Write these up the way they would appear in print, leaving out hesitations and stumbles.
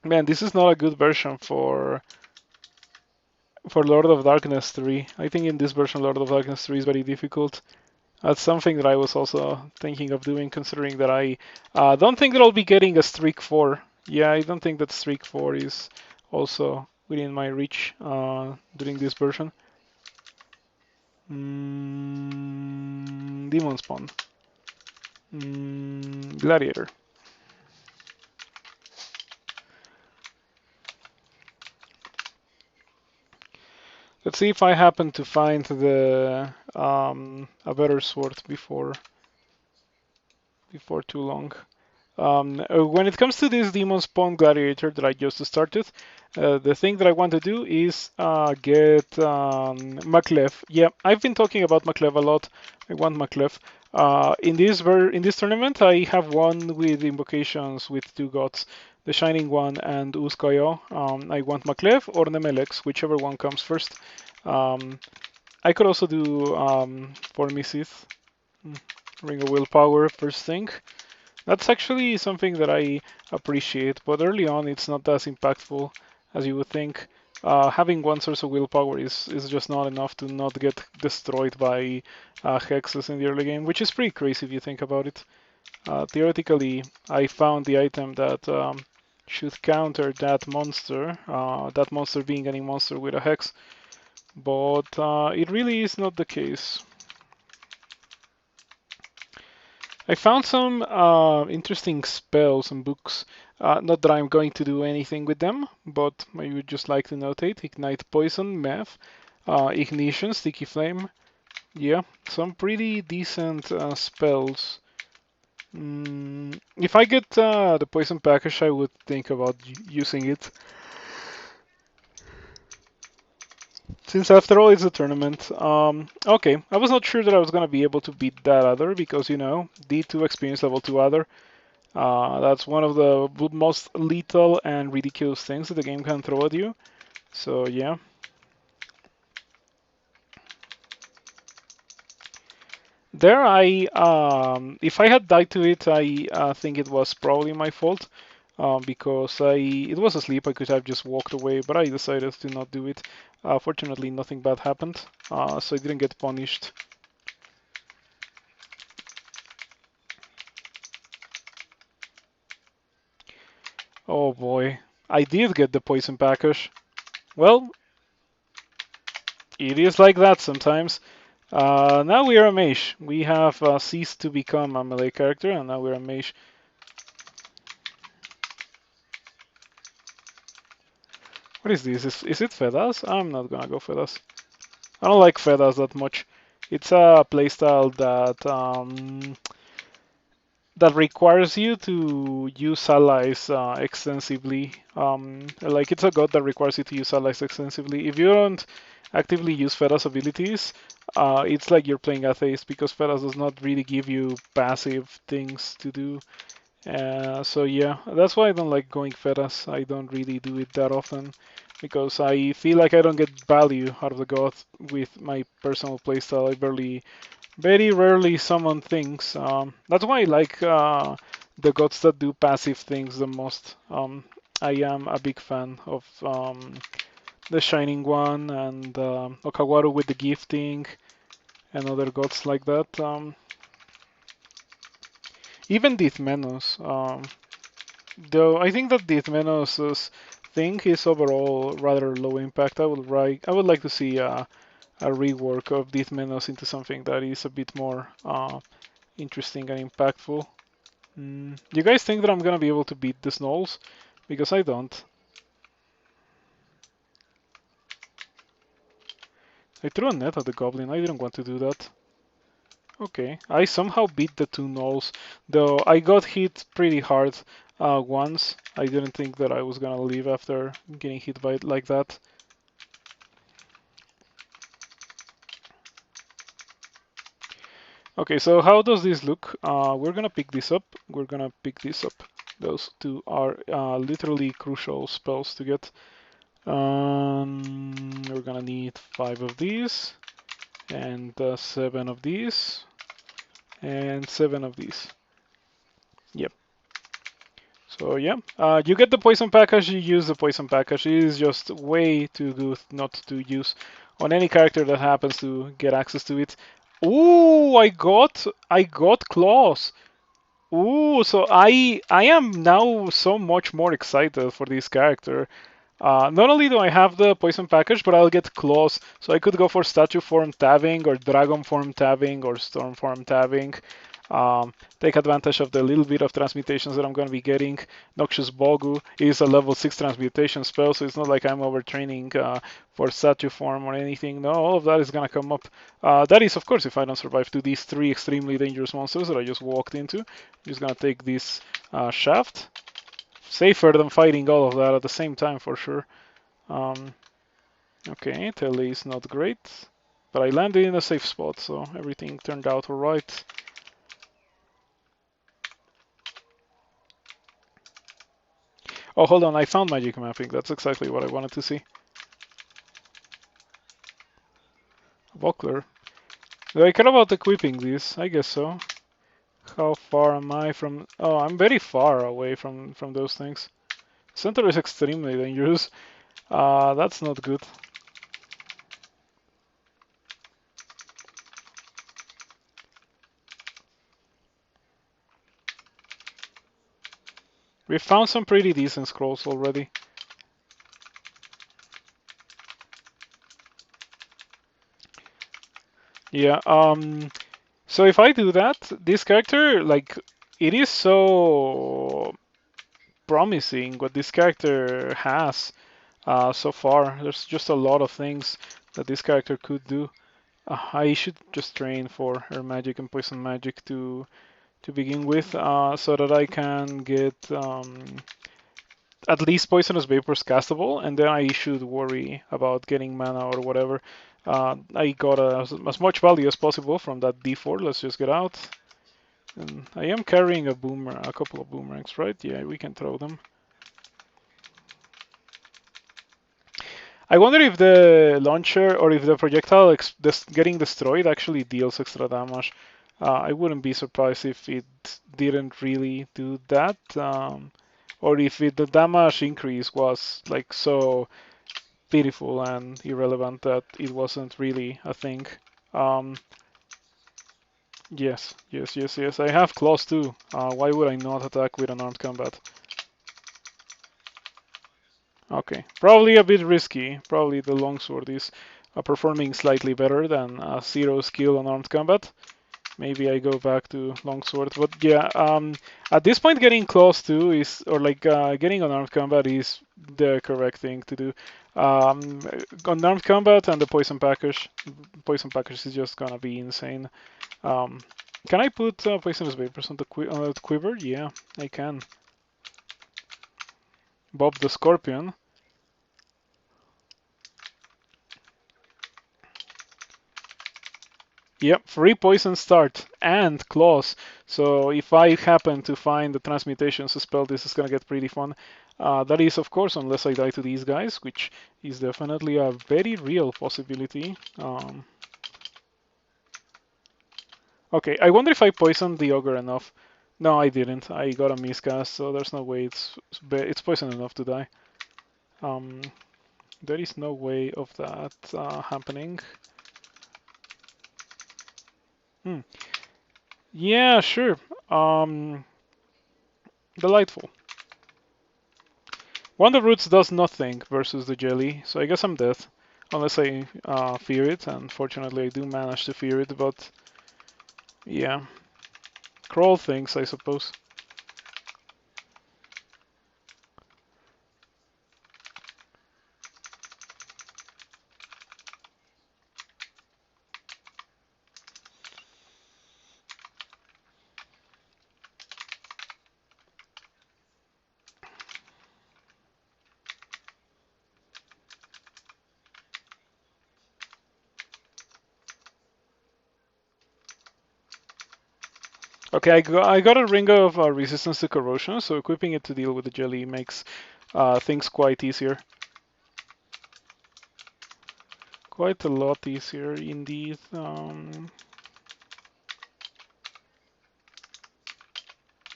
Man, this is not a good version for Lord of Darkness 3. I think in this version Lord of Darkness 3 is very difficult. That's something that I was also thinking of doing, considering that I don't think that I'll be getting a Streak 4. Yeah, I don't think that Streak 4 is also within my reach during this version. Demon Spawn. Gladiator. Let's see if I happen to find the a better sword before too long. When it comes to this Demon Spawn Gladiator that I just started, the thing that I want to do is get Maklev. Yeah, I've been talking about Maklev a lot. I want Maklev. In this tournament, I have one with invocations with two gods, the Shining One and Uskayo. I want Maklev or Nemelex, whichever one comes first. Um, I could also do for Misith, Ring of Willpower first thing. That's actually something that I appreciate, but early on it's not as impactful as you would think. Having one source of willpower is just not enough to not get destroyed by hexes in the early game, which is pretty crazy if you think about it. Theoretically, I found the item that should counter that monster being any monster with a hex, but it really is not the case. I found some interesting spells and books. Not that I'm going to do anything with them, but I would just like to notate: Ignite Poison, Math, Ignition, Sticky Flame. Yeah, some pretty decent spells. If I get the Poison package, I would think about using it. Since after all, it's a tournament. Okay, I was not sure that I was gonna be able to beat that other because, you know, D2 experience level 2 other. That's one of the most lethal and ridiculous things that the game can throw at you. So yeah. There if I had died to it, I think it was probably my fault. Because it was asleep, I could have just walked away, but I decided to not do it. Fortunately, nothing bad happened, so I didn't get punished. Oh boy, I did get the poison package. Well, it is like that sometimes. Now we are a mage. We have ceased to become a melee character, and now we're a mage. What is this? Is it Fedas? I'm not gonna go Fedas. I don't like Fedas that much. It's a playstyle that requires you to use allies extensively. Like it's a god that requires you to use allies extensively. If you don't actively use Fedas abilities, it's like you're playing Atheist because Fedas does not really give you passive things to do. So yeah, that's why I don't like going Fedas. I don't really do it that often because I feel like I don't get value out of the god with my personal playstyle. I very rarely summon things. That's why I like the gods that do passive things the most. I am a big fan of the Shining One and Okawaru with the gifting and other gods like that. Even Dithmenos. Though I think that Dithmenos' thing is overall rather low impact. I would like to see a rework of Dithmenos into something that is a bit more interesting and impactful. You guys think that I'm gonna be able to beat the Snolls? Because I don't. I threw a net at the Goblin. I didn't want to do that. Okay, I somehow beat the two Gnolls, though I got hit pretty hard once. I didn't think that I was gonna leave after getting hit by it like that. Okay, so how does this look? We're gonna pick this up. We're gonna pick this up. Those two are literally crucial spells to get. We're gonna need 5 of these, and 7 of these, and 7 of these. Yep. So yeah, you get the poison package, you use the poison package. It is just way too good not to use on any character that happens to get access to it. Ooh, I got claws. Ooh, so I am now so much more excited for this character. Not only do I have the poison package, but I'll get claws, so I could go for statue form tabbing or dragon form tabbing or storm form tabbing. Take advantage of the little bit of transmutations that I'm going to be getting. Noxious Bogu is a level 6 transmutation spell, so it's not like I'm overtraining for statue form or anything. No, all of that is going to come up. That is, of course, if I don't survive to these 3 extremely dangerous monsters that I just walked into. I'm just going to take this shaft. Safer than fighting all of that at the same time, for sure. Okay, tele is not great, but I landed in a safe spot, so everything turned out alright. Oh, hold on, I found magic mapping. That's exactly what I wanted to see. Buckler. Do I care about equipping this? I guess so. How far am I from... Oh, I'm very far away from those things. Center is extremely dangerous. That's not good. We found some pretty decent scrolls already. Yeah, so if I do that, this character, like, it is so promising what this character has so far. There's just a lot of things that this character could do. I should just train for her magic and poison magic to begin with, so that I can get at least poisonous vapors castable, and then I should worry about getting mana or whatever. I got as much value as possible from that D4. Let's just get out. And I am carrying a couple of boomerangs, right? Yeah, we can throw them. I wonder if the launcher or if the projectile getting destroyed actually deals extra damage. I wouldn't be surprised if it didn't really do that, or if the damage increase was like so pitiful and irrelevant that it wasn't really a thing. Um, yes, yes, yes, yes. I have claws too. Why would I not attack with unarmed combat? Okay, probably a bit risky. Probably the longsword is performing slightly better than zero skill unarmed combat. Maybe I go back to longsword, but yeah, at this point getting claws too is, or like getting unarmed combat is the correct thing to do. Unarmed combat and the poison package is just gonna be insane. Um, can I put poisonous vapors on the quiver? Yeah, I can. Bob the Scorpion. Yep, free poison start and claws. So if I happen to find the transmutations spell, this is gonna get pretty fun. That is, of course, unless I die to these guys, which is definitely a very real possibility. Okay, I wonder if I poisoned the ogre enough. No, I didn't. I got a miscast, so there's no way it's poison enough to die. Um, there is no way of that happening. Hmm. Yeah, sure. Delightful. Wonder Roots does nothing versus the jelly, so I guess I'm dead. Unless I fear it, and fortunately I do manage to fear it, but yeah. Crawl things, I suppose. Okay, I got a ring of resistance to corrosion, so equipping it to deal with the jelly makes things quite easier. Quite a lot easier indeed.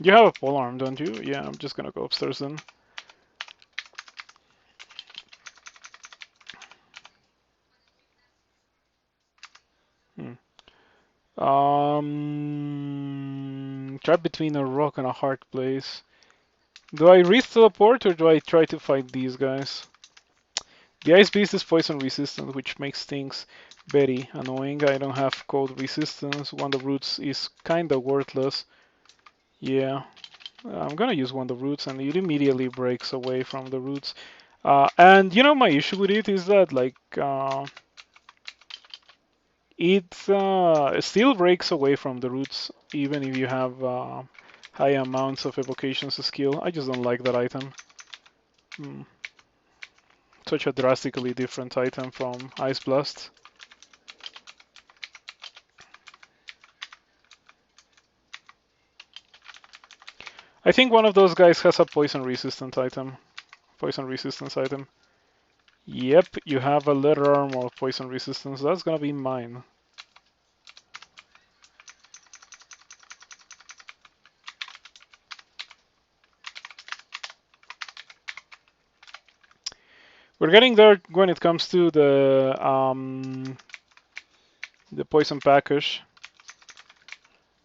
You have a polearm, don't you? Yeah, I'm just gonna go upstairs then. Trapped between a rock and a hard place. Do I risk teleport or do I try to fight these guys? The ice beast is poison resistant, which makes things very annoying. I don't have cold resistance. Wonder Roots is kinda worthless. Yeah, I'm gonna use Wonder Roots and it immediately breaks away from the roots. And you know my issue with it is that like it still breaks away from the roots even if you have high amounts of evocations skill. I just don't like that item. Hmm. Such a drastically different item from Ice Blast. I think one of those guys has a poison resistant item. Poison resistance item. Yep, you have a letter armor of poison resistance. That's gonna be mine. We're getting there when it comes to the poison package.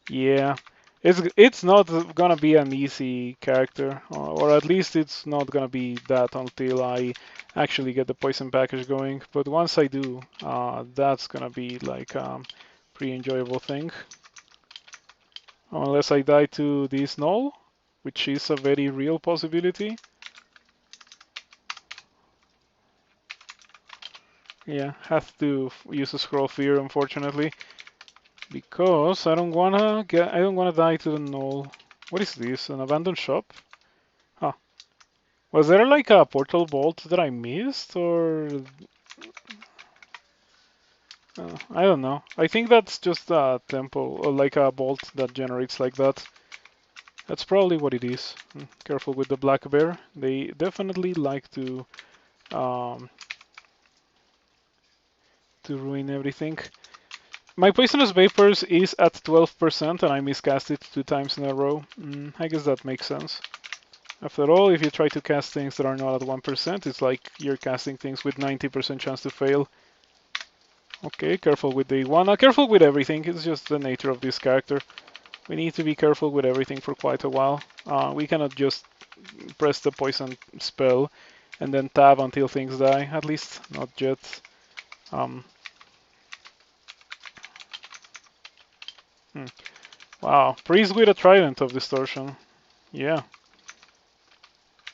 Yeah, it's not gonna be an easy character, or at least it's not gonna be that until I actually get the poison package going. But once I do, that's gonna be like pretty enjoyable thing. Unless I die to this null, which is a very real possibility. Yeah, have to use a scroll fear, unfortunately, because I don't wanna die to the null. What is this? An abandoned shop? Huh. Was there like a portal vault that I missed, or I don't know. I think that's just a temple, or like a vault that generates like that. That's probably what it is. Careful with the black bear. They definitely like um, to ruin everything. My poisonous vapors is at 12% and I miscast it 2 times in a row. I guess that makes sense. After all, if you try to cast things that are not at 1%, it's like you're casting things with 90% chance to fail. Okay, careful with the iguana. Careful with everything. It's just the nature of this character. We need to be careful with everything for quite a while. We cannot just press the poison spell and then tab until things die. At least not yet. Um, hmm. Wow, priest with a trident of distortion. Yeah.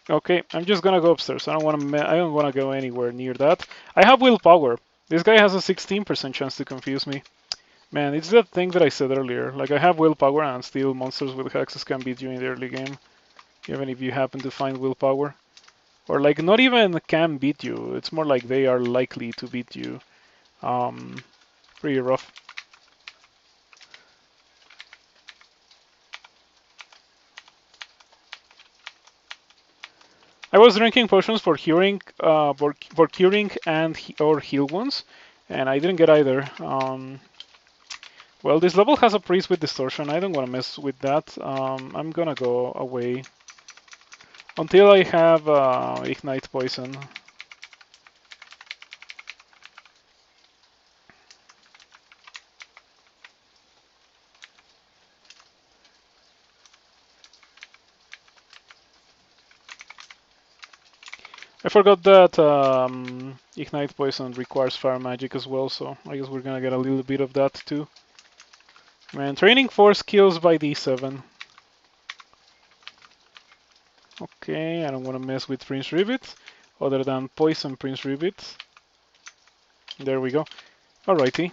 Okay, I'm just gonna go upstairs. I don't wanna go anywhere near that. I have willpower. This guy has a 16% chance to confuse me. Man, it's that thing that I said earlier. Like, I have willpower and still monsters with hexes can beat you in the early game. Even if you happen to find willpower. Or, like, not even can beat you. It's more like they are likely to beat you. Um, Pretty rough. I was drinking potions for curing, for curing and or heal wounds, and I didn't get either. Well, this level has a priest with distortion. I don't want to mess with that. I'm gonna go away until I have ignite poison. I forgot that ignite poison requires fire magic as well, so I guess we're gonna get a little bit of that too. Man, training 4 skills by D7. Okay, I don't want to mess with Prince Ribbit, other than poison Prince Ribbit. There we go. Alrighty.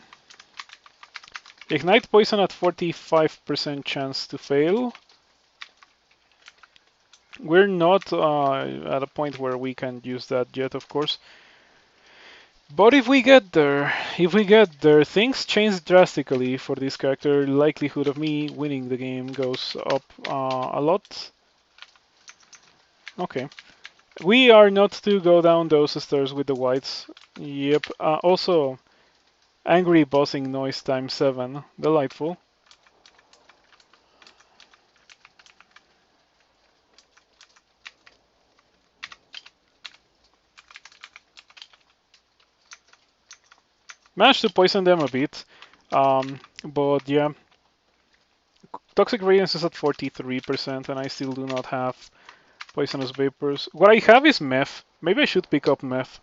Ignite poison at 45% chance to fail. We're not at a point where we can use that yet, of course. But if we get there, things change drastically for this character. Likelihood of me winning the game goes up a lot. Okay. We are not to go down those stairs with the whites. Yep. Also, angry bossing noise times 7. Delightful. Managed to poison them a bit, but yeah. Toxic Radiance is at 43%, and I still do not have Poisonous Vapors. What I have is Meth. Maybe I should pick up Meth.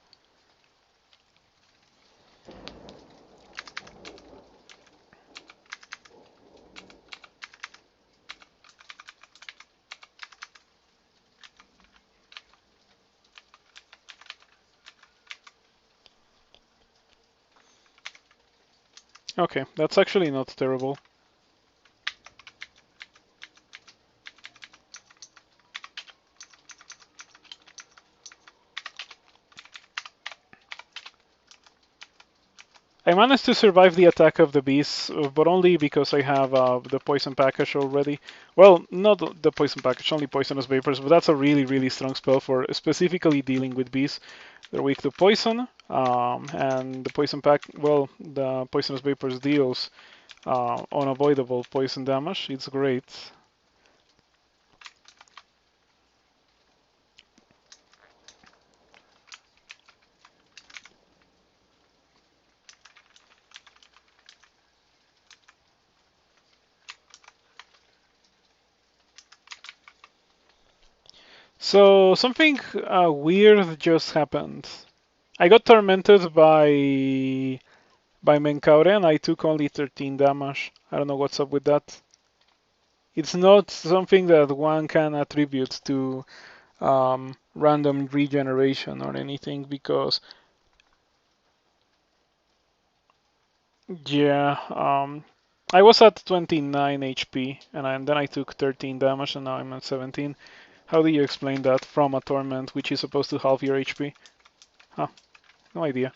Okay, that's actually not terrible. I managed to survive the attack of the bees, but only because I have the poison package already. Well, not the poison package, only poisonous vapors, but that's a really, really strong spell for specifically dealing with bees. They're weak to poison, and the poison pack, well, the poisonous vapors deals unavoidable poison damage. It's great. So something weird just happened. I got tormented by Menkaure and I took only 13 damage. I don't know what's up with that. It's not something that one can attribute to random regeneration or anything because yeah, I was at 29 HP and then I took 13 damage and now I'm at 17. How do you explain that from a torment which is supposed to halve your HP? Huh, no idea.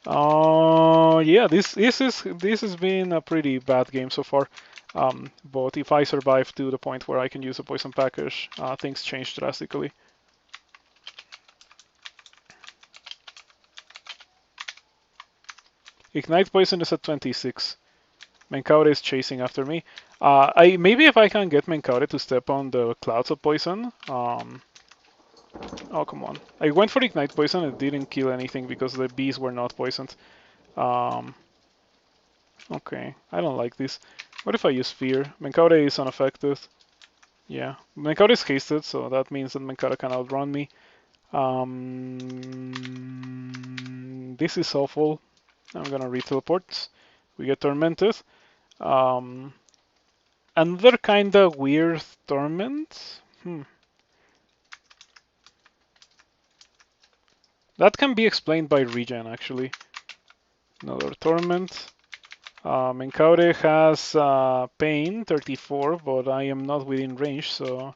Yeah, this has been a pretty bad game so far. But if I survive to the point where I can use a poison package, things change drastically. Ignite poison is at 26. Menkaure is chasing after me. I maybe if I can get Menkaure to step on the clouds of poison. Oh come on! I went for ignite poison. It didn't kill anything because the bees were not poisoned. Um, okay, I don't like this. What if I use fear? Menkaure is unaffected. Yeah, Menkaure is hasted, so that means that Menkaure can outrun me. This is awful. I'm gonna re-teleport. We get tormented. Um, Another kinda weird torment. That can be explained by regen, actually. Another torment. Menkaure has pain, 34, but I am not within range, so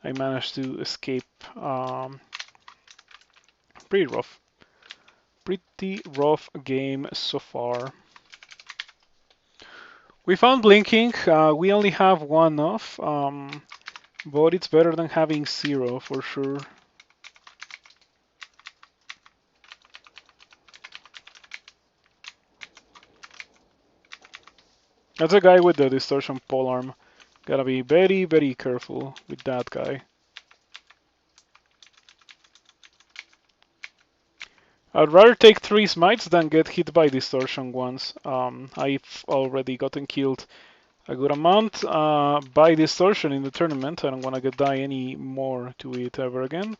I managed to escape. Pretty rough. Pretty rough game so far. We found blinking. We only have one off, but it's better than having zero for sure. That's a guy with the distortion polearm. Gotta be very, very careful with that guy. I'd rather take 3 smites than get hit by distortion once. I've already gotten killed a good amount by distortion in the tournament. I don't want to get die any more to it ever again.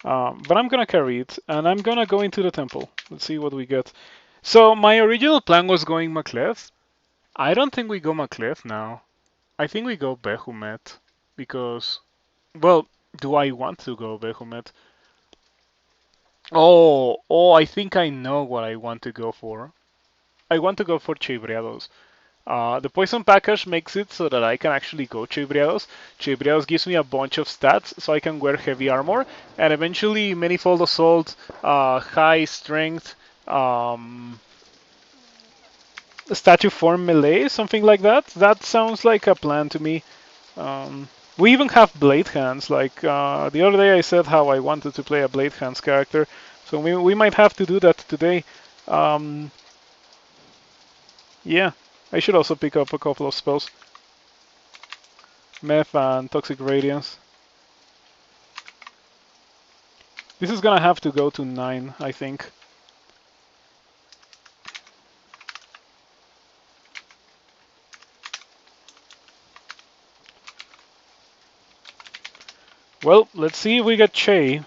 But I'm gonna carry it, and I'm gonna go into the temple. Let's see what we get. So my original plan was going Macleth. I don't think we go Macleth now. I think we go Behumet because, well, do I want to go Behumet? Oh, I think I know what I want to go for. I want to go for Chevriados. The poison package makes it so that I can actually go Chevriados. Chevriados gives me a bunch of stats so I can wear heavy armor and eventually manifold assault, high strength, statue form melee, something like that. That sounds like a plan to me. We even have blade hands. Like the other day, I said how I wanted to play a blade hands character, so we might have to do that today. Um, yeah, I should also pick up a couple of spells. Meth and Toxic Radiance. This is gonna have to go to 9, I think. Well, let's see if we get Chei.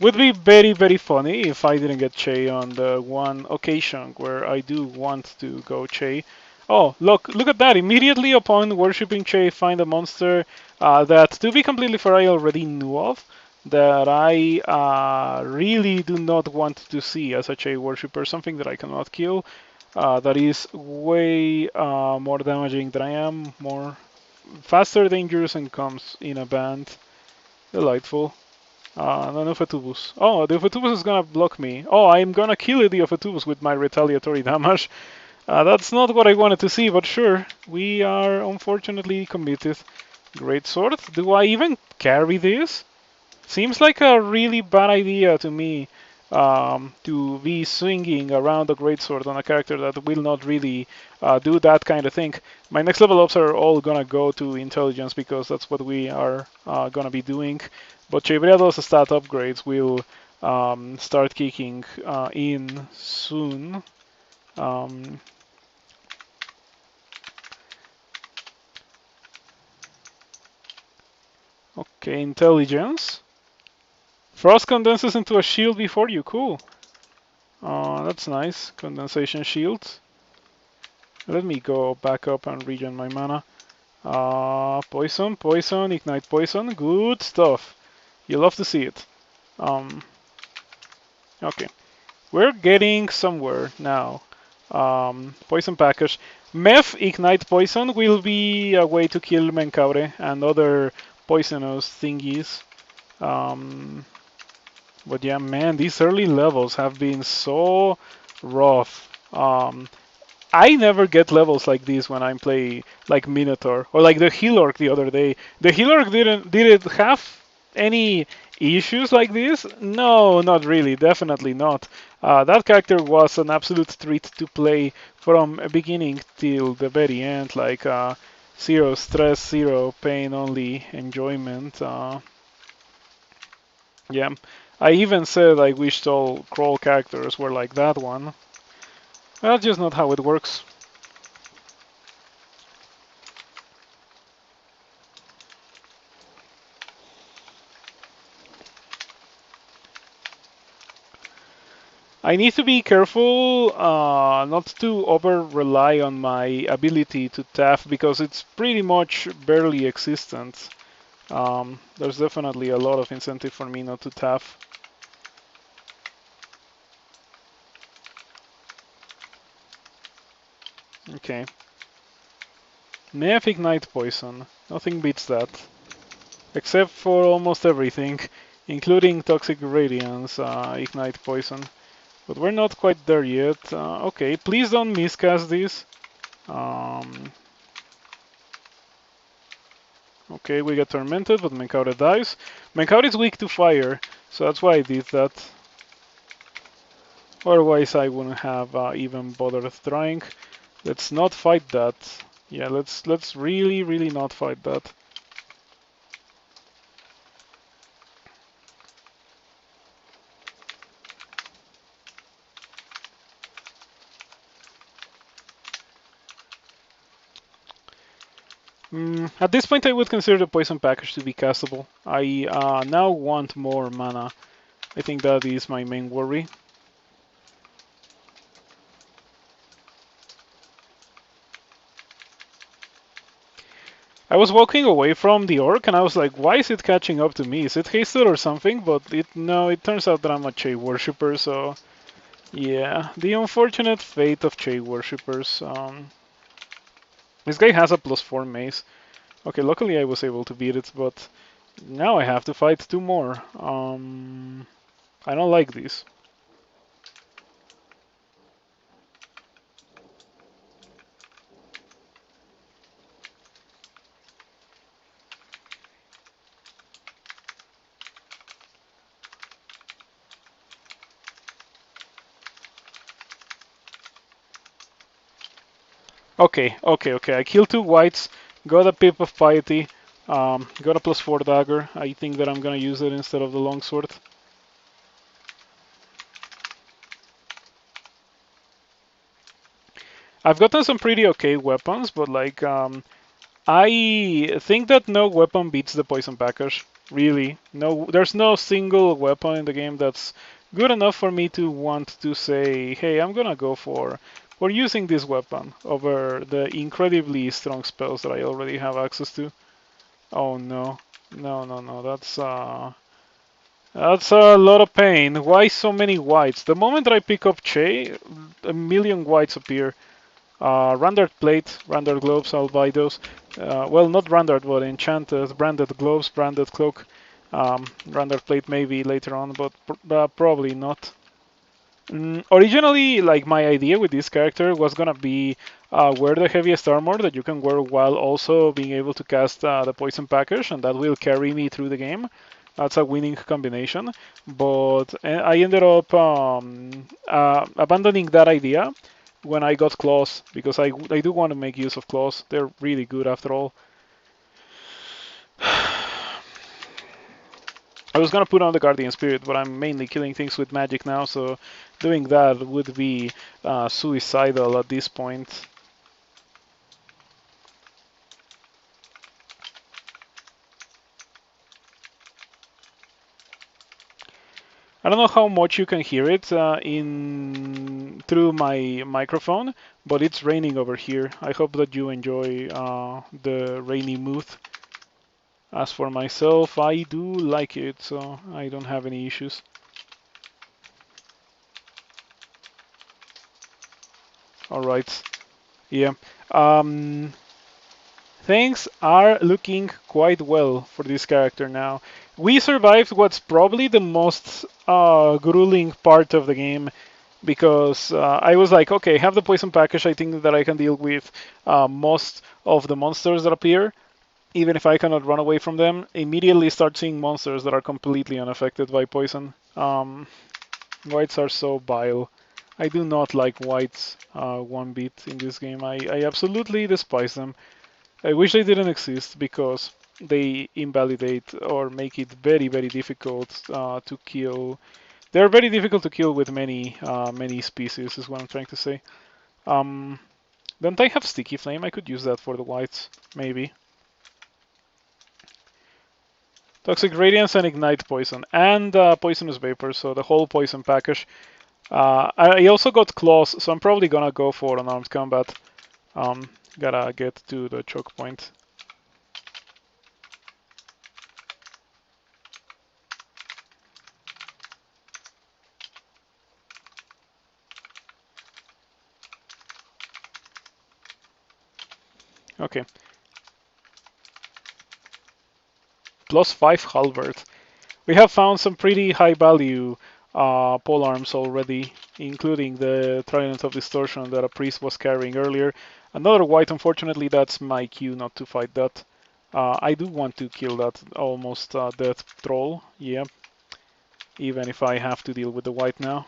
Would be very, very funny if I didn't get Chei on the one occasion where I do want to go Chei. Oh, look at that. Immediately upon worshipping Chei, find a monster that, to be completely fair, I already knew of, that I really do not want to see as a Chei worshipper, something that I cannot kill, that is way more damaging than I am, more faster, dangerous, and comes in a band. Delightful. An Ophetubus. Oh, the Ophetubus is gonna block me. Oh, I'm gonna kill the Ophetubus with my retaliatory damage. That's not what I wanted to see, but sure. We are unfortunately committed. Great sword. Do I even carry this? Seems like a really bad idea to me to be swinging around a greatsword on a character that will not really do that kind of thing. My next level ups are all gonna go to intelligence because that's what we are gonna be doing. But Chevreado's stat upgrades will start kicking in soon. Um, okay, intelligence. Frost condenses into a shield before you. Cool. That's nice. Condensation shield. Let me go back up and regen my mana. Poison, poison, ignite poison. Good stuff. You love to see it. Um, okay. We're getting somewhere now. Poison package. Meth Ignite Poison will be a way to kill Menkaure and other poisonous thingies. Um, but yeah, man, these early levels have been so rough. I never get levels like this when I'm playing like Minotaur or like the Healorc the other day. The Healorc did it have any issues like this? No, not really. Definitely not. That character was an absolute treat to play from beginning till the very end. Like zero stress, zero pain, only enjoyment. Yeah. I even said I wished all crawl characters were like that one. That's just not how it works. I need to be careful not to over rely on my ability to TAF because it's pretty much barely existent. There's definitely a lot of incentive for me not to TAF. Okay. Neff Ignite Poison. Nothing beats that. Except for almost everything, including Toxic Radiance, Ignite Poison. But we're not quite there yet. Okay, please don't miscast this. Um, okay, we get tormented, but Menkaure dies. Menkaure is weak to fire, so that's why I did that. Otherwise, I wouldn't have even bothered trying. Let's not fight that. Yeah, let's really not fight that. At this point, I would consider the poison package to be castable. I now want more mana. I think that is my main worry. I was walking away from the orc and I was like, why is it catching up to me? Is it hasted or something? But no, it turns out that I'm a Chei worshipper, so yeah, the unfortunate fate of Chei worshippers. This guy has a +4 mace. Okay, luckily I was able to beat it, but now I have to fight two more. I don't like this. Okay. I killed two whites, got a Pip of Piety, got a +4 dagger. I think that I'm gonna use it instead of the longsword. I've gotten some pretty okay weapons, but like I think that no weapon beats the poison package. Really, no. There's no single weapon in the game that's good enough for me to want to say, "Hey, I'm gonna go for using this weapon over the incredibly strong spells that I already have access to." Oh no, no, no, no. That's a lot of pain. Why so many whites? The moment that I pick up Chei, a million whites appear. Rendered plate, rendered gloves, I'll buy those. Well, not rendered, but enchanted, branded gloves, branded cloak. Rendered plate maybe later on, but probably not. Originally, like my idea with this character was gonna be wear the heaviest armor that you can wear while also being able to cast the poison package, and that will carry me through the game. That's a winning combination, but I ended up abandoning that idea when I got claws because I do want to make use of claws. They're really good after all. I was gonna put on the Guardian Spirit, but I'm mainly killing things with magic now, so doing that would be suicidal at this point. I don't know how much you can hear it in through my microphone, but it's raining over here. I hope that you enjoy the rainy mood. As for myself, I do like it, so I don't have any issues. All right. Yeah. Um, Things are looking quite well for this character now. We survived what's probably the most grueling part of the game because I was like, okay, have the poison package. I think that I can deal with most of the monsters that appear, even if I cannot run away from them. Immediately start seeing monsters that are completely unaffected by poison. Whites are so vile. I do not like whites one bit in this game. I absolutely despise them. I wish they didn't exist because they invalidate or make it very, very difficult to kill. They're very difficult to kill with many species, is what I'm trying to say. Um, don't I have Sticky Flame? I could use that for the whites, maybe. Toxic Radiance and Ignite Poison, and Poisonous Vapor, so the whole poison package. I also got Claws, so I'm probably gonna go for unarmed combat. Um, Gotta get to the choke point. Okay. +5 halberd. We have found some pretty high value polearms already, including the Trident of Distortion that a priest was carrying earlier. Another white, unfortunately, that's my cue not to fight that. I do want to kill that almost death troll, yeah, even if I have to deal with the white now.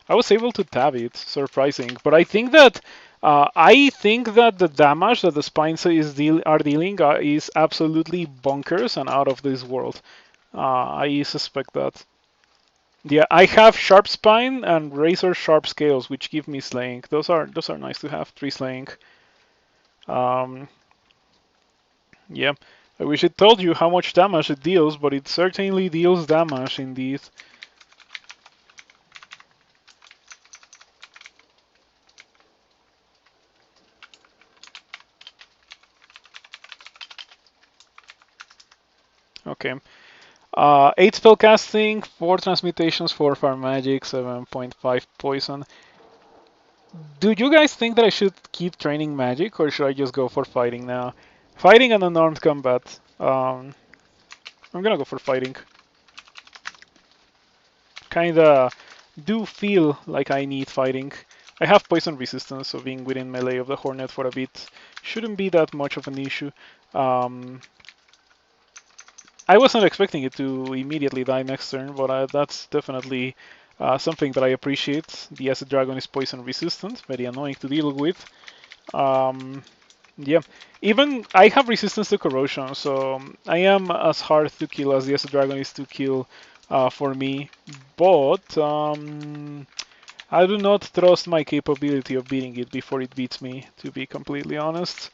I was able to tab it, surprising, but I think that the damage that the spines are dealing is absolutely bonkers and out of this world. I suspect that. Yeah, I have sharp spine and razor sharp scales, which give me slaying. Those are nice to have. 3 slaying. Um, yeah, I wish it told you how much damage it deals, but it certainly deals damage indeed. Okay. 8 spell casting, 4 transmutations, 4 fire magic, 7.5 poison. Do you guys think that I should keep training magic or should I just go for fighting now? Fighting and unarmed combat. I'm gonna go for fighting. Kinda do feel like I need fighting. I have poison resistance, so being within melee of the Hornet for a bit shouldn't be that much of an issue. Um, I wasn't expecting it to immediately die next turn, but that's definitely something that I appreciate. The Acid Dragon is poison resistant, very annoying to deal with. Um, yeah, even I have resistance to corrosion, so I am as hard to kill as the Acid Dragon is to kill for me. But I do not trust my capability of beating it before it beats me, to be completely honest.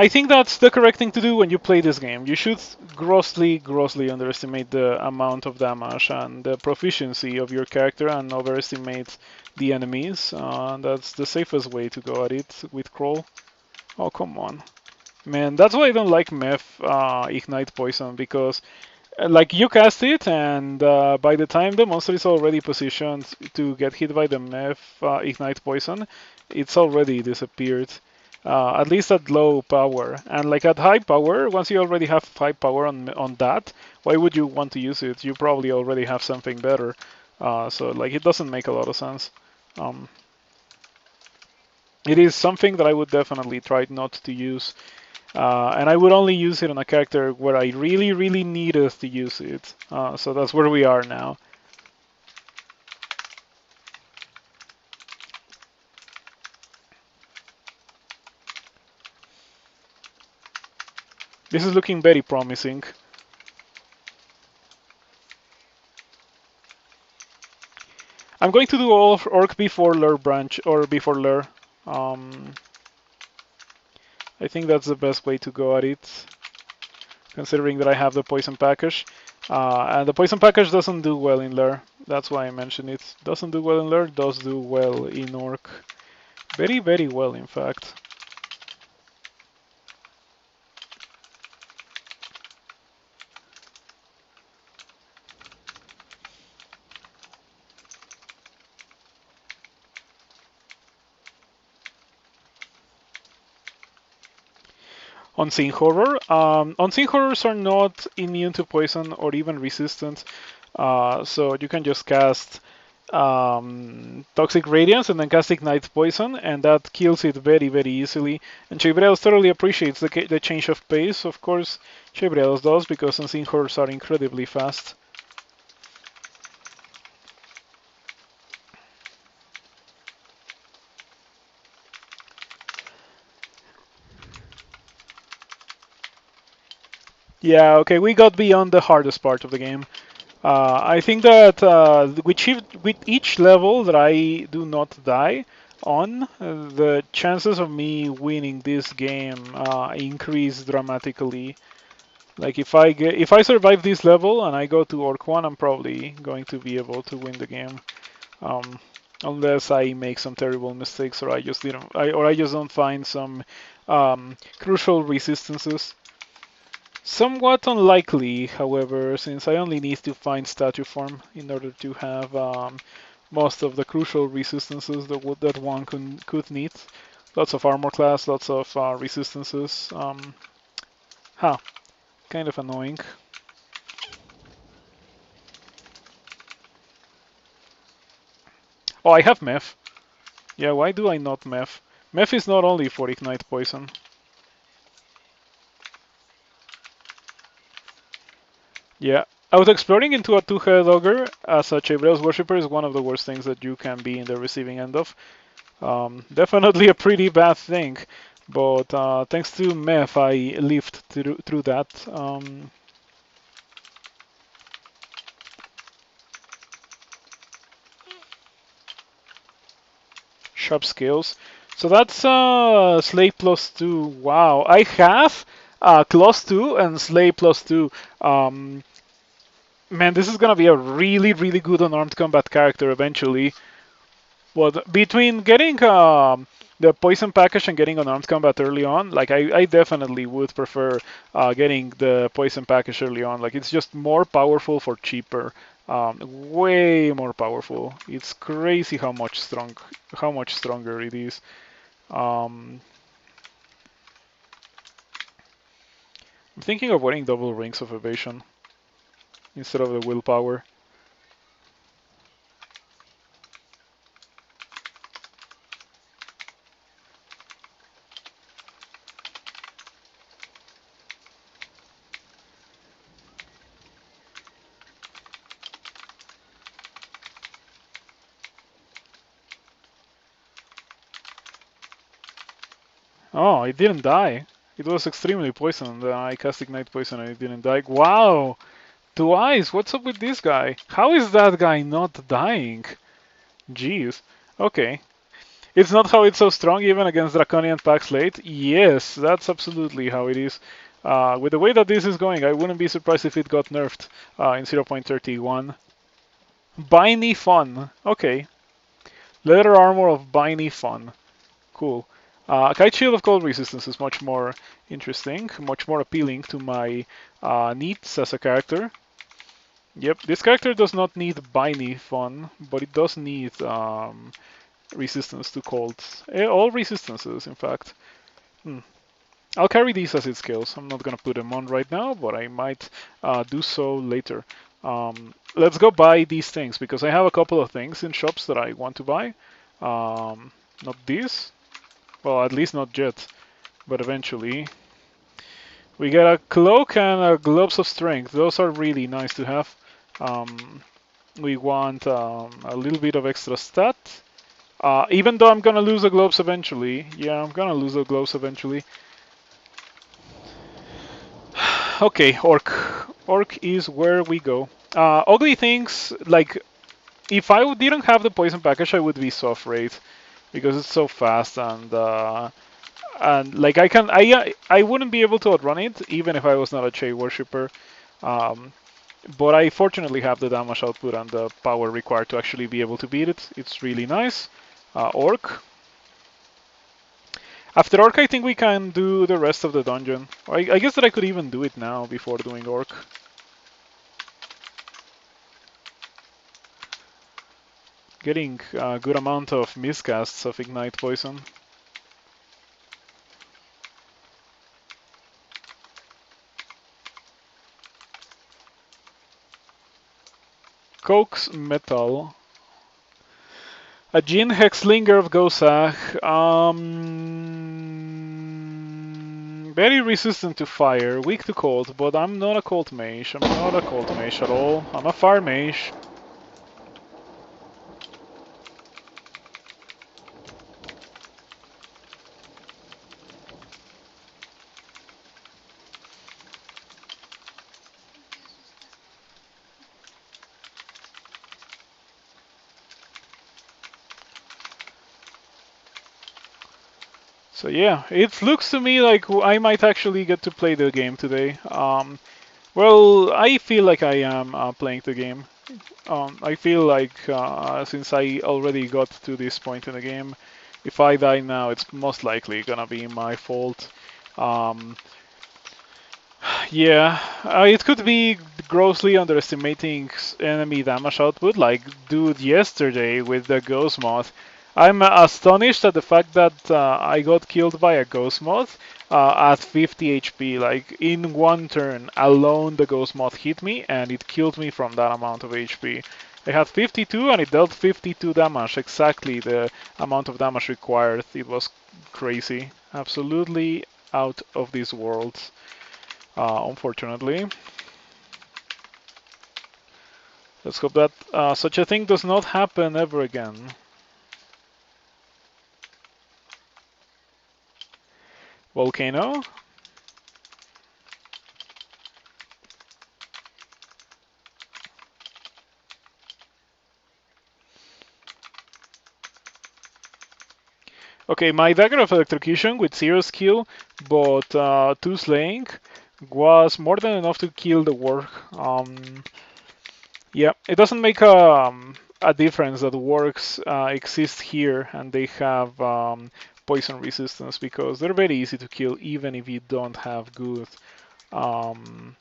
I think that's the correct thing to do when you play this game. You should grossly underestimate the amount of damage and the proficiency of your character and overestimate the enemies. That's the safest way to go at it with Crawl. Oh, come on. Man, that's why I don't like Meph Ignite Poison, because like you cast it, and by the time the monster is already positioned to get hit by the Meph Ignite Poison, it's already disappeared. At least at low power, and like at high power, once you already have high power on that, why would you want to use it? You probably already have something better. So like it doesn't make a lot of sense. Um, it is something that I would definitely try not to use. And I would only use it on a character where I really needed to use it. So that's where we are now. This is looking very promising. I'm going to do all of Orc before Lure branch, or before Lure. I think that's the best way to go at it, considering that I have the poison package. And the poison package doesn't do well in Lure. That's why I mentioned it. Doesn't do well in Lure, does do well in Orc. Very well, in fact. Unseen Horror. Unseen Horrors are not immune to poison or even resistant, so you can just cast Toxic Radiance and then cast Ignite Poison, and that kills it very easily. And Chebreos thoroughly appreciates the change of pace. Of course, Chebreos does, because Unseen Horrors are incredibly fast. Yeah, okay, we got beyond the hardest part of the game. I think that with each level that I do not die on, the chances of me winning this game increase dramatically. Like if I survive this level and I go to Orc 1, I'm probably going to be able to win the game. Um, Unless I make some terrible mistakes, or I just didn't, or I just don't find some crucial resistances. Somewhat unlikely, however, since I only need to find statue form in order to have most of the crucial resistances that one could need. Lots of armor class, lots of resistances. Kind of annoying. Oh, I have Meph. Yeah, why do I not Meph? Meph is not only for Ignite Poison. Yeah, out-exploring into a two-headed ogre as a Chebreos worshipper is one of the worst things that you can be in the receiving end of. Definitely a pretty bad thing, but thanks to Meph, I lived through that. Sharp skills. So that's Slay +2. Wow, I have Claws 2 and Slay +2. Man, this is gonna be a really good unarmed combat character eventually. But between getting the poison package and getting unarmed combat early on, like I definitely would prefer getting the poison package early on. Like it's just more powerful for cheaper, way more powerful. It's crazy how much stronger it is. I'm thinking of wearing double rings of evasion instead of the willpower. Oh, it didn't die. It was extremely poisoned. I cast Ignite Poison and it didn't die. Wow! Two eyes, what's up with this guy? How is that guy not dying? Jeez. Okay. It's not how it's so strong even against Draconian packs late. Yes, that's absolutely how it is. With the way that this is going, I wouldn't be surprised if it got nerfed in 0.31. Biny Fun. Okay. Leather armor of Biny Fun. Cool. Kite Shield of Cold Resistance is much more interesting, much more appealing to my needs as a character. Yep, this character does not need Biny Fun, but it does need resistance to cold. All resistances, in fact. Hmm. I'll carry these as it scales. I'm not gonna put them on right now, but I might do so later. Let's go buy these things because I have a couple of things in shops that I want to buy. Not these. Well, at least not yet, but eventually. We get a cloak and a gloves of strength. Those are really nice to have. We want a little bit of extra stat. Even though I'm gonna lose the gloves eventually. Yeah, I'm gonna lose the gloves eventually. Okay, Orc. Orc is where we go. Ugly things, like, if I didn't have the poison package, I would be so afraid. Because it's so fast and like I wouldn't be able to outrun it even if I was not a Chei worshipper. Um, but I fortunately have the damage output and the power required to actually be able to beat it. It's really nice. Orc. After Orc, I think we can do the rest of the dungeon. I guess that I could even do it now before doing Orc. Getting a good amount of miscasts of Ignite Poison. Coax Metal. A Jin Hexlinger of Gosach. Very resistant to fire, weak to cold, but I'm not a cold mage. I'm not a cold mage at all. I'm a fire mage. So yeah, it looks to me like I might actually get to play the game today. Well, I feel like I am playing the game. I feel like since I already got to this point in the game, if I die now, it's most likely gonna be my fault. Um, yeah, it could be grossly underestimating enemy damage output, like dude yesterday with the ghost moth. I'm astonished at the fact that I got killed by a ghost moth at 50 HP. Like in one turn alone, the ghost moth hit me and it killed me from that amount of HP. I had 52 and it dealt 52 damage, exactly the amount of damage required. It was crazy, absolutely out of this world. Unfortunately. Let's hope that such a thing does not happen ever again. Volcano. Okay, my dagger of electrocution with 0 skill, but 2 slaying was more than enough to kill the warg. Yeah, it doesn't make a difference that wargs exist here and they have poison resistance because they're very easy to kill even if you don't have um,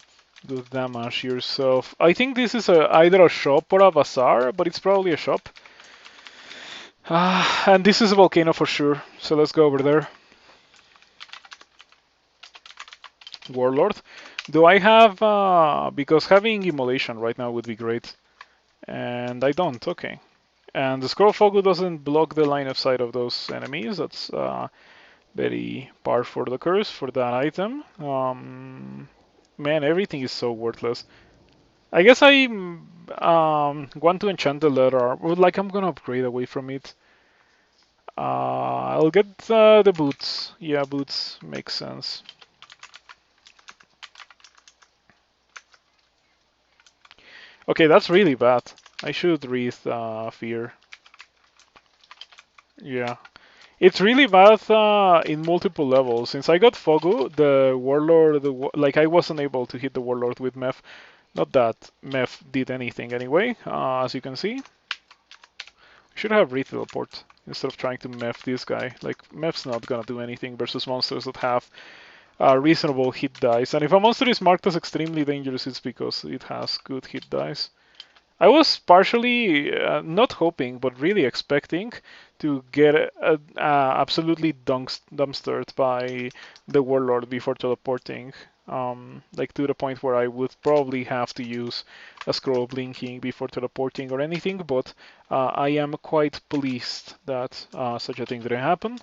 good damage yourself. I think this is either a shop or a bazaar, but it's probably a shop. And this is a volcano for sure, so let's go over there. Warlord. Do I have, because having immolation right now would be great. And I don't, okay. And the Scroll of Fogu doesn't block the line of sight of those enemies. That's very par for the curse for that item. Man, everything is so worthless. I guess I want to enchant the leather. Like I'm gonna upgrade away from it. I'll get the boots. Yeah, boots makes sense. Okay, that's really bad. I should read fear. Yeah. It's really bad in multiple levels. Since I got Fogu, the Warlord, like I wasn't able to hit the Warlord with Meph. Not that Meph did anything anyway, as you can see. I should have re-teleport instead of trying to Meph this guy. Like, Meph's not gonna do anything versus monsters that have reasonable hit dice. And if a monster is marked as extremely dangerous, it's because it has good hit dice. I was partially not hoping, but really expecting to get absolutely dumpstered by the Warlord before teleporting. Like to the point where I would probably have to use a scroll blinking before teleporting or anything, but I am quite pleased that such a thing didn't happen.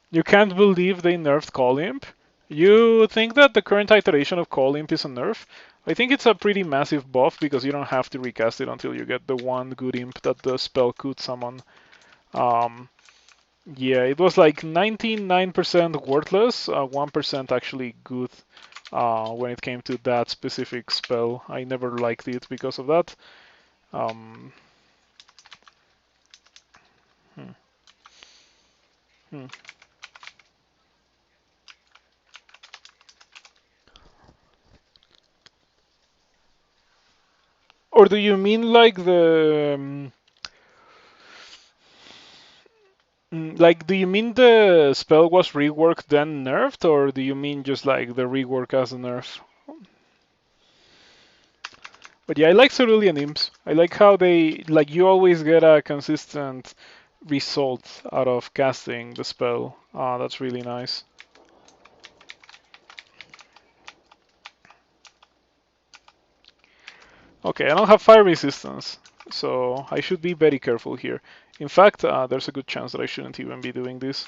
You can't believe they nerfed Call Imp? You think that the current iteration of Call Imp is a nerf? I think it's a pretty massive buff because you don't have to recast it until you get the one good imp that the spell could summon. Um, yeah, it was like 99% worthless, 1% actually good when it came to that specific spell. I never liked it because of that. Um, hmm, hmm. Or do you mean like like, do you mean the spell was reworked then nerfed, or do you mean just like the rework as a nerf? But yeah, I like Cerulean Imps. I like how they, like, you always get a consistent result out of casting the spell. That's really nice. Okay, I don't have fire resistance, so I should be very careful here. In fact, there's a good chance that I shouldn't even be doing this.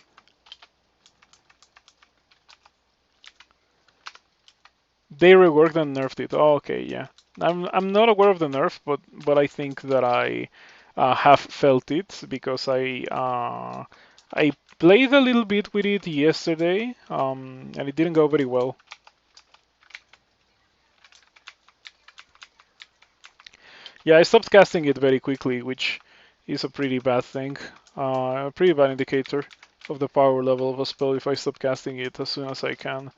They reworked and nerfed it. Oh, okay, yeah. I'm not aware of the nerf, but I think that I have felt it because I played a little bit with it yesterday, and it didn't go very well. Yeah, I stopped casting it very quickly, which is a pretty bad thing. A pretty bad indicator of the power level of a spell if I stop casting it as soon as I can.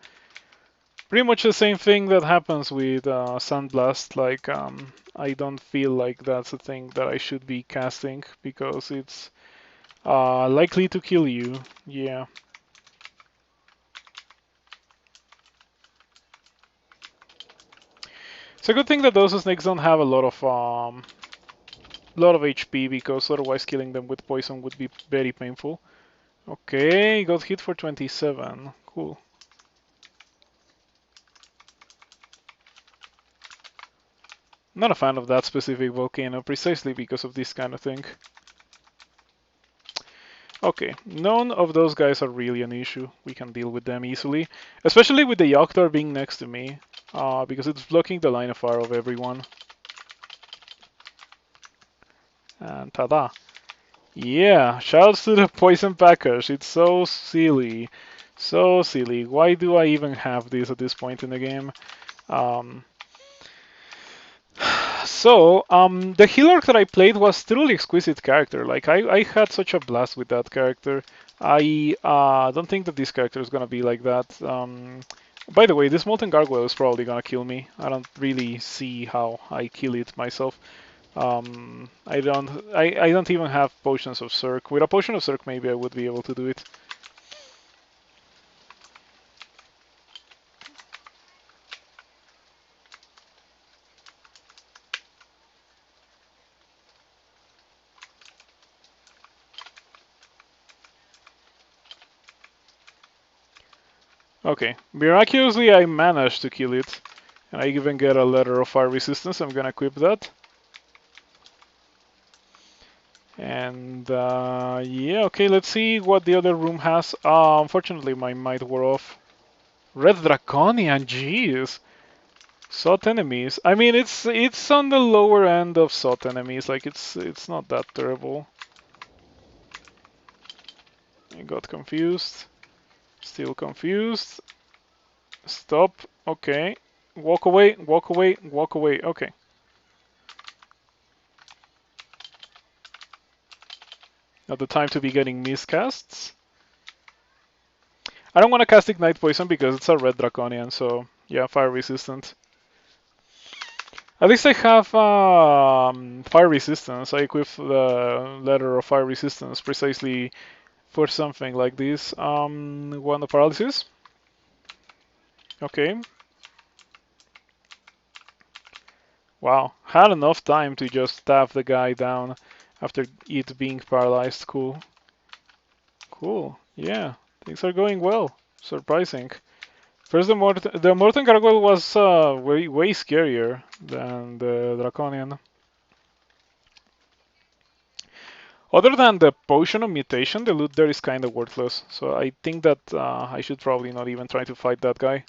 Pretty much the same thing that happens with Sandblast. Like, I don't feel like that's a thing that I should be casting because it's likely to kill you. Yeah. It's a good thing that those snakes don't have a lot of HP because otherwise killing them with poison would be very painful. Okay, got hit for 27. Cool. Not a fan of that specific volcano precisely because of this kind of thing. Okay, none of those guys are really an issue. We can deal with them easily, especially with the Yogtar being next to me, because it's blocking the line of fire of everyone. And tada! Yeah, shouts to the poison packers. It's so silly, so silly. Why do I even have this at this point in the game? Um, the healer that I played was truly exquisite character. Like, I had such a blast with that character. I don't think that this character is gonna be like that. By the way, this Molten Gargoyle is probably gonna kill me. I don't really see how I kill it myself. I don't even have potions of Cirque. With a potion of Cirque, maybe I would be able to do it. Okay, miraculously I managed to kill it. And I even get a letter of fire resistance. I'm gonna equip that. And yeah, okay, let's see what the other room has. Unfortunately, my might wore off. Red Draconian, jeez. Sought enemies. I mean, it's on the lower end of sought enemies. Like it's not that terrible. I got confused. Still confused. Stop. Okay. Walk away. Walk away. Walk away. Okay. Not the time to be getting miscasts. I don't want to cast Ignite Poison because it's a red Draconian, so yeah, fire resistant. At least I have fire resistance. I equip the letter of fire resistance precisely for something like this. One of paralysis. Okay. Wow. Had enough time to just stab the guy down after it being paralyzed. Cool. Cool. Yeah. Things are going well. Surprising. First, the Morton Gargoyle was way scarier than the Draconian. Other than the potion of mutation, the loot there is kind of worthless. So I think that I should probably not even try to fight that guy.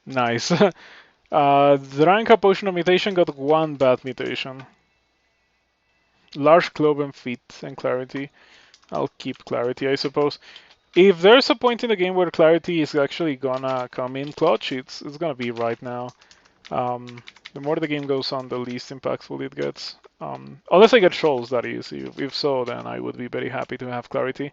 Nice. The Ranka potion of mutation got one bad mutation. Large cloven feet and clarity. I'll keep clarity, I suppose. If there's a point in the game where clarity is actually gonna come in clutch, it's gonna be right now. The more the game goes on, the least impactful it gets. Unless I get trolls, that is. If so, then I would be very happy to have clarity.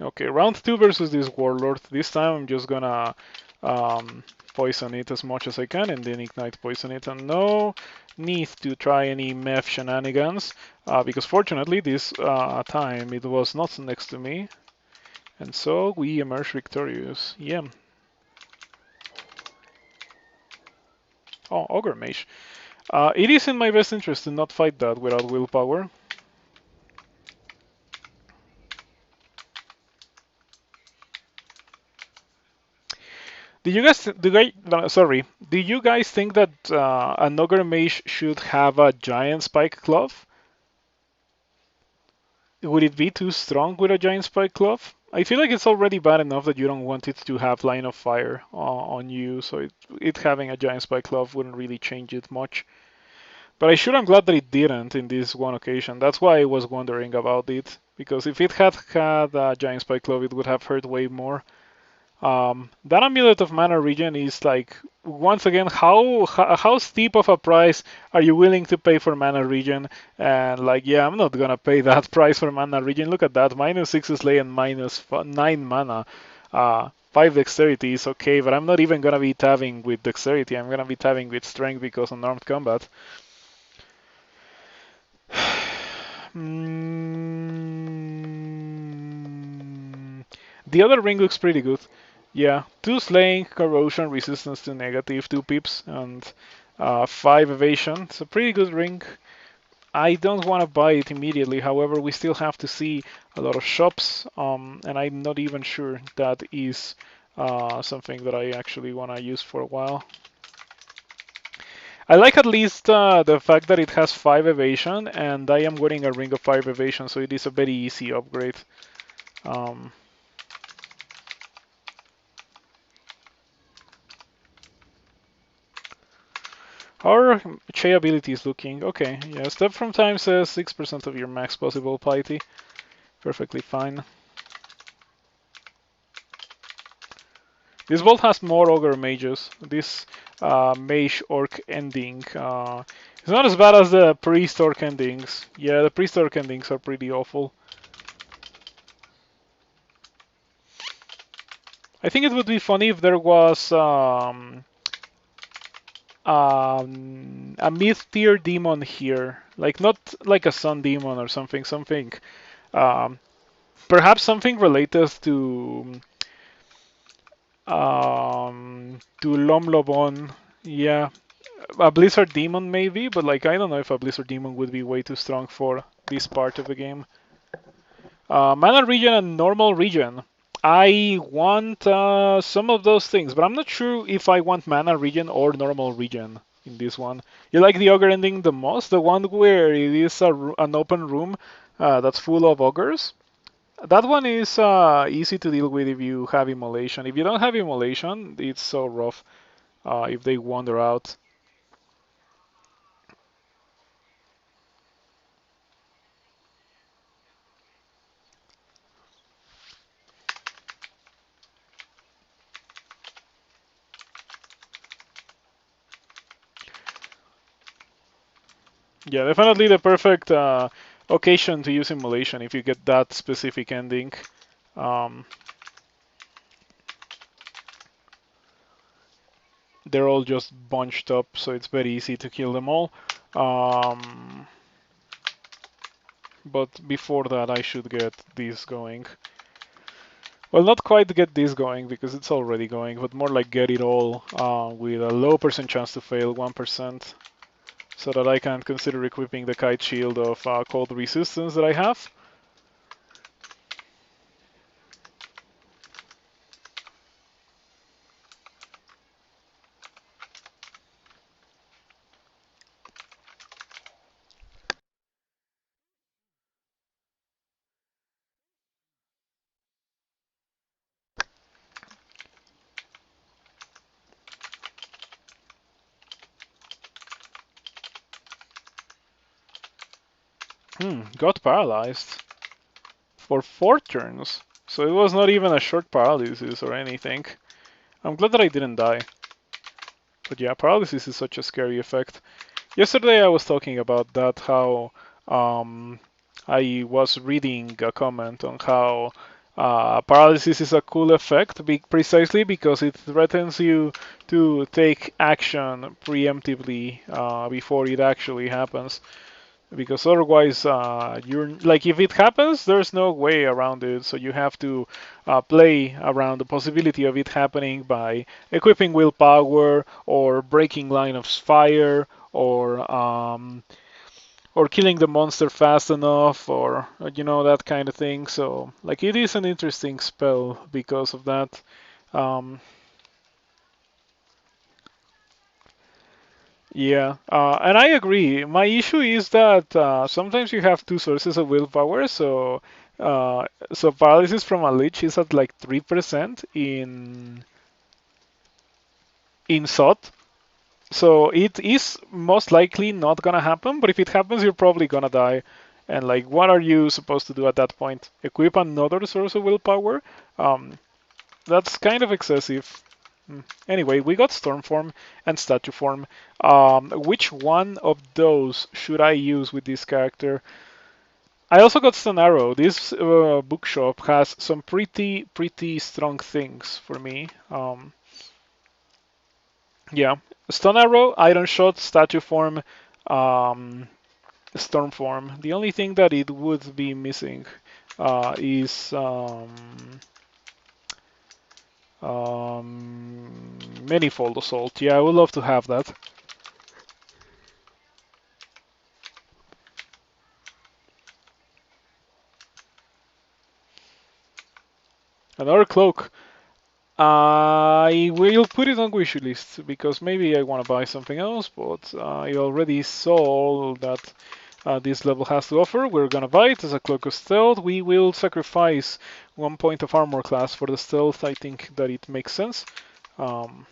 Okay, round 2 versus this Warlord. This time I'm just gonna poison it as much as I can and then ignite poison it. And no need to try any meth shenanigans because fortunately this time it was not next to me. And so we emerge victorious. Yeah. Oh, Ogre Mage. It is in my best interest to not fight that without willpower. Do you guys think that an Ogre Mage should have a giant spike glove? Would it be too strong with a giant spike glove? I feel like it's already bad enough that you don't want it to have line of fire on you, so it having a giant spike glove wouldn't really change it much. But I'm glad that it didn't in this one occasion. That's why I was wondering about it, because if it had had a giant spike glove, it would have hurt way more. That amulet of mana regen is like, once again, how steep of a price are you willing to pay for mana regen? And like, yeah, I'm not gonna pay that price for mana regen. Look at that, -6 slay and -9 mana. 5 dexterity is okay, but I'm not even gonna be tabbing with dexterity. I'm gonna be tabbing with strength because unarmed combat. The other ring looks pretty good. Yeah, 2 slaying, corrosion, resistance to negative, 2 pips, and 5 evasion. It's a pretty good ring. I don't want to buy it immediately, however, we still have to see a lot of shops, and I'm not even sure that is something that I actually want to use for a while. I like at least the fact that it has 5 evasion, and I am wearing a ring of 5 evasion, so it is a very easy upgrade. Our Chei ability is looking okay. Yeah, step from time says 6% of your max possible piety. Perfectly fine. This vault has more ogre mages. This mage orc ending is not as bad as the priest orc endings. Yeah, the priest orc endings are pretty awful. I think it would be funny if there was a mid-tier demon here, like not like a sun demon or something, perhaps something related to Lom Lobon. Yeah, a Blizzard demon maybe, but like I don't know if a Blizzard demon would be way too strong for this part of the game. Mana regen and normal regen. I want some of those things, but I'm not sure if I want mana regen or normal regen in this one. You like the ogre ending the most? The one where it is an open room that's full of ogres? That one is easy to deal with if you have immolation. If you don't have immolation, it's so rough if they wander out. Yeah, definitely the perfect occasion to use immolation if you get that specific ending. Um, they're all just bunched up, so it's very easy to kill them all. Um, but before that, I should get this going. Well, not quite get this going because it's already going, but more like get it all with a low percent chance to fail, 1%, so that I can consider equipping the kite shield of cold resistance that I have. Got paralyzed for 4 turns. So it was not even a short paralysis or anything. I'm glad that I didn't die. But yeah, paralysis is such a scary effect. Yesterday I was talking about that, how I was reading a comment on how paralysis is a cool effect precisely because it threatens you to take action preemptively before it actually happens. Because otherwise, you're like, if it happens, there's no way around it. So you have to play around the possibility of it happening by equipping willpower or breaking line of fire or killing the monster fast enough or that kind of thing. So like it is an interesting spell because of that. Um, Yeah, and I agree. My issue is that sometimes you have two sources of willpower, so paralysis from a lich is at like 3% in SOT. So it is most likely not gonna happen, but if it happens, you're probably gonna die. And like, what are you supposed to do at that point? Equip another source of willpower? Um, that's kind of excessive. Anyway, we got storm form and statue form. Which one of those should I use with this character? I also got stone arrow. This bookshop has some pretty strong things for me. Yeah, stone arrow, iron shot, statue form, um, storm form. The only thing that it would be missing is manifold assault. Yeah, I would love to have that. Another cloak. I will put it on wish list because maybe I want to buy something else, but I already saw all that this level has to offer. We're gonna buy it as a cloak of stealth. We will sacrifice 1 point of armor class for the stealth. I think that it makes sense. Um,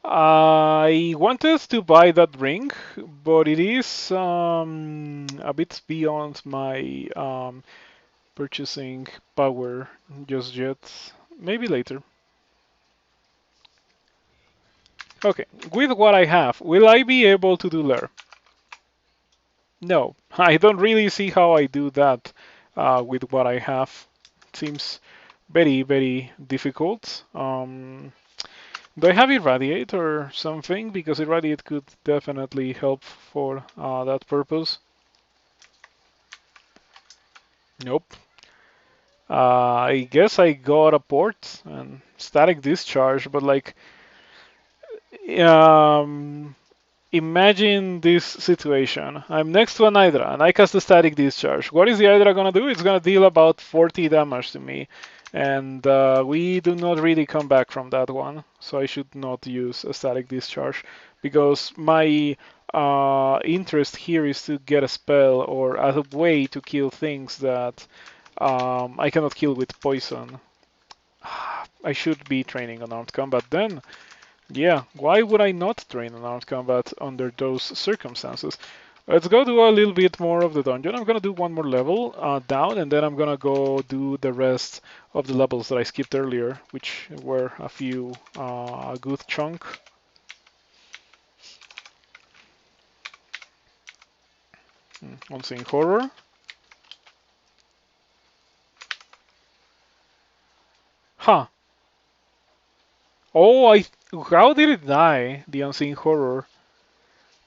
I wanted to buy that ring, but it is a bit beyond my purchasing power just yet. Maybe later. Okay, with what I have, will I be able to do Lair? No, I don't really see how I do that with what I have. It seems very difficult. Do I have Irradiate or something? Because Irradiate could definitely help for that purpose. Nope. I guess I got a port and static discharge, but like, um, imagine this situation. I'm next to an Hydra and I cast a static discharge. What is the Hydra gonna do? It's gonna deal about 40 damage to me. And we do not really come back from that one. So I should not use a static discharge because my interest here is to get a spell or a way to kill things that I cannot kill with poison. I should be training unarmed combat then. Yeah, why would I not train unarmed combat under those circumstances? Let's go do a little bit more of the dungeon. I'm gonna do one more level down, and then I'm gonna go do the rest of the levels that I skipped earlier, which were a few, a good chunk. Unseen Horror. Huh. Oh, how did it die, the Unseen Horror?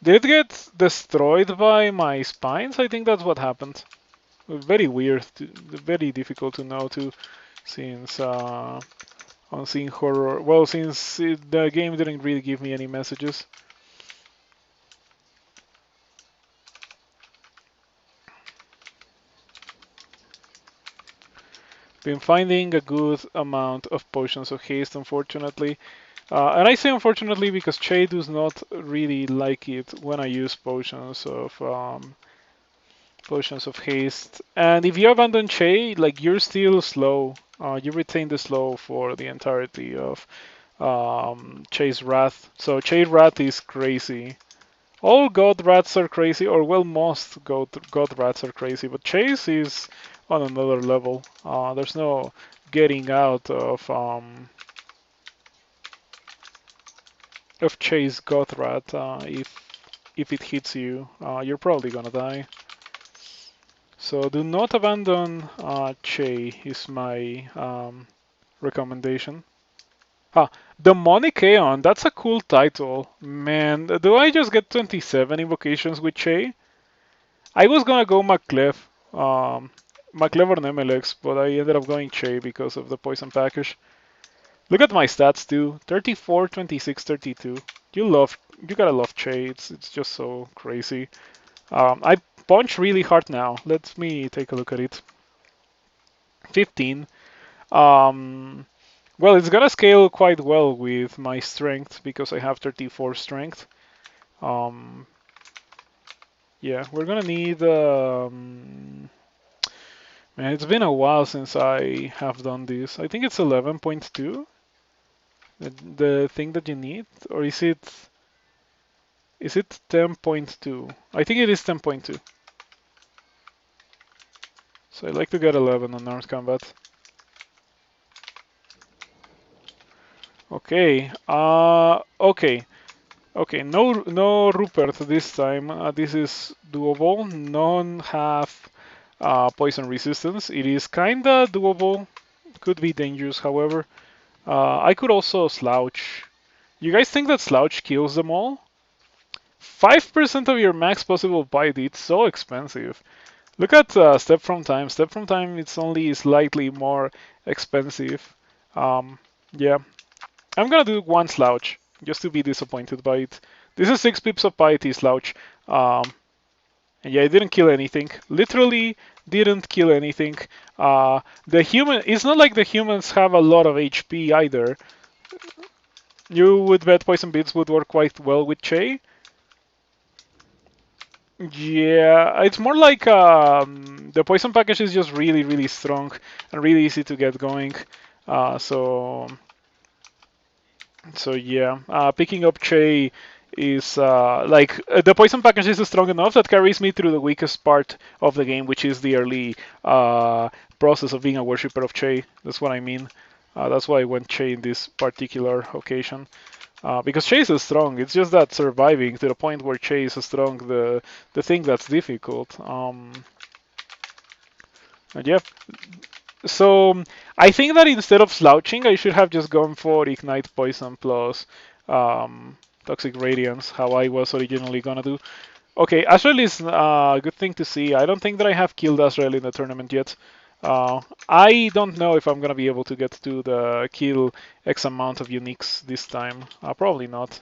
Did it get destroyed by my spines? I think that's what happened. Very weird, very difficult to know too, since Unseen Horror. Well, since the game didn't really give me any messages. Been finding a good amount of potions of haste, unfortunately. And I say unfortunately because Chei does not really like it when I use potions of haste. And if you abandon Chei, like you're still slow. You retain the slow for the entirety of Chei's Wrath. So Chei's Wrath is crazy. All God Rats are crazy, or well, most God Rats are crazy, but Chei's is on another level. There's no getting out of Chei's God Rat. If it hits you, you're probably gonna die. So do not abandon Chei is my recommendation. Ah, Demonic Aeon, that's a cool title. Man, do I just get 27 invocations with Chei? I was gonna go Maclev or Nemelex, but I ended up going Chei because of the poison package. Look at my stats too, 34, 26, 32. You gotta love Chei, it's just so crazy. I punch really hard now. Let me take a look at it. 15. Um, well, it's gonna scale quite well with my strength because I have 34 strength. Yeah, we're gonna need. Man, it's been a while since I have done this. I think it's 11.2, the thing that you need, or is it 10.2? I think it is 10.2. So I like to get 11 on armed combat. Okay. Okay. Okay. No Rupert this time. This is doable. None have poison resistance. It is kinda doable. Could be dangerous, however. I could also slouch. You guys think that slouch kills them all? 5% of your max possible bite. It's so expensive. Look at step from time. Step from time, it's only slightly more expensive. Yeah, I'm gonna do one slouch just to be disappointed by it. This is 6 pips of piety slouch. And yeah, it didn't kill anything. Literally didn't kill anything. It's not like the humans have a lot of HP either. You would bet poison beads would work quite well with Chei. Yeah, it's more like the poison package is just really, really strong and really easy to get going. So yeah, picking up Chei is the poison package is strong enough that carries me through the weakest part of the game, which is the early process of being a worshipper of Chei. That's what I mean. That's why I went Chei in this particular occasion. Because Chase is strong. It's just that surviving to the point where Chase is strong, the thing that's difficult. And yeah. So I think that instead of slouching, I should have just gone for Ignite Poison plus Toxic Radiance, how I was originally gonna do. Okay, Azrael is a good thing to see. I don't think that I have killed Azrael in the tournament yet. I don't know if I'm gonna be able to get to the kill X amount of uniques this time. Probably not.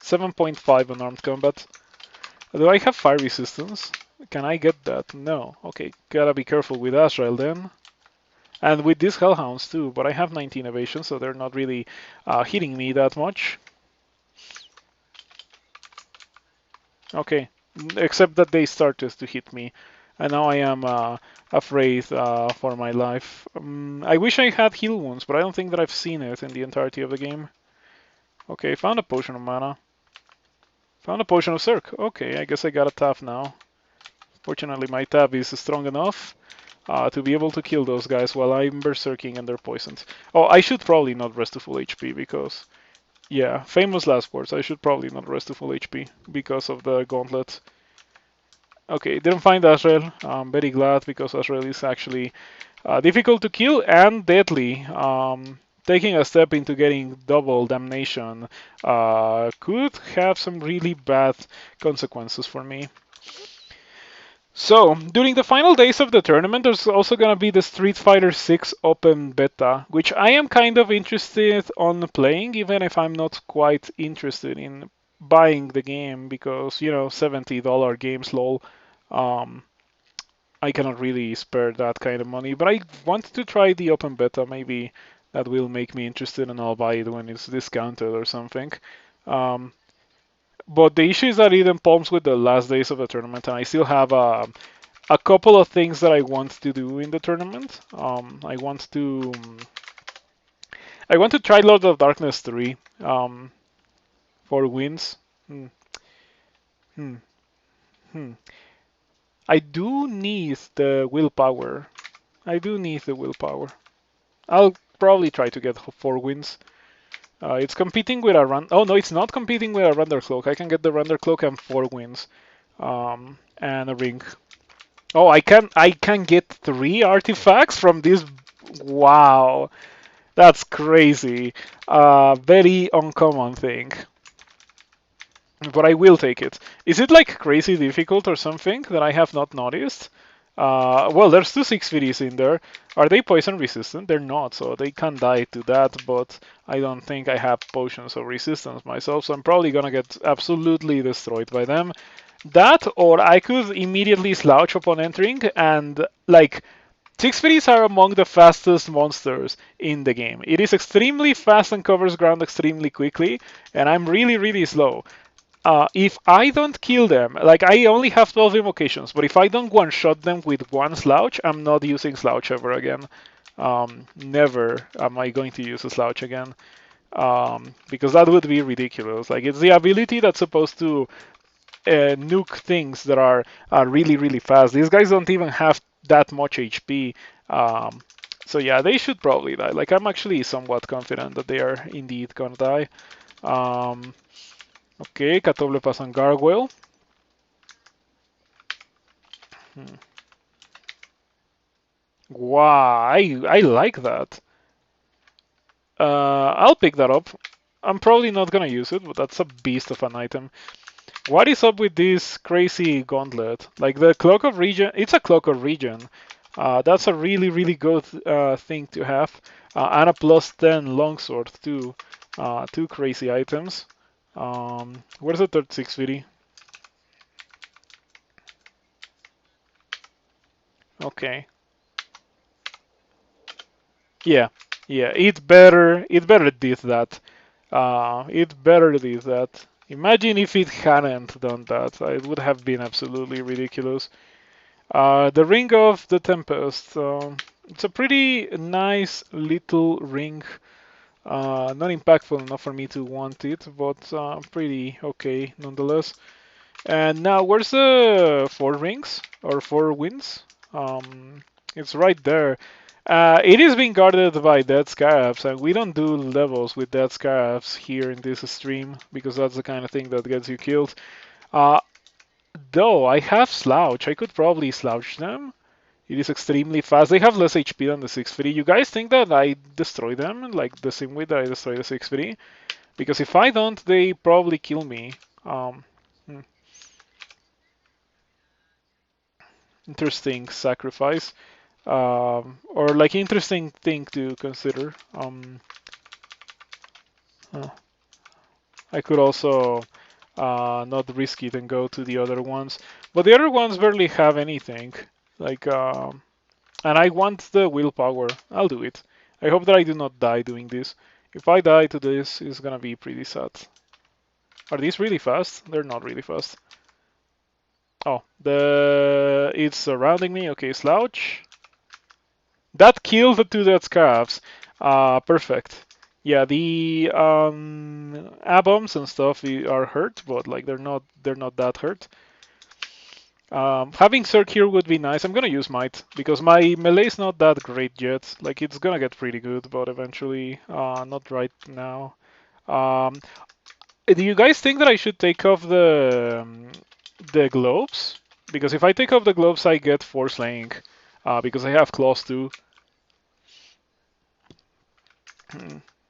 7.5 on armed combat. Do I have fire resistance? Can I get that? No. Okay, gotta be careful with DsGl then. And with these Hellhounds too, but I have 19 evasion, so they're not really hitting me that much. Okay, except that they started to hit me, and now I am afraid for my life. I wish I had heal wounds, but I don't think that I've seen it in the entirety of the game. Okay, found a potion of mana. Found a potion of Circ. Okay, I guess I got a tap now. Fortunately, my tab is strong enough to be able to kill those guys while I'm berserking and they're poisoned. Oh, I should probably not rest to full HP because, yeah, famous last words. I should probably not rest to full HP because of the gauntlet. Okay, didn't find DsGl. I'm very glad because DsGl is actually difficult to kill and deadly. Taking a step into getting double damnation could have some really bad consequences for me. So, during the final days of the tournament, there's also going to be the Street Fighter 6 open beta, which I am kind of interested on playing, even if I'm not quite interested in buying the game because, you know, $70 games, lol. Um, I cannot really spare that kind of money, but I want to try the open beta. Maybe that will make me interested and I'll buy it when it's discounted or something. Um, but the issue is that it empalms with the last days of the tournament, and I still have a couple of things that I want to do in the tournament. I want to try Lord of Darkness 3 for wins. Hmm. Hmm. Hmm. I do need the willpower. I do need the willpower. I'll probably try to get 4 wins. It's competing with a run. Oh no, it's not competing with a render cloak. I can get the render cloak and 4 wins, and a ring. Oh, I can get 3 artifacts from this. Wow, that's crazy. Very uncommon thing, but I will take it. Is it like crazy difficult or something that I have not noticed? Well, there's 2 6 in there. Are they poison resistant? They're not, so they can die to that, but I don't think I have potions of resistance myself, so I'm probably gonna get absolutely destroyed by them. That, or I could immediately slouch upon entering, and like 6 are among the fastest monsters in the game. It is extremely fast and covers ground extremely quickly, and I'm really, really slow. If I don't kill them, like I only have 12 invocations, but if I don't one-shot them with 1 slouch, I'm not using slouch ever again. Never am I going to use a slouch again, because that would be ridiculous. Like it's the ability that's supposed to nuke things that are really, really fast. These guys don't even have that much HP. So yeah, they should probably die. Like I'm actually somewhat confident that they are indeed gonna die. Um, Okay, Catoblepas and Gargoyle. Hmm. Wow, I like that. I'll pick that up. I'm probably not gonna use it, but that's a beast of an item. What is up with this crazy gauntlet? Like the Cloak of Regen, it's a Cloak of Regen. That's a really, really good thing to have. And a +10 longsword too. 2 crazy items. Where's the third 6 Okay. Yeah, yeah, it better did that. It better did that. Imagine if it hadn't done that. It would have been absolutely ridiculous. The Ring of the Tempest. It's a pretty nice little ring. Not impactful enough for me to want it, but pretty okay nonetheless. And now, where's the 4 rings or 4 wins? It's right there. It is being guarded by dead scarabs, and we don't do levels with dead scarabs here in this stream because that's the kind of thing that gets you killed. Uh, though I have slouch, I could probably slouch them. It is extremely fast. They have less HP than the 6-3. You guys think that I destroy them like the same way that I destroy the 6-3? Because if I don't, they probably kill me. Hmm, Interesting sacrifice. Or like interesting thing to consider. Uh, I could also not risk it and go to the other ones. But the other ones barely have anything. Like, and I want the willpower. I'll do it. I hope that I do not die doing this. If I die to this, it's gonna be pretty sad. Are these really fast? They're not really fast. Oh, it's surrounding me. Okay, slouch. That killed the two dead scabs. Perfect. Yeah, the aboms and stuff are hurt, but like they're not that hurt. Having Cirque here would be nice. I'm gonna use Might because my melee is not that great yet. Like it's gonna get pretty good, but eventually, not right now. Um, do you guys think that I should take off the globes? Because if I take off the globes, I get force slaying. Because I have claws too.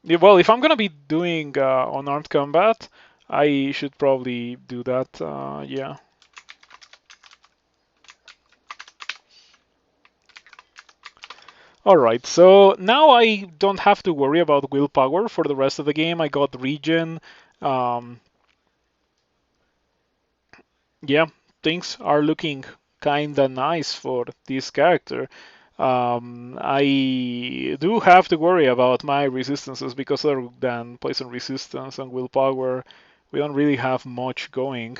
Yeah, well, if I'm gonna be doing unarmed combat, I should probably do that. Yeah. All right. So now I don't have to worry about willpower for the rest of the game. I got regen. Um, yeah, things are looking kinda nice for this character. I do have to worry about my resistances because other than poison resistance and willpower, we don't really have much going.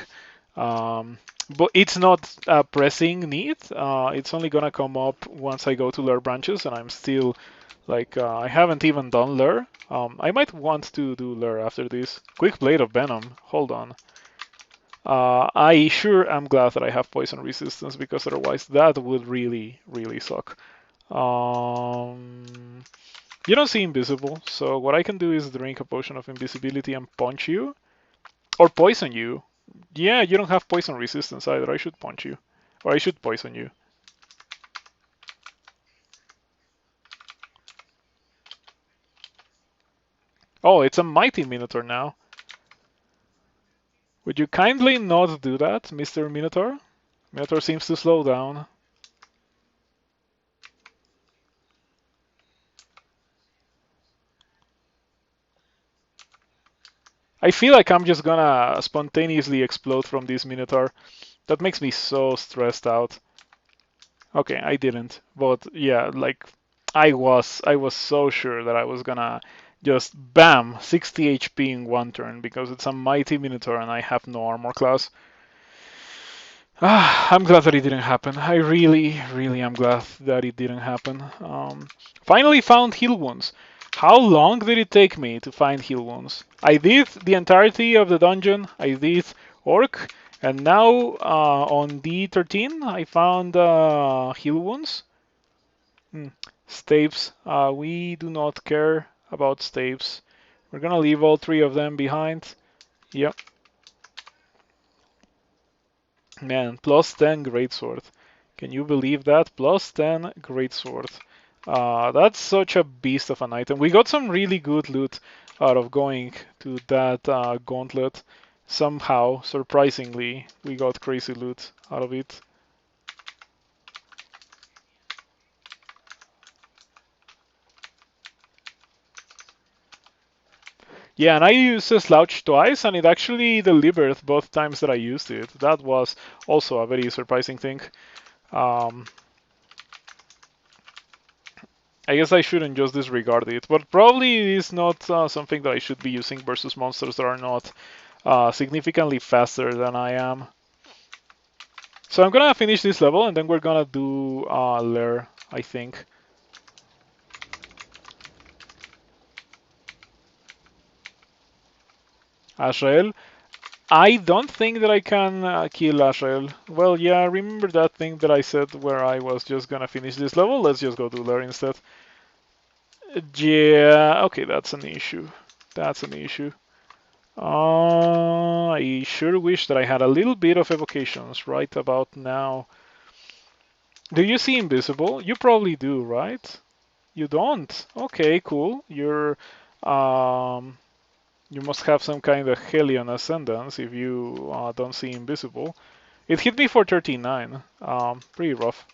But it's not a pressing need. It's only gonna come up once I go to lure branches, and I'm still like I haven't even done lure. I might want to do lure after this. Quick blade of venom. Hold on. I sure am glad that I have poison resistance because otherwise that would really, really suck. Um, you don't see invisible, so what I can do is drink a potion of invisibility and punch you. Or poison you. Yeah, you don't have poison resistance either. I should punch you. Or I should poison you. Oh, it's a mighty Minotaur now. Would you kindly not do that, Mr. Minotaur? Minotaur seems to slow down. I feel like I'm just gonna spontaneously explode from this Minotaur. That makes me so stressed out. Okay, I didn't. But yeah, like I was so sure that I was gonna just bam 60 HP in one turn because it's a mighty Minotaur and I have no armor class. I'm glad that it didn't happen. I really, really am glad that it didn't happen. Finally found heal wounds. How long did it take me to find heal wounds? I did the entirety of the dungeon. I did Orc, and now on D13 I found heal wounds. Hmm. Staves. We do not care about staves. We're gonna leave all three of them behind. Yep. Man, plus 10 greatsword. Can you believe that? Plus 10 greatsword. That's such a beast of an item. We got some really good loot out of going to that gauntlet. Somehow, surprisingly, we got crazy loot out of it. Yeah, and I used a slouch twice, and it actually delivered both times that I used it. That was also a very surprising thing. Um, I guess I shouldn't just disregard it, but probably it is not something that I should be using versus monsters that are not significantly faster than I am. So I'm gonna finish this level and then we're gonna do Lair, I think. Azrael. I don't think that I can kill Azrael. Well, yeah, remember that thing that I said where I was just gonna finish this level? Let's just go do Lair instead. Yeah, okay, that's an issue. That's an issue. I sure wish that I had a little bit of evocations right about now. Do you see invisible? You probably do, right? You don't? Okay, cool. You must have some kind of Hellion ascendance if you don't see invisible. It hit me for 39. Pretty rough.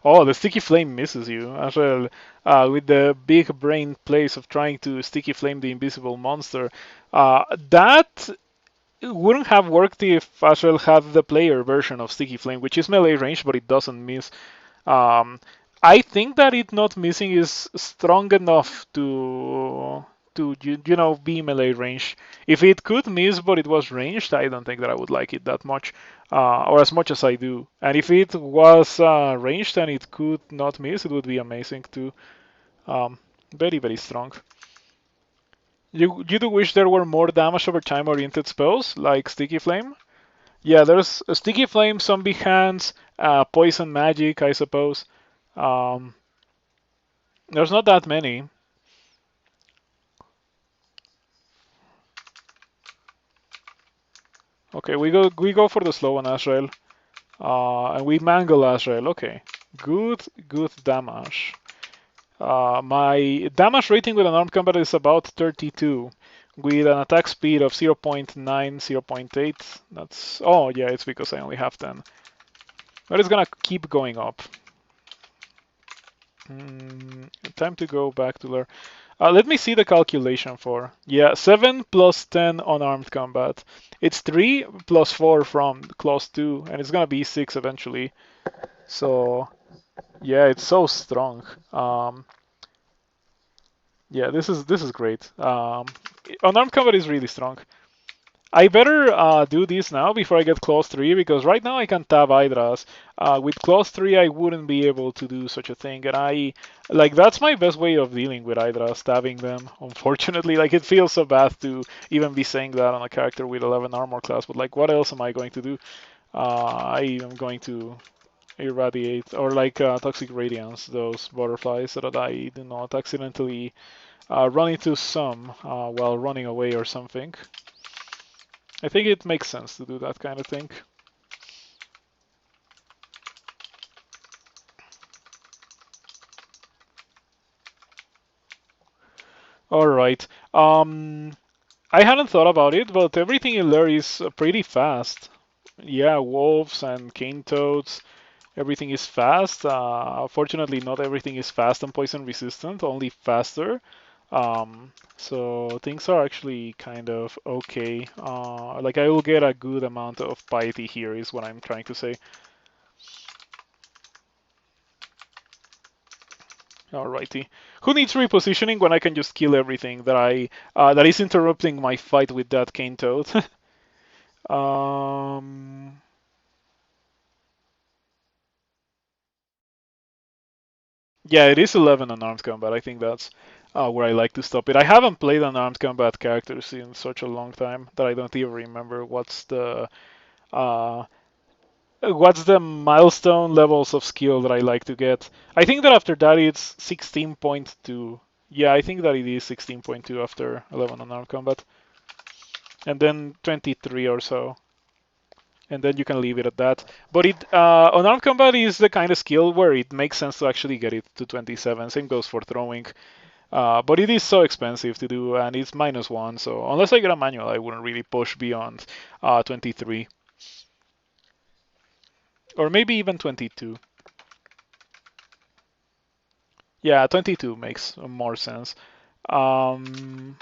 Oh, the sticky flame misses you as well. With the big brain plays of trying to sticky flame the invisible monster. That wouldn't have worked if Azrael had the player version of sticky flame, which is melee range, but it doesn't miss. Um, I think that it not missing is strong enough to you know be melee range. If it could miss but it was ranged, I don't think that I would like it that much, or as much as I do. And if it was ranged and it could not miss, it would be amazing too. Very very strong. You do wish there were more damage over time oriented spells like Sticky Flame? Yeah, there's a Sticky Flame, Zombie Hands, Poison Magic, I suppose. Um, there's not that many. Okay, we go for the slow one, Azrael. And we mangle Azrael. Okay, good damage. My damage rating with unarmed combat is about 32, with an attack speed of 0.9, 0.8. That's oh yeah, it's because I only have 10. But it's gonna keep going up. Time to go back to there. Let me see the calculation for. Yeah, 7 plus 10 unarmed combat. It's 3 plus 4 from clause 2, and it's gonna be 6 eventually. So, yeah, it's so strong. Yeah, this is great. Unarmed combat is really strong. I better do this now before I get clause 3 because right now I can tab Hydras. With clause 3 I wouldn't be able to do such a thing, and that's my best way of dealing with Hydras, tabbing them. Unfortunately, like it feels so bad to even be saying that on a character with 11 armor class, but like what else am I going to do? I am going to irradiate or like toxic radiance those butterflies so that I do not accidentally run into some while running away or something. I think it makes sense to do that kind of thing. All right. I hadn't thought about it, but everything in there is pretty fast. Yeah, wolves and cane toads, everything is fast. Fortunately, not everything is fast and poison resistant, only faster. So things are actually kind of okay. Like I will get a good amount of piety here, is what I'm trying to say. Alrighty. Who needs repositioning when I can just kill everything that is interrupting my fight with that cane toad? um, yeah, it is 11 unarmed combat. I think that's where I like to stop it. I haven't played unarmed combat characters in such a long time that I don't even remember uh, what's the milestone levels of skill that I like to get. I think that after that it's 16.2. Yeah, I think that it is 16.2 after 11 unarmed combat. And then 23 or so. And then you can leave it at that. But unarmed combat is the kind of skill where it makes sense to actually get it to 27. Same goes for throwing. But it is so expensive to do, and it's -1. So unless I get a manual, I wouldn't really push beyond 23. Or maybe even 22. Yeah, 22 makes more sense. Um,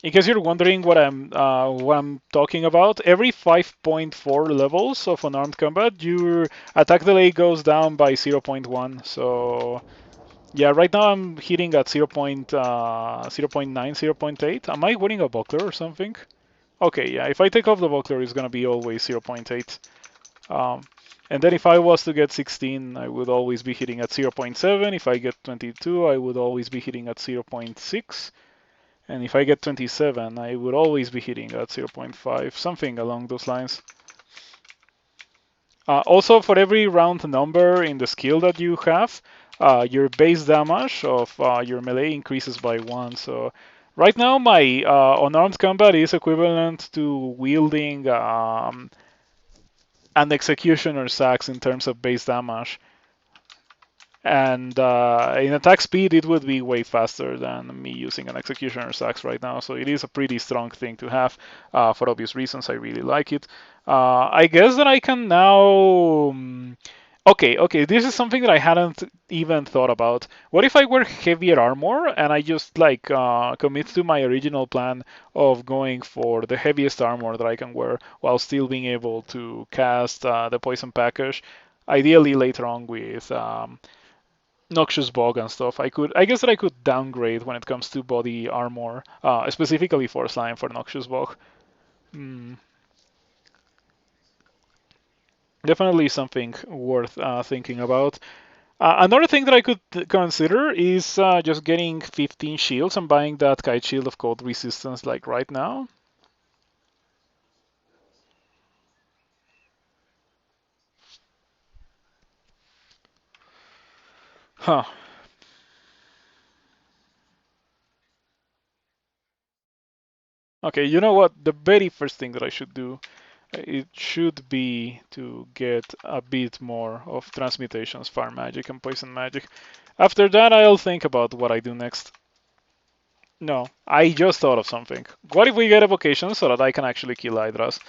In case you're wondering what I'm talking about, every 5.4 levels of unarmed combat, your attack delay goes down by 0.1. So yeah, right now I'm hitting at 0.9, 0.8. Am I wearing a buckler or something? Okay, yeah. If I take off the buckler, it's gonna be always 0.8. Um, and then if I was to get 16, I would always be hitting at 0.7. If I get 22, I would always be hitting at 0.6. And if I get 27, I would always be hitting at 0.5, something along those lines. Also, for every round number in the skill that you have, your base damage of your melee increases by 1. So right now, my unarmed combat is equivalent to wielding an executioner's axe in terms of base damage. And in attack speed, it would be way faster than me using an Executioner's Axe right now. So it is a pretty strong thing to have for obvious reasons. I really like it. I guess that I can now Okay, this is something that I hadn't even thought about. What if I wear heavier armor and I just like commit to my original plan of going for the heaviest armor that I can wear while still being able to cast the poison package, ideally later on with noxious bog and stuff. I guess that I could downgrade when it comes to body armor, specifically for slime for noxious bog. Hmm. Definitely something worth thinking about. Another thing that I could consider is just getting 15 shields and buying that kite shield of cold resistance like right now. Huh. Okay, you know what? The very first thing that I should do, it should be to get a bit more of transmutations, fire magic, and poison magic. After that, I'll think about what I do next. No, I just thought of something. What if we get evocation so that I can actually kill Hydras?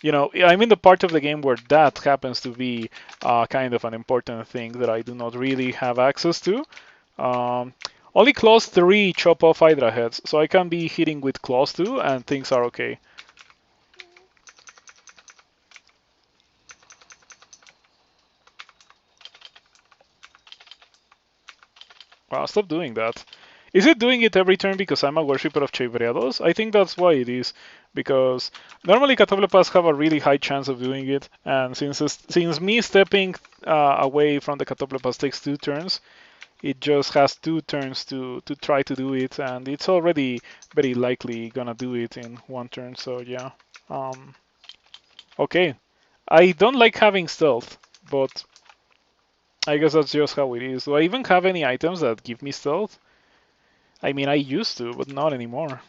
I'm in the part of the game where that happens to be kind of an important thing that I do not really have access to. Um, Only claws 3 chop off Hydra heads, so I can be hitting with claws 2 and things are okay. Wow, stop doing that. Is it doing it every turn because I'm a worshipper of Chei? I think that's why it is. Because normally Catoblepas have a really high chance of doing it, and since me stepping away from the Catoblepas takes 2 turns, it just has 2 turns to try to do it, and it's already very likely gonna do it in 1 turn. So yeah. Um, okay. I don't like having stealth, but I guess that's just how it is. Do I even have any items that give me stealth? I mean, I used to, but not anymore.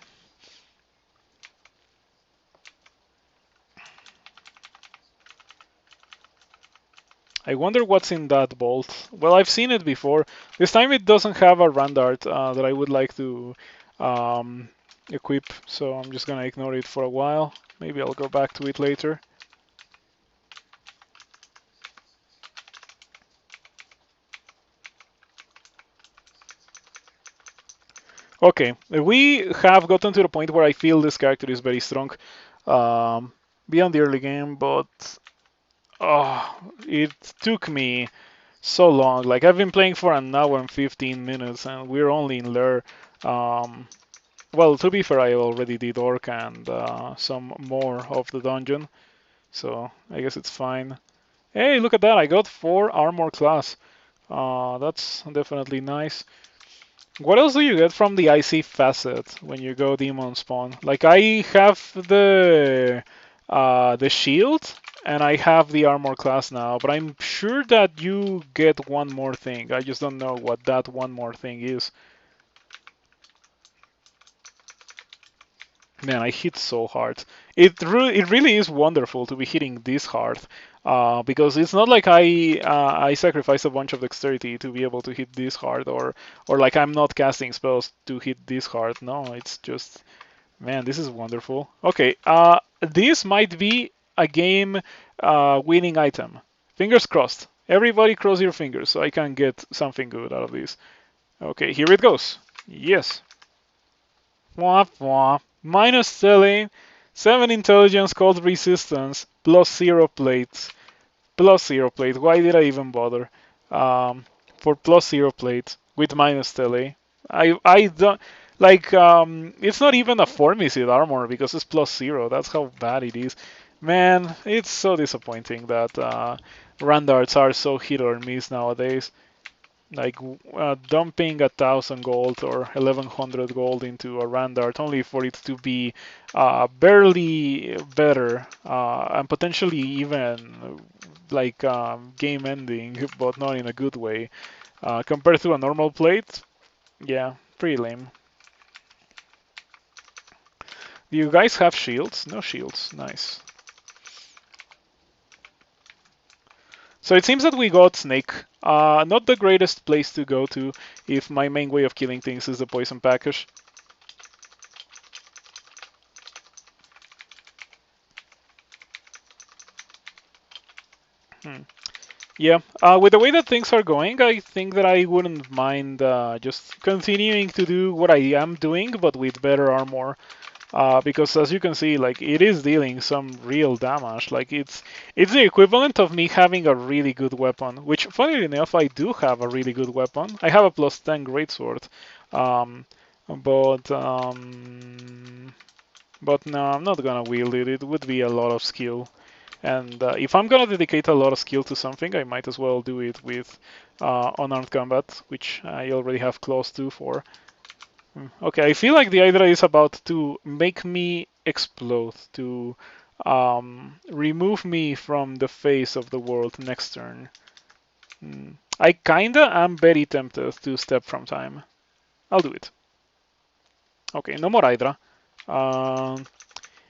I wonder what's in that bolt. Well, I've seen it before. This time it doesn't have a Randart that I would like to um, equip, so I'm just gonna ignore it for a while. Maybe I'll go back to it later. Okay, we have gotten to the point where I feel this character is very strong um, beyond the early game, but oh, it took me so long. Like I've been playing for an hour and 15 minutes, and we're only in Lair. Um, well, to be fair, I already did Orc and some more of the dungeon, so I guess it's fine. Hey, look at that! I got 4 armor class. That's definitely nice. What else do you get from the IC facet when you go demon spawn? Like I have the shield and I have the armor class now, but I'm sure that you get one more thing. I just don't know what that one more thing is. Man, I hit so hard. It really is wonderful to be hitting this hard, because it's not like I sacrifice a bunch of dexterity to be able to hit this hard, or like I'm not casting spells to hit this hard. No, it's just man, this is wonderful. Okay, this might be a game winning item. Fingers crossed. Everybody cross your fingers so I can get something good out of this. Okay, here it goes. Yes. Wah, wah. Minus selling, 7 intelligence, cold resistance, plus 0 plates. Plus 0 plate. Why did I even bother? For plus 0 plate with minus tele. I don't like it's not even a formicid armor because it's plus 0. That's how bad it is. Man, it's so disappointing that Randarts are so hit or miss nowadays. Like dumping 1,000 gold or 1,100 gold into a Randart only for it to be barely better and potentially even like game ending, but not in a good way. Compared to a normal plate, yeah, pretty lame. Do you guys have shields? No shields. Nice. So it seems that we got Snake. Not the greatest place to go to if my main way of killing things is the poison package. Hmm. Yeah, with the way that things are going, I think that I wouldn't mind just continuing to do what I am doing, but with better armor. Because as you can see, like it is dealing some real damage. Like it's the equivalent of me having a really good weapon, which funnily enough I do have a really good weapon. I have a +10 greatsword, um, but um, but no, I'm not gonna wield it. It would be a lot of skill, and if I'm gonna dedicate a lot of skill to something, I might as well do it with unarmed combat, which I already have clause 2 for. Okay, I feel like the Hydra is about to make me explode, to remove me from the face of the world next turn. I kinda am very tempted to step from time. I'll do it. Okay, no more Hydra. Um,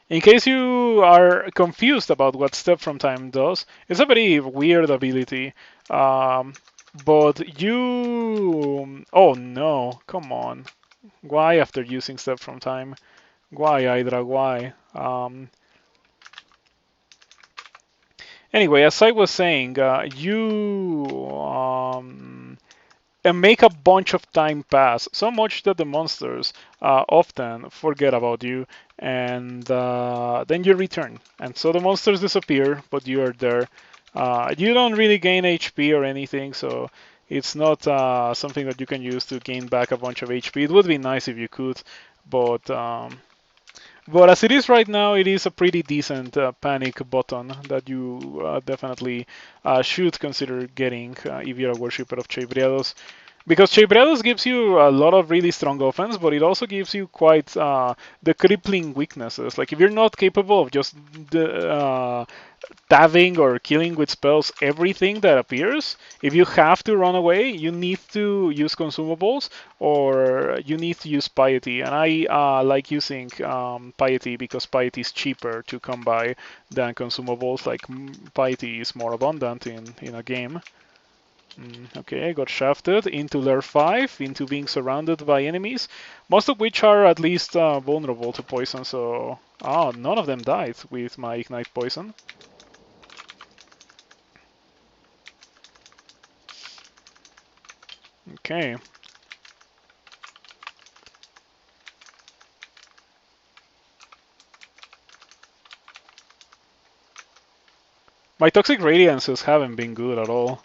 in case you are confused about what step from time does, it's a very weird ability. Um, but you... Oh no, come on. Why after using step from time? Why, Hydra? Why? Anyway, as I was saying, you make a bunch of time pass, so much that the monsters often forget about you, and then you return. And so the monsters disappear, but you are there. You don't really gain HP or anything, so it's not something that you can use to gain back a bunch of HP. It would be nice if you could, but but as it is right now, it is a pretty decent panic button that you definitely should consider getting if you're a worshipper of Chei. Because Chebreros gives you a lot of really strong offense, but it also gives you quite the crippling weaknesses. Like if you're not capable of just tabbing or killing with spells everything that appears, if you have to run away, you need to use consumables or you need to use piety. And I like using piety because piety is cheaper to come by than consumables. Like piety is more abundant in a game. Okay, I got shafted into layer 5, into being surrounded by enemies, most of which are at least vulnerable to poison, so... Oh, none of them died with my Ignite Poison. Okay. My Toxic Radiances haven't been good at all.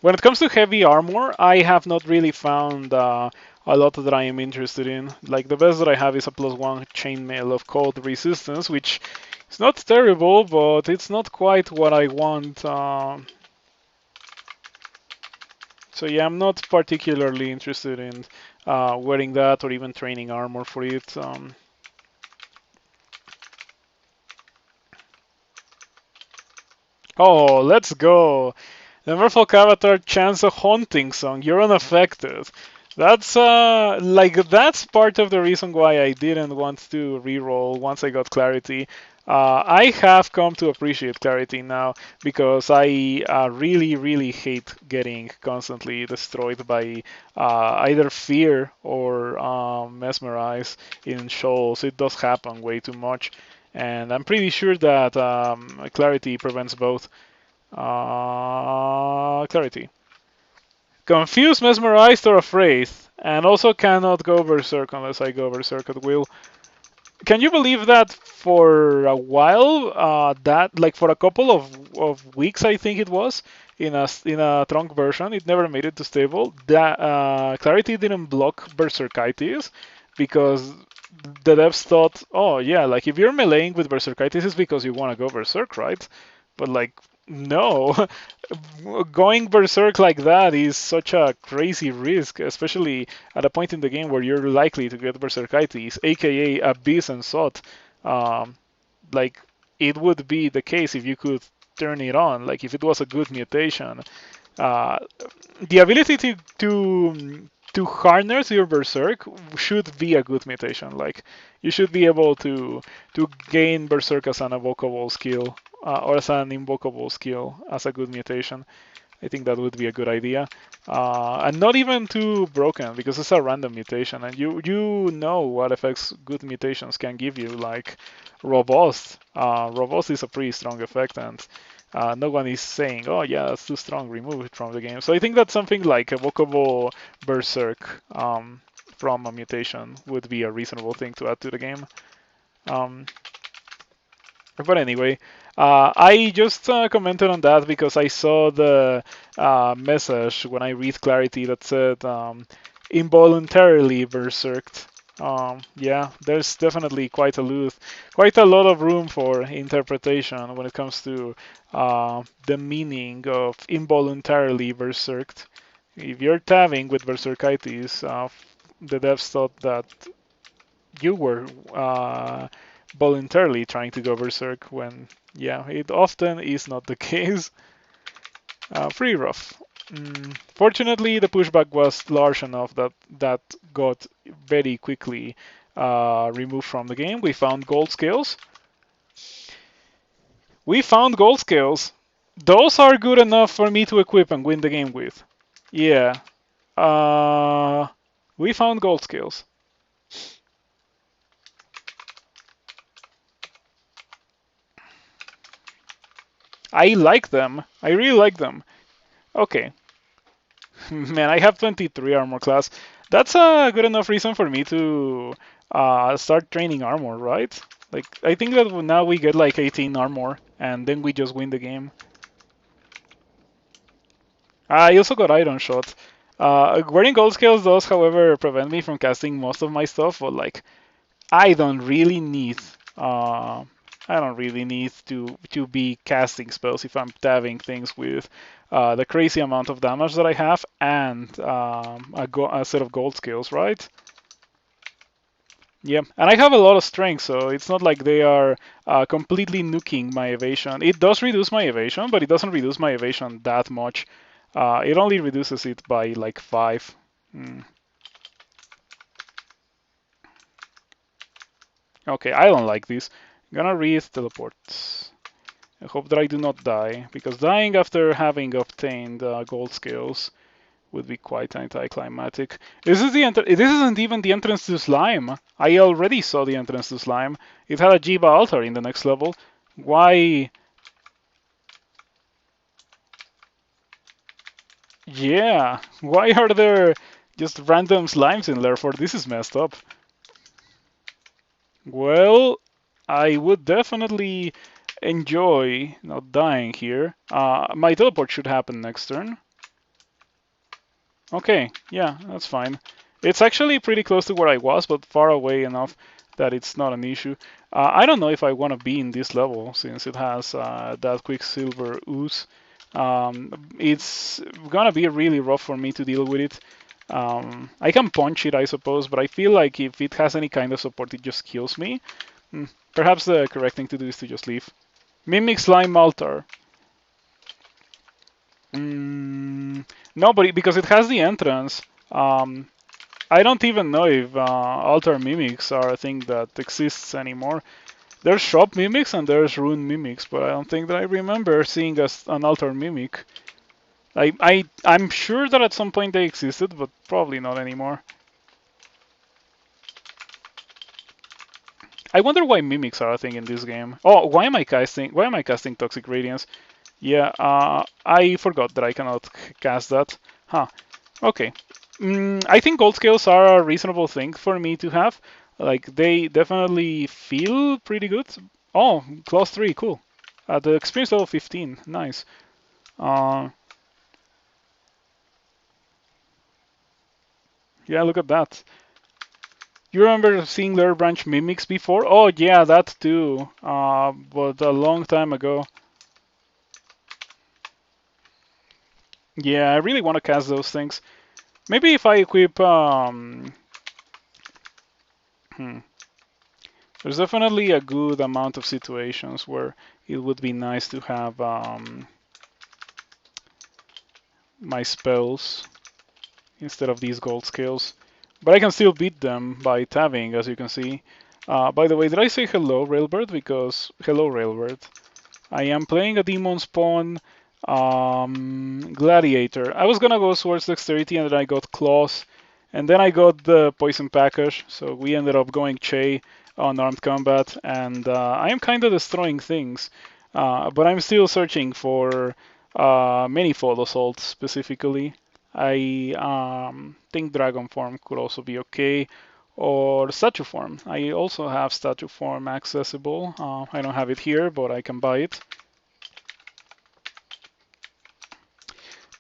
When it comes to heavy armor, I have not really found a lot that I am interested in. Like the best that I have is a +1 chainmail of cold resistance, which is not terrible, but it's not quite what I want. So yeah, I'm not particularly interested in wearing that or even training armor for it. Oh, let's go! The Merfolk Avatar chants a haunting song. You're unaffected. That's like that's part of the reason why I didn't want to reroll once I got clarity. I have come to appreciate clarity now because I really, really hate getting constantly destroyed by either fear or mesmerize in shoals. It does happen way too much, and I'm pretty sure that clarity prevents both. Clarity. Confused, mesmerized, or afraid, and also cannot go berserk unless I go berserk at will. Can you believe that for a while, that like for a couple of weeks, I think it was in a trunk version, it never made it to stable. That Clarity didn't block Berserkitis because the devs thought, oh yeah, like if you're meleeing with Berserkitis, it's because you want to go Berserk, right? But like no, going berserk like that is such a crazy risk, especially at a point in the game where you're likely to get berserkitis, aka Abyss and Sot. Um, like it would be the case if you could turn it on, like if it was a good mutation. Uh, the ability to harness your berserk should be a good mutation. Like you should be able to gain berserk as an evocable skill or as an invocable skill as a good mutation. I think that would be a good idea. And not even too broken because it's a random mutation, and you know what effects good mutations can give you, like robust. Robust is a pretty strong effect, and no one is saying, "Oh yeah, that's too strong, remove it from the game." So I think that something like evocable berserk from a mutation would be a reasonable thing to add to the game. Um, but anyway, I just commented on that because I saw the message when I read Clarity that said involuntarily berserked. Yeah, there's definitely quite a lot of room for interpretation when it comes to the meaning of involuntarily berserked. If you're tabbing with berserkitis, the devs thought that you were voluntarily trying to go berserk when, yeah, it often is not the case. Pretty rough. Fortunately, the pushback was large enough that got very quickly removed from the game. We found gold scales. We found gold scales. Those are good enough for me to equip and win the game with. Yeah. Uh, we found gold scales. I like them. I really like them. Okay. Man, I have 23 armor class. That's a good enough reason for me to start training armor, right? Like, I think that now we get like 18 armor, and then we just win the game. I also got Iron Shot. Wearing gold scales does, however, prevent me from casting most of my stuff, but like, I don't really need uh, I don't really need to be casting spells if I'm tabbing things with the crazy amount of damage that I have and a set of gold skills, right? Yeah, and I have a lot of strength, so it's not like they are completely nuking my evasion. It does reduce my evasion, but it doesn't reduce my evasion that much. It only reduces it by like 5. Mm. Okay, I don't like this. I'm gonna read teleports. I hope that I do not die, because dying after having obtained gold scales would be quite anticlimactic. This isn't even the entrance to Slime. I already saw the entrance to Slime. It had a Jiva altar in the next level. Why? Yeah. Why are there just random slimes in there? For this is messed up. Well, I would definitely enjoy not dying here. My teleport should happen next turn. Okay, yeah, that's fine. It's actually pretty close to where I was, but far away enough that it's not an issue. I don't know if I want to be in this level since it has that Quicksilver ooze. It's gonna be really rough for me to deal with it. I can punch it, I suppose, but I feel like if it has any kind of support, it just kills me. Perhaps the correct thing to do is to just leave. Mimic Slime Altar. No, but because it has the entrance, I don't even know if altar mimics are a thing that exists anymore. There's shop mimics and there's rune mimics, but I don't think that I remember seeing an altar mimic. I'm sure that at some point they existed, but probably not anymore. I wonder why mimics are a thing in this game. Oh, why am I casting Toxic Radiance? Yeah, I forgot that I cannot cast that. Huh. Okay. I think gold scales are a reasonable thing for me to have. Like, they definitely feel pretty good. Oh, class 3, cool. The experience level 15, nice. Yeah, look at that. You remember seeing Lair Branch Mimics before? Oh, yeah, that too. But a long time ago. Yeah, I really want to cast those things. Maybe if I equip... There's definitely a good amount of situations where it would be nice to have my spells instead of these gold scales. But I can still beat them by tabbing, as you can see. By the way, did I say hello, Railbird? Because, hello, Railbird. I am playing a demon spawn Gladiator. I was gonna go Swords Dexterity and then I got Claws. And then I got the Poison Package. So we ended up going Chei on Armed Combat. And I am kind of destroying things. But I'm still searching for Manifold Assault specifically. I think Dragon Form could also be okay. Or Statue Form. I also have Statue Form accessible. I don't have it here, but I can buy it.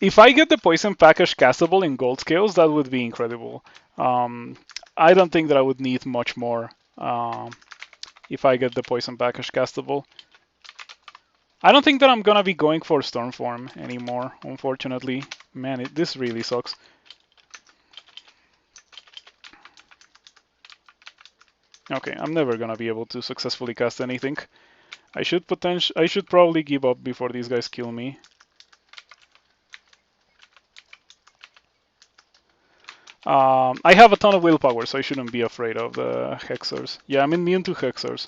If I get the Poison Package castable in gold scales, that would be incredible. I don't think that I would need much more if I get the Poison Package castable. I don't think that I'm gonna be going for Storm Form anymore, unfortunately. Man, this really sucks. Okay, I'm never gonna be able to successfully cast anything. I should probably give up before these guys kill me. I have a ton of willpower, so I shouldn't be afraid of the Hexers. Yeah, I'm immune to Hexers.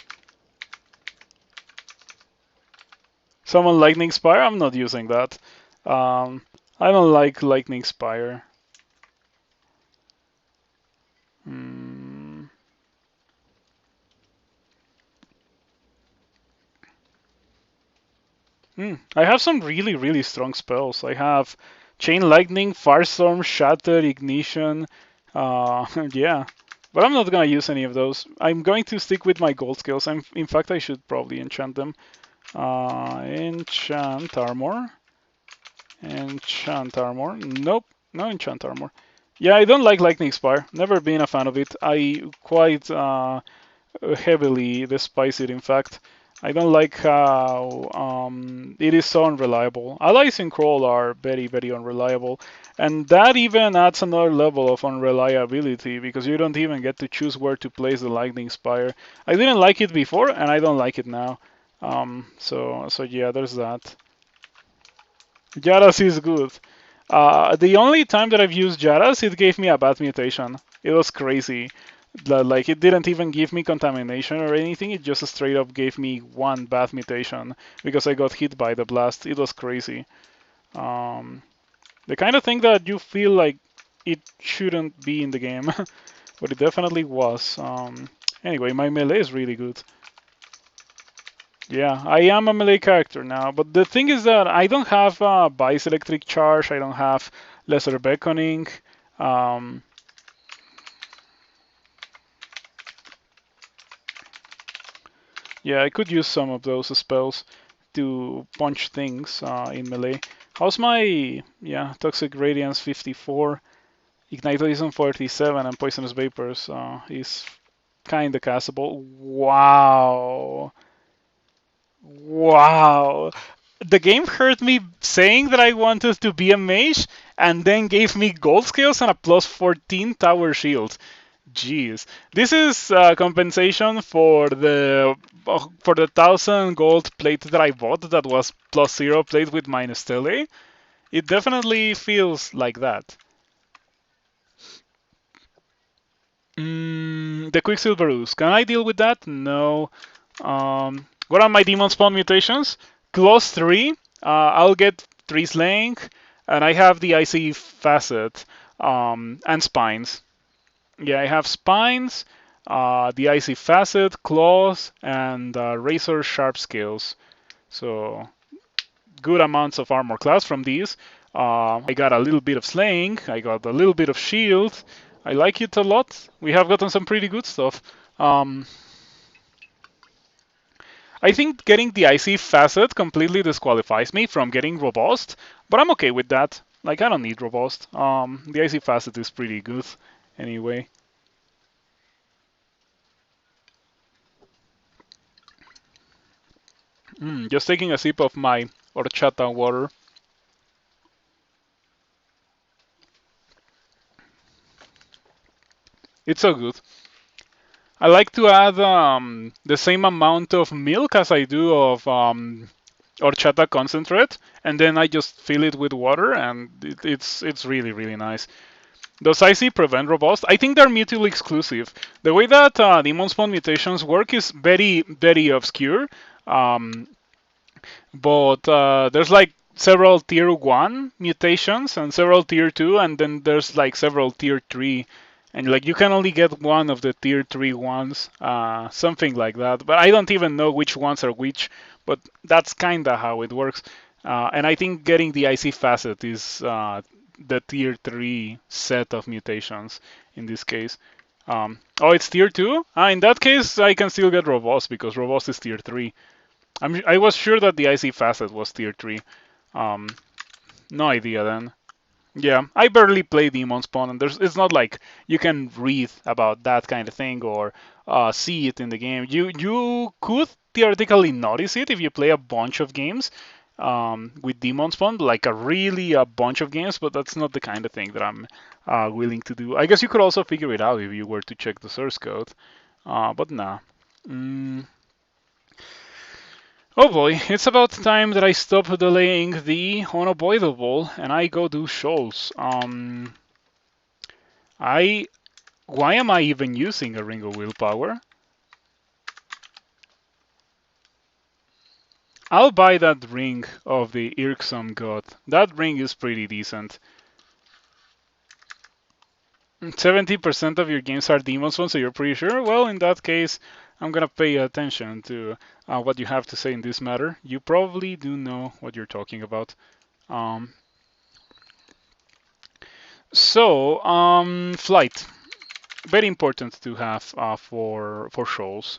Summon Lightning Spire? I'm not using that. I don't like Lightning Spire. I have some really, really strong spells. I have Chain Lightning, Firestorm, Shatter, Ignition. Yeah. But I'm not gonna use any of those. I'm going to stick with my gold skills. In fact, I should probably enchant them. Enchant Armor. Enchant Armor. Nope, no Enchant Armor. Yeah, I don't like Lightning Spire. Never been a fan of it. I quite heavily despise it, in fact. I don't like how it is so unreliable. Allies in Crawl are very, very unreliable. And that even adds another level of unreliability because you don't even get to choose where to place the Lightning Spire. I didn't like it before and I don't like it now. So yeah, there's that. Jaras is good. The only time that I've used Jaras, it gave me a bad mutation. It was crazy. Like, it didn't even give me contamination or anything, it just straight up gave me one bad mutation because I got hit by the blast. It was crazy. The kind of thing that you feel like it shouldn't be in the game, but it definitely was. Anyway, my melee is really good. Yeah, I am a melee character now, but the thing is that I don't have Vice Electric Charge, I don't have Lesser Beckoning. Yeah, I could use some of those spells to punch things in melee. How's my, Toxic Radiance 54, Ignite Poison 47, and Poisonous Vapors is kinda castable. Wow. Wow. The game heard me saying that I wanted to be a mage and then gave me gold scales and a plus 14 tower shield. Jeez. This is compensation for the 1,000 gold plate that I bought that was plus 0 plate with minus tele. It definitely feels like that. The Quicksilver Ooze. Can I deal with that? No. What are my Demon Spawn mutations? Clause 3. I'll get 3 Slaying. And I have the Icy Facet and Spines. Yeah, I have Spines, the Icy Facet, Claws, and Razor Sharp Scales. So, good amounts of armor class from these. I got a little bit of Slaying, I got a little bit of Shield. I like it a lot. We have gotten some pretty good stuff. I think getting the Icy Facet completely disqualifies me from getting Robust, but I'm okay with that. Like, I don't need Robust. The Icy Facet is pretty good anyway. Just taking a sip of my horchata water. It's so good. I like to add the same amount of milk as I do of horchata concentrate, and then I just fill it with water, and it's really, really nice. Does IC prevent robust? I think they're mutually exclusive. The way that Demon Spawn mutations work is very, very obscure. But there's like several tier 1 mutations and several tier 2, and then there's like several tier 3, and like you can only get one of the tier 3 ones, something like that. But I don't even know which ones are which, but that's kind of how it works. And I think getting the IC facet is the tier 3 set of mutations in this case. Oh, it's tier 2? In that case, I can still get robust because robust is tier 3. I was sure that the IC facet was tier 3. Um, no idea then. Yeah, I barely play Demon Spawn, and it's not like you can read about that kind of thing or see it in the game. You could theoretically notice it if you play a bunch of games with Demon Spawn, like a bunch of games, but that's not the kind of thing that I'm willing to do. I guess you could also figure it out if you were to check the source code, but nah. Mm. Oh boy, it's about time that I stop delaying the unavoidable and I go do shoals. I Why am I even using a ring of willpower? I'll buy that ring of the irksome god. That ring is pretty decent. 70% of your games are demons ones, so you're pretty sure? Well, in that case, I'm gonna pay attention to what you have to say in this matter. You probably do know what you're talking about. Um, Flight. Very important to have for shoals.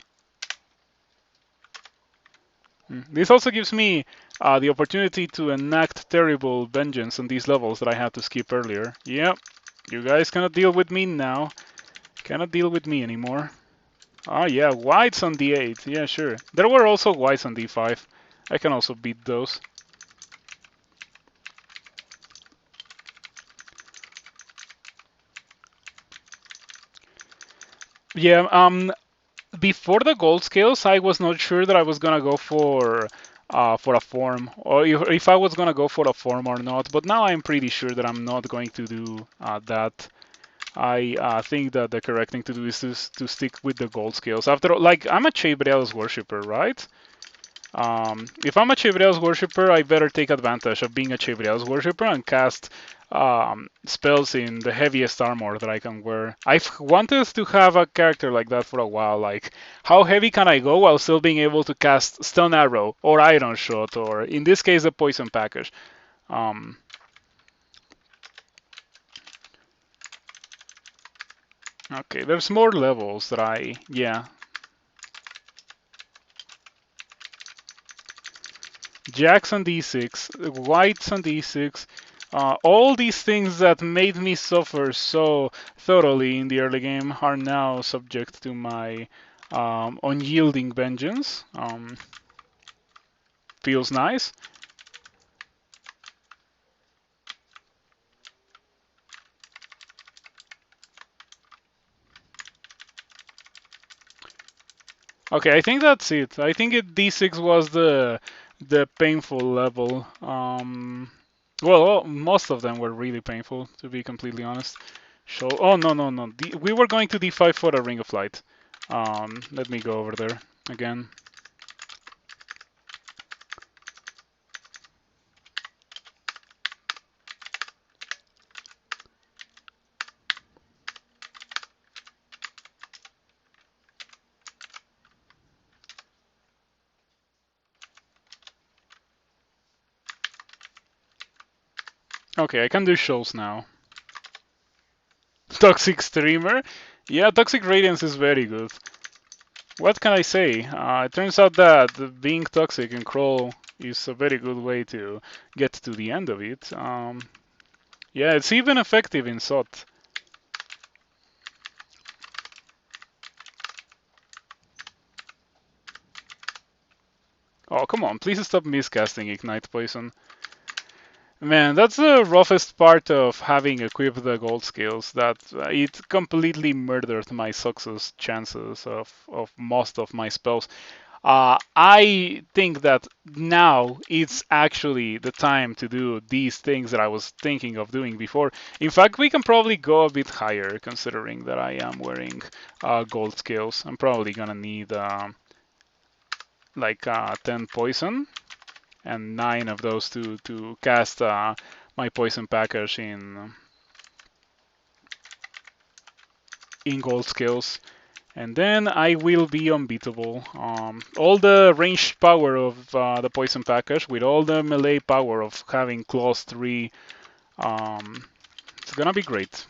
This also gives me the opportunity to enact terrible vengeance on these levels that I had to skip earlier. Yep, you guys cannot deal with me now. Cannot deal with me anymore. Oh yeah, whites on D8. Yeah, sure. There were also whites on D5. I can also beat those. Yeah, before the gold scales, I was not sure that I was gonna go for a form, or if I was gonna go for a form or not. But now I'm pretty sure that I'm not going to do that. I think that the correct thing to do is to stick with the gold scales. After all, like I'm a Chei worshipper, right? If I'm a Chevreel's worshipper, I better take advantage of being a Chevreel's worshipper and cast spells in the heaviest armor that I can wear. I've wanted to have a character like that for a while. Like, how heavy can I go while still being able to cast Stun Arrow or Iron Shot, or in this case, the Poison Package? Um, okay, there's more levels that yeah. Jacks on D6, whites on D6, all these things that made me suffer so thoroughly in the early game are now subject to my unyielding vengeance. Feels nice. Okay, I think that's it. I think D6 was the painful level. Well, most of them were really painful, to be completely honest. Oh, no, no, no. We were going to D5 for a Ring of Light. Let me go over there again. Okay, I can do shows now. Toxic Streamer? Yeah, Toxic Radiance is very good. What can I say? It turns out that being toxic in Crawl is a very good way to get to the end of it. Yeah, it's even effective in SOT. Oh, come on, please stop miscasting Ignite Poison. Man, that's the roughest part of having equipped the gold skills, that it completely murdered my success chances of most of my spells. I think that now it's actually the time to do these things that I was thinking of doing before. In fact, we can probably go a bit higher considering that I am wearing gold skills. I'm probably gonna need like 10 poison. and 9 of those to cast my poison package in gold skills. And then I will be unbeatable. All the ranged power of the poison package with all the melee power of having clause 3. It's gonna be great.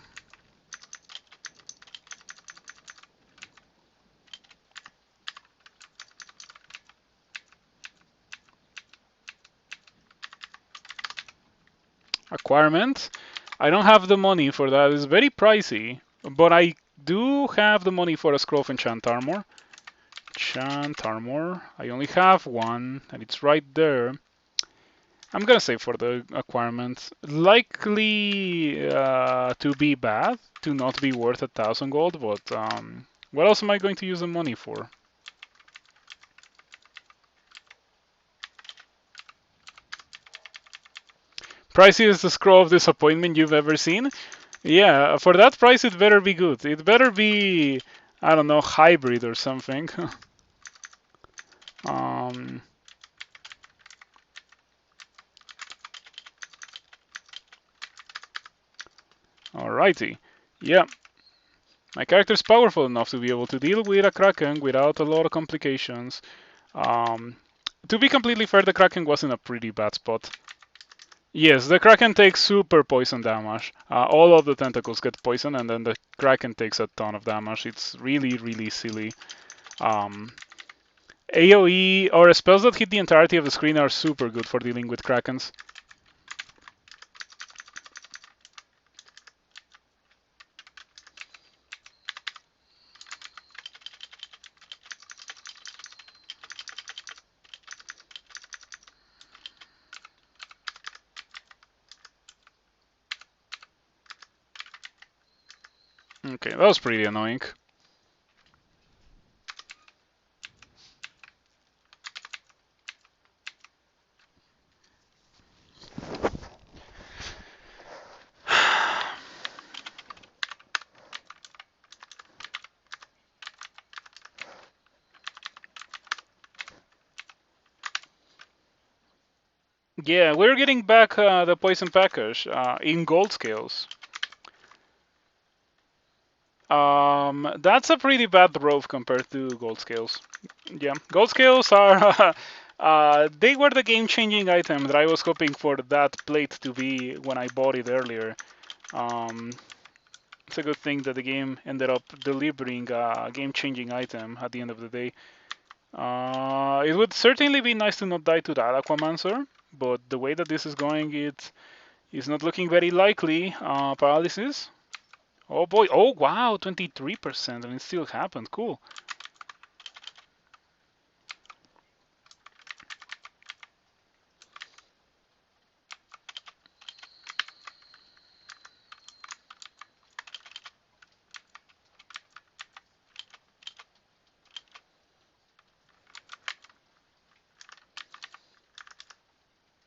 Acquirement. I don't have the money for that. It's very pricey, but I do have the money for a scroll of enchant armor. Enchant armor. I only have one, and it's right there. I'm gonna save for the acquirement. Likely to be bad, to not be worth 1,000 gold, but what else am I going to use the money for? Priciest the scroll of disappointment you've ever seen? Yeah, for that price it better be good. It better be, I don't know, hybrid or something. um, Alrighty. Yeah, my character's powerful enough to be able to deal with a Kraken without a lot of complications. Um, to be completely fair, the Kraken was in a pretty bad spot. Yes, the Kraken takes super poison damage. All of the tentacles get poison, and then the Kraken takes a ton of damage. It's really, really silly. Um, AoE or spells that hit the entirety of the screen are super good for dealing with Krakens. Okay, that was pretty annoying. Yeah, we're getting back the poison package in gold scales. That's a pretty bad rove compared to gold scales. Yeah, gold scales are they were the game-changing item that I was hoping for that plate to be when I bought it earlier. Um, it's a good thing that the game ended up delivering a game-changing item at the end of the day. It would certainly be nice to not die to that Aquamancer, but the way that this is going, it is not looking very likely. Paralysis. Oh boy! Oh wow! 23%, and it still happened. Cool.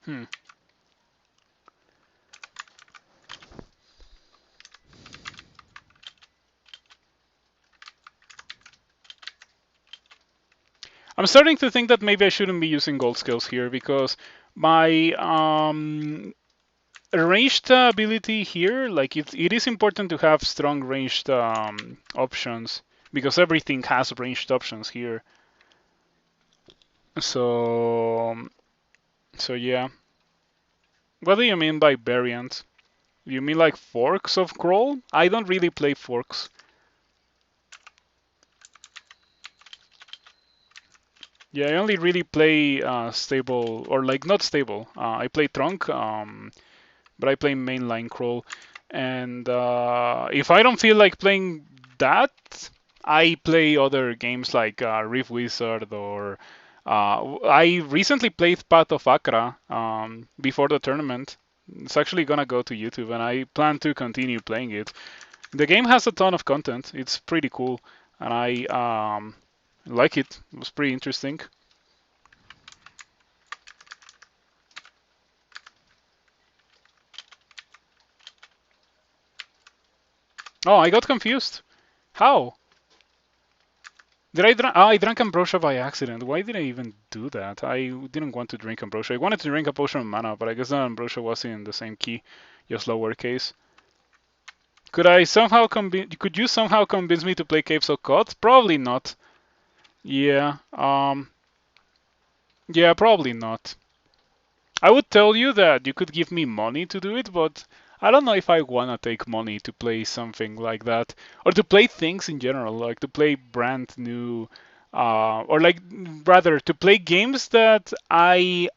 Hmm. I'm starting to think that maybe I shouldn't be using gold skills here because my ranged ability here, like it is important to have strong ranged options because everything has ranged options here. So, so yeah. What do you mean by variant? You mean like forks of crawl? I don't really play forks. Yeah, I only really play stable or like not stable. I play trunk, but I play mainline crawl. And if I don't feel like playing that, I play other games like Rift Wizard or I recently played Path of Akra before the tournament. It's actually gonna go to YouTube, and I plan to continue playing it. The game has a ton of content. It's pretty cool, and I like it. It was pretty interesting. Oh, I got confused. How? Did I drink? I drank ambrosia by accident. Why did I even do that? I didn't want to drink ambrosia. I wanted to drink a potion of mana, but I guess that ambrosia was in the same key, just lowercase. Could you somehow convince me to play Caves of Cod? Probably not. Yeah. Yeah, probably not. I would tell you that you could give me money to do it, but I don't know if I wanna take money to play something like that, or to play things in general, like to play brand new, or like rather to play games that I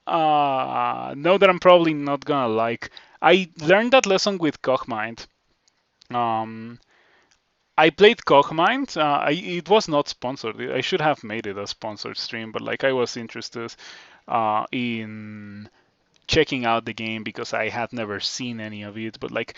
know that I'm probably not gonna like. I learned that lesson with Kochmind. Um, I played Kochmind. It was not sponsored. I should have made it a sponsored stream, but like I was interested in checking out the game because I had never seen any of it. But like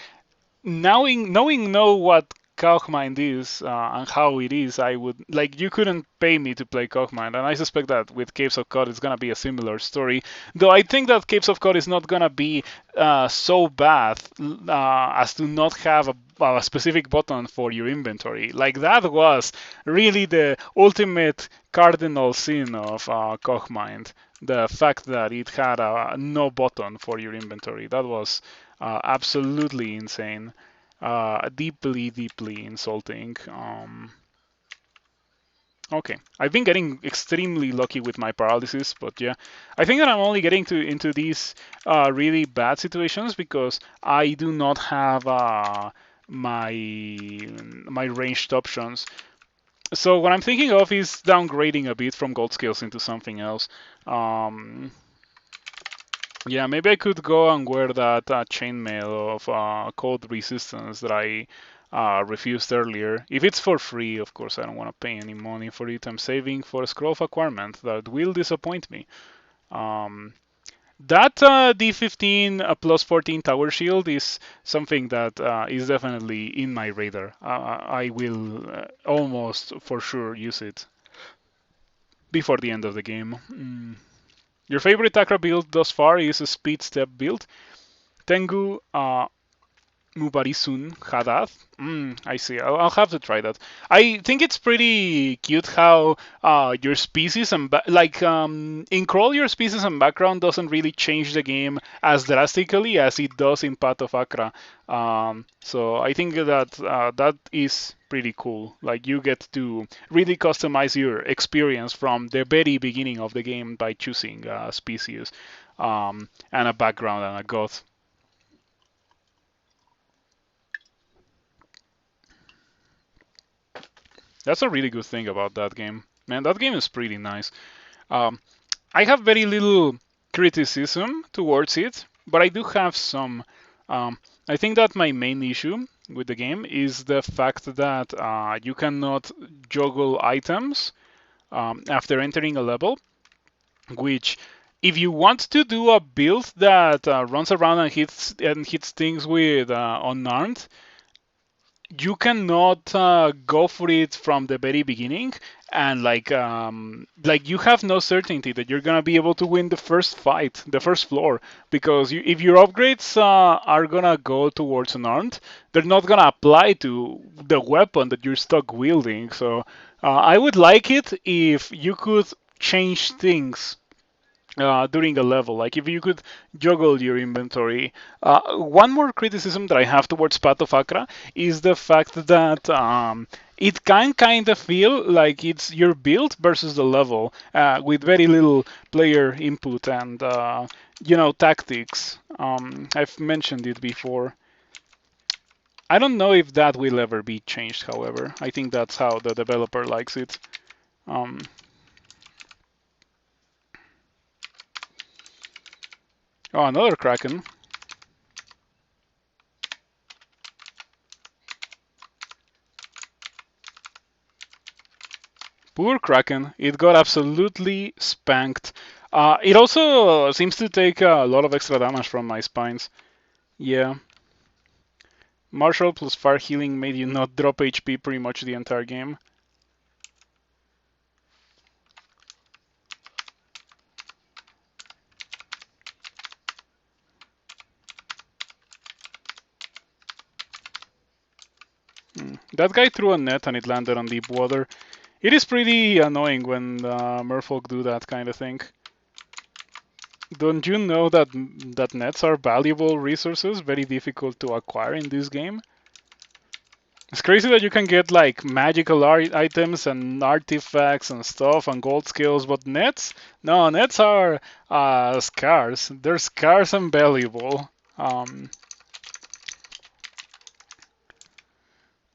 knowing what Kaufmind is and how it is, I would like you couldn't pay me to play Kaufmind, and I suspect that with Caves of Cod it's gonna be a similar story. Though I think that Caves of Cod is not gonna be so bad as to not have a specific button for your inventory. Like that was really the ultimate cardinal sin of Kochmind. The fact that it had no button for your inventory. That was absolutely insane. Deeply, deeply insulting. Okay, I've been getting extremely lucky with my paralysis, but yeah, I think that I'm only getting into these really bad situations because I do not have my ranged options. So what I'm thinking of is downgrading a bit from gold scales into something else. Um, Yeah, maybe I could go and wear that chainmail of cold resistance that I refused earlier. If it's for free, of course, I don't want to pay any money for it. I'm saving for a scroll of acquirement that will disappoint me. Um, that D15 plus 14 tower shield is something that is definitely in my radar. I will almost for sure use it before the end of the game. Your favorite Akra build thus far is a speed step build. Tengu Mubarisun Hadath. I see. I'll have to try that. I think it's pretty cute how your species and in Crawl, your species and background doesn't really change the game as drastically as it does in Path of Akra. So I think that that is pretty cool. Like you get to really customize your experience from the very beginning of the game by choosing a species and a background and a god. That's a really good thing about that game. Man, that game is pretty nice. Um, I have very little criticism towards it, but I do have some. I think that my main issue with the game is the fact that you cannot juggle items after entering a level, which if you want to do a build that runs around and hits things with unarmed, you cannot go for it from the very beginning and like you have no certainty that you're gonna be able to win the first fight, the first floor, because if your upgrades are gonna go towards unarmed, they're not gonna apply to the weapon that you're stuck wielding. So I would like it if you could change things during a level. Like if you could juggle your inventory. One more criticism that I have towards Path of Akra is the fact that it can kind of feel like it's your build versus the level with very little player input and tactics. I've mentioned it before. I don't know if that will ever be changed, however. I think that's how the developer likes it. Um, oh, another Kraken. Poor Kraken. It got absolutely spanked. It also seems to take a lot of extra damage from my spines. Yeah. Martial plus fire healing made you not drop HP pretty much the entire game. That guy threw a net and it landed on deep water. It is pretty annoying when merfolk do that kind of thing. Don't you know that nets are valuable resources, very difficult to acquire in this game? It's crazy that you can get like magical items and artifacts and stuff and gold skills, but nets? No, nets are scarce. They're scarce and valuable. Um,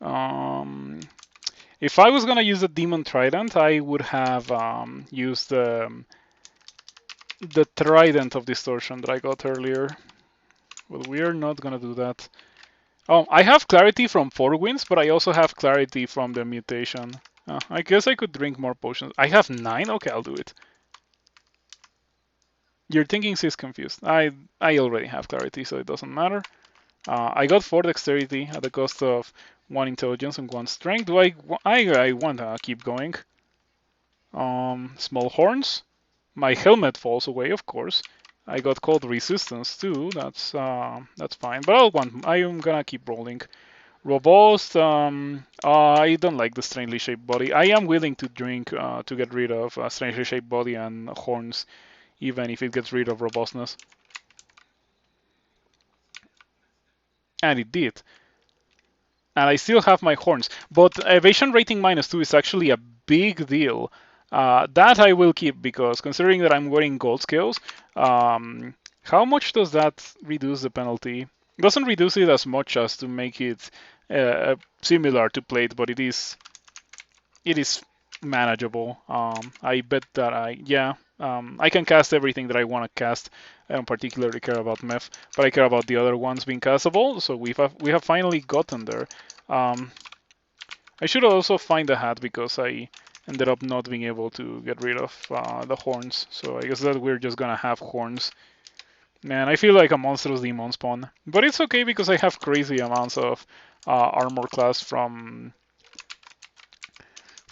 um, if I was gonna use the demon trident, I would have used the trident of distortion that I got earlier. But we are not gonna do that. Oh, I have clarity from 4 winds, but I also have clarity from the mutation. I guess I could drink more potions. I have 9? Okay, I'll do it. Your thinking is confused. I already have clarity, so it doesn't matter. I got 4 dexterity at the cost of 1 intelligence and 1 strength. Do I want to keep going. Small horns. My helmet falls away, of course. I got cold resistance too. That's fine. But I am gonna keep rolling. Robust. I don't like the strangely shaped body. I am willing to drink to get rid of strangely shaped body and horns, even if it gets rid of robustness. And it did. And I still have my horns. But evasion rating -2 is actually a big deal. That I will keep because considering that I'm wearing gold scales, how much does that reduce the penalty? It doesn't reduce it as much as to make it similar to plate, but it is manageable. I bet that I can cast everything that I want to cast. I don't particularly care about Meph, but I care about the other ones being castable. So we have finally gotten there. I should also find a hat because I ended up not being able to get rid of the horns. So I guess that we're just gonna have horns. Man, I feel like a monstrous demon spawn, but it's okay because I have crazy amounts of armor class from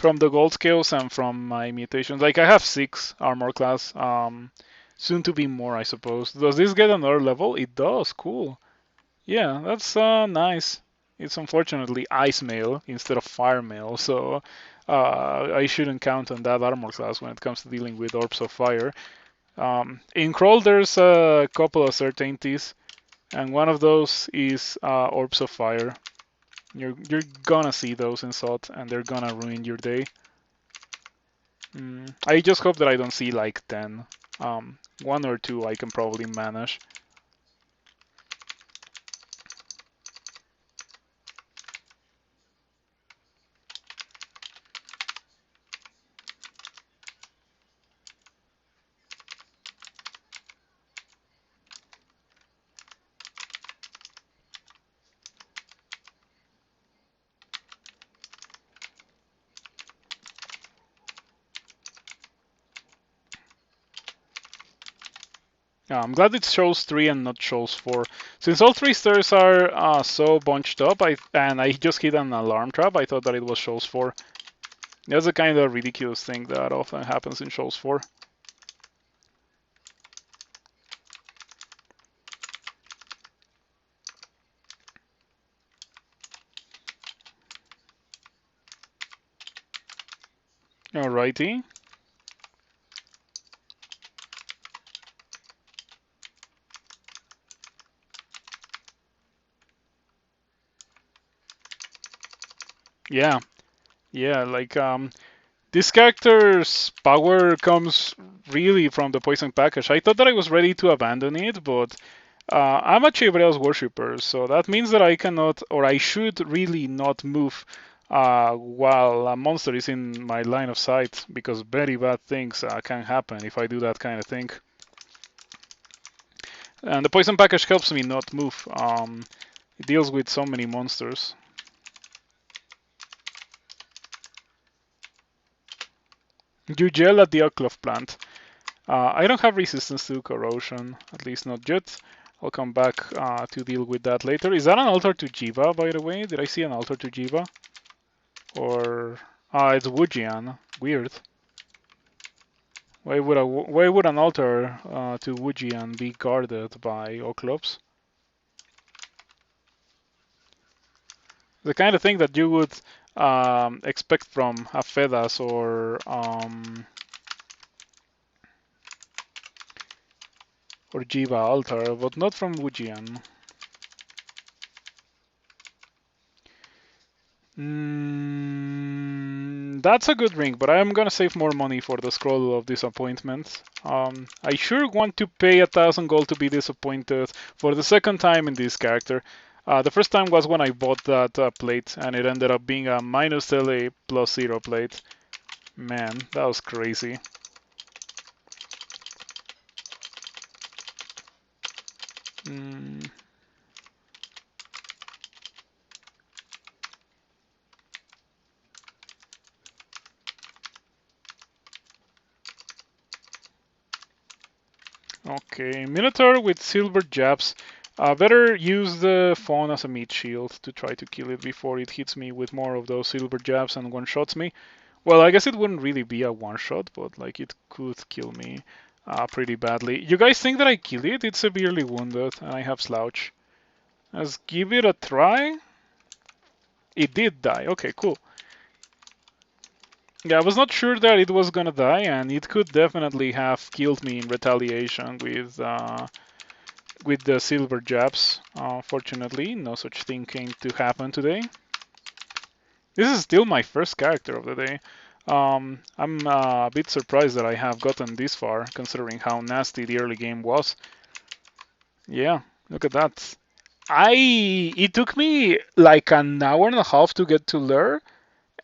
the gold scales and from my mutations. Like I have 6 armor class. Soon to be more, I suppose. Does this get another level? It does. Cool. Yeah, that's nice. It's unfortunately ice mail instead of fire mail, so I shouldn't count on that armor class when it comes to dealing with orbs of fire. In Crawl, there's a couple of certainties, and one of those is orbs of fire. You're gonna see those in SOT, and they're gonna ruin your day. I just hope that I don't see like 10. 1 or 2 I can probably manage. I'm glad it shows 3 and not shows 4. Since all 3 stairs are so bunched up, and I just hit an alarm trap, I thought that it was shows 4. That's a kind of ridiculous thing that often happens in shows 4. Alrighty. Yeah, like this character's power comes really from the poison package. I thought that I was ready to abandon it, but I'm a Chevreel's worshipper, so that means that I cannot, or I should really not move while a monster is in my line of sight, because very bad things can happen if I do that kind of thing. And the poison package helps me not move. It deals with so many monsters. DsGl at the DsGl plant. I don't have resistance to corrosion, at least not yet. I'll come back to deal with that later. Is that an altar to Jiva, by the way? Did I see an altar to Jiva? Or it's Wujian. Weird. Why would an altar to Wujian be guarded by Oclops? The kind of thing that you would expect from a Fedas or Jiva Altar, but not from Wujian. That's a good ring, but I'm gonna save more money for the Scroll of Disappointment. I sure want to pay 1,000 gold to be disappointed for the second time in this character. The first time was when I bought that plate, and it ended up being a minus LA plus 0 plate. Man, that was crazy. Okay, Minotaur with silver jabs. Better use the phone as a meat shield to try to kill it before it hits me with more of those silver jabs and one-shots me. Well, I guess it wouldn't really be a one-shot, but like it could kill me pretty badly. You guys think that I killed it? It's severely wounded and I have slouch. Let's give it a try. It did die. Okay, cool. Yeah, I was not sure that it was gonna die, and it could definitely have killed me in retaliation with the silver jabs. Fortunately, no such thing came to happen today. This is still my first character of the day. I'm a bit surprised that I have gotten this far, considering how nasty the early game was. Yeah, look at that. It took me like an hour and a half to get to Lure,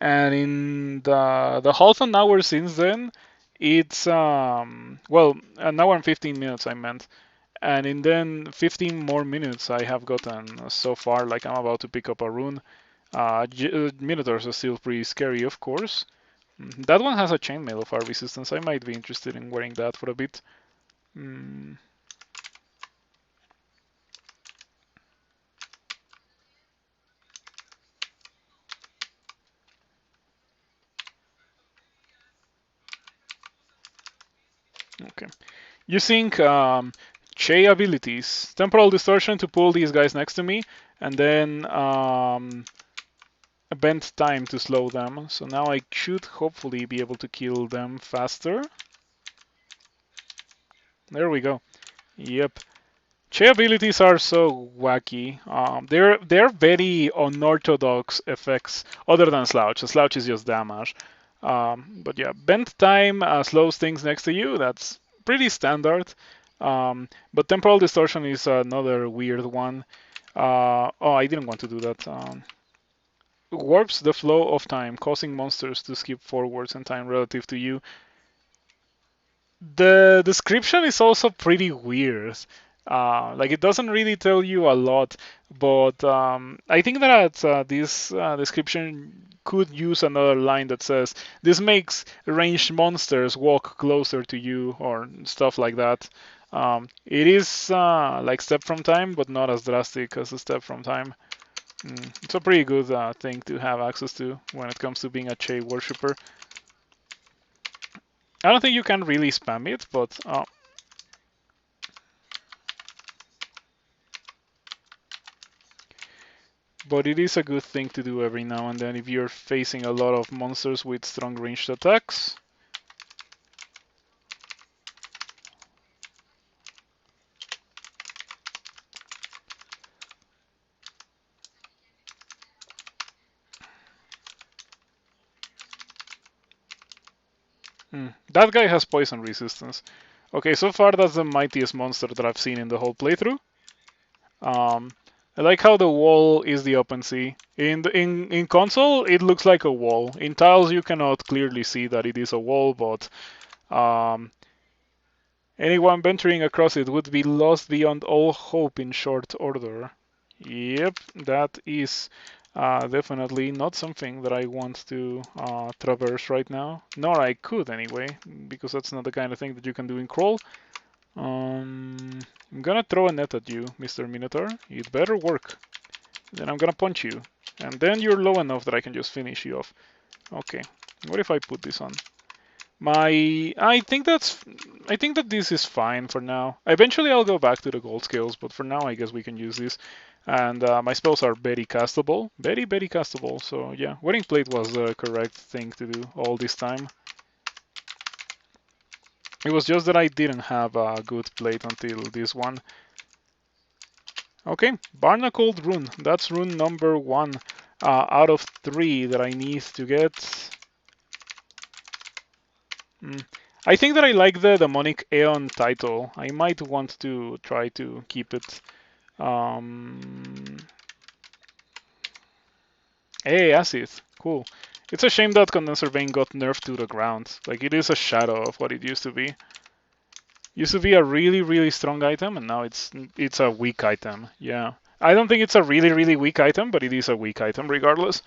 and in the half an hour since then, it's well, an hour and 15 minutes I meant. And in then 15 more minutes I have gotten so far, like I'm about to pick up a rune. Minotaurs are still pretty scary, of course. That one has a chainmail of our resistance. I might be interested in wearing that for a bit. Okay. Using Chei abilities. Temporal Distortion to pull these guys next to me, and then bend time to slow them. So now I should hopefully be able to kill them faster. There we go. Yep. Chei abilities are so wacky. They're very unorthodox effects, other than Slouch. Slouch is just damage. But yeah, bend time slows things next to you. That's pretty standard. But temporal distortion is another weird one. Oh, I didn't want to do that. Warps the flow of time, causing monsters to skip forwards in time relative to you. The description is also pretty weird. Like it doesn't really tell you a lot, but I think that this description could use another line that says this makes ranged monsters walk closer to you or stuff like that. It is like step from time, but not as drastic as a step from time. It's a pretty good thing to have access to when it comes to being a Chei worshipper. I don't think you can really spam it, but it is a good thing to do every now and then if you're facing a lot of monsters with strong ranged attacks. That guy has poison resistance. Okay, so far that's the mightiest monster that I've seen in the whole playthrough. I like how the wall is the open sea. In console, it looks like a wall. In tiles, you cannot clearly see that it is a wall, but anyone venturing across it would be lost beyond all hope in short order. Yep, that is definitely not something that I want to traverse right now. Nor I could anyway, because that's not the kind of thing that you can do in crawl. I'm gonna throw a net at you, Mr. Minotaur. It better work. Then I'm gonna punch you. And then you're low enough that I can just finish you off. Okay, what if I put this on? I think that this is fine for now. Eventually I'll go back to the gold scales, but for now I guess we can use this. And my spells are very castable, very, very castable. So yeah, Wedding Plate was the correct thing to do all this time. It was just that I didn't have a good plate until this one. Okay, Barnacled Rune. That's rune number 1 out of 3 that I need to get. I think that I like the Demonic Aeon title. I might want to try to keep it. Hey, Acid. Cool. It's a shame that Condenser Vein got nerfed to the ground. Like, it is a shadow of what it used to be. Used to be a really, really strong item, and now it's a weak item. Yeah. I don't think it's a really, really weak item, but it is a weak item regardless.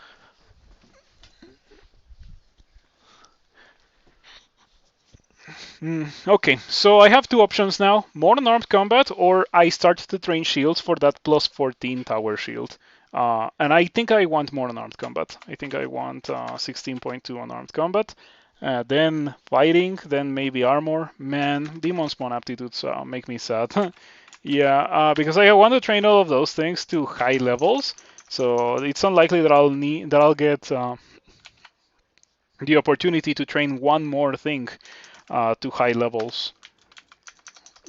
Okay, so I have two options now. More unarmed combat, or I start to train shields for that plus 14 tower shield. And I think I want more unarmed combat. I think I want 16.2 unarmed combat. Then fighting, then maybe armor. Man, demon spawn aptitudes make me sad. Yeah, because I want to train all of those things to high levels. So it's unlikely that I'll get the opportunity to train one more thing to high levels.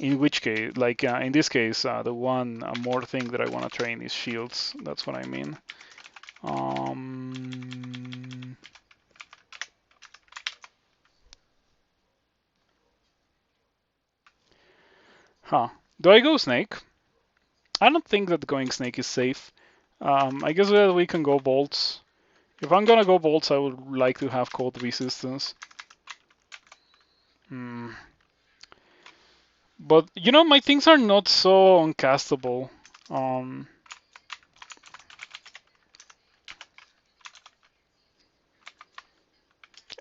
In which case, like in this case, the one more thing that I want to train is shields. That's what I mean. Do I go snake? I don't think that going snake is safe. I guess that we can go bolts. If I'm gonna go bolts, I would like to have cold resistance. But you know, my things are not so uncastable.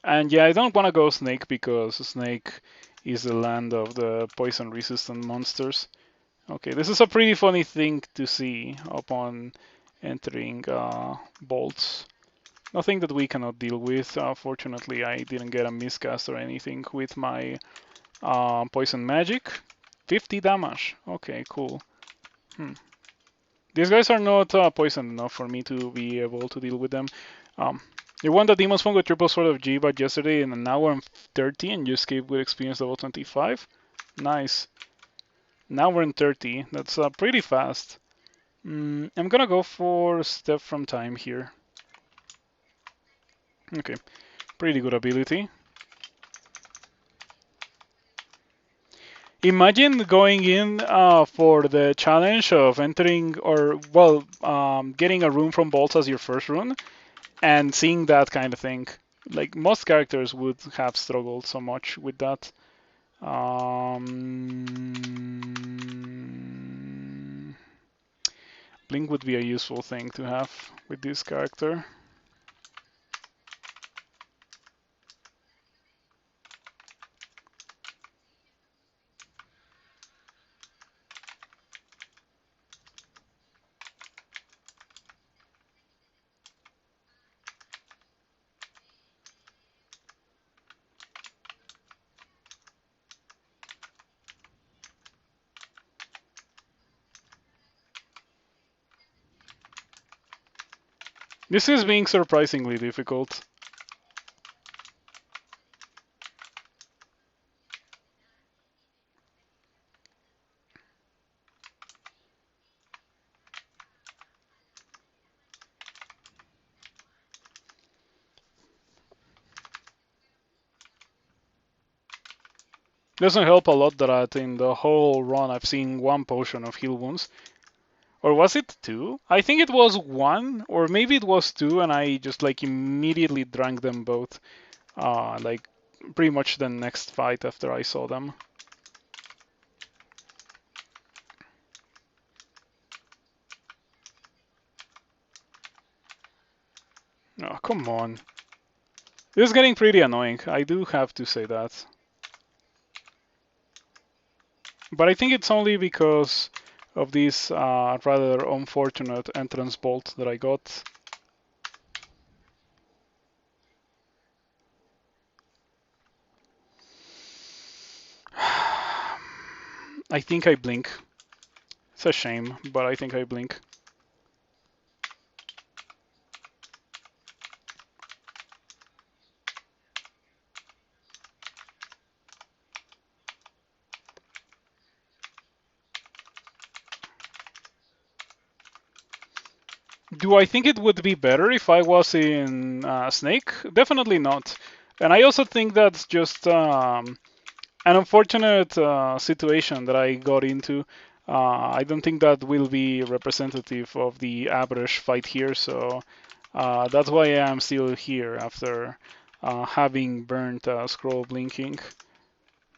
And yeah, I don't want to go snake because snake is the land of the poison resistant monsters. Okay, this is a pretty funny thing to see upon entering bolts. Nothing that we cannot deal with. Fortunately, I didn't get a miscast or anything with my poison magic. 50 damage. Okay, cool. These guys are not poisoned enough for me to be able to deal with them. You won the Demon Spawn with triple sword of G, but yesterday in an hour and 30 and you escaped with experience level 25. Nice. Now we're in 30. That's pretty fast. I'm gonna go for Step from Time here. Okay, pretty good ability. Imagine going in for the challenge of entering or, well, getting a rune from bolts as your first rune and seeing that kind of thing. Like, most characters would have struggled so much with that. Blink would be a useful thing to have with this character. This is being surprisingly difficult. Doesn't help a lot that in the whole run I've seen one potion of heal wounds. Or was it two? I think it was one, or maybe it was two, and I just like immediately drank them both. Like pretty much the next fight after I saw them. Oh, come on. This is getting pretty annoying. I do have to say that. But I think it's only because of this rather unfortunate entrance bolt that I got. I think I blink. It's a shame, but I think I blink. Do I think it would be better if I was in Snake? Definitely not. And I also think that's just an unfortunate situation that I got into. I don't think that will be representative of the average fight here, so that's why I'm still here after having burnt scroll blinking.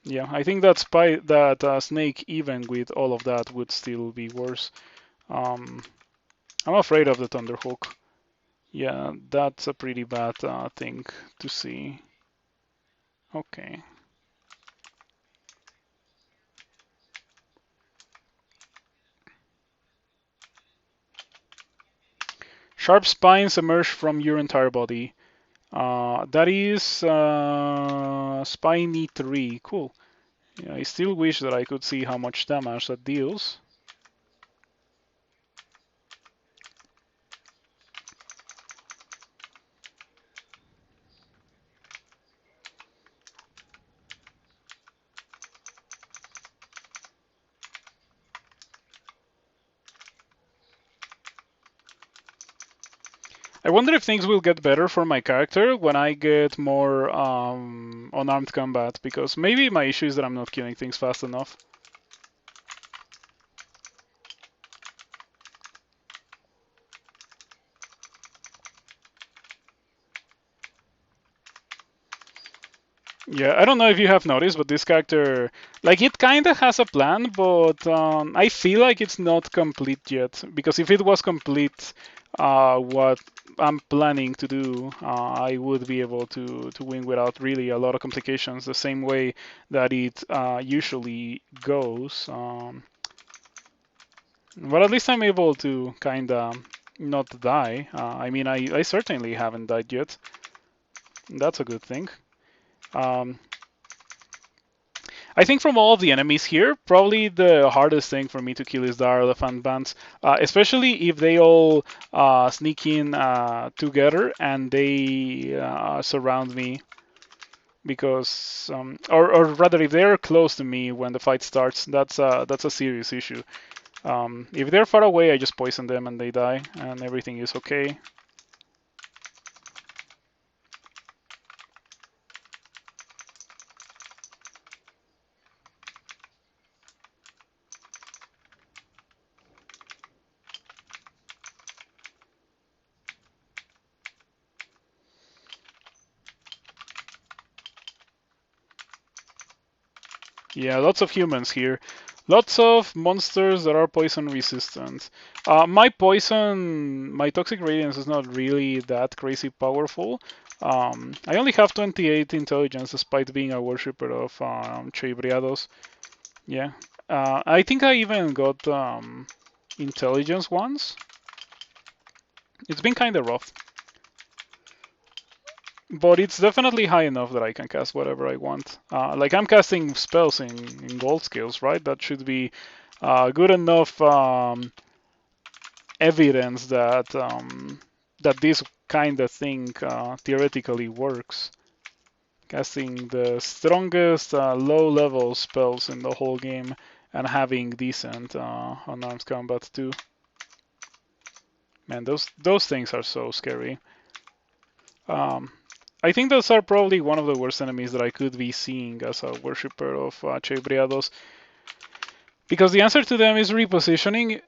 Yeah, I think that Snake, even with all of that, would still be worse. Um, I'm afraid of the Thunderhook. Yeah, that's a pretty bad thing to see. Okay. Sharp spines emerge from your entire body. That is spiny 3. Cool. Yeah, I still wish that I could see how much damage that deals. I wonder if things will get better for my character when I get more unarmed combat, because maybe my issue is that I'm not killing things fast enough. Yeah, I don't know if you have noticed, but this character, like, it kind of has a plan, but I feel like it's not complete yet. Because if it was complete, what I'm planning to do, I would be able to win without really a lot of complications, the same way that it usually goes. But at least I'm able to kind of not die. I mean, I certainly haven't died yet. That's a good thing. Um, I think from all of the enemies here, probably the hardest thing for me to kill is the elephant bands, especially if they all sneak in together and they surround me. Because, or rather, if they're close to me when the fight starts, that's a serious issue. If they're far away, I just poison them and they die, and everything is okay. Yeah, lots of humans here. Lots of monsters that are poison resistant. My toxic radiance is not really that crazy powerful. I only have 28 intelligence despite being a worshipper of Chei. Yeah. I think I even got intelligence once. It's been kind of rough. But it's definitely high enough that I can cast whatever I want. Like I'm casting spells in gold scales, right? That should be good enough evidence that this kind of thing theoretically works. Casting the strongest low-level spells in the whole game and having decent unarmed combat too. Man, those things are so scary. Um, I think those are probably one of the worst enemies that I could be seeing as a worshipper of Chei, because the answer to them is repositioning,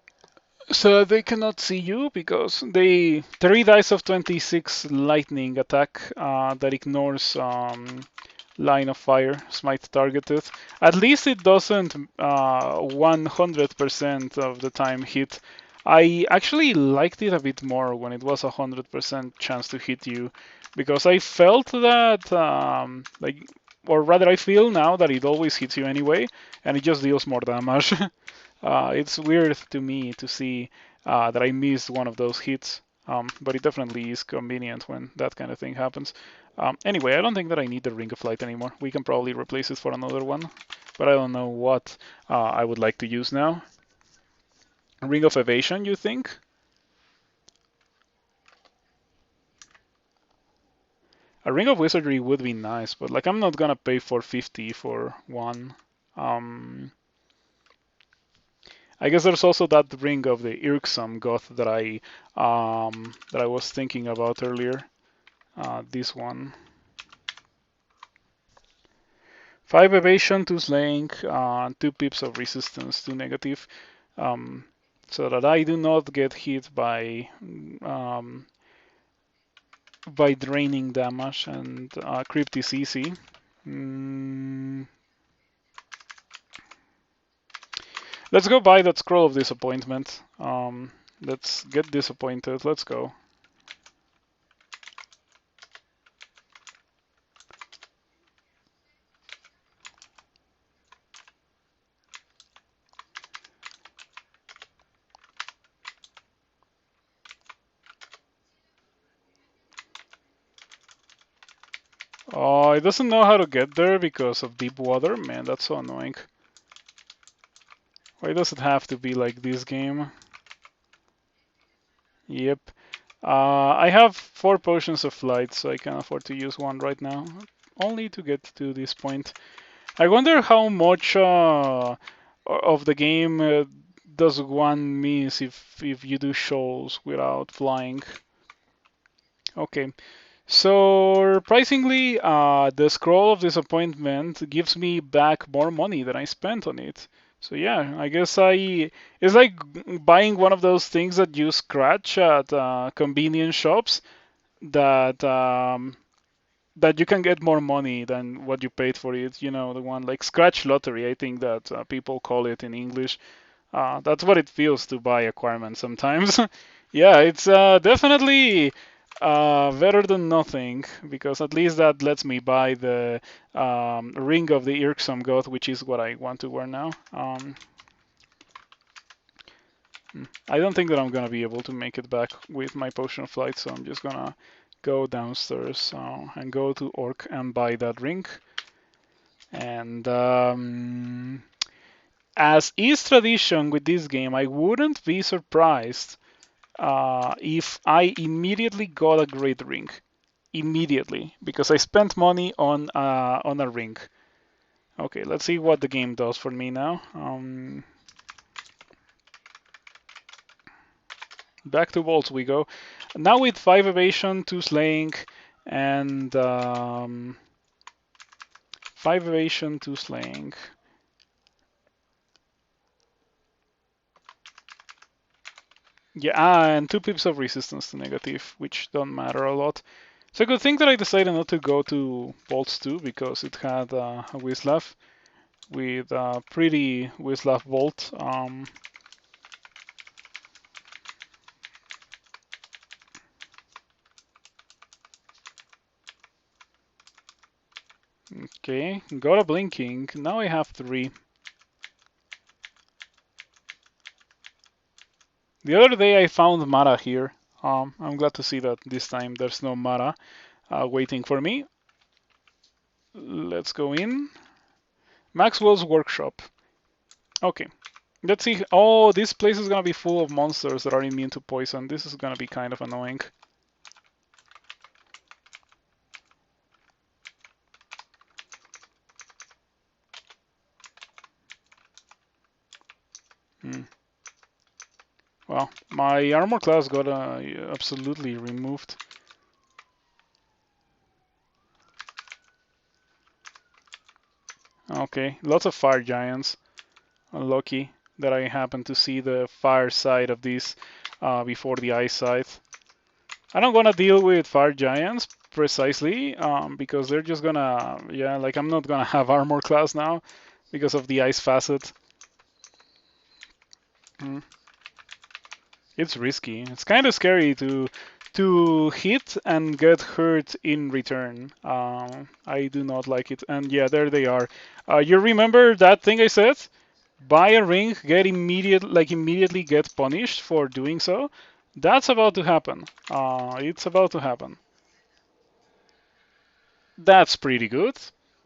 so they cannot see you because they 3 dice of 26 lightning attack that ignores line of fire, smite targeted. At least it doesn't 100% of the time hit. I actually liked it a bit more when it was 100% chance to hit you, because I felt that like, or rather I feel now that it always hits you anyway, and it just deals more damage. It's weird to me to see that I missed one of those hits, but it definitely is convenient when that kind of thing happens. Anyway, I don't think that I need the Ring of Light anymore. We can probably replace it for another one, but I don't know what I would like to use now. Ring of Evasion, you think? A Ring of Wizardry would be nice, but like I'm not gonna pay 450 for one. Um, I guess there's also that ring of the irksome goth that I was thinking about earlier. This one. 5 evasion, 2 slaying, 2 pips of resistance to negative, so that I do not get hit by draining damage, and crypt is easy. Let's go buy that scroll of disappointment. Let's get disappointed. Let's go. Oh, it doesn't know how to get there because of deep water. Man, that's so annoying. Why does it have to be like this game? Yep. I have 4 potions of flight, so I can afford to use one right now. Only to get to this point. I wonder how much of the game does one miss if you do shoals without flying. Okay. So surprisingly, the scroll of disappointment gives me back more money than I spent on it. So yeah, I guess it's like buying one of those things that you scratch at convenience shops that that you can get more money than what you paid for it. You know, the one like scratch lottery, I think that people call it in English. That's what it feels to buy acquirement sometimes. Yeah, it's definitely better than nothing, because at least that lets me buy the Ring of the Irksome God, which is what I want to wear now. I don't think that I'm gonna be able to make it back with my potion of flight, so I'm just gonna go downstairs and go to Orc and buy that ring. And as is tradition with this game, I wouldn't be surprised if I immediately got a great ring. Immediately, because I spent money on a ring. Okay, let's see what the game does for me now. Back to vaults we go. Now with 5 evasion, 2 slaying, and 5 evasion, 2 slaying. Yeah, and 2 pips of resistance to negative, which don't matter a lot. So good thing that I decided not to go to Bolts 2, because it had a Wislav with a pretty Wislav Bolt. Okay, got a blinking. Now I have 3. The other day I found Mara here. I'm glad to see that this time there's no Mara waiting for me. Let's go in. Maxwell's workshop. Okay, let's see. Oh, this place is gonna be full of monsters that are immune to poison. This is gonna be kind of annoying. Well, my armor class got absolutely removed. Okay, lots of fire giants. Unlucky that I happened to see the fire side of this before the ice side. I don't wanna deal with fire giants precisely because they're just gonna, yeah, like I'm not gonna have armor class now because of the ice facet. It's risky. It's kind of scary to hit and get hurt in return. I do not like it. And yeah, there they are. You remember that thing I said? Buy a ring, get immediately get punished for doing so. That's about to happen. It's about to happen. That's pretty good.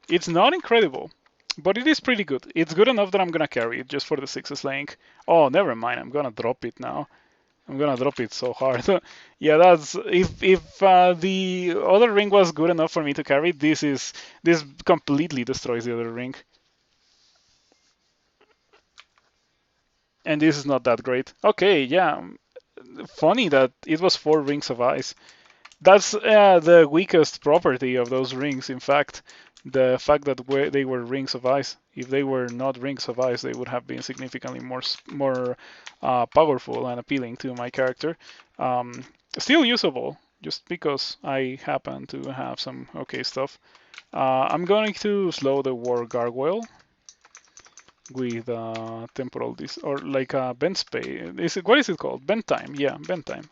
It's not incredible, but it is pretty good. It's good enough that I'm gonna carry it just for the 6 link. Oh, never mind. I'm gonna drop it now. I'm gonna drop it so hard. Yeah, that's if the other ring was good enough for me to carry, this completely destroys the other ring. And this is not that great. Okay, yeah. Funny that it was 4 rings of ice. That's the weakest property of those rings, in fact. The fact that they were rings of ice. If they were not rings of ice, they would have been significantly more powerful and appealing to my character. Still usable, just because I happen to have some okay stuff. I'm going to slow the war gargoyle with temporal this or like bend space. What is it called? Bend time. Yeah, bend time.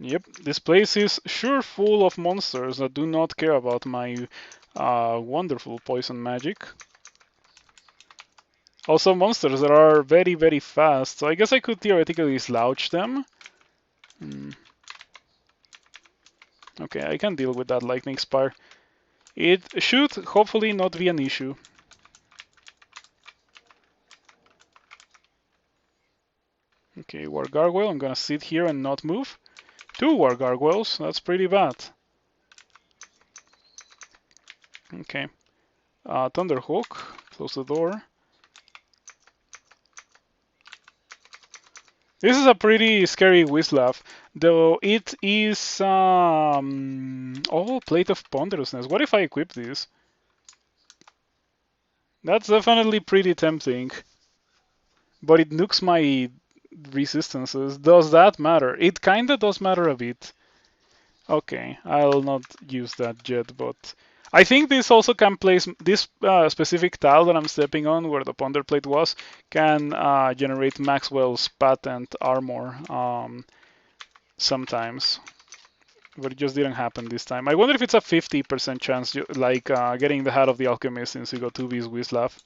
Yep, this place is sure full of monsters that do not care about my wonderful poison magic. Also monsters that are very, very fast, so I guess I could theoretically slouch them. Okay, I can deal with that lightning spire. It should hopefully not be an issue. Okay, War Gargoyle, I'm gonna sit here and not move. 2 War Gargoyles, that's pretty bad. Okay, Thunderhawk, close the door. This is a pretty scary Wizlav, though it is oh, Plate of Ponderousness. What if I equip this? That's definitely pretty tempting. But it nukes my resistances. Does that matter? It kinda does matter a bit. Okay, I'll not use that yet, but I think this also can place this specific tile that I'm stepping on, where the Ponder Plate was, can generate Maxwell's patent armor sometimes. But it just didn't happen this time. I wonder if it's a 50% chance, like getting the Hat of the Alchemist since you got 2V's Wizlav.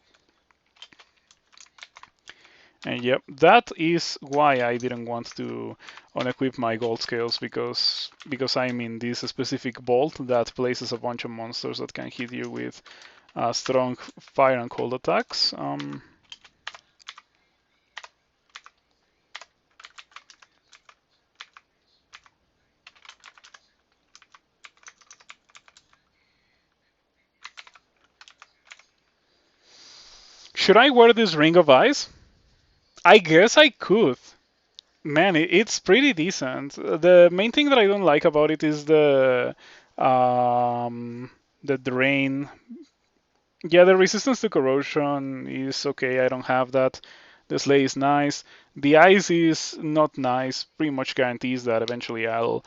And yep, that is why I didn't want to unequip my gold scales, because I'm in this specific bolt that places a bunch of monsters that can hit you with strong fire and cold attacks. Should I wear this Ring of Ice? I guess I could. Man, it's pretty decent. The main thing that I don't like about it is the drain. Yeah, the resistance to corrosion is okay. I don't have that. The sleigh is nice. The ice is not nice. Pretty much guarantees that eventually I'll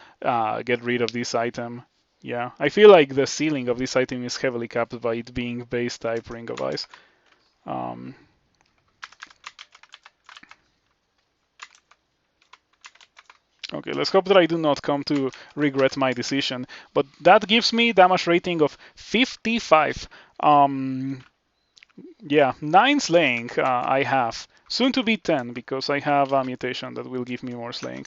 get rid of this item. Yeah, I feel like the ceiling of this item is heavily capped by it being base type Ring of Ice. Um, Okay, let's hope that I do not come to regret my decision. But that gives me damage rating of 55. Yeah, 9 slaying I have. Soon to be 10 because I have a mutation that will give me more slaying.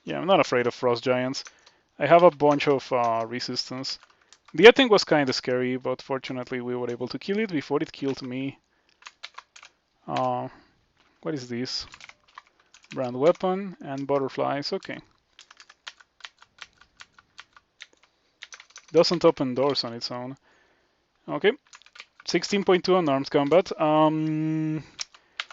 Yeah, I'm not afraid of frost giants. I have a bunch of resistance. The item was kind of scary, but fortunately we were able to kill it before it killed me. What is this? Brand weapon and butterflies. Okay. Doesn't open doors on its own. Okay. 16.2 on armed combat.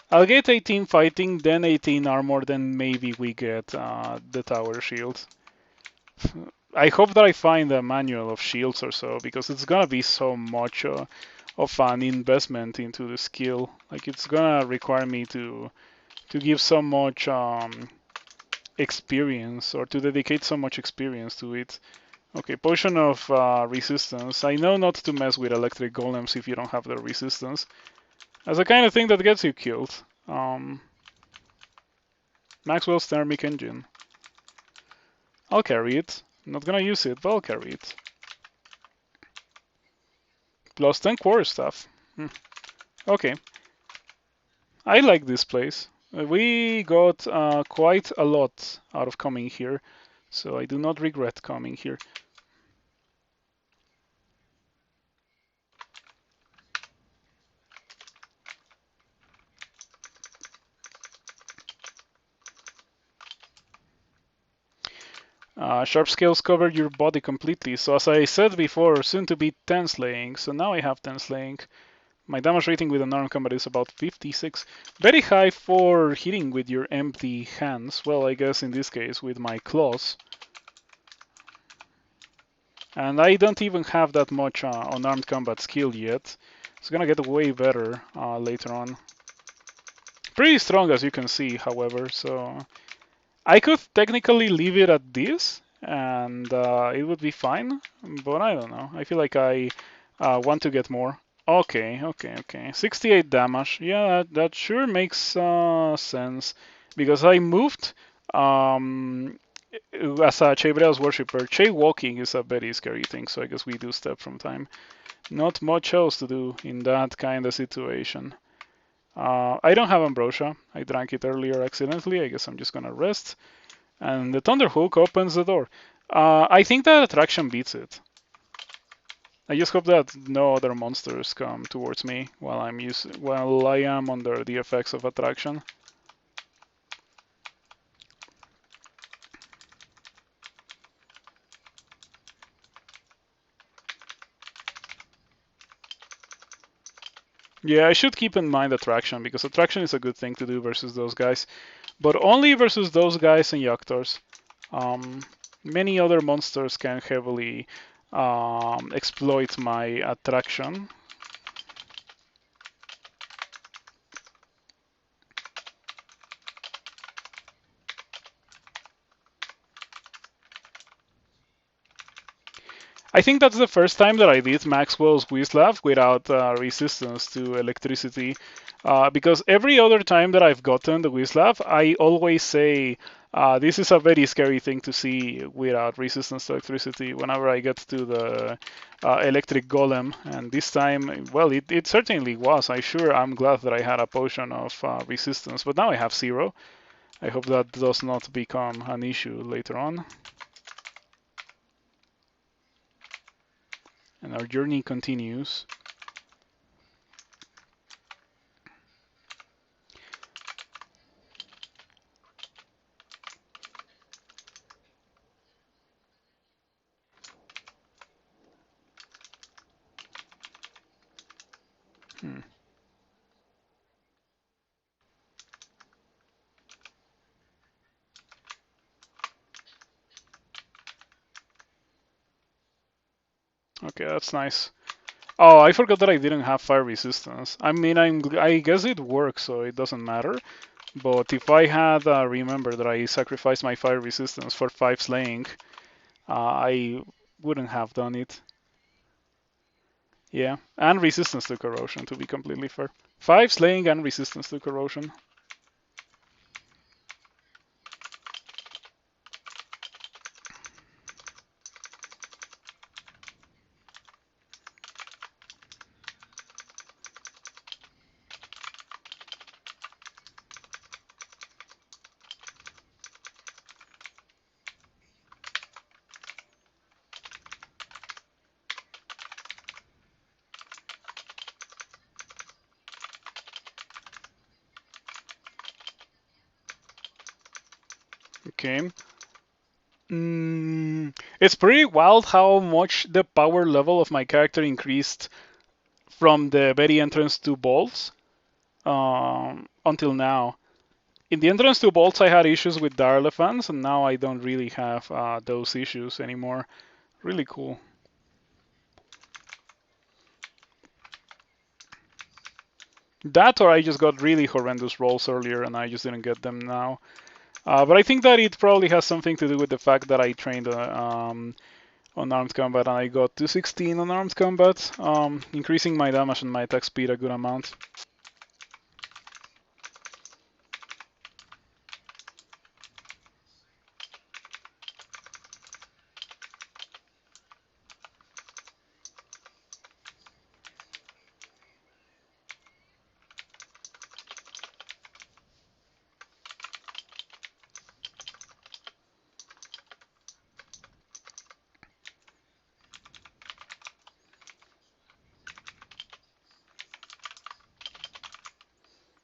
I'll get 18 fighting, then 18 armor, then maybe we get the tower shield. I hope that I find a manual of shields or so, because it's gonna be so much of an investment into the skill. Like it's gonna require me to give so much experience, or to dedicate so much experience to it. Okay, potion of resistance. I know not to mess with electric golems if you don't have the resistance. That's the kind of thing that gets you killed. Maxwell's thermic engine. I'll carry it. I'm not gonna use it, but I'll carry it. Plus 10 quarter stuff. Okay. I like this place. We got quite a lot out of coming here, so I do not regret coming here. Sharp scales cover your body completely. So as I said before, soon to be 10 slaying. So now I have 10 slaying. My damage rating with unarmed combat is about 56. Very high for hitting with your empty hands. Well, I guess in this case with my claws. And I don't even have that much unarmed combat skill yet. It's gonna get way better later on. Pretty strong as you can see, however, so I could technically leave it at this and it would be fine, but I don't know. I feel like I want to get more. Okay, okay, okay. 68 damage. Yeah, that sure makes sense because I moved as a Chebrea's worshipper. Chei walking is a very scary thing, so I guess we do step from time. Not much else to do in that kind of situation. I don't have Ambrosia. I drank it earlier accidentally. I guess I'm just gonna rest. And the Thunderhook opens the door. I think that attraction beats it. I just hope that no other monsters come towards me while I am under the effects of attraction. Yeah, I should keep in mind attraction because attraction is a good thing to do versus those guys, but only versus those guys and Yoctors. Many other monsters can heavily exploit my attraction. I think that's the first time that I did Maxwell's Wizlav without resistance to electricity. Because every other time that I've gotten the Wizlav, I always say this is a very scary thing to see without resistance to electricity whenever I get to the electric golem. And this time, well, it certainly was. I'm glad that I had a potion of resistance, but now I have 0. I hope that does not become an issue later on. And our journey continues. Hmm. Okay, that's nice. Oh, I forgot that I didn't have fire resistance. I mean, I guess it works, so it doesn't matter. But if I had remembered that I sacrificed my fire resistance for 5 slaying, I wouldn't have done it. Yeah, and resistance to corrosion, to be completely fair. 5 slaying and resistance to corrosion. Okay. It's pretty wild how much the power level of my character increased from the very entrance to bolts until now. In the entrance to bolts, I had issues with Darlephants, and now I don't really have those issues anymore. Really cool. That or I just got really horrendous rolls earlier and I just didn't get them now. But I think that it probably has something to do with the fact that I trained on armed combat and I got 216 on armed combat, increasing my damage and my attack speed a good amount.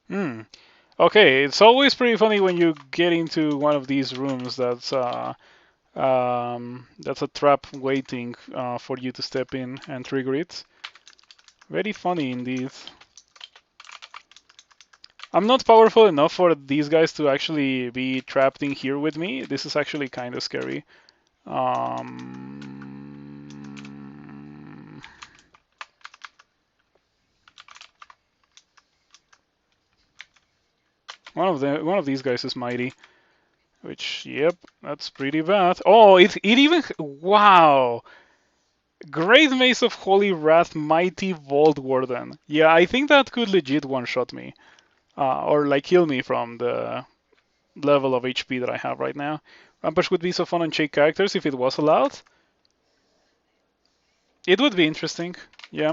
Hmm. Okay, it's always pretty funny when you get into one of these rooms that's That's a trap waiting for you to step in and trigger it. Very funny indeed. I'm not powerful enough for these guys to actually be trapped in here with me. This is actually kind of scary. One of these guys is mighty, which yep, that's pretty bad. Oh, it even wow. Great Mace of Holy Wrath, Mighty Vault Warden. Yeah, I think that could legit one-shot me. Or like kill me from the level of HP that I have right now. Rampage would be so fun on Chei characters if it was allowed. It would be interesting, yeah.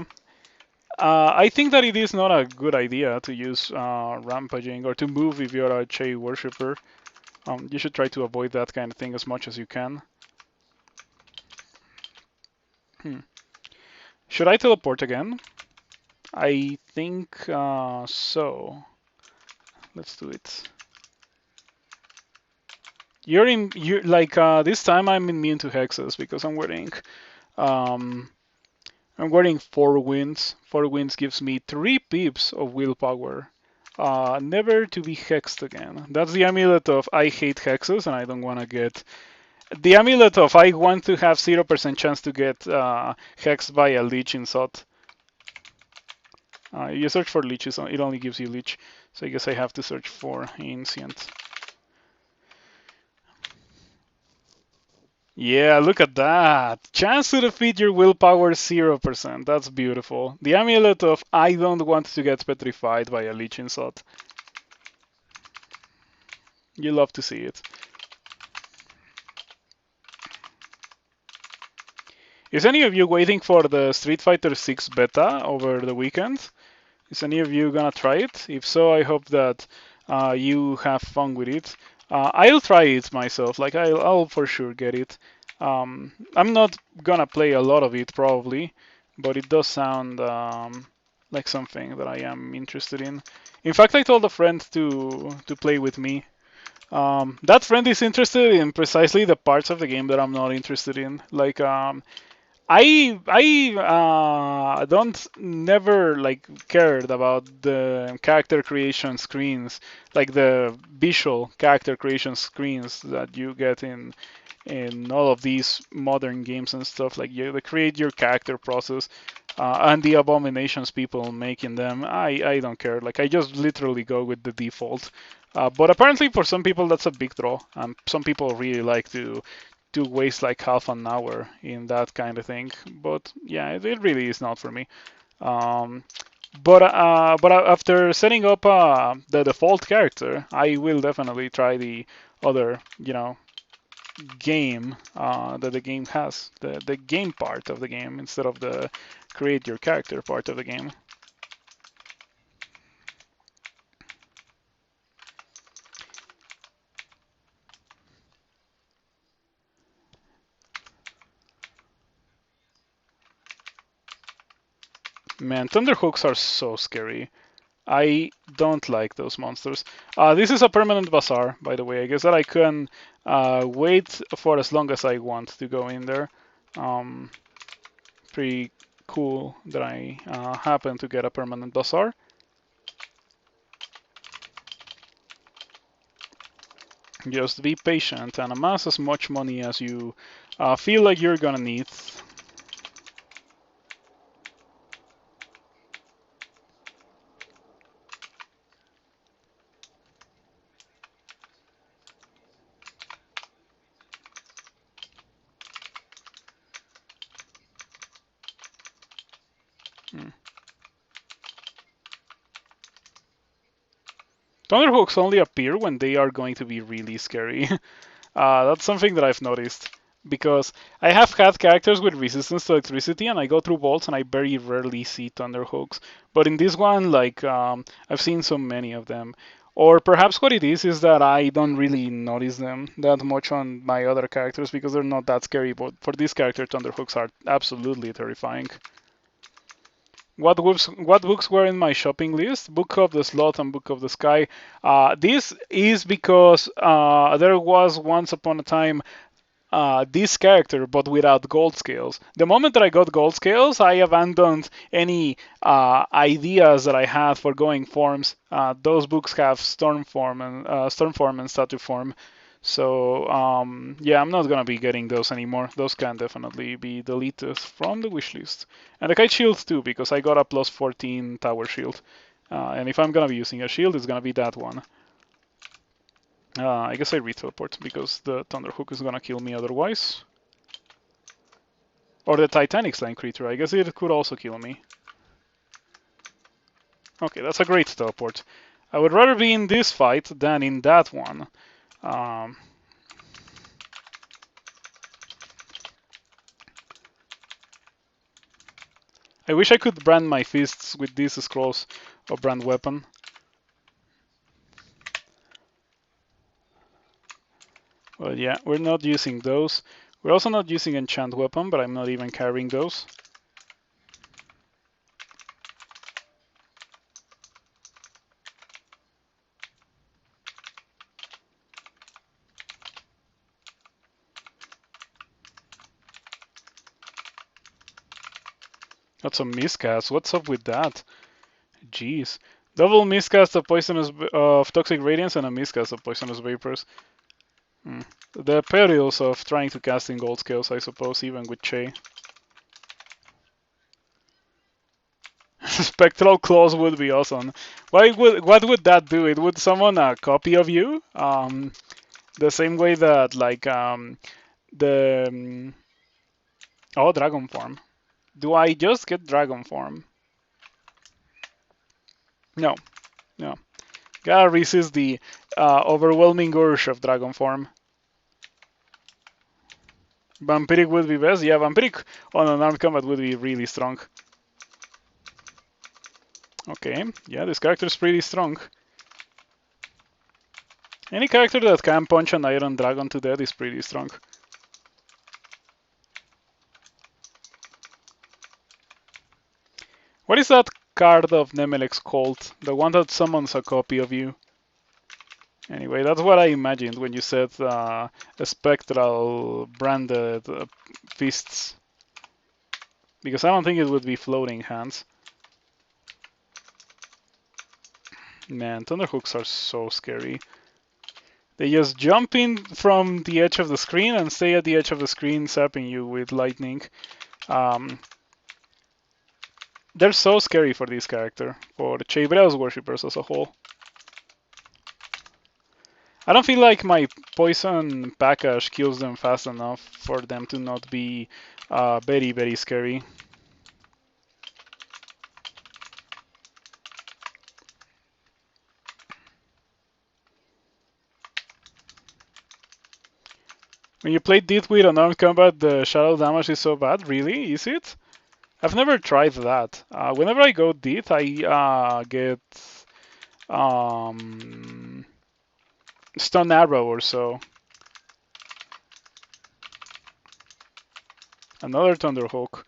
I think that it is not a good idea to use rampaging or to move if you're a Chei worshipper. You should try to avoid that kind of thing as much as you can. Should I teleport again? I think so. Let's do it. You're like this time I'm immune to hexes because um I'm wearing 4 winds. 4 winds gives me 3 pips of willpower. Never to be hexed again. That's the amulet of I hate hexes and I don't want to get. The amulet of I want to have 0% chance to get hexed by a leech in Sot. You search for leeches, it only gives you leech. So I guess I have to search for ancient. Yeah, look at that. Chance to defeat your willpower 0%. That's beautiful. The amulet of I don't want to get petrified by a leech in Sot. You love to see it. Is any of you waiting for the Street Fighter 6 beta over the weekend? Is any of you gonna try it? If so, I hope that you have fun with it. I'll try it myself. Like I'll for sure get it. I'm not gonna play a lot of it probably, but it does sound like something that I am interested in. In fact, I told a friend to play with me. That friend is interested in precisely the parts of the game that I'm not interested in. Like I don't never like cared about the character creation screens, like the visual character creation screens that you get in all of these modern games and stuff. Like you create your character process and the abominations people make in them. I don't care. Like I just literally go with the default. But apparently for some people that's a big draw. Some people really like to waste like half an hour in that kind of thing. But yeah, it really is not for me. Um, but after setting up the default character, I will definitely try the other, game that the game has, the game part of the game instead of the create your character part of the game. Man, Thunderhooks are so scary. I don't like those monsters. This is a permanent bazaar, by the way. I guess that I can wait for as long as I want to go in there. Pretty cool that I happen to get a permanent bazaar. Just be patient and amass as much money as you feel like you're gonna need. Thunderhooks only appear when they are going to be really scary. That's something that I've noticed. Because I have had characters with resistance to electricity, and I go through vaults, and I very rarely see Thunderhooks. But in this one, like, I've seen so many of them. Or perhaps what it is that I don't really notice them that much on my other characters because they're not that scary. But for this character, Thunderhooks are absolutely terrifying. What books were in my shopping list? Book of the Sloth and Book of the Sky. This is because there was once upon a time this character, but without gold scales. The moment that I got gold scales, I abandoned any ideas that I had for going forms. Those books have storm form and statue form. So yeah, I'm not gonna be getting those anymore. Those can definitely be deleted from the wish list. And the kite shield too, because I got a plus 14 tower shield. And if I'm gonna be using a shield, it's gonna be that one. I guess I re-teleport because the Thunderhook is gonna kill me otherwise. Or the Titanic Slime creature, I guess it could also kill me. Okay, that's a great teleport. I would rather be in this fight than in that one. I wish I could brand my fists with these scrolls of brand weapon. But yeah, we're not using those. We're also not using enchant weapon, but I'm not even carrying those. That's a miscast. What's up with that? Jeez. Double miscast of poisonous of toxic radiance and a miscast of poisonous vapors. The perils of trying to cast in gold scales, I suppose, even with Chei. Spectral claws would be awesome. What would that do? It would summon a copy of you. The same way that like the oh, dragon form. Do I just get dragon form? No, no. Gotta resist the overwhelming urge of dragon form. Vampiric would be best. Yeah, Vampiric on unarmed combat would be really strong. Okay, yeah, this character is pretty strong. Any character that can punch an iron dragon to death is pretty strong. What is that card of Nemelech's cult? The one that summons a copy of you. Anyway, that's what I imagined when you said a spectral branded fists. Because I don't think it would be floating hands. Man, Thunderhooks are so scary. They just jump in from the edge of the screen and stay at the edge of the screen, zapping you with lightning. They're so scary for this character, for the Chei worshippers as a whole. I don't feel like my poison package kills them fast enough for them to not be very, very scary. When you play Death with unarmed combat, the shadow damage is so bad? Really? Is it? I've never tried that. Whenever I go Death, I get stun arrow or so. Another Thunderhawk.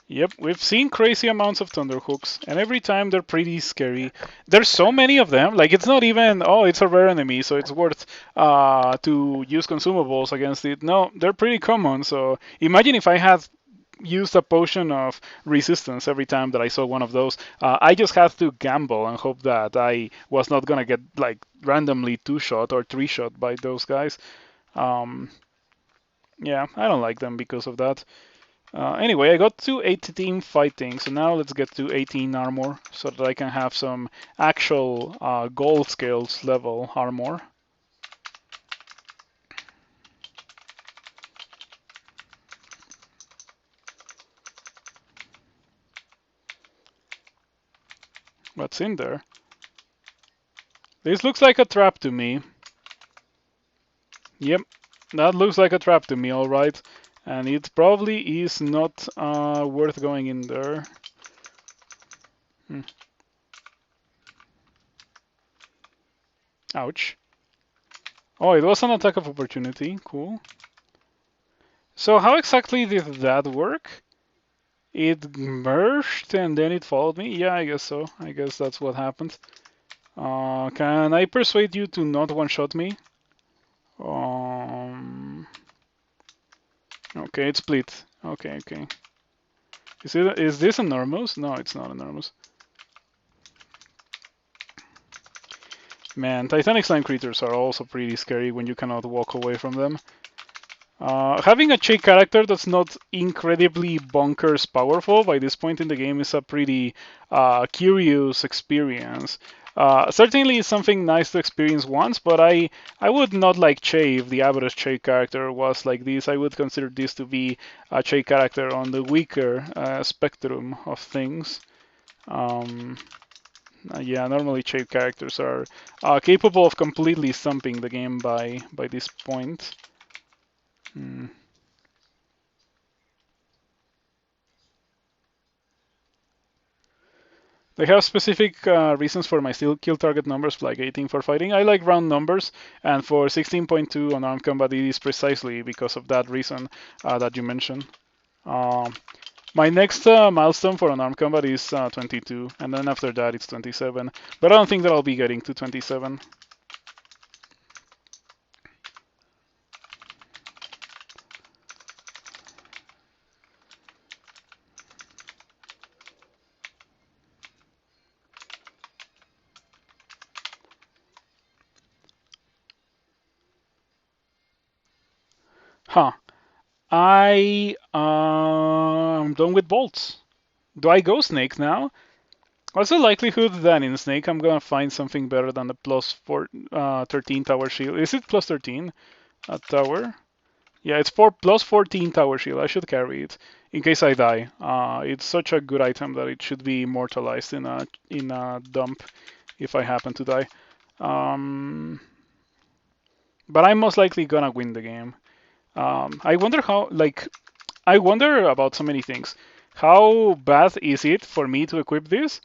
Yep, we've seen crazy amounts of Thunderhooks, and every time they're pretty scary. There's so many of them, like it's not even, oh, it's a rare enemy, so it's worth to use consumables against it. No, they're pretty common, so imagine if I had used a potion of resistance every time that I saw one of those. I just had to gamble and hope that I was not gonna get like randomly 2-shot or 3-shot by those guys. Yeah, I don't like them because of that. Anyway, I got to 18 fighting, so now let's get to 18 armor so that I can have some actual gold scales level armor. What's in there? This looks like a trap to me. Yep, that looks like a trap to me, alright. And it probably is not worth going in there. Ouch. Oh, it was an attack of opportunity. Cool. So how exactly did that work? It merged and then it followed me? Yeah, I guess so. I guess that's what happened. Can I persuade you to not one-shot me? Okay, it's split. Okay, okay. Is this enormous? No, it's not enormous. Man, Titanic slime creatures are also pretty scary when you cannot walk away from them. Having a Chei character that's not incredibly bonkers powerful by this point in the game is a pretty curious experience. Certainly it's something nice to experience once, but I would not like Chei if the average Chei character was like this. I would consider this to be a Chei character on the weaker spectrum of things. Um, yeah, normally Chei characters are capable of completely stumping the game by this point. Hmm. They have specific reasons for my still kill target numbers, like 18 for fighting. I like round numbers, and for 16.2 on armed combat, it is precisely because of that reason that you mentioned. Uh, my next milestone for unarmed combat is 22, and then after that it's 27. But I don't think that I'll be getting to 27. Huh. I'm done with bolts. Do I go snake now? What's the likelihood that in snake I'm gonna find something better than the plus 13 tower shield? Is it plus 13 tower? Yeah, it's plus 14 tower shield. I should carry it in case I die. It's such a good item that it should be immortalized in a dump if I happen to die. Um, but I'm most likely gonna win the game. I wonder how, like, I wonder about so many things. How bad is it for me to equip this?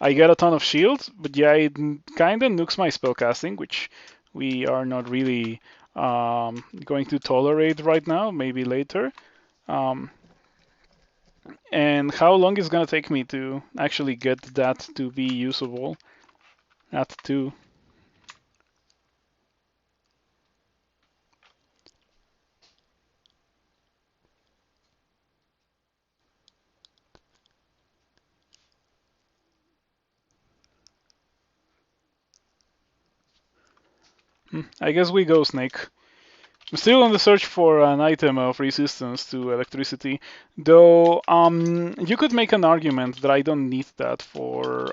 I get a ton of shields, but yeah, it kind of nukes my spellcasting, which we are not really going to tolerate right now, maybe later. Um, and how long is gonna take me to actually get that to be usable at 2? I guess we go snake. I'm still on the search for an item of resistance to electricity, though you could make an argument that I don't need that for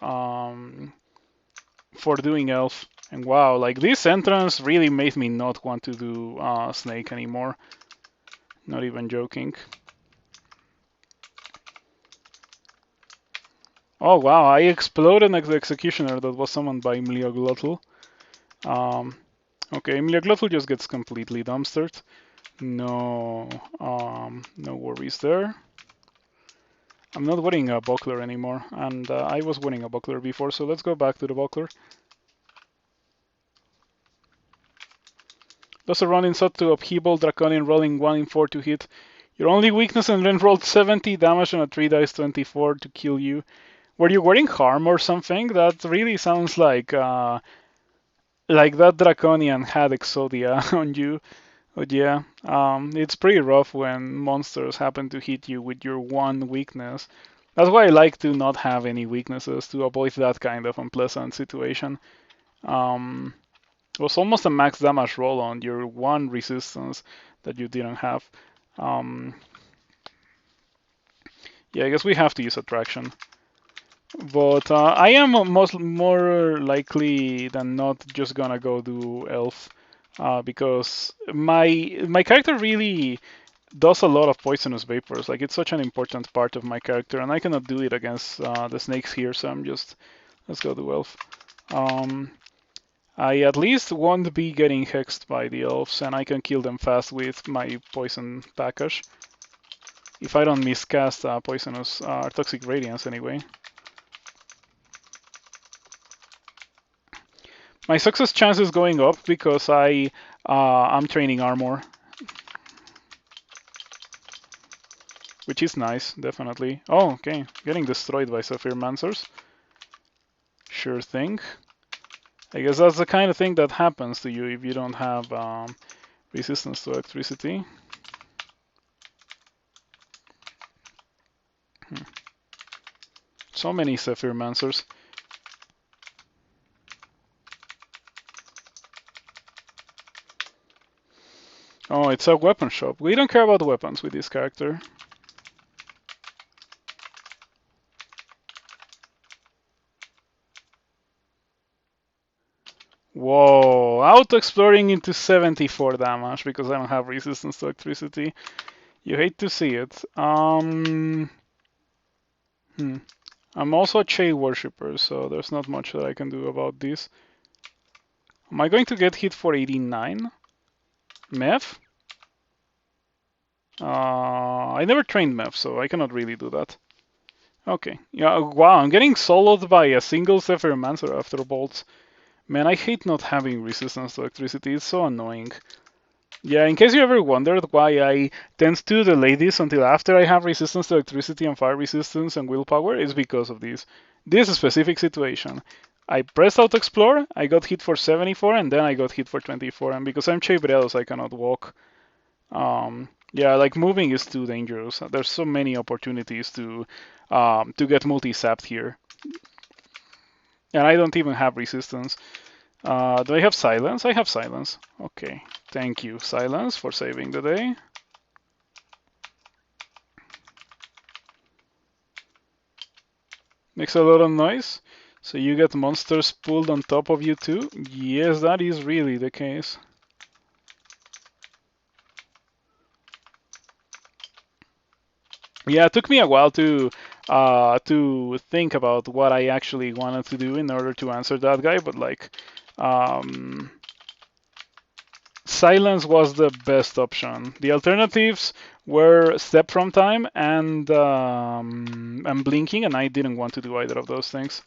doing elf. And wow, like this entrance really made me not want to do snake anymore. Not even joking. Oh wow, I exploded the executioner that was summoned by Mlioglotl. Um, okay, Mlioglotl just gets completely dumpstered. No, no worries there. I'm not wearing a buckler anymore, and I was wearing a buckler before, so let's go back to the buckler. Does a run in sub to upheaval, draconian rolling 1 in 4 to hit. Your only weakness and then rolled 70 damage on a 3 dice 24 to kill you. Were you wearing harm or something? That really sounds like that draconian had Exodia on you. But yeah, it's pretty rough when monsters happen to hit you with your one weakness. That's why I like to not have any weaknesses to avoid that kind of unpleasant situation. It was almost a max damage roll on your one resistance that you didn't have. Um, yeah, I guess we have to use attraction. But I am more likely than not just gonna go do elf because my character really does a lot of poisonous vapors. Like it's such an important part of my character, and I cannot do it against the snakes here. So let's go do elf. I at least won't be getting hexed by the elves, and I can kill them fast with my poison package. If I don't miscast poisonous toxic radiance anyway. My success chance is going up because I'm training armor, which is nice, definitely. Oh, okay, getting destroyed by Saphirmancers. Sure thing. I guess that's the kind of thing that happens to you if you don't have resistance to electricity. So many Zephyrmancers. Oh, it's a weapon shop. We don't care about weapons with this character. Whoa, auto-exploring into 74 damage because I don't have resistance to electricity. You hate to see it. I'm also a Chei worshipper, so there's not much that I can do about this. Am I going to get hit for 89? Meth? I never trained Meth, so I cannot really do that. Okay. Yeah, wow, I'm getting soloed by a single Zephyrmancer after bolts. Man, I hate not having resistance to electricity. It's so annoying. Yeah, in case you ever wondered why I tend to delay this until after I have resistance to electricity and fire resistance and willpower, it's because of this. This specific situation. I pressed out explore, I got hit for 74, and then I got hit for 24. And because I'm Chebrelos, I cannot walk. Yeah, like moving is too dangerous. There's so many opportunities to get multi-sapped here. And I don't even have resistance. Do I have silence? I have silence. Okay, thank you, silence, for saving the day. Makes a lot of noise. So you get monsters pulled on top of you too? Yes, that is really the case. Yeah, it took me a while to think about what I actually wanted to do in order to answer that guy, but like silence was the best option. The alternatives were step from time and blinking, and I didn't want to do either of those things.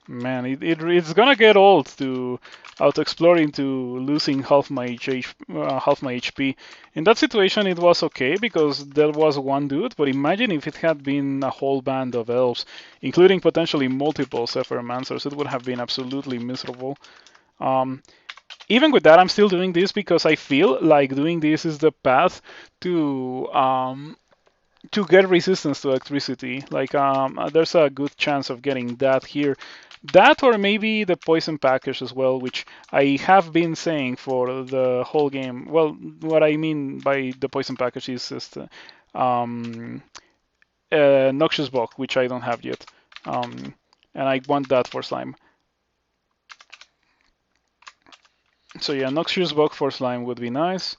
Man, it's gonna get old to auto-explore into losing half my HP. In that situation, it was okay because there was one dude, but imagine if it had been a whole band of elves, including potentially multiple Zephyrmancers, it would have been absolutely miserable. Even with that, I'm still doing this because I feel like doing this is the path to get resistance to electricity. Like there's a good chance of getting that here. That or maybe the poison package as well, which I have been saying for the whole game. Well, what I mean by the poison package is just Noxious Bog, which I don't have yet. And I want that for slime. So yeah, Noxious Bog for slime would be nice.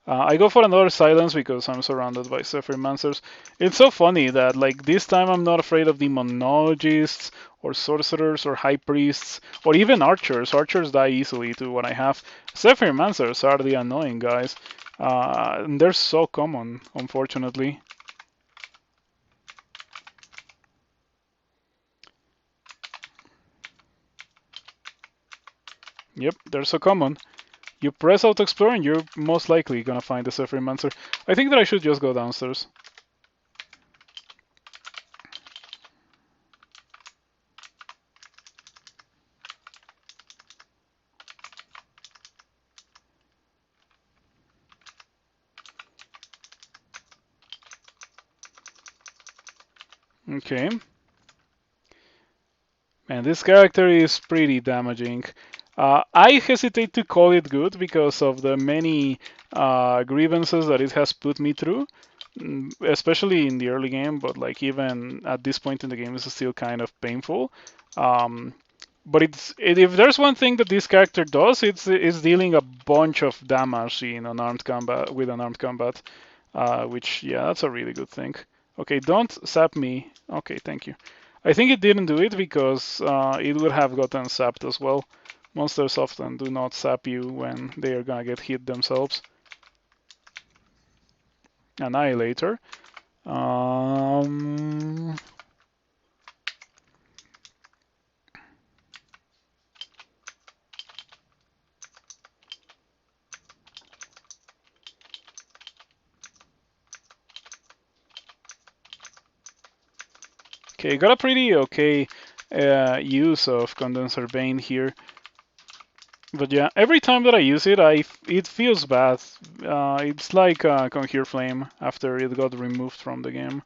I go for another silence because I'm surrounded by Zephyrmancers. It's so funny that like this time I'm not afraid of demonologists or sorcerers or high priests or even archers. Archers die easily too when I have. Zephyrmancers are the annoying guys. And they're so common, unfortunately. Yep, they're so common. You press out explore and you're most likely gonna find the Zephyrmancer. I think that I should just go downstairs. Okay. Man, this character is pretty damaging. I hesitate to call it good because of the many grievances that it has put me through, especially in the early game, but like even at this point in the game, it's still kind of painful. But if there's one thing that this character does, it's dealing a bunch of damage in unarmed combat with unarmed combat, which yeah, that's a really good thing. Okay, don't sap me. Okay, thank you. I think it didn't do it because it would have gotten sapped as well. Monsters often do not sap you when they are gonna get hit themselves. Annihilator. Okay, got a pretty okay use of Condenser Bane here. But yeah, every time that I use it, it feels bad. It's like Conjure Flame after it got removed from the game.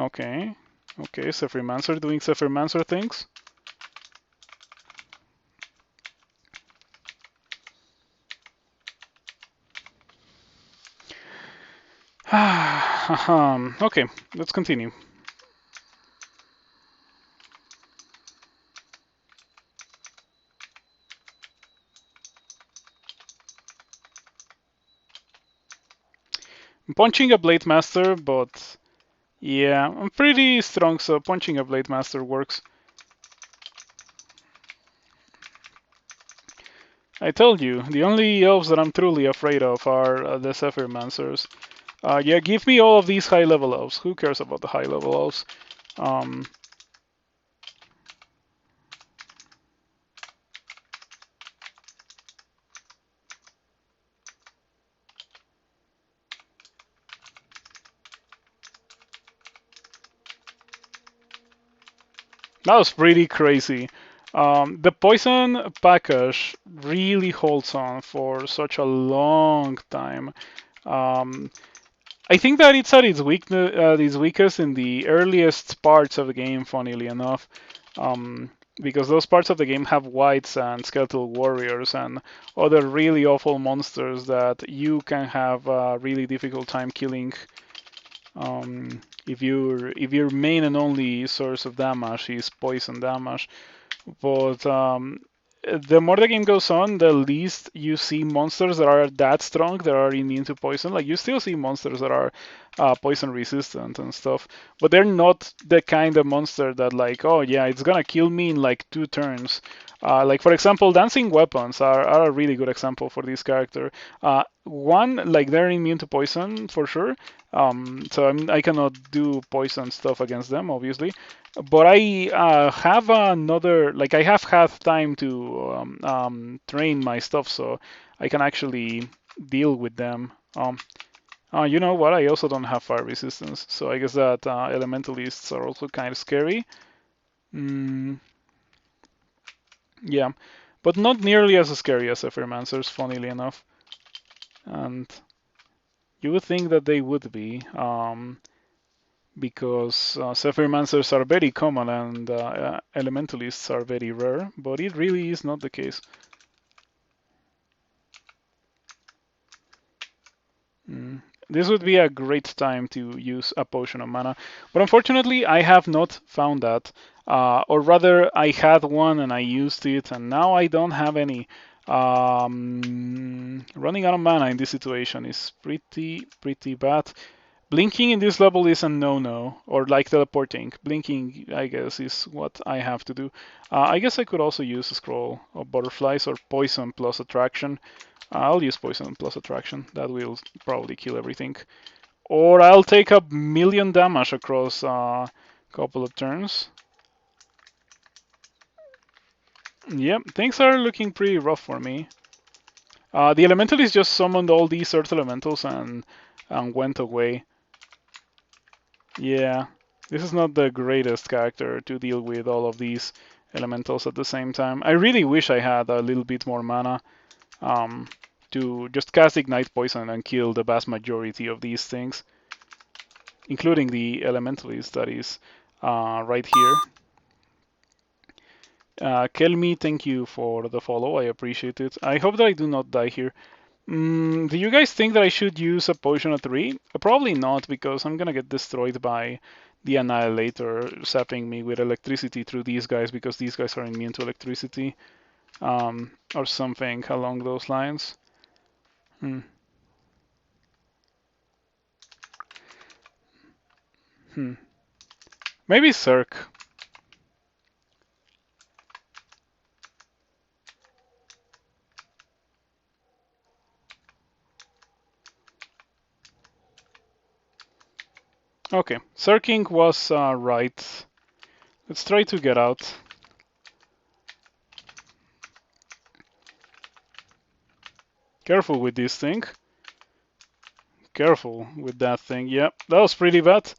Okay. Okay, Zephyrmancer doing Zephyrmancer things. Okay, let's continue. I'm punching a Blade Master, but yeah, I'm pretty strong, so punching a Blade Master works. I told you, the only elves that I'm truly afraid of are the Zephyrmancers. Yeah, give me all of these high-level elves. Who cares about the high-level elves? Um, that was pretty crazy. The poison package really holds on for such a long time. Um, I think that it's at its weakest in the earliest parts of the game, funnily enough, because those parts of the game have wights and skeletal warriors and other really awful monsters that you can have a really difficult time killing if your main and only source of damage is poison damage. But the more the game goes on, the least you see monsters that are that strong that are immune to poison. Like you still see monsters that are poison resistant and stuff, but they're not the kind of monster that like, oh yeah, it's gonna kill me in like 2 turns. Like for example, dancing weapons are a really good example for this character. One, like they're immune to poison for sure. So I cannot do poison stuff against them, obviously. But I have another, like I have had time to train my stuff, so I can actually deal with them. You know what? I also don't have fire resistance, so I guess that elementalists are also kind of scary. Mm, yeah, but not nearly as scary as Zephyrmancers, funnily enough. And you would think that they would be. Because Zephyrmancers are very common and Elementalists are very rare, but it really is not the case. This would be a great time to use a potion of mana, but unfortunately I have not found that. Or rather, I had one and I used it, and now I don't have any. Running out of mana in this situation is pretty bad. Blinking in this level is a no-no, or like teleporting. Blinking, I guess, is what I have to do. I guess I could also use a scroll of butterflies or poison plus attraction. I'll use poison plus attraction. That will probably kill everything. Or I'll take a million damage across a couple of turns. Yep, things are looking pretty rough for me. The Elementalist just summoned all these Earth Elementals and went away. Yeah, this is not the greatest character to deal with all of these elementals at the same time. I really wish I had a little bit more mana um, to just cast Ignite Poison and kill the vast majority of these things, including the elementalist that is right here. Kelmi, thank you for the follow. I appreciate it. I hope that I do not die here. Do you guys think that I should use a potion of 3? Probably not, because I'm gonna get destroyed by the Annihilator zapping me with electricity through these guys, because these guys are immune to electricity, or something along those lines. Hmm. Hmm. Maybe Cirque. Okay, Circing was right. Let's try to get out. Careful with this thing. Careful with that thing. Yep, that was pretty bad.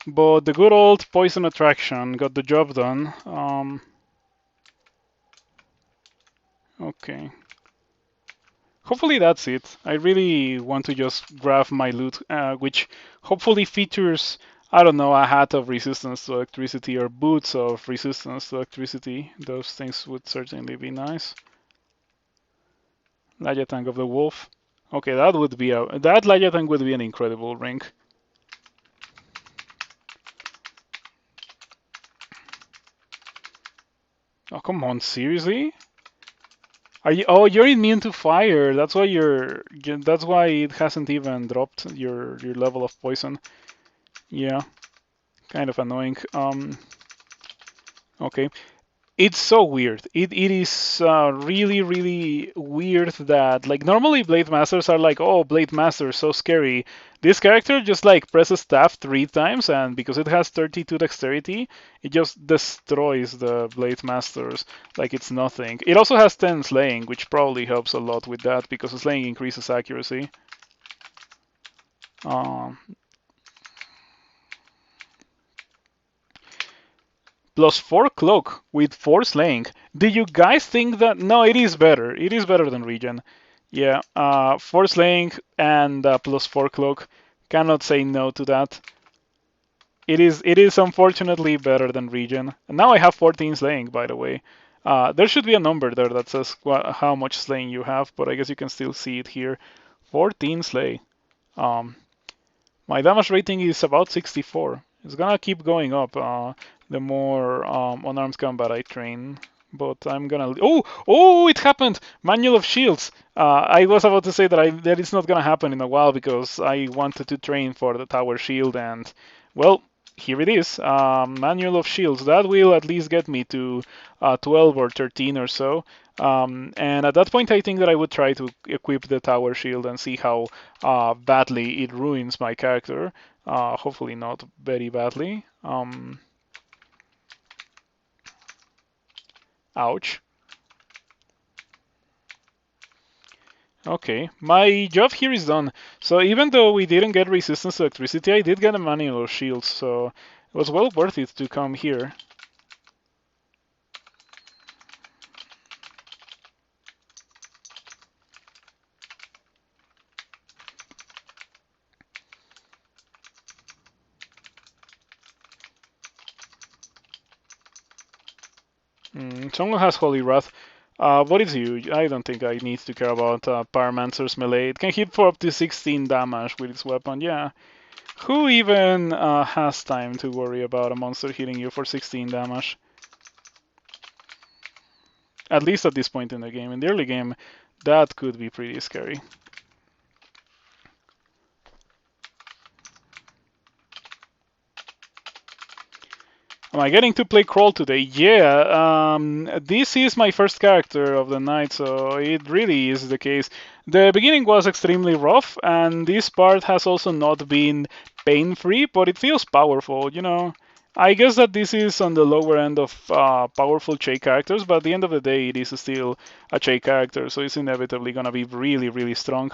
But the good old poison attraction got the job done. Okay. Hopefully that's it. I really want to just grab my loot, which hopefully features I don't know, a hat of resistance to electricity or boots of resistance to electricity. Those things would certainly be nice. Tank of the Wolf. Okay, that Tank would be an incredible ring. Oh come on, seriously? Are you? Oh, you're immune to fire. That's why That's why it hasn't even dropped your level of poison. Yeah, kind of annoying. Okay. It's so weird. It is really really weird that like normally Blade Masters are like, oh, Blade Master so scary. This character just like presses staff 3 times, and because it has 32 dexterity, it just destroys the Blade Masters like it's nothing. It also has 10 slaying, which probably helps a lot with that because slaying increases accuracy. Um, Plus 4 cloak with 4 slaying. Do you guys think that? No, it is better. It is better than regen. Yeah, 4 slaying and plus 4 cloak. Cannot say no to that. It is unfortunately better than regen. And now I have 14 slaying, by the way. There should be a number there that says how much slaying you have, but I guess you can still see it here. 14 slay. Um, my damage rating is about 64. It's gonna keep going up the more unarmed combat I train. But I'm gonna. Oh! It happened! Manual of Shields. I was about to say that it's not gonna happen in a while because I wanted to train for the Tower Shield, and well, here it is. Manual of Shields. That will at least get me to 12 or 13 or so. And at that point, I think that I would try to equip the Tower Shield and see how badly it ruins my character. Hopefully not very badly. Ouch. Okay, my job here is done. So even though we didn't get resistance to electricity, I did get a manual of shields, so it was well worth it to come here. Someone has Holy Wrath. What is you? I don't think I need to care about Pyromancer's melee. It can hit for up to 16 damage with its weapon, yeah. Who even has time to worry about a monster hitting you for 16 damage? At least at this point in the game. In the early game, that could be pretty scary. Am I getting to play Crawl today? Yeah, this is my first character of the night, so it really is the case. The beginning was extremely rough, and this part has also not been pain-free, but it feels powerful, you know. I guess that this is on the lower end of powerful Chei characters, but at the end of the day, it is still a Chei character, so it's inevitably gonna be really, really strong.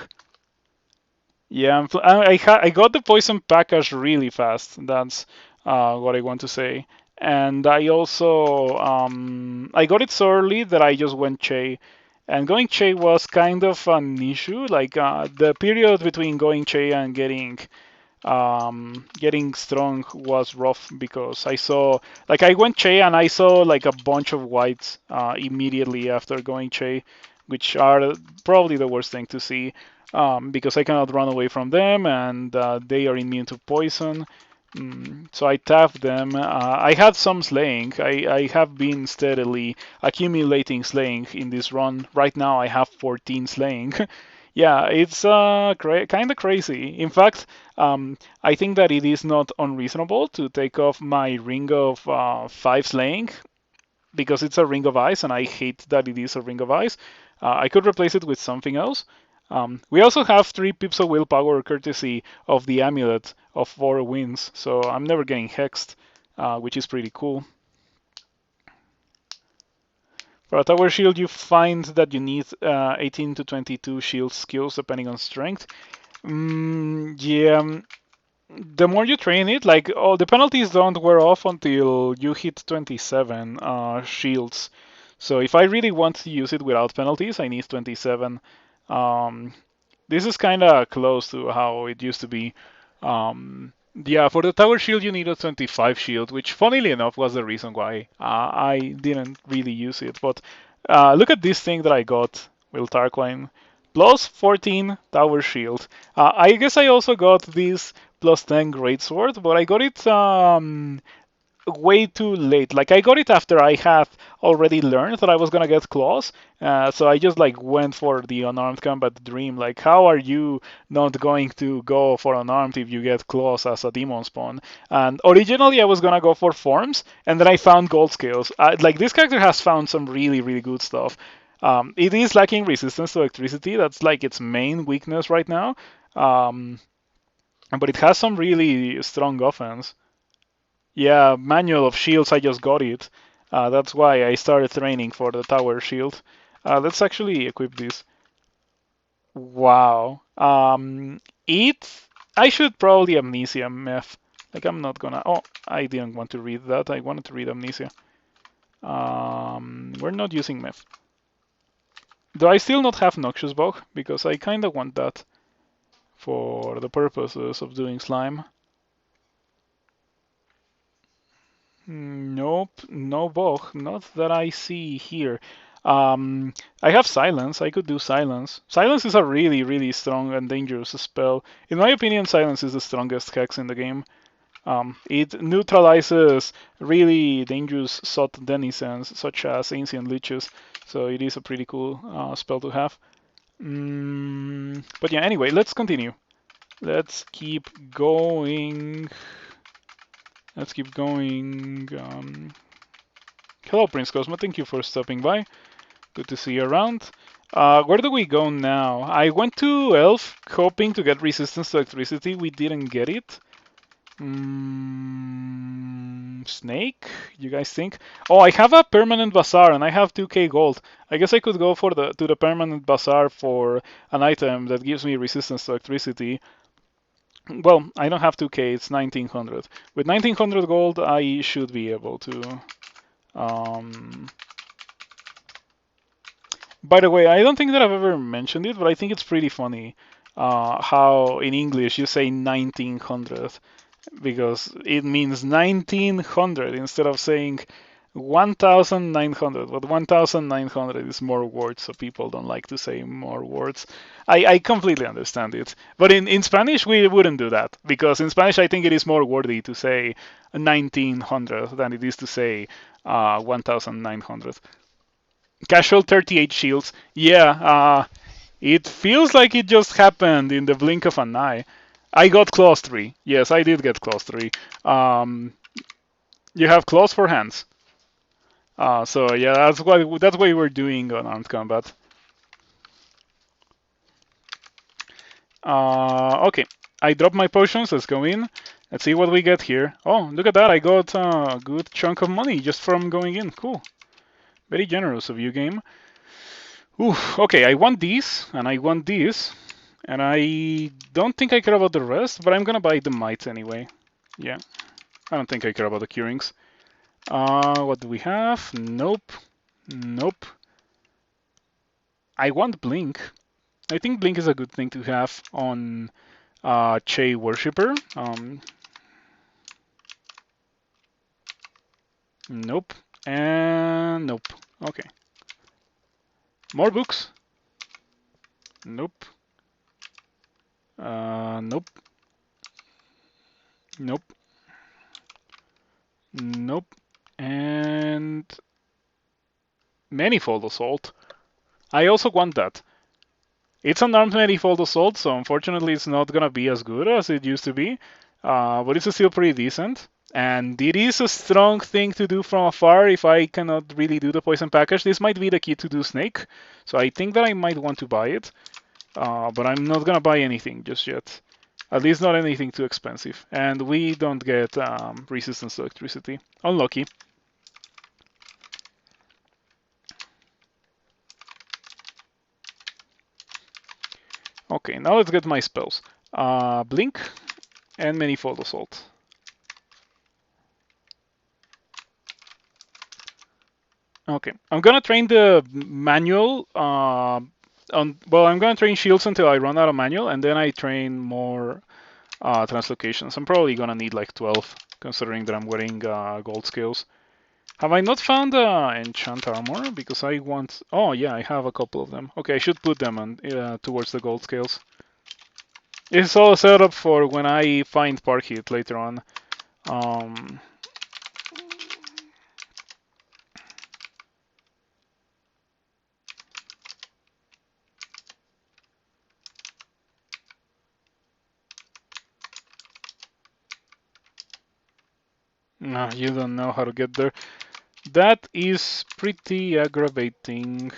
Yeah, I got the poison package really fast. That's what I want to say. And I also I got it so early that I just went Chei, and going Chei was kind of an issue. Like the period between going Chei and getting strong was rough because I went Chei and I saw like a bunch of whites immediately after going Chei, which are probably the worst thing to see because I cannot run away from them and they are immune to poison. So I tapped them. I had some slaying. I have been steadily accumulating slaying in this run. Right now I have 14 slaying. Yeah, it's kind of crazy. In fact, I think that it is not unreasonable to take off my ring of 5 slaying because it's a ring of ice, and I hate that it is a ring of ice. I could replace it with something else. We also have 3 pips of willpower courtesy of the amulet of 4 wins, so I'm never getting hexed, which is pretty cool. For a tower shield, you find that you need 18 to 22 shield skills depending on strength. Yeah, the more you train it, like the penalties don't wear off until you hit 27 shields. So if I really want to use it without penalties, I need 27. This is kind of close to how it used to be. Yeah, for the tower shield you need a 25 shield, which funnily enough was the reason why I didn't really use it. But look at this thing that I got with Tarquine. Plus 14 tower shield. I guess I also got this plus 10 greatsword, but I got it way too late. Like I got it after I had already learned that I was gonna get claws, so I just like went for the unarmed combat dream. Like, how are you not going to go for unarmed if you get claws as a demon spawn? And originally I was gonna go for forms, and then I found gold scales. Like this character has found some really good stuff. It is lacking resistance to electricity. That's like its main weakness right now. Um, but it has some really strong offense. Yeah, manual of shields, I just got it. That's why I started training for the tower shield. Let's actually equip this. Wow. It. I should probably amnesia meth. Like I'm not gonna. Oh, I didn't want to read that. I wanted to read amnesia. We're not using meth. Do I still not have noxious bog? Because I kinda want that for the purposes of doing slime. Nope, no bog, not that I see here. I have silence. I could do silence. Silence is a really strong and dangerous spell. In my opinion, silence is the strongest hex in the game. It neutralizes really dangerous sot denizens, such as ancient liches. So it is a pretty cool spell to have. But yeah, anyway, let's continue. Let's keep going. Let's keep going. Hello, Prince Cosmo. Thank you for stopping by. Good to see you around. Where do we go now? I went to Elf, hoping to get resistance to electricity. We didn't get it. Snake? You guys think? Oh, I have a permanent bazaar and I have 2k gold. I guess I could go for the permanent bazaar for an item that gives me resistance to electricity. Well, I don't have 2k, it's 1900. With 1900 gold, I should be able to. Um... By the way, I don't think that I've ever mentioned it, but I think it's pretty funny how in English you say 1900 because it means 1900 instead of saying 1900. But 1900 is more words, so people don't like to say more words. I completely understand it. But in Spanish, we wouldn't do that because in Spanish, I think it is more wordy to say 1900 than it is to say 1900. Casual 38 shields. Yeah, it feels like it just happened in the blink of an eye. I got claws 3. Yes, I did get claws 3. You have claws for hands. So yeah, that's what we're doing on armed combat. Okay, I dropped my potions. Let's go in. Let's see what we get here. Oh, look at that! I got a good chunk of money just from going in. Cool. Very generous of you, game. Ooh, okay, I want these, and I want these, and I don't think I care about the rest, but I'm gonna buy the mites anyway. Yeah, I don't think I care about the curings. What do we have? Nope. Nope. I want Blink. I think Blink is a good thing to have on Chei Worshipper. Nope. And nope. Okay. More books. Nope. Nope. Nope. Nope. And Manifold Assault. I also want that. It's an armed manifold assault, so unfortunately it's not gonna be as good as it used to be, but it's still pretty decent. And it is a strong thing to do from afar if I cannot really do the poison package. This might be the key to do snake, so I think that I might want to buy it, but I'm not gonna buy anything just yet. At least not anything too expensive. And we don't get resistance to electricity. Unlucky. Okay, now let's get my spells. Blink and Manifold Assault. Okay, I'm gonna train the manual. Well, I'm gonna train shields until I run out of manual, and then I train more translocations. I'm probably gonna need like 12, considering that I'm wearing gold scales. Have I not found enchant armor? Because I want... Oh yeah, I have a couple of them. Okay, I should put them on, towards the gold scales. It's all set up for when I find Parkit later on. Um, no, you don't know how to get there. That is pretty aggravating.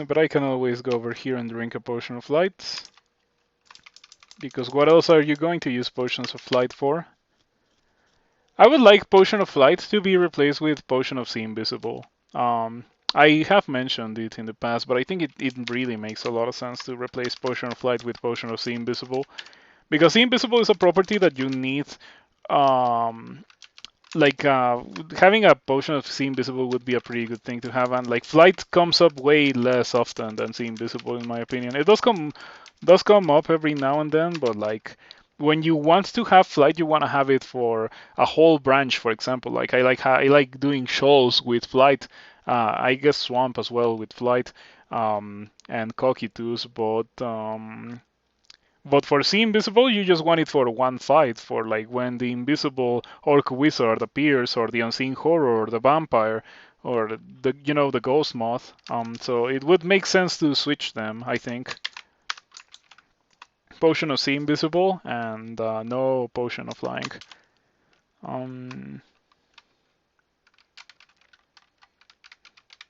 But I can always go over here and drink a potion of light. Because what else are you going to use potions of light for? I would like Potion of Light to be replaced with Potion of See Invisible. I have mentioned it in the past, but I think it really makes a lot of sense to replace Potion of Light with Potion of See Invisible. Because See Invisible is a property that you need. Um, Having a Potion of See Invisible would be a pretty good thing to have, and like Flight comes up way less often than See Invisible, in my opinion. It does come up every now and then, but like when you want to have Flight, you want to have it for a whole branch, for example. Like I like doing shoals with Flight. I guess Swamp as well with Flight, and Cockatoos, but for See Invisible, you just want it for one fight, for like when the invisible orc wizard appears, or the unseen horror, or the vampire, or the ghost moth. So it would make sense to switch them, I think. Potion of See Invisible and no Potion of Flying.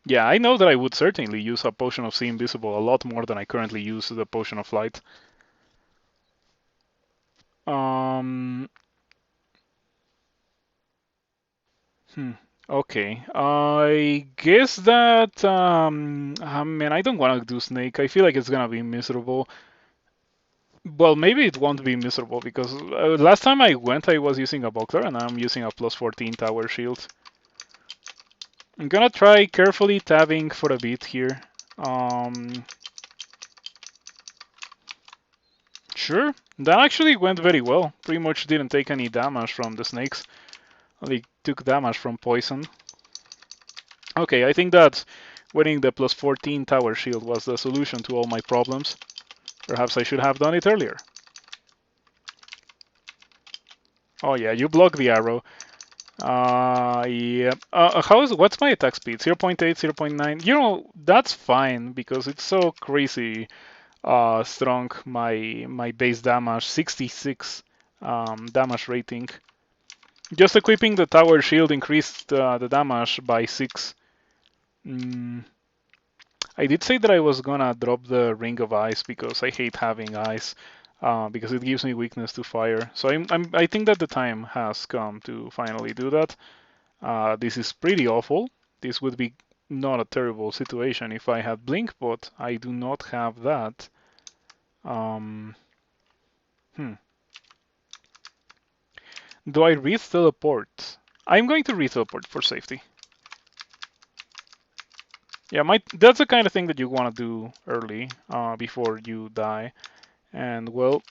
Yeah, I know that I would certainly use a Potion of See Invisible a lot more than I currently use the Potion of Flight. Okay. I guess that I mean, I don't want to do Snake. I feel like it's gonna be miserable. Well, maybe it won't be miserable because last time I went, I was using a Buckler and I'm using a plus 14 tower shield. I'm gonna try carefully tabbing for a bit here. Sure, that actually went very well. Pretty much didn't take any damage from the snakes. Only took damage from poison. Okay, I think that wearing the plus 14 tower shield was the solution to all my problems. Perhaps I should have done it earlier. Oh yeah, you block the arrow. Yeah. What's my attack speed? 0.8, 0.9? You know, that's fine because it's so crazy strong. My base damage, 66 damage rating. Just equipping the tower shield increased the damage by 6. I did say that I was gonna drop the Ring of Ice because I hate having ice, because it gives me weakness to fire. So I think that the time has come to finally do that. This is pretty awful. This would be not a terrible situation if I had Blink, but I do not have that. Do I re-teleport? I'm going to re-teleport for safety. Yeah, that's the kind of thing that you want to do early, before you die. And well,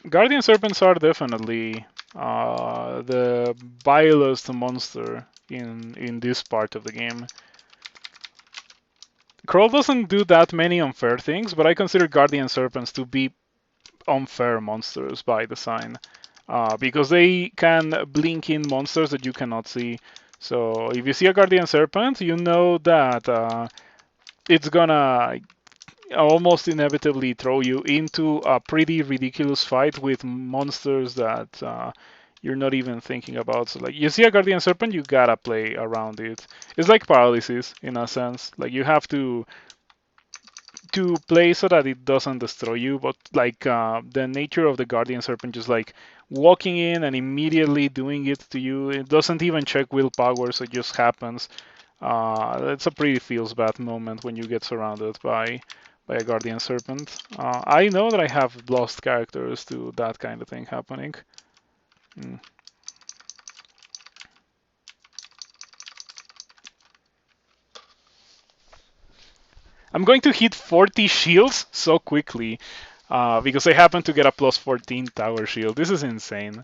Guardian Serpents are definitely the vilest monster in this part of the game. Kroll doesn't do that many unfair things, but I consider Guardian Serpents to be unfair monsters by design, because they can blink in monsters that you cannot see. So if you see a Guardian Serpent, you know that it's gonna almost inevitably throw you into a pretty ridiculous fight with monsters that you're not even thinking about. So like you see a Guardian Serpent, you gotta play around it. It's like paralysis in a sense. Like you have to play so that it doesn't destroy you, but like the nature of the Guardian Serpent, just like walking in and immediately doing it to you, it doesn't even check willpower, so it just happens. It's a pretty feels bad moment when you get surrounded by a Guardian Serpent. I know that I have lost characters to that kind of thing happening. I'm going to hit 40 shields so quickly. because I happen to get a plus 14 tower shield. This is insane.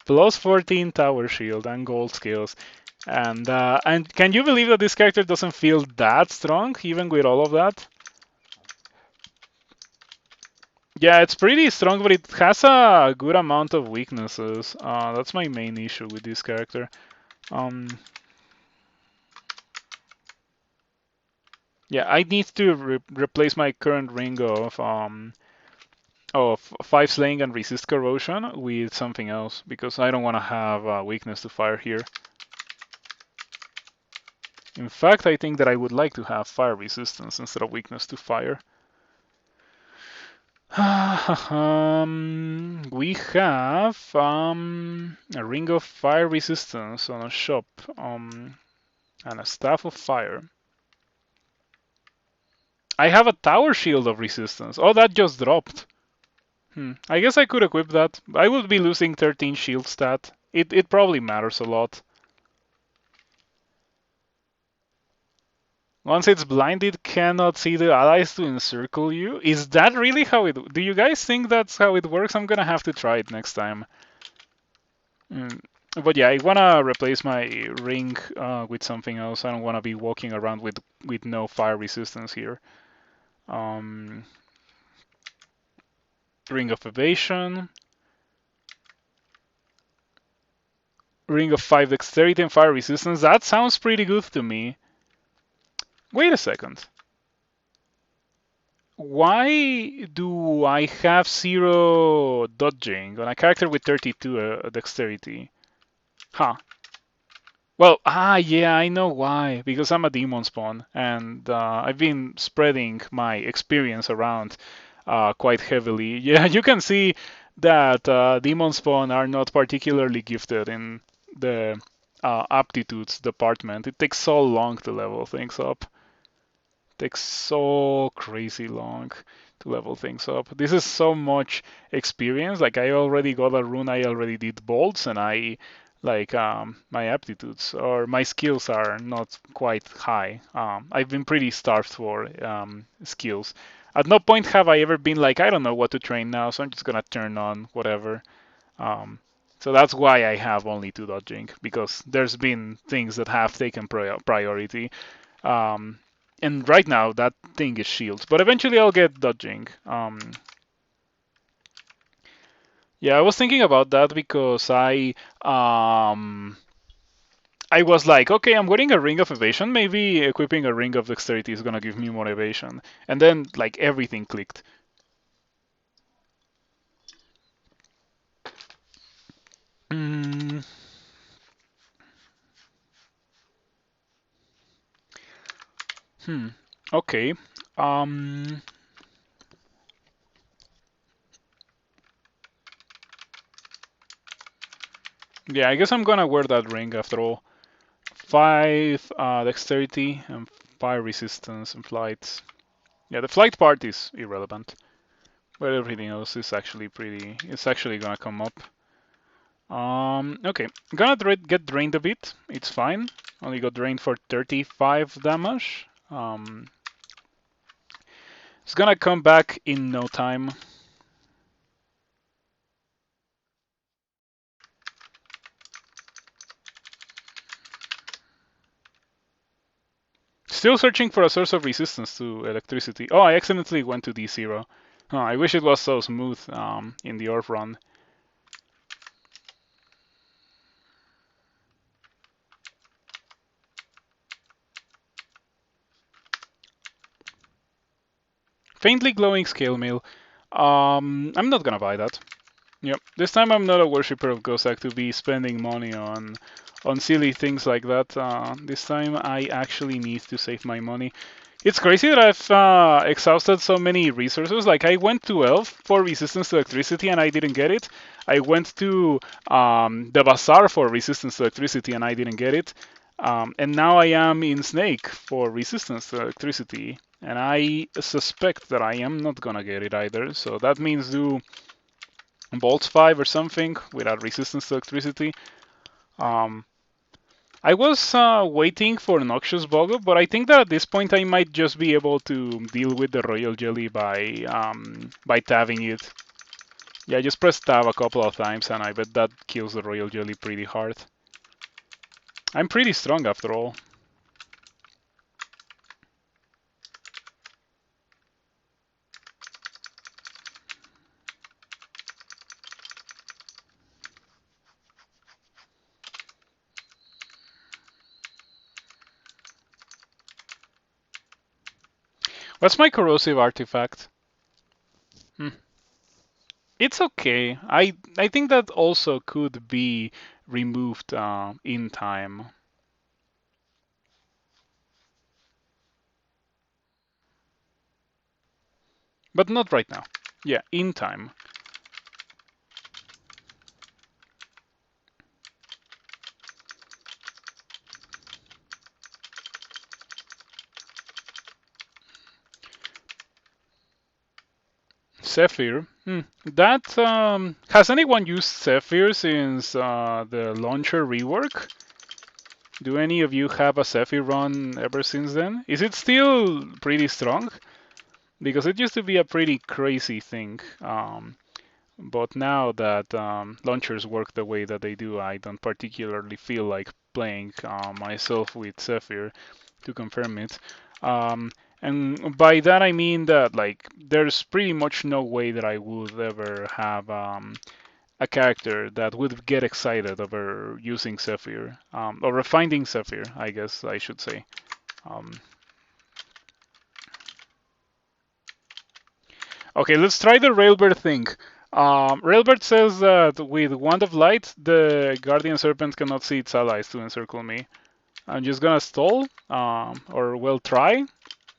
Plus 14 tower shield and gold skills. And can you believe that this character doesn't feel that strong, even with all of that? Yeah, it's pretty strong, but it has a good amount of weaknesses. That's my main issue with this character. Yeah, I need to replace my current ring of 5 slaying and resist corrosion with something else because I don't want to have a weakness to fire here. In fact, I think that I would like to have fire resistance instead of weakness to fire. We have a ring of fire resistance on a shop and a staff of fire. I have a tower shield of resistance. Oh, that just dropped. I guess I could equip that. I would be losing 13 shield stat. It probably matters a lot. Once it's blinded, cannot see the allies to encircle you. Is that really how it... Do you guys think that's how it works? I'm gonna have to try it next time. But yeah, I wanna replace my ring with something else. I don't wanna be walking around with no fire resistance here. Ring of evasion. Ring of 5 dexterity and fire resistance. That sounds pretty good to me. Wait a second. Why do I have 0 dodging on a character with 32 dexterity? Huh. Well, yeah, I know why. Because I'm a demon spawn, and I've been spreading my experience around quite heavily. Yeah, you can see that demon spawn are not particularly gifted in the aptitudes department. It takes so long to level things up. Takes so crazy long to level things up. This is so much experience. Like I already got a rune, I already did bolts, and I like my aptitudes or my skills are not quite high. I've been pretty starved for skills. At no point have I ever been like, I don't know what to train now, so I'm just gonna turn on whatever. So that's why I have only 2 dodging, because there's been things that have taken priority. And right now that thing is shields, but eventually I'll get dodging. Yeah, I was thinking about that because I was like, okay, I'm wearing a ring of evasion. Maybe equipping a ring of dexterity is gonna give me more evasion. And then like everything clicked. Okay. Yeah, I guess I'm gonna wear that ring after all. 5 dexterity and 5 resistance and flight. Yeah, the flight part is irrelevant, but everything else is actually pretty. It's actually gonna come up. Okay, I'm gonna get drained a bit. It's fine. Only got drained for 35 damage. It's gonna come back in no time. Still searching for a source of resistance to electricity. Oh, I accidentally went to D0. Oh, I wish it was so smooth in the orb run. Faintly glowing scale mail. I'm not gonna buy that. Yep, this time I'm not a worshipper of Gosak to be spending money on silly things like that. This time I actually need to save my money. It's crazy that I've exhausted so many resources. Like I went to Elf for resistance to electricity and I didn't get it. I went to the Bazaar for resistance to electricity and I didn't get it. And now I am in Snake for resistance to electricity. And I suspect that I am not gonna get it either. So that means do Bolts 5 or something without resistance to electricity. I was waiting for Noxious Bogo, but I think that at this point I might just be able to deal with the Royal Jelly by tabbing it. Yeah, just press tab a couple of times, and I bet that kills the Royal Jelly pretty hard. I'm pretty strong after all. What's my corrosive artifact? Hmm. It's okay. I think that also could be removed in time. But not right now. Yeah, in time. Zephyr. That has anyone used Zephyr since the launcher rework? Do any of you have a Zephyr run ever since then? Is it still pretty strong? Because it used to be a pretty crazy thing. But now that launchers work the way that they do, I don't particularly feel like playing myself with Zephyr to confirm it. And by that I mean that like there's pretty much no way that I would ever have a character that would get excited over using Zephyr or finding Zephyr, I guess I should say. Um, okay, let's try the Railbird thing. Railbird says that with Wand of Light, the Guardian Serpent cannot see its allies to encircle me. I'm just gonna stall, or well try.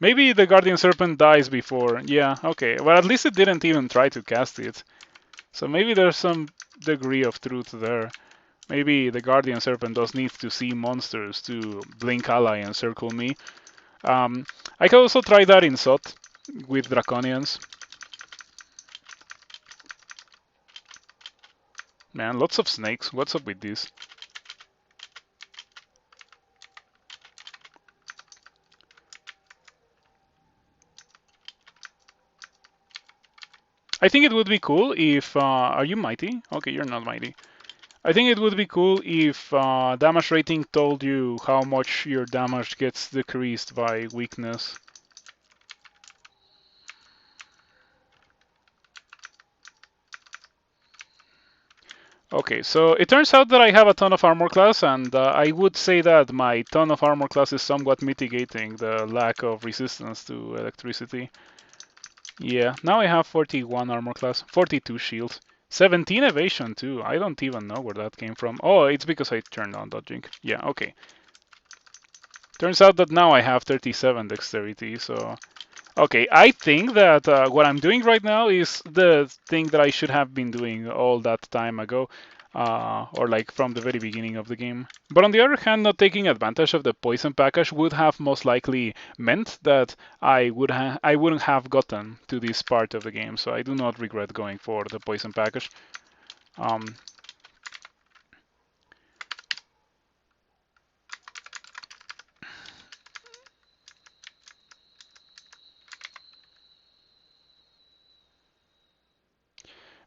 Maybe the Guardian Serpent dies before. Yeah, okay. Well, at least it didn't even try to cast it. So maybe there's some degree of truth there. Maybe the Guardian Serpent does need to see monsters to blink ally and circle me. I can also try that in SOT with Draconians. Man, lots of snakes. What's up with this? I think it would be cool if... are you mighty? Okay, you're not mighty. I think it would be cool if damage rating told you how much your damage gets decreased by weakness. Okay, so it turns out that I have a ton of armor class, and I would say that my ton of armor class is somewhat mitigating the lack of resistance to electricity. Yeah, now I have 41 armor class, 42 shield, 17 evasion too. I don't even know where that came from. Oh, it's because I turned on dodging. Yeah, okay. Turns out that now I have 37 dexterity, so... Okay, I think that what I'm doing right now is the thing that I should have been doing all that time ago, or like from the very beginning of the game. But on the other hand, not taking advantage of the poison package would have most likely meant that I wouldn't have gotten to this part of the game. So I do not regret going for the poison package. Um,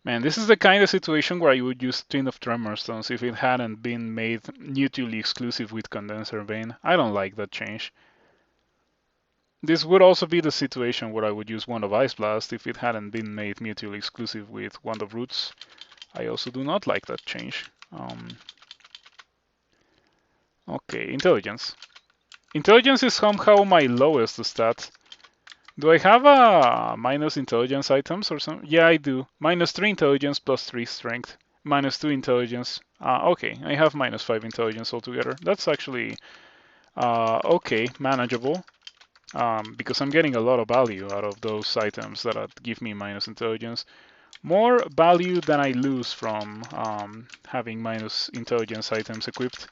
Man, this is the kind of situation where I would use Twin of Tremor Stones if it hadn't been made mutually exclusive with Condenser Vein. I don't like that change. This would also be the situation where I would use Wand of Ice Blast if it hadn't been made mutually exclusive with Wand of Roots. I also do not like that change. Okay, Intelligence. Intelligence is somehow my lowest stat. Do I have a minus intelligence items or something? Yeah, I do. Minus 3 intelligence plus 3 strength. Minus 2 intelligence. Okay, I have minus 5 intelligence altogether. That's actually okay, manageable. Because I'm getting a lot of value out of those items that give me minus intelligence. More value than I lose from having minus intelligence items equipped.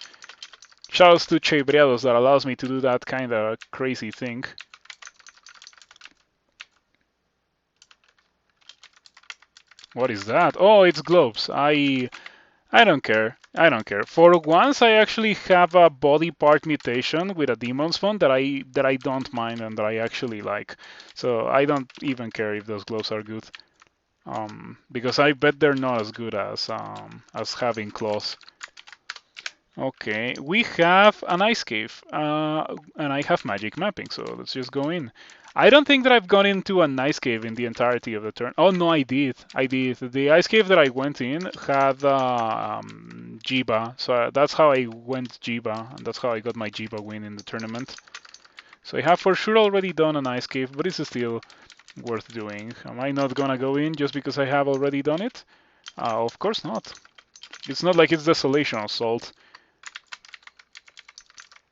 Shoutouts to Chei that allows me to do that kind of crazy thing. What is that? Oh, it's globes. I I don't care. I don't care. For once, I actually have a body part mutation with a demon's font that I don't mind and that I actually like. So I don't even care if those gloves are good. Because I bet they're not as good as having claws. Okay, we have an ice cave, and I have magic mapping, so let's just go in. I don't think that I've gone into an ice cave in the entirety of the turn. Oh no, I did. I did. The ice cave that I went in had Jiba, so that's how I went Jiba, and that's how I got my Jiba win in the tournament. So I have for sure already done an ice cave, but it's still worth doing. Am I not gonna go in just because I have already done it? Of course not. It's not like it's Desolation Assault.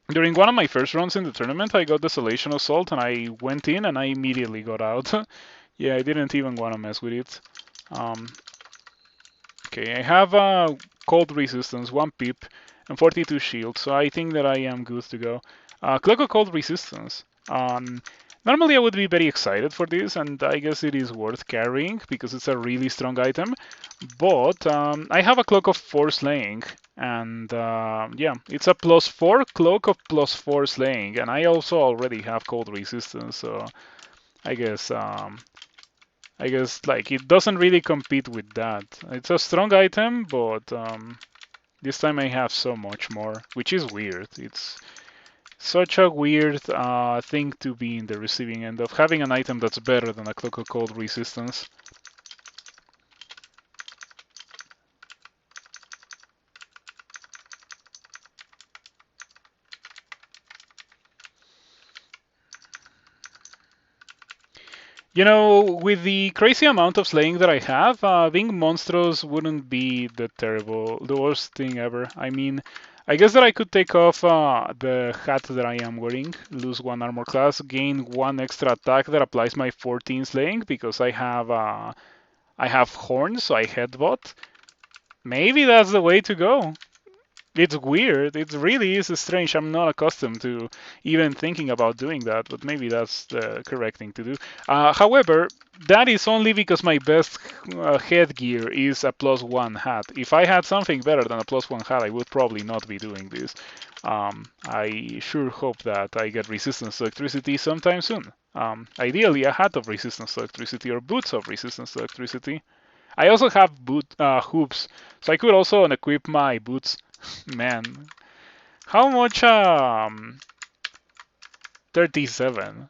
During one of my first runs in the tournament, I got Desolation Assault and I went in and I immediately got out. Yeah, I didn't even want to mess with it. Um, okay, I have Cold Resistance, 1 pip, and 42 shield, so I think that I am good to go. Cloak of Cold Resistance. Normally I would be very excited for this, and I guess it is worth carrying because it's a really strong item. But I have a Cloak of 4 Slaying, and yeah, it's a +4 Cloak of +4 Slaying, and I also already have Cold Resistance, so I guess like it doesn't really compete with that. It's a strong item, but this time I have so much more, which is weird. It's such a weird thing to be in the receiving end of having an item that's better than a Cloak of Cold Resistance. You know, with the crazy amount of slaying that I have, being monstrous wouldn't be the worst thing ever. I mean, I guess that I could take off the hat that I am wearing, lose 1 armor class, gain 1 extra attack that applies my 14 slaying because I have horns, so I headbutt. Maybe that's the way to go. It's weird. It really is strange. I'm not accustomed to even thinking about doing that, but maybe that's the correct thing to do. However, that is only because my best headgear is a +1 hat. If I had something better than a +1 hat, I would probably not be doing this. I sure hope that I get resistance to electricity sometime soon. Ideally, a hat of resistance to electricity or boots of resistance to electricity. I also have hoops, so I could also unequip my boots. Man, how much? 37.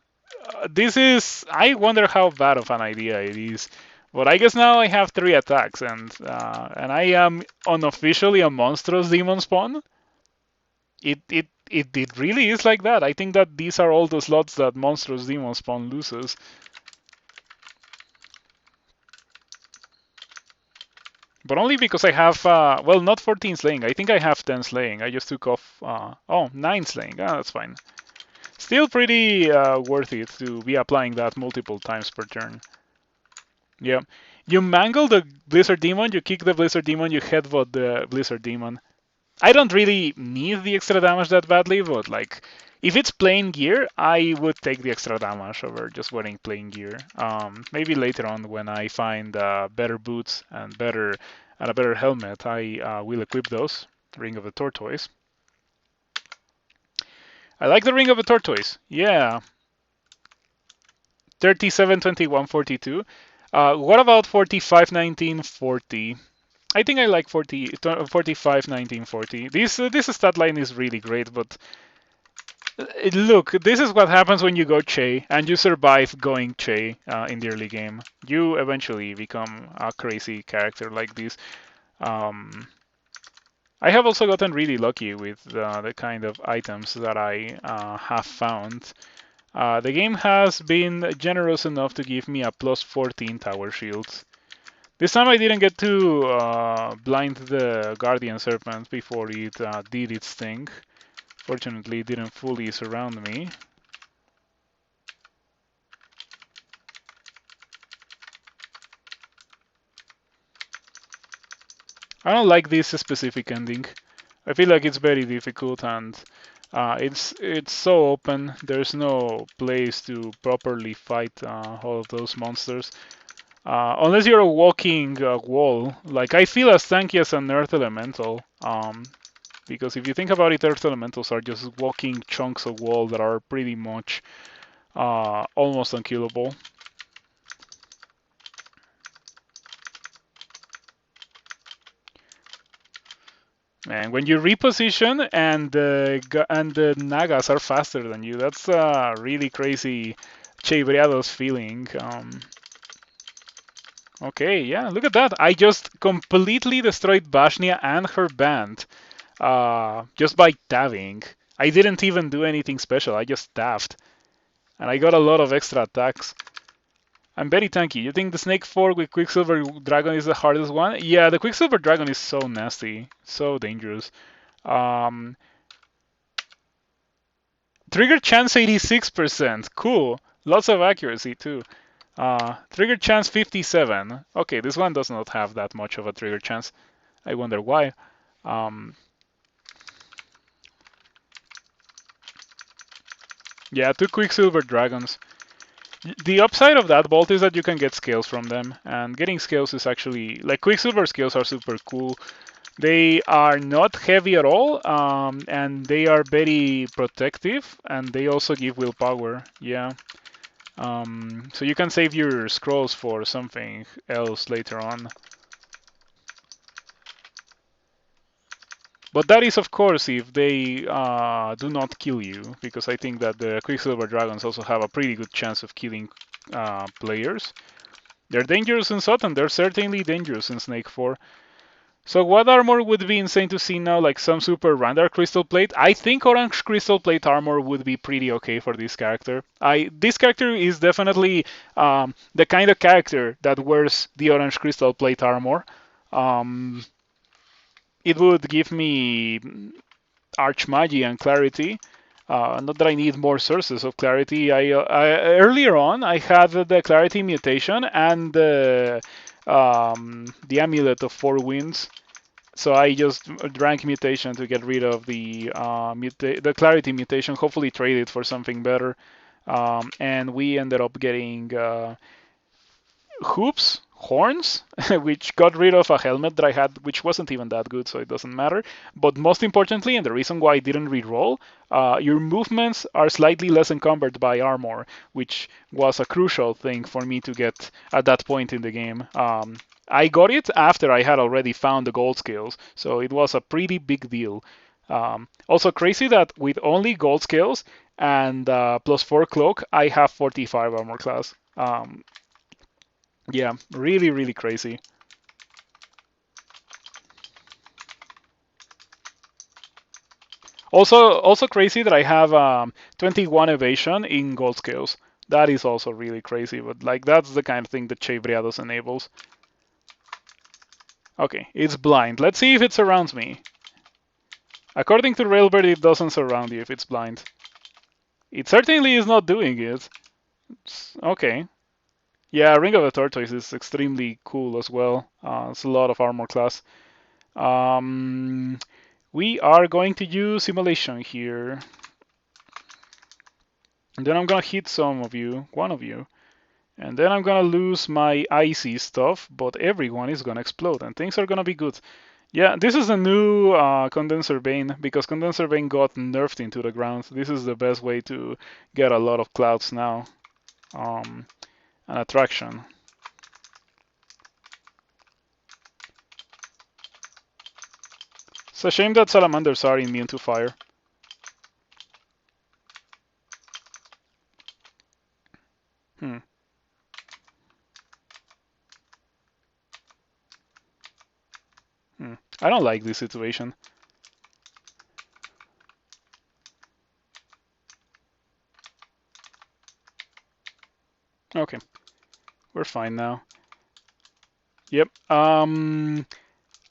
This is. I wonder how bad of an idea it is. But I guess now I have 3 attacks, and I am unofficially a monstrous demon spawn. It really is like that. I think that these are all the slots that monstrous demon spawn loses. But only because I have, well, not 14 slaying. I think I have 10 slaying. I just took off, 9 slaying. That's fine. Still pretty worth it to be applying that multiple times per turn. Yeah. You mangle the Blizzard Demon, you kick the Blizzard Demon, you headbutt the Blizzard Demon. I don't really need the extra damage that badly, but like, if it's plain gear, I would take the extra damage over just wearing plain gear. Maybe later on when I find better boots and a better helmet, I will equip those. Ring of the Tortoise. I like the Ring of the Tortoise. Yeah. 37, 21, 42. What about 45, 19, 40? I think I like 45, 19, 40. This stat line is really great, but look, this is what happens when you go Chei and you survive going Chei in the early game. You eventually become a crazy character like this. Um, I have also gotten really lucky with the kind of items that I have found. The game has been generous enough to give me a +14 tower shield. This time I didn't get to blind the Guardian Serpent before it did its thing. Fortunately, it didn't fully surround me. I don't like this specific ending. I feel like it's very difficult and it's so open. There's no place to properly fight all of those monsters. Unless you're a walking wall. Like, I feel as tanky as an Earth Elemental. Because if you think about it, Earth Elementals are just walking chunks of wall that are pretty much almost unkillable. And when you reposition and the Nagas are faster than you, that's a really crazy Chevriados feeling. Okay, yeah, look at that. I just completely destroyed Bashnia and her band just by tabbing. I didn't even do anything special. I just tabbed. And I got a lot of extra attacks. I'm very tanky. You think the Snake 4 with Quicksilver Dragon is the hardest one? Yeah, the Quicksilver Dragon is so nasty. So dangerous. Um, Trigger chance 86%. Cool. Lots of accuracy too. Trigger chance 57. Okay, this one does not have that much of a trigger chance. I wonder why. Yeah, 2 Quicksilver Dragons. The upside of that bolt is that you can get scales from them, and getting scales is actually like Quicksilver scales are super cool. They are not heavy at all, and they are very protective, and they also give willpower. Yeah. So you can save your scrolls for something else later on. But that is, of course, if they do not kill you, because I think that the Quicksilver Dragons also have a pretty good chance of killing players. They're dangerous in Sutton. They're certainly dangerous in Snake 4. So what armor would be insane to see now? Like some super random crystal plate? I think orange crystal plate armor would be pretty okay for this character. This character is definitely the kind of character that wears the orange crystal plate armor. It would give me Archmagi and Clarity. Not that I need more sources of Clarity. Earlier on, I had the Clarity mutation and the Amulet of Four Winds. So I just drank mutation to get rid of the Clarity mutation. Hopefully trade it for something better. And we ended up getting horns, which got rid of a helmet that I had, which wasn't even that good, so it doesn't matter. But most importantly, and the reason why I didn't reroll, your movements are slightly less encumbered by armor, which was a crucial thing for me to get at that point in the game. I got it after I had already found the gold skills, so it was a pretty big deal. Also crazy that with only gold skills and +4 cloak, I have 45 armor class. Yeah, really, really crazy. Also crazy that I have 21 evasion in gold scales. That is also really crazy, but like that's the kind of thing that Chevriados enables. Okay, it's blind. Let's see if it surrounds me. According to Railbird, it doesn't surround you if it's blind. It certainly is not doing it. Okay. Yeah, Ring of the Tortoise is extremely cool as well. It's a lot of armor class. We are going to use Simulation here. And then I'm gonna hit some of you, one of you. And then I'm gonna lose my icy stuff, but everyone is gonna explode and things are gonna be good. Yeah, this is a new Condenser Vein, because Condenser Vein got nerfed into the ground. This is the best way to get a lot of clouds now. An attraction. It's a shame that salamanders are immune to fire. I don't like this situation. Okay, we're fine now. Yep.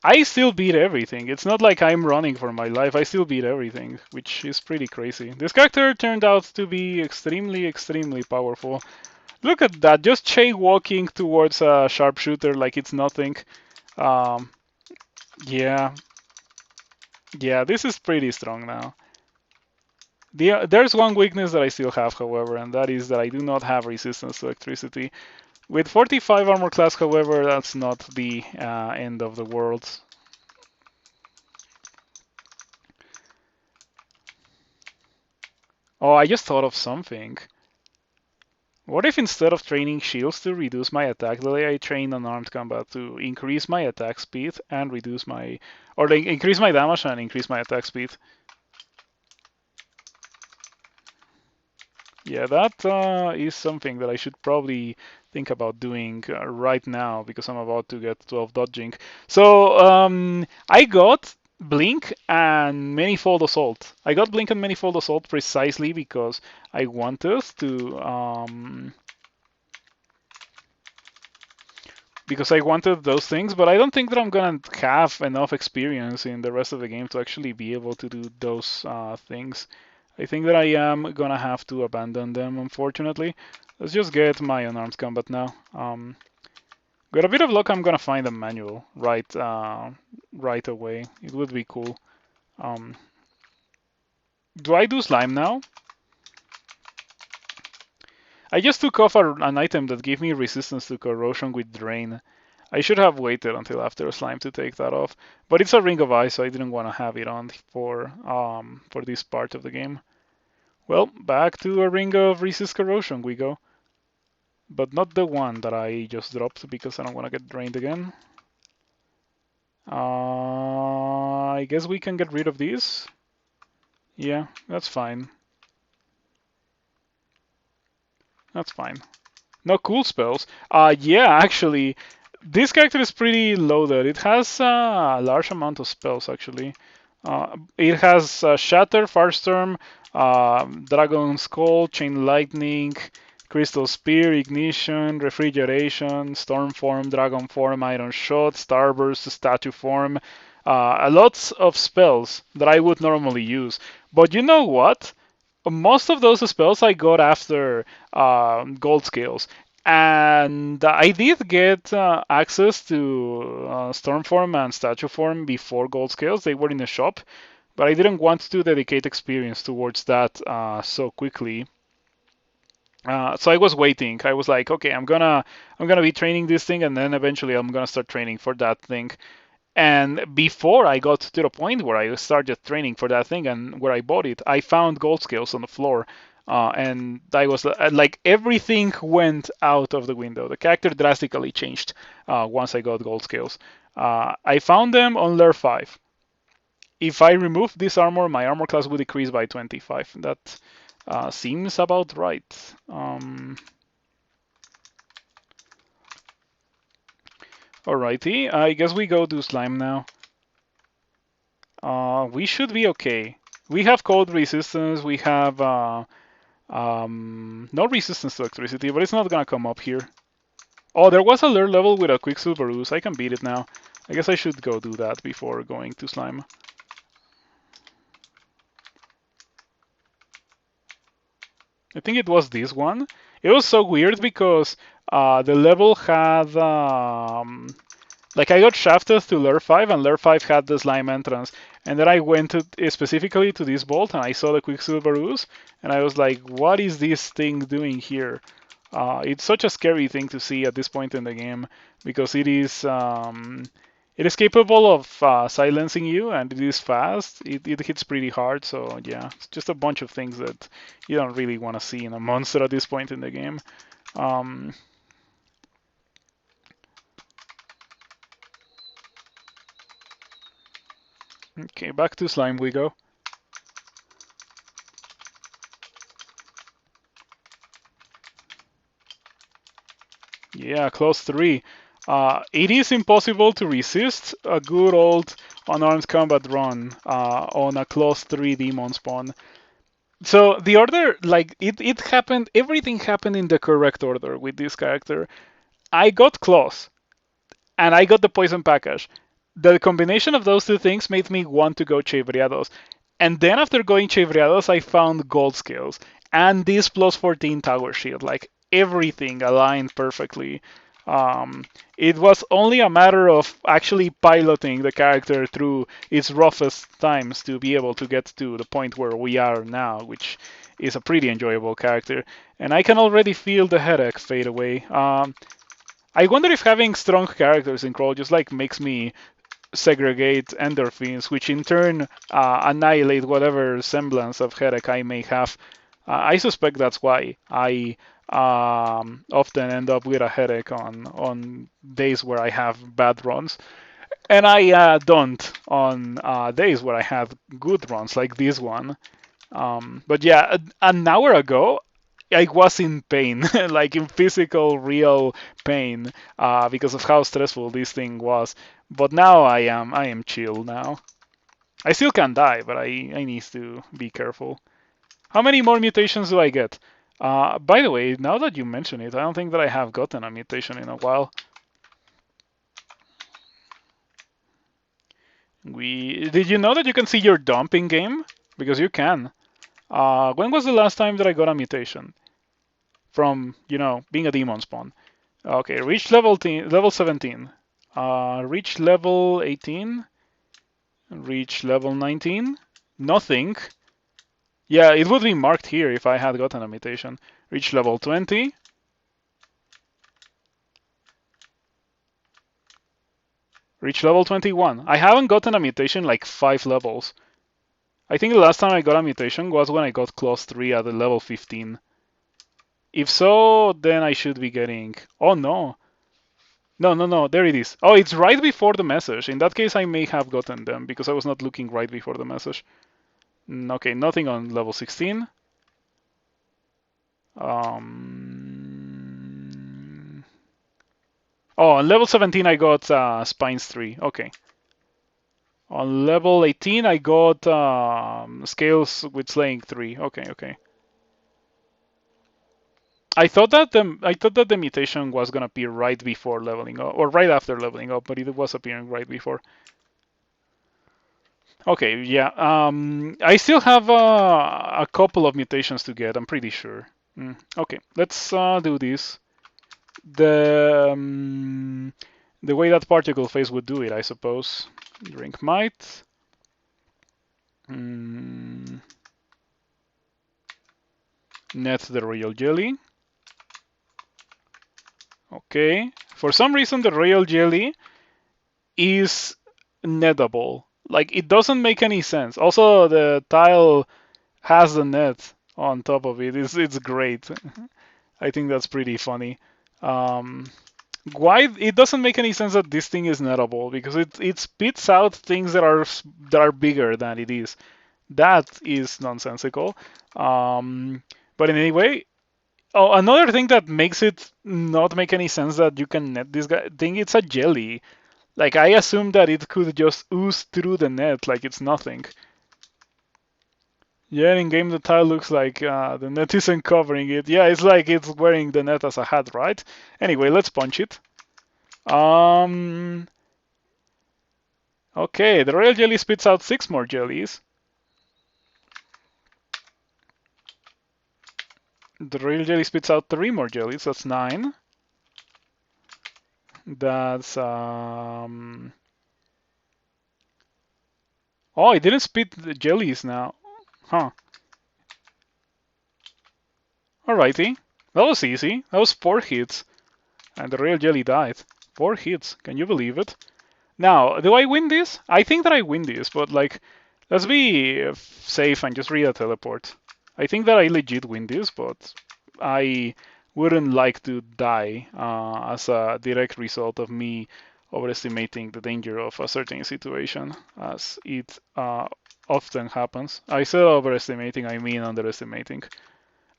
I still beat everything. It's not like I'm running for my life. I still beat everything, which is pretty crazy. This character turned out to be extremely, extremely powerful. Look at that, just Chei walking towards a sharpshooter like it's nothing. Yeah. Yeah, this is pretty strong now. There's one weakness that I still have, however, and that is that I do not have resistance to electricity. With 45 armor class, however, that's not the end of the world. Oh, I just thought of something. What if instead of training shields to reduce my attack delay, I train unarmed combat to increase my attack speed and reduce my, or like increase my damage and increase my attack speed? Yeah, that is something that I should probably think about doing right now because I'm about to get 12 dodging. So I got Blink and Manifold Assault. I got Blink and Manifold Assault precisely because I wanted to those things, but I don't think that I'm gonna have enough experience in the rest of the game to actually be able to do those things. I think that I am gonna have to abandon them, unfortunately. Let's just get my unarmed combat now. With a bit of luck, I'm gonna find a manual right away. It would be cool. Um, do I do slime now? I just took off an item that gave me resistance to corrosion with drain. I should have waited until after slime to take that off, but it's a ring of ice, so I didn't want to have it on for this part of the game. Well, back to a ring of resist corrosion we go. But not the one that I just dropped because I don't want to get drained again. I guess we can get rid of these. Yeah, that's fine. That's fine. No cool spells. Yeah, actually, this character is pretty loaded. It has a large amount of spells, actually. It has Shatter, Firestorm, Dragon Skull, Chain Lightning, Crystal Spear, Ignition, Refrigeration, Storm Form, Dragon Form, Iron Shot, Starburst, Statue Form. A lot of spells that I would normally use. But you know what? Most of those spells I got after gold scales. And I did get access to Stormform and Statue Form before gold scales. They were in the shop, but I didn't want to dedicate experience towards that so quickly. So I was waiting. I was like, okay, I'm gonna be training this thing, and then eventually I'm gonna start training for that thing. And before I got to the point where I started training for that thing and where I bought it, I found gold scales on the floor. And I was like, everything went out of the window. The character drastically changed once I got gold scales. I found them on Layer 5. If I remove this armor, my armor class would decrease by 25. That seems about right. Alrighty, I guess we go do slime now. We should be okay. We have cold resistance. We have no resistance to electricity, but it's not gonna come up here. Oh, there was a lure level with a Quicksilver Ooze. I can beat it now. I guess I should go do that before going to slime. I think it was this one. It was so weird because the level had like I got shafted to Layer 5 and Layer 5 had the slime entrance. And then I went specifically to this vault and I saw the Quicksilver Ooze and I was like, what is this thing doing here? It's such a scary thing to see at this point in the game because it is capable of silencing you and it is fast. It hits pretty hard, so yeah, it's just a bunch of things that you don't really want to see in a monster at this point in the game. Okay, back to slime we go. Yeah, clause 3. It is impossible to resist a good old unarmed combat run on a clause 3 demon spawn. So the order, like, it happened, everything happened in the correct order with this character. I got claws, and I got the poison package. The combination of those two things made me want to go Chevriados. And then after going Chevriados, I found gold skills and this plus 14 tower shield. Like everything aligned perfectly. It was only a matter of actually piloting the character through its roughest times to be able to get to the point where we are now, which is a pretty enjoyable character. And I can already feel the headache fade away. I wonder if having strong characters in Crawl just like makes me segregate endorphins, which in turn annihilate whatever semblance of headache I may have. I suspect that's why I often end up with a headache on days where I have bad runs, and I don't on days where I have good runs like this one. But yeah, an hour ago, I was in pain, like in physical, real pain, because of how stressful this thing was. But now I am chill now. I still can die, but I need to be careful. How many more mutations do I get? By the way, now that you mention it, I don't think that I have gotten a mutation in a while. Did you know that you can see your dump in game? Because you can. When was the last time that I got a mutation from being a demon spawn? Okay, reach level 17. Reach level 18. Reach level 19. Nothing. Yeah, it would be marked here if I had gotten a mutation. Reach level 20. Reach level 21. I haven't gotten a mutation like 5 levels. I think the last time I got a mutation was when I got clause 3 at the level 15. If so, then I should be getting... Oh no. No, there it is. Oh, it's right before the message. In that case, I may have gotten them because I was not looking right before the message. Okay, nothing on level 16. Oh, on level 17 I got Spines 3. Okay. On level 18 I got Scales with Slaying 3. Okay. I thought that the mutation was gonna appear right before leveling up, or right after leveling up, but it was appearing right before. Okay, yeah. I still have a couple of mutations to get. I'm pretty sure. Okay, let's do this. The way that particle phase would do it, I suppose. Drink might. Net the royal jelly. Okay. For some reason, the royal jelly is nettable. Like, it doesn't make any sense. Also, the tile has the net on top of it. It's great. I think that's pretty funny. Why it doesn't make any sense that this thing is nettable, because it spits out things that are bigger than it is. That is nonsensical. But in any way, oh, another thing that makes it not make any sense that you can net this guy thing, it's a jelly. Like, I assume that it could just ooze through the net like it's nothing. Yeah, in game the tile looks like the net isn't covering it. Yeah, it's like it's wearing the net as a hat, right? Anyway, let's punch it. Okay, the royal jelly spits out 6 more jellies. The royal jelly spits out 3 more jellies. That's 9. That's oh, it didn't spit the jellies now. Huh. Alrighty. That was easy. That was 4 hits. And the royal jelly died. 4 hits. Can you believe it? Now, do I win this? I think that I win this, but like, let's be safe and just read a teleport. I think that I legit win this, but I wouldn't like to die as a direct result of me overestimating the danger of a certain situation, as it often happens. I said overestimating, I mean underestimating.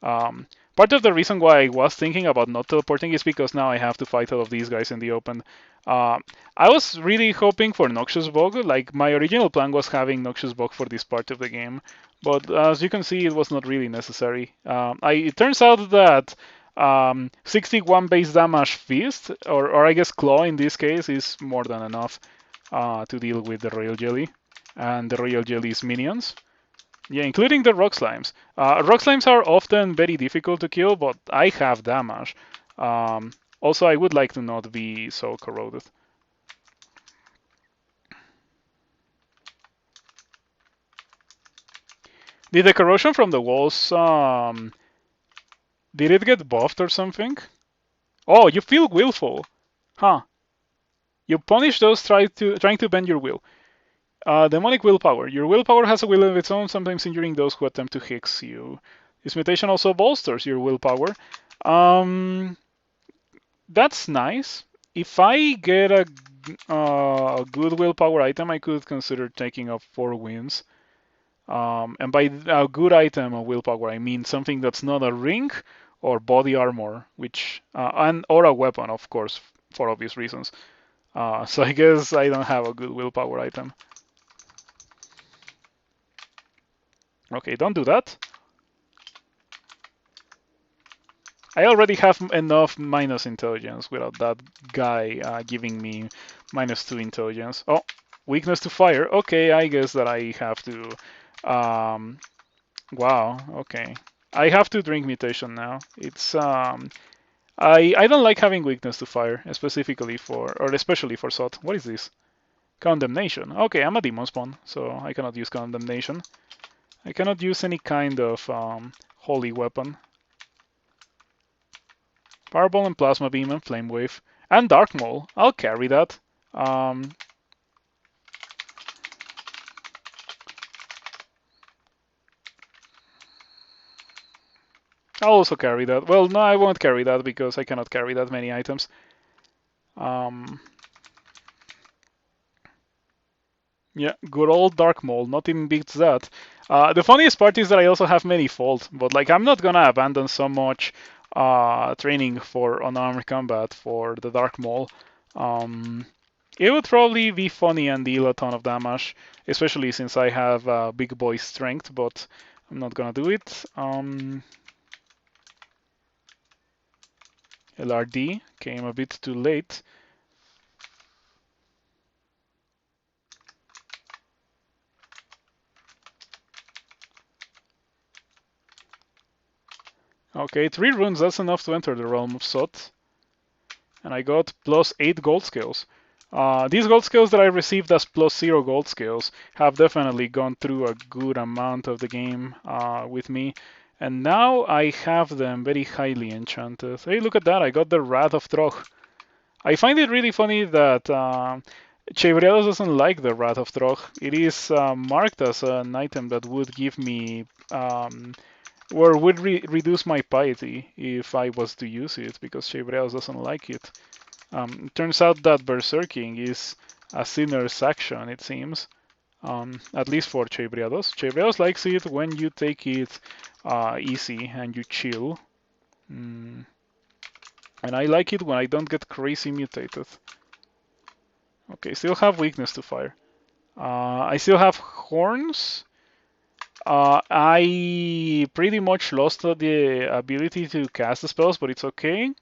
Part of the reason why I was thinking about not teleporting is because now I have to fight all of these guys in the open. I was really hoping for Noxious Bog. Like, my original plan was having Noxious Bog for this part of the game, but as you can see, it was not really necessary. It turns out that 61 base damage Fist, or I guess Claw in this case, is more than enough to deal with the Royal Jelly and the Royal Jelly's minions. Yeah, including the rock slimes. Rock slimes are often very difficult to kill, but I have damage. Also, I would like to not be so corroded. Did the corrosion from the walls, did it get buffed or something? Oh, you feel willful. Huh. You punish those trying to bend your will. Demonic willpower. Your willpower has a will of its own, sometimes injuring those who attempt to hex you. This mutation also bolsters your willpower. That's nice. If I get a good willpower item, I could consider taking up 4 wins. And by a good item of willpower, I mean something that's not a ring or body armor, which and or a weapon, of course, for obvious reasons. So I guess I don't have a good willpower item. Okay, don't do that. I already have enough minus intelligence without that guy giving me -2 intelligence. Oh, weakness to fire. Okay, I guess that I have to. Wow. Okay, I have to drink mutation now. It's I don't like having weakness to fire, specifically for or especially for Sot. What is this? Condemnation. Okay, I'm a demon spawn, so I cannot use condemnation. I cannot use any kind of holy weapon. Fireball and Plasma Beam and Flame Wave. And Dark Maul. I'll carry that. I'll also carry that. Well, no, I won't carry that because I cannot carry that many items. Yeah, good old Dark Maul. Nothing beats that. The funniest part is that I also have many fault, but like I'm not gonna abandon so much training for unarmed combat for the Dark Maul. It would probably be funny and deal a ton of damage, especially since I have big boy strength, but I'm not gonna do it. LRD came a bit too late. Okay, 3 runes, that's enough to enter the realm of Sot. And I got +8 gold skills. These gold skills that I received as +0 gold skills have definitely gone through a good amount of the game with me. And now I have them very highly enchanted. Hey, look at that, I got the Wrath of Trog. I find it really funny that Chei doesn't like the Wrath of Trog. It is marked as an item that would give me or would reduce my piety if I was to use it, because Chei doesn't like it. Turns out that berserking is a sinner's action, it seems. At least for Chei Briados likes it when you take it easy and you chill. And I like it when I don't get crazy mutated. Okay, still have weakness to fire. I still have horns. I pretty much lost the ability to cast the spells, but it's okay.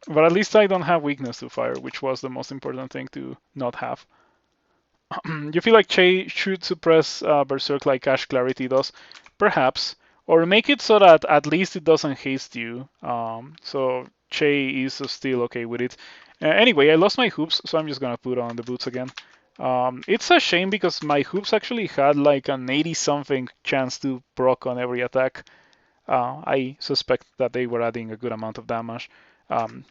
But at least I don't have weakness to fire, which was the most important thing to not have. You feel like Chei should suppress Berserk like Ash Clarity does? Perhaps. Or make it so that at least it doesn't haste you. So Chei is still okay with it. Anyway, I lost my hoops, so I'm just gonna put on the boots again. It's a shame because my hoops actually had like an 80-something chance to proc on every attack. I suspect that they were adding a good amount of damage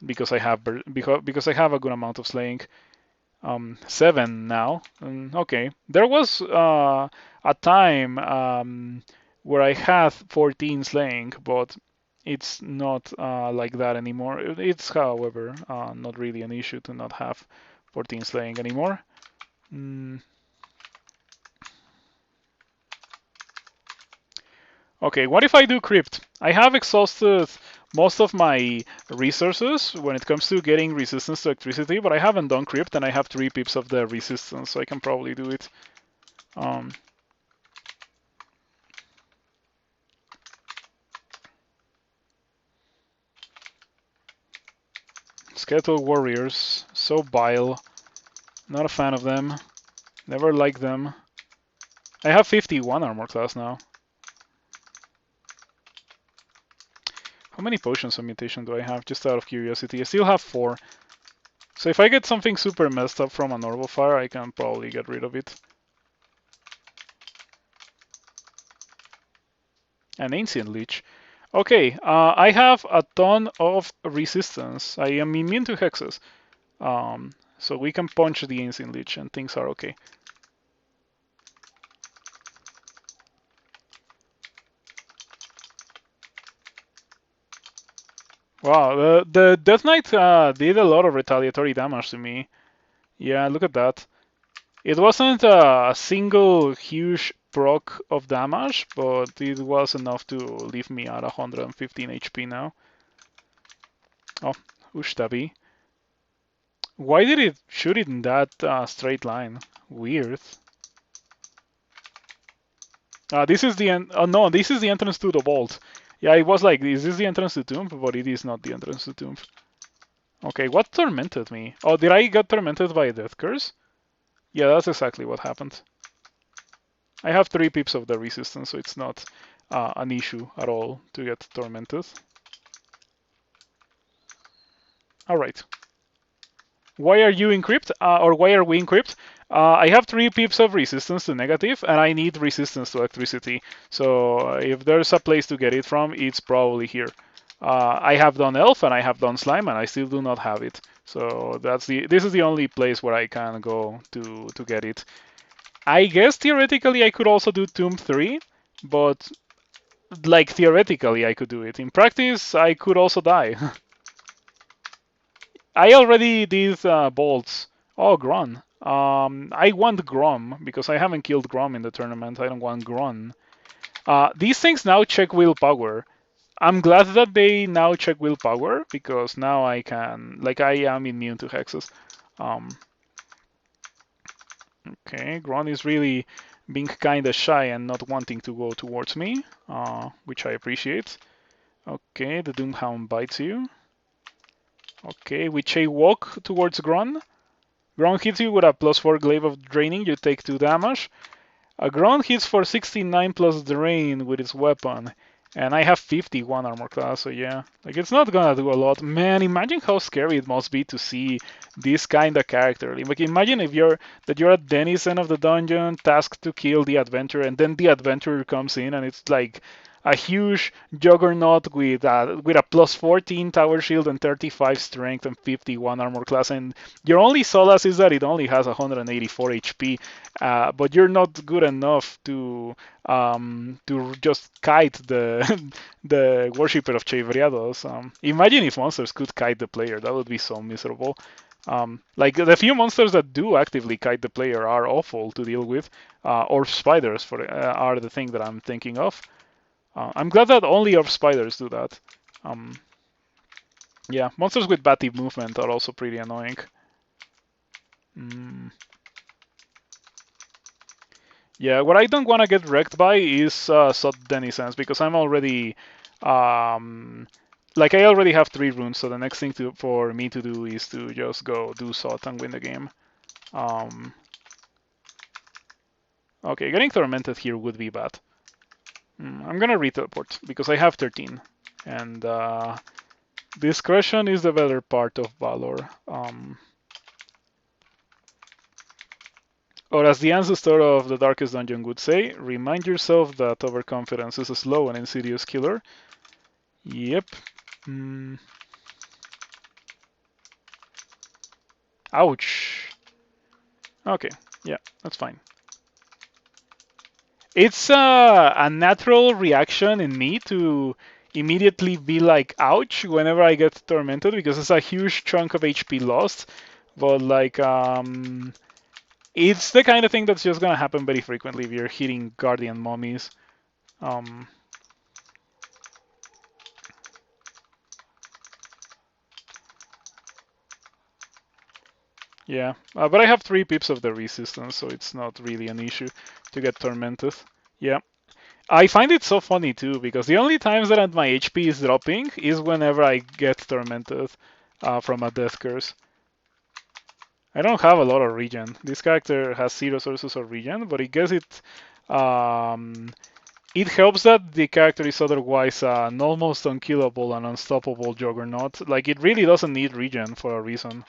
because I have a good amount of slaying. 7 now. Okay, there was a time where I had 14 slaying, but it's not like that anymore. It's, however, not really an issue to not have 14 slaying anymore. Okay, what if I do crypt? I have exhausted most of my resources when it comes to getting resistance to electricity, but I haven't done crypt and I have 3 pips of the resistance, so I can probably do it. Skeletal warriors, so vile. Not a fan of them. Never liked them. I have 51 armor class now. How many potions of mutation do I have? Just out of curiosity. I still have 4. So if I get something super messed up from a normal fire, I can probably get rid of it. An ancient leech. Okay, I have a ton of resistance. I am immune to hexes. So we can punch the Ancient Lich and things are okay. Wow, the Death Knight did a lot of retaliatory damage to me. Yeah, look at that. It wasn't a single huge proc of damage, but it was enough to leave me at 115 HP now. Oh, Ushtabi. Why did it shoot it in that straight line? Weird. This is the no, this is the entrance to the vault. Yeah, it was like, is this the entrance to Tomb? But it is not the entrance to Tomb. Okay, what tormented me? Oh, did I get tormented by a death curse? Yeah, that's exactly what happened. I have 3 pips of the resistance, so it's not an issue at all to get tormented. Alright. Why are you in crypt? Or why are we in crypt? I have 3 pips of resistance to negative, and I need resistance to electricity. So if there's a place to get it from, it's probably here. I have done elf and I have done slime, and I still do not have it. So this is the only place where I can go to get it. I guess theoretically I could also do Tomb 3, but like theoretically I could do it. In practice, I could also die. I already did bolts. Oh, Gron. I want Grom because I haven't killed Grom in the tournament. I don't want Gron. These things now check willpower. I'm glad that they now check willpower because now I can, like, I am immune to hexes. Okay, Gron is really being kind of shy and not wanting to go towards me, which I appreciate. Okay, the Doomhound bites you. Okay, with Chei walk towards Gron. Gron hits you with a +4 glaive of draining, you take 2 damage. A Gron hits for 69 plus drain with its weapon, and I have 51 armor class, so yeah. Like, it's not gonna do a lot. Man, imagine how scary it must be to see this kind of character. Like, imagine if you're a denizen of the dungeon, tasked to kill the adventurer, and then the adventurer comes in and it's like a huge juggernaut with a +14 tower shield and 35 strength and 51 armor class, and your only solace is that it only has 184 HP, but you're not good enough to just kite the the worshipper of Chei. Imagine if monsters could kite the player. That would be so miserable. Like the few monsters that do actively kite the player are awful to deal with, or spiders are the thing that I'm thinking of. I'm glad that only of spiders do that. Yeah, monsters with batty movement are also pretty annoying. Yeah, what I don't want to get wrecked by is Sot Denizens because I'm already, like, I already have 3 runes, so the next thing for me to do is to just go do Sot and win the game. Okay, getting tormented here would be bad. I'm gonna re-teleport because I have 13, and discretion is the better part of Valor. Or as the ancestor of the Darkest Dungeon would say, remind yourself that overconfidence is a slow and insidious killer. Yep. Ouch. Okay, yeah, that's fine. It's a natural reaction in me to immediately be like, ouch, whenever I get tormented, because it's a huge chunk of HP lost. But, like, it's the kind of thing that's just gonna happen very frequently if you're hitting Guardian Mummies. Yeah, but I have 3 pips of the resistance, so it's not really an issue to get tormented. Yeah. I find it so funny too, because the only times that my HP is dropping is whenever I get tormented from a death curse. I don't have a lot of regen. This character has 0 sources of regen, but I guess it helps that the character is otherwise an almost unkillable and unstoppable juggernaut. Like, it really doesn't need regen for a reason.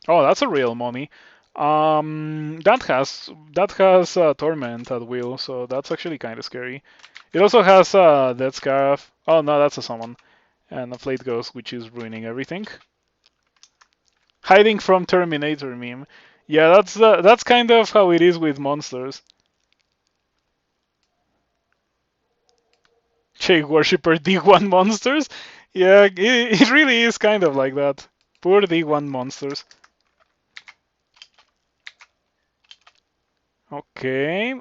Oh, that's a real mummy. That has torment at will, so that's actually kind of scary. It also has Dead Scarf. Oh no, that's a summon, and a Flayed Ghost, which is ruining everything. Hiding from Terminator meme. Yeah, that's kind of how it is with monsters. Chei Worshipper D1 monsters. Yeah, it really is kind of like that. Poor D1 monsters. Okay.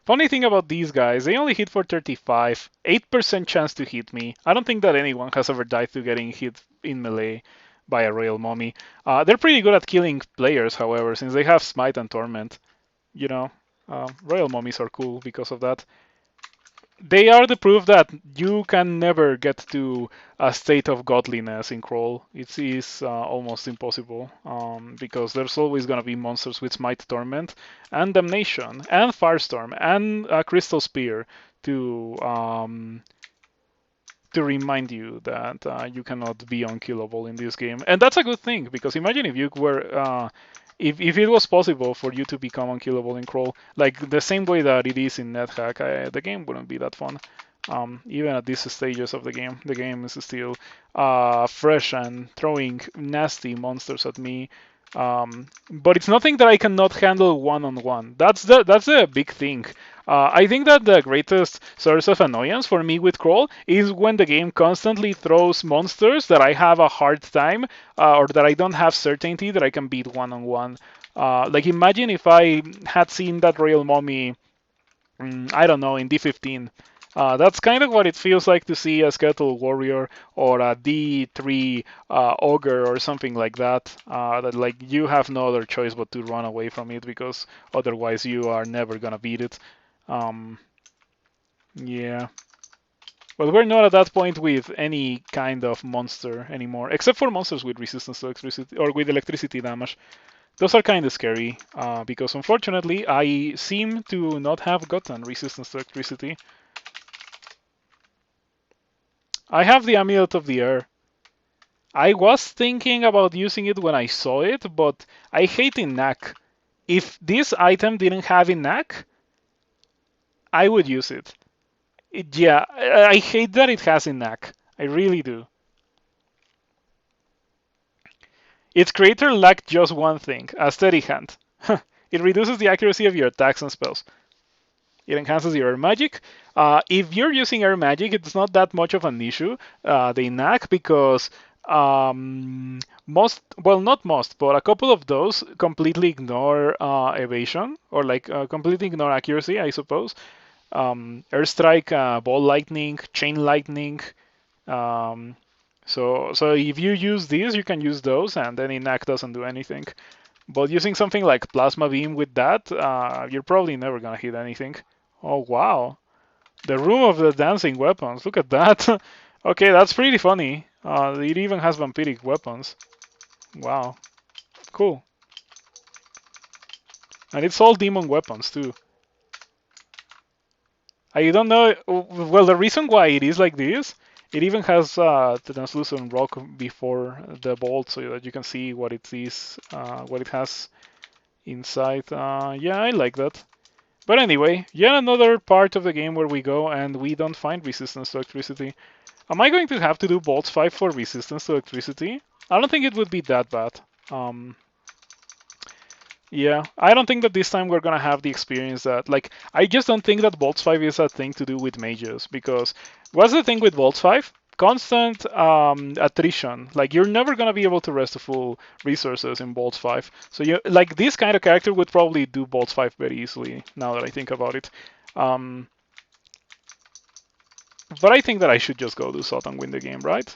Funny thing about these guys, they only hit for 35, 8% chance to hit me. I don't think that anyone has ever died to getting hit in melee by a Royal Mummy. They're pretty good at killing players, however, since they have Smite and Torment. You know, Royal Mummies are cool because of that. They are the proof that you can never get to a state of godliness in Crawl. It is almost impossible because there's always going to be monsters with Smite Torment and Damnation and Firestorm and Crystal Spear to remind you that you cannot be unkillable in this game. And that's a good thing because imagine if you were if it was possible for you to become unkillable in Crawl, like the same way that it is in NetHack, the game wouldn't be that fun. Even at these stages of the game is still fresh and throwing nasty monsters at me. But it's nothing that I cannot handle one-on-one. That's the big thing. I think that the greatest source of annoyance for me with Crawl is when the game constantly throws monsters that I have a hard time or that I don't have certainty that I can beat one-on-one. Like imagine if I had seen that Royal Mummy, I don't know, in D15. That's kind of what it feels like to see a Skeletal Warrior or a D3 Ogre or something like that. That like you have no other choice but to run away from it because otherwise you are never gonna beat it. Um, yeah. But we're not at that point with any kind of monster anymore, except for monsters with resistance to electricity or with electricity damage. Those are kind of scary because unfortunately I seem to not have gotten resistance to electricity. I have the Amulet of the Air. I was thinking about using it when I saw it, but I hate Innak. If this item didn't have Innak, I would use it. Yeah, I hate that it has Innak. I really do. Its creator lacked just one thing, a steady hand. It reduces the accuracy of your attacks and spells. It enhances your air magic. If you're using air magic, it's not that much of an issue, the knack, because not most, but a couple of those completely ignore evasion, or like completely ignore accuracy, I suppose. Airstrike, ball lightning, chain lightning. Um, so if you use these, you can use those, and then Inac doesn't do anything. But using something like Plasma Beam with that, you're probably never gonna hit anything. Oh wow, the Room of the Dancing Weapons. Look at that. Okay, that's pretty funny. It even has vampiric weapons. Wow, cool. And it's all demon weapons too. I don't know. Well, the reason why it is like this, it even has the translucent rock before the bolt, so that you can see what it is, what it has inside. Yeah, I like that. But anyway, yet another part of the game where we go and we don't find resistance to electricity. Am I going to have to do Bolts 5 for resistance to electricity? I don't think it would be that bad. Yeah, I don't think that this time we're gonna have the experience that, like, I just don't think that Bolts 5 is a thing to do with mages, because what's the thing with Bolts 5? Constant attrition. Like, you're never gonna be able to rest the full resources in Bolts 5. So you like this kind of character would probably do Bolts 5 very easily, now that I think about it. But I think that I should just go do Sot and win the game, right?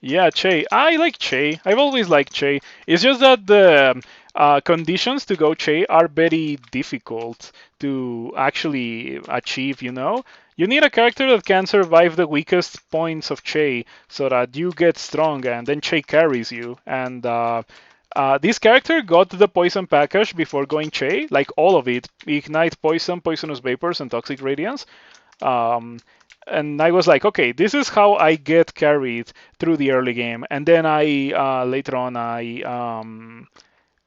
Yeah, Chei. I like Chei. I've always liked Chei. It's just that the conditions to go Chei are very difficult to actually achieve, you know? You need a character that can survive the weakest points of Chei so that you get strong and then Chei carries you. And this character got the poison package before going Chei, like all of it. Ignite poison, poisonous vapors, and toxic radiance. Um, And I was like, okay, this is how I get carried through the early game, and then I later on I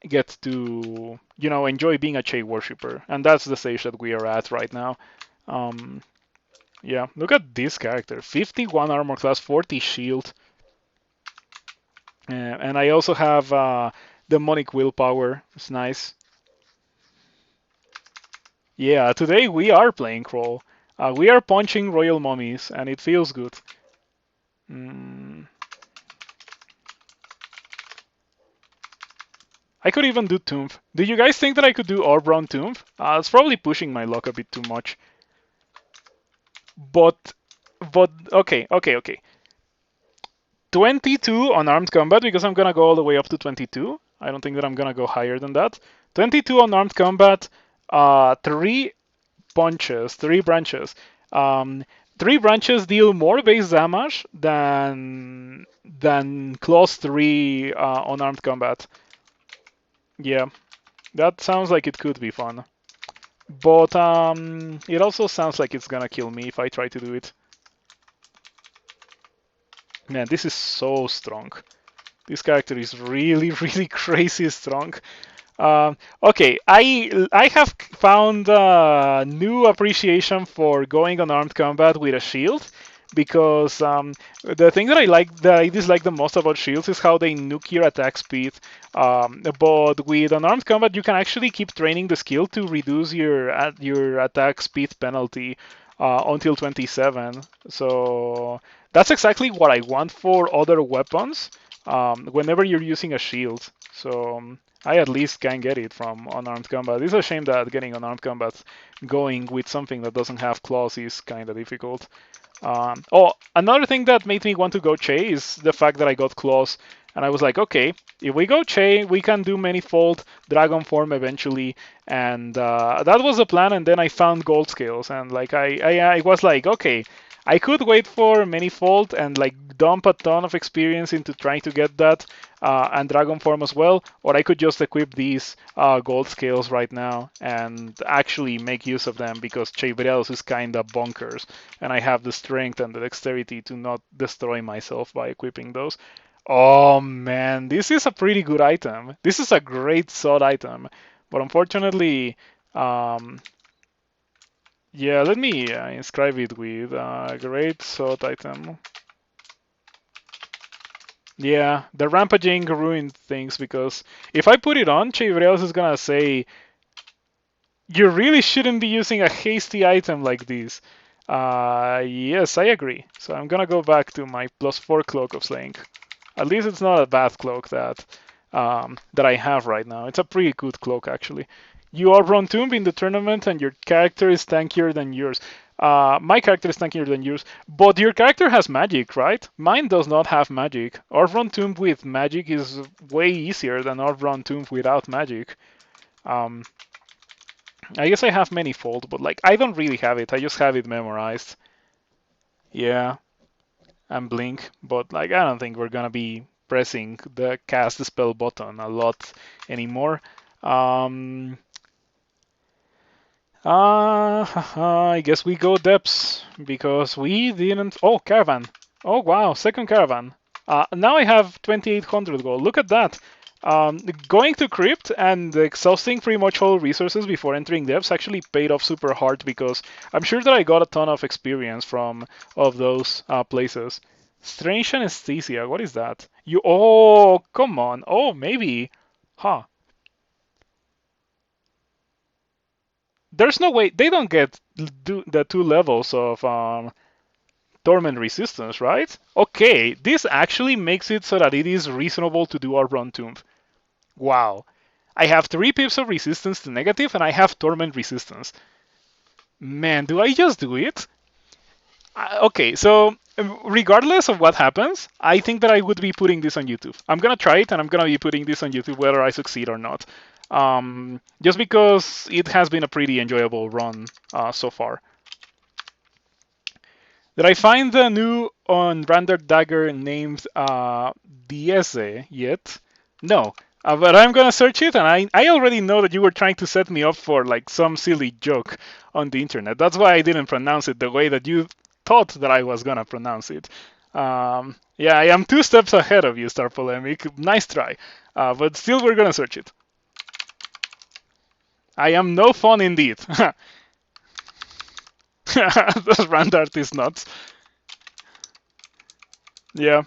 get to enjoy being a Chei worshiper, and that's the stage that we are at right now. Um, yeah, look at this character: 51 armor class, 40 shield, and I also have demonic willpower. It's nice. Yeah, today we are playing Crawl. We are punching royal mummies, and it feels good. Mm. I could even do Tomb. Do you guys think that I could do Orbrun Tomb? It's probably pushing my luck a bit too much. But, okay. 22 on armed combat because I'm gonna go all the way up to 22. I don't think that I'm gonna go higher than that. 22 on armed combat, three punches, three branches. Um, three branches deal more base damage than claws 3 on armed combat. Yeah, that sounds like it could be fun. But it also sounds like it's gonna kill me if I try to do it. Man, this is so strong. This character is really, really crazy strong. Okay, I have found a new appreciation for going on armed combat with a shield because the thing that I dislike the most about shields is how they nuke your attack speed. But with unarmed combat, you can actually keep training the skill to reduce your attack speed penalty until 27. So that's exactly what I want for other weapons. Whenever you're using a shield. So I at least can get it from unarmed combat. It's a shame that getting unarmed combat going with something that doesn't have claws is kind of difficult. Another thing that made me want to go Chei is the fact that I got claws. And I was like, okay, if we go Chei, we can do manifold dragon form eventually. And that was the plan. And then I found gold scales. And like I was like, okay, I could wait for manifold and like dump a ton of experience into trying to get that and dragon form as well, or I could just equip these gold scales right now and actually make use of them because Chevreros is kinda bonkers, and I have the strength and the dexterity to not destroy myself by equipping those. Oh man, this is a pretty good item. This is a great sword item, but unfortunately, um, yeah, let me inscribe it with great sword item. Yeah, the rampaging ruined things because if I put it on, Chevreros is gonna say, you really shouldn't be using a hasty item like this. Yes, I agree. So I'm gonna go back to my +4 cloak of slaying. At least it's not a bad cloak that I have right now. It's a pretty good cloak actually. You are Ron Tomb in the tournament and your character is tankier than yours. My character is tankier than yours, but your character has magic, right? Mine does not have magic. Orbrun Tomb with magic is way easier than Orbrun Tomb without magic. Um, I guess I have manifold, but like I don't really have it. I just have it memorized. Yeah, and blink, but like I don't think we're gonna be pressing the cast spell button a lot anymore. Um, I guess we go depths because we didn't. Oh, caravan. Oh, wow, second caravan. Now I have 2,800 gold. Look at that. Going to crypt and exhausting pretty much all resources before entering depths actually paid off super hard because I'm sure that I got a ton of experience from of those places. Strange anesthesia. What is that? You. Oh, come on. Oh, maybe. Huh. There's no way they don't get the 2 levels of torment resistance, right? Okay, this actually makes it so that it is reasonable to do our run tomb. Wow. I have 3 pips of resistance to negative and I have torment resistance. Man, do I just do it? Okay, so regardless of what happens, I think that I would be putting this on YouTube. I'm gonna try it and I'm gonna be putting this on YouTube whether I succeed or not. Just because it has been a pretty enjoyable run so far. Did I find the new unbranded dagger named DsGl yet? No. But I'm gonna search it, and I already know that you were trying to set me up for like some silly joke on the internet. That's why I didn't pronounce it the way that you thought that I was gonna pronounce it. Yeah, I am 2 steps ahead of you, Star Polemic. Nice try. But still, we're gonna search it. I am no fun indeed. This Randart is nuts. Yeah.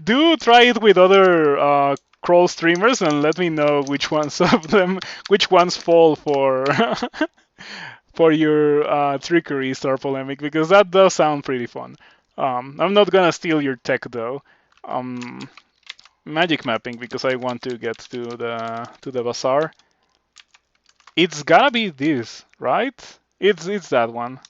Do try it with other crawl streamers and let me know which ones of them, which ones fall for for your trickery, Star Polemic, because that does sound pretty fun. I'm not gonna steal your tech though. Magic mapping because I want to get to the bazaar. It's gotta be this, right? It's that one.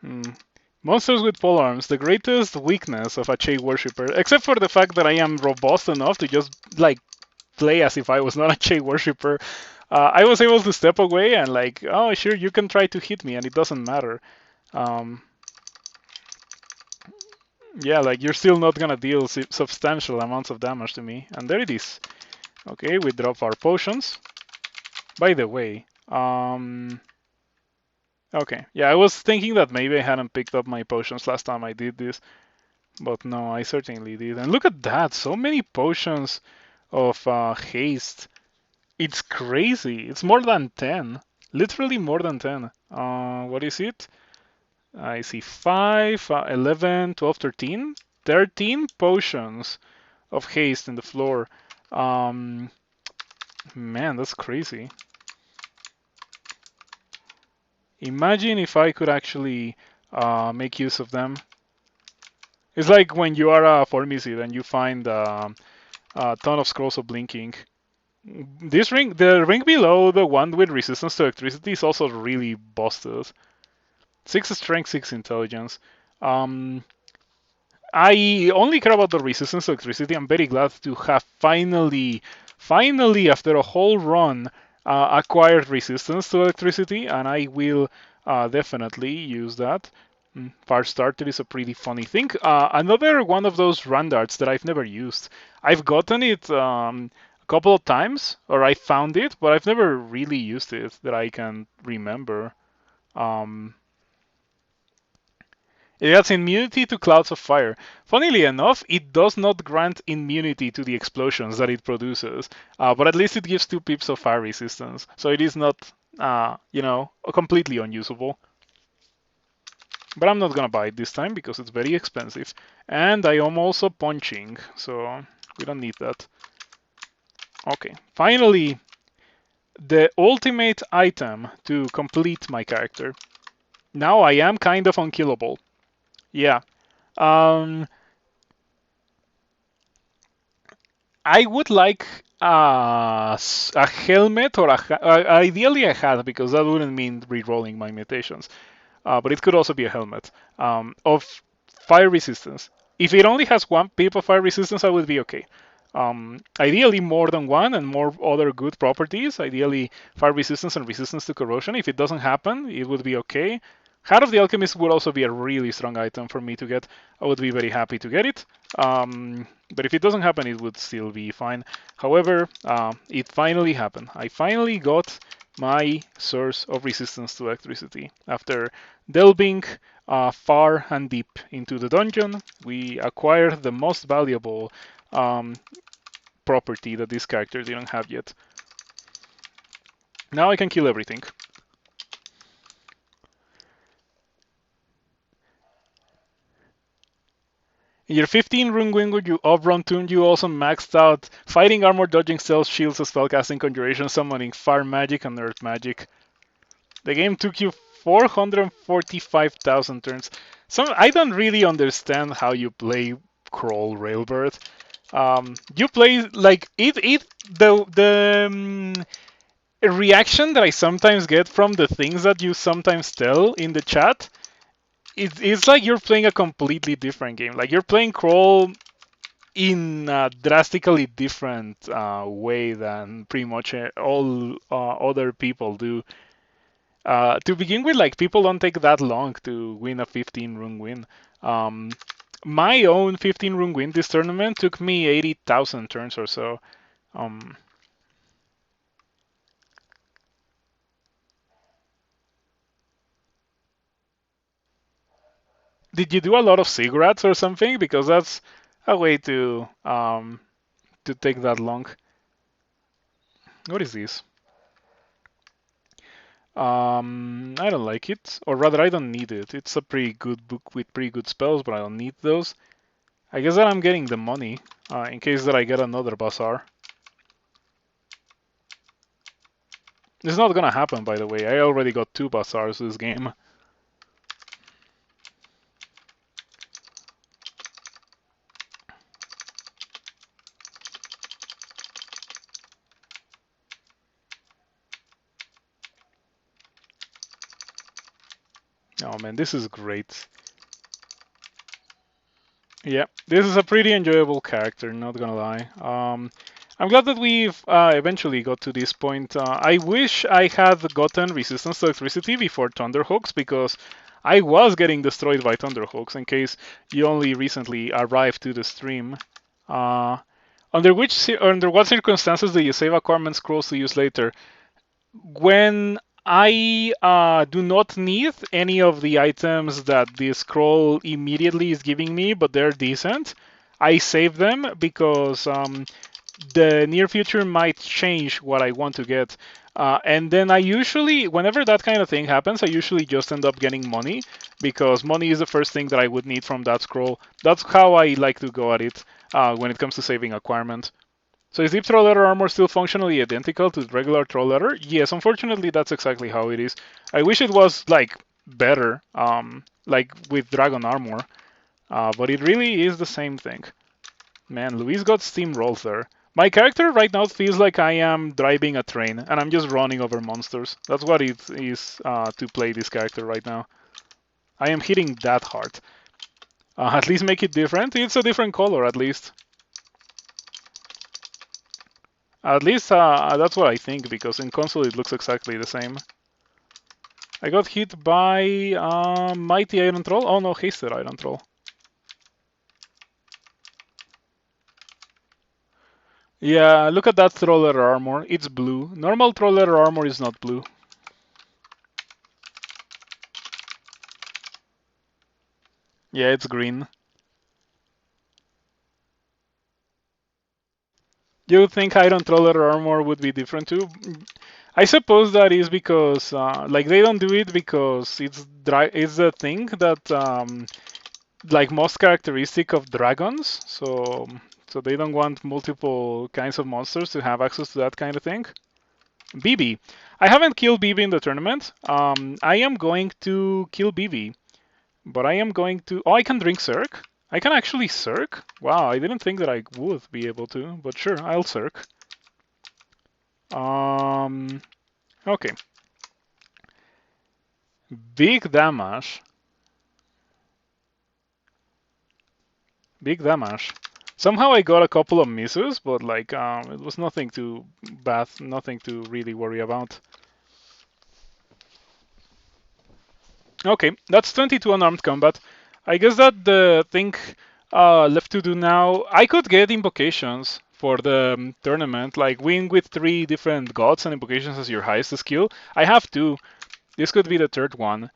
Hmm. Monsters with polearms, the greatest weakness of a Chei worshipper, except for the fact that I am robust enough to just like play as if I was not a Chei worshipper. I was able to step away and like, oh sure, you can try to hit me and it doesn't matter. Um, yeah, like you're still not gonna deal substantial amounts of damage to me. And there it is. Okay, we drop our potions. By the way, okay, yeah, I was thinking that maybe I hadn't picked up my potions last time I did this. But no, I certainly did. And look at that, so many potions of haste. It's crazy. It's more than 10. Literally more than 10. What is it? I see 5, 11, 12, 13. 13 potions of haste in the floor. Man, that's crazy. Imagine if I could actually make use of them. It's like when you are a Formicid and you find a ton of scrolls of blinking. This ring, the ring below the one with resistance to electricity is also really busted. 6 strength, 6 intelligence. I only care about the resistance to electricity. I'm very glad to have finally, after a whole run, acquired resistance to electricity, and I will definitely use that. Far starter is a pretty funny thing. Another one of those randarts that I've never used. I've gotten it a couple of times, or I found it, but I've never really used it that I can remember. Um, it has immunity to clouds of fire. Funnily enough, it does not grant immunity to the explosions that it produces, but at least it gives 2 pips of fire resistance, so it is not, completely unusable. But I'm not gonna buy it this time because it's very expensive. And I am also punching, so we don't need that. Okay, finally, the ultimate item to complete my character. Now I am kind of unkillable. Yeah. I would like a helmet or ideally a hat because that wouldn't mean re-rolling my mutations. But it could also be a helmet of fire resistance. If it only has 1 pip of fire resistance, I would be okay. Ideally more than 1 and more other good properties. Ideally fire resistance and resistance to corrosion. If it doesn't happen, it would be okay. Hat of the Alchemist would also be a really strong item for me to get. I would be very happy to get it. But if it doesn't happen, it would still be fine. However, it finally happened. I finally got my source of resistance to electricity. After delving far and deep into the dungeon, we acquired the most valuable property that this character didn't have yet. Now I can kill everything. In your 15 rune wing with you orbrun tune, you also maxed out fighting armor, dodging stealth, shields, spellcasting, conjuration, summoning, fire magic, and earth magic. The game took you 445,000 turns. I don't really understand how you play Crawl Railbird. You play like the reaction that I sometimes get from the things that you sometimes tell in the chat. It's like you're playing a completely different game. Like you're playing Crawl in a drastically different way than pretty much all other people do. To begin with, like people don't take that long to win a 15 rune win. Um, my own 15 rune win this tournament took me 80,000 turns or so. Um, did you do a lot of cigarettes or something? Because that's a way to take that long. What is this? I don't like it, or rather, I don't need it. It's a pretty good book with pretty good spells, but I don't need those. I guess that I'm getting the money in case that I get another bazaar. It's not gonna happen, by the way. I already got 2 bazaars this game. Oh man, this is great. Yeah, this is a pretty enjoyable character, not gonna lie. I'm glad that we've eventually got to this point. I wish I had gotten resistance to electricity before Thunderhawks because I was getting destroyed by Thunderhawks in case you only recently arrived to the stream. Uh, under what circumstances do you save acquirement scrolls to use later? When I do not need any of the items that the scroll immediately is giving me, but they're decent, I save them because the near future might change what I want to get. And then I usually, whenever that kind of thing happens, I usually just end up getting money because money is the first thing that I would need from that scroll. That's how I like to go at it when it comes to saving acquirement. So is Deep Troll Letter Armor still functionally identical to regular Troll Letter? Yes, unfortunately that's exactly how it is. I wish it was like better, like with Dragon Armor, but it really is the same thing. Man, Luis got steamrolled there. My character right now feels like I am driving a train and I'm just running over monsters. That's what it is to play this character right now. I am hitting that hard. At least make it different. It's a different color at least. At least that's what I think, because in console it looks exactly the same. I got hit by Mighty Iron Troll. Oh no, Hasted Iron Troll. Yeah, look at that Troll Letter Armor. It's blue. Normal Troll Letter Armor is not blue. Yeah, it's green. You think Iron Troll Letter Armor would be different too? I suppose that is because, like, they don't do it because it's the thing that like most characteristic of dragons. So they don't want multiple kinds of monsters to have access to that kind of thing. BB. I haven't killed BB in the tournament. I am going to kill BB, but I am going to. Oh, I can drink Cirque. I can actually Cirque. Wow, I didn't think that I would be able to, but sure, I'll Cirque. Okay. Big damage. Big damage. Somehow I got a couple of misses, but like it was nothing too bad, nothing to really worry about. Okay, that's 22 unarmed combat. I guess that the thing left to do now, I could get invocations for the tournament, like win with 3 different gods and invocations as your highest skill. I have 2. This could be the 3rd one.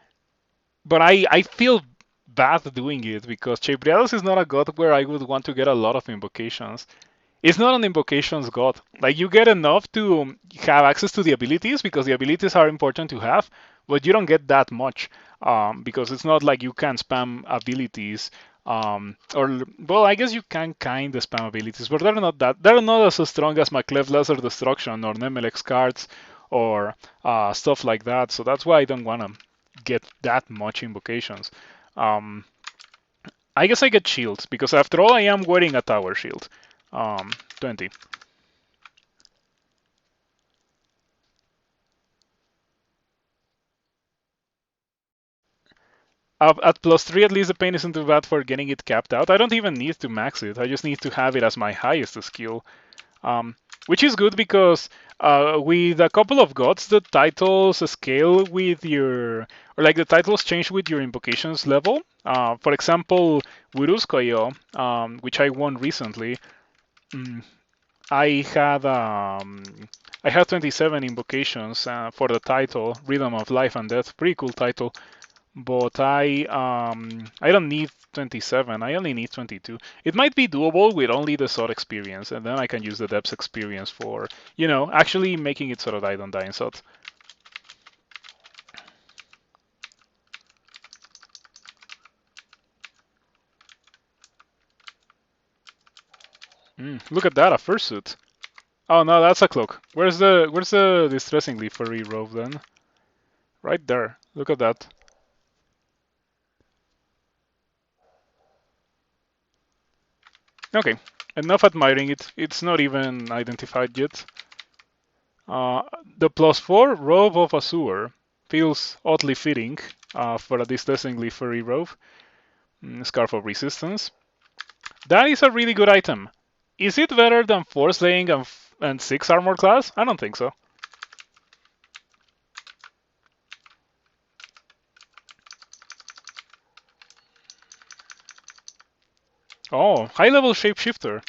But I feel bad doing it because Chebriados is not a god where I would want to get a lot of invocations. It's not an invocations god. Like you get enough to have access to the abilities because the abilities are important to have, but you don't get that much because it's not like you can spam abilities. Or well, I guess you can kind of spam abilities, but they're not as strong as Maklev Lesser Destruction or Nemelex cards or stuff like that. So that's why I don't want to get that much invocations. Um, I guess I get shields because after all, I am wearing a tower shield. 20. At +3, at least the pain isn't too bad for getting it capped out. I don't even need to max it. I just need to have it as my highest skill. which is good because with a couple of gods, the titles scale with your, or like the titles change with your invocations level. For example, Wuruskoyo, which I won recently, mm, I had um, I had 27 invocations for the title, Rhythm of Life and Death. Pretty cool title. But I don't need 27. I only need 22. It might be doable with only the sword experience, and then I can use the depth experience for, actually making it so that I don't die in sword. Look at that, a fursuit. Oh no, that's a cloak. Where's the distressingly furry robe then? Right there. Look at that. Okay, enough admiring it. It's not even identified yet. Uh, the +4 robe of Azure feels oddly fitting for a distressingly furry robe. Scarf of Resistance. That is a really good item. Is it better than 4 slaying and 6 armor class? I don't think so. Oh, high level shapeshifter.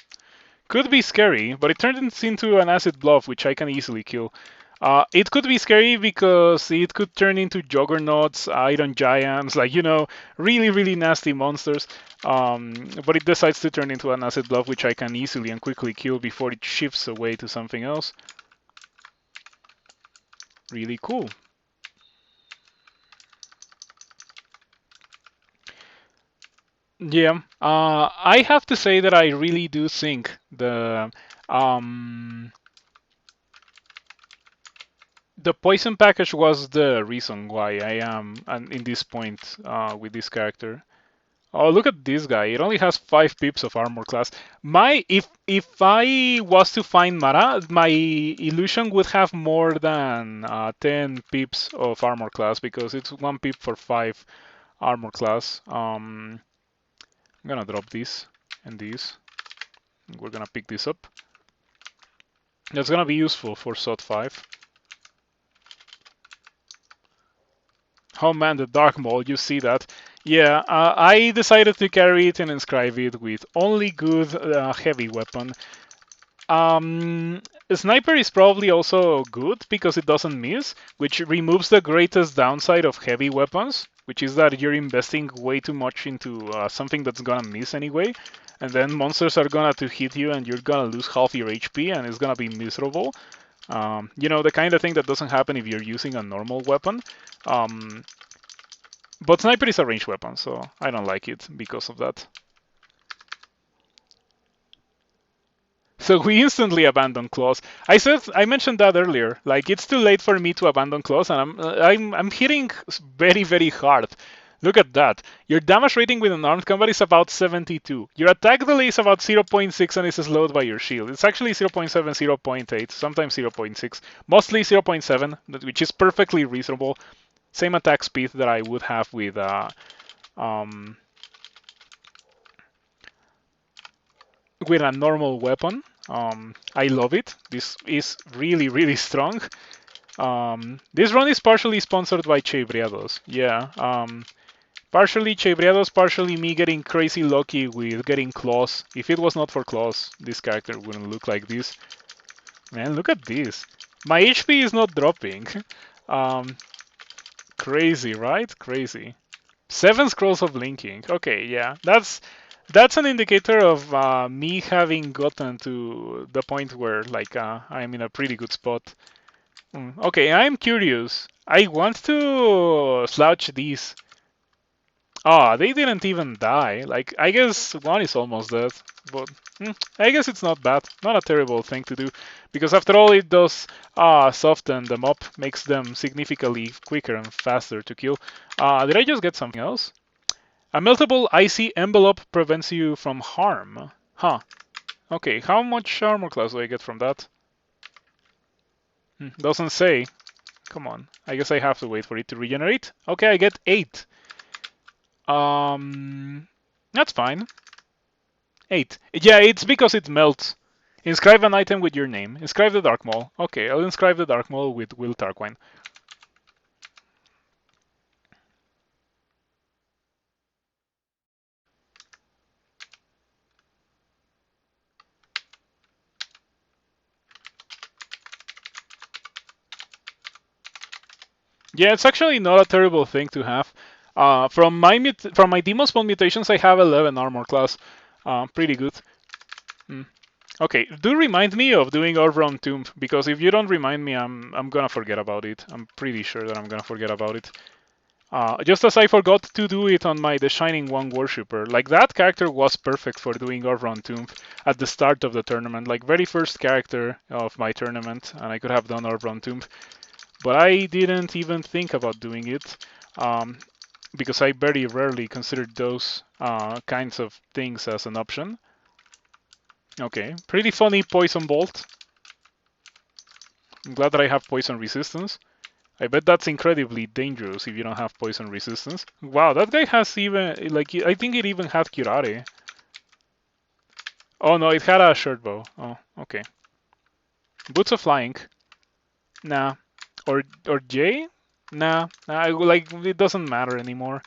Could be scary, but it turns into an acid bluff, which I can easily kill. It could be scary because it could turn into juggernauts, iron giants, like, really, really nasty monsters. But it decides to turn into an acid bluff, which I can easily and quickly kill before it shifts away to something else. Really cool. Yeah, I have to say that I really do think um, the poison package was the reason why I am in this point with this character. Oh, look at this guy. It only has 5 pips of armor class. If I was to find Mara, my illusion would have more than 10 pips of armor class because it's 1 pip for 5 armor class. I'm gonna drop this and this. We're gonna pick this up. That's gonna be useful for SOT 5. Oh man, the Dark Maul, you see that? Yeah, I decided to carry it and inscribe it with only good heavy weapon. Sniper is probably also good because it doesn't miss, which removes the greatest downside of heavy weapons, which is that you're investing way too much into something that's gonna miss anyway, and then monsters are gonna to hit you and you're gonna lose half your HP and it's gonna be miserable. The kind of thing that doesn't happen if you're using a normal weapon. But sniper is a ranged weapon, so I don't like it because of that. So we instantly abandon claws. I mentioned that earlier. Like it's too late for me to abandon claws, and I'm hitting very very hard. Look at that. Your damage rating with unarmed combat is about 72. Your attack delay is about 0.6 and is slowed by your shield. It's actually 0.7, 0.8, sometimes 0.6, mostly 0.7, which is perfectly reasonable. Same attack speed that I would have with um, with a normal weapon. I love it. This is really, really strong. This run is partially sponsored by Chei. Yeah. Partially Chei, partially me getting crazy lucky with getting claws. If it was not for claws, this character wouldn't look like this. Man, look at this. My HP is not dropping. Crazy, right? Crazy. 7 scrolls of linking. Okay, yeah, that's an indicator of me having gotten to the point where like I'm in a pretty good spot. Okay, I'm curious. I want to slouch these. Ah, they didn't even die. Like I guess one is almost dead, but I guess it's not bad. Not a terrible thing to do, because after all, it does soften them up, makes them significantly quicker and faster to kill. Did I just get something else? A meltable icy envelope prevents you from harm. Huh. Okay, how much armor class do I get from that? Doesn't say. Come on. I guess I have to wait for it to regenerate. Okay, I get 8. That's fine. 8. Yeah, it's because it melts. Inscribe an item with your name. Inscribe the Dark Maul. Okay, I'll inscribe the Dark Maul with Will Tarquine. Yeah, it's actually not a terrible thing to have. From my Demon Spawn mutations, I have 11 armor class. Pretty good. Mm. Okay, do remind me of doing Orbrun Tomb, because if you don't remind me, I'm gonna forget about it. I'm pretty sure that I'm gonna forget about it. Just as I forgot to do it on my The Shining One Worshipper. Like, that character was perfect for doing Orbrun Tomb at the start of the tournament. Like, very first character of my tournament, and I could have done Orbrun Tomb. But I didn't even think about doing it, because I very rarely considered those kinds of things as an option. Okay, pretty funny Poison Bolt. I'm glad that I have poison resistance. I bet that's incredibly dangerous if you don't have poison resistance. Wow, that guy has even, like, I think it even had Curare. Oh no, it had a short bow. Oh, okay. Boots of Flying. Nah. Or J? Nah. Like, it doesn't matter anymore.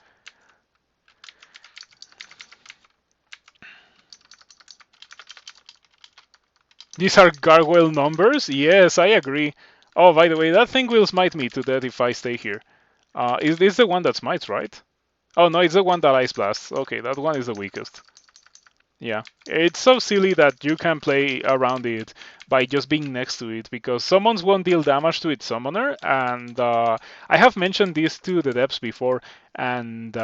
These are gargoyle numbers? Yes, I agree. Oh, by the way, that thing will smite me to death if I stay here. Is this the one that smites, right? Oh no, it's the one that ice blasts. Okay, that one is the weakest. Yeah, it's so silly that you can play around it by just being next to it, because summons won't deal damage to its summoner, and I have mentioned this to the devs before, and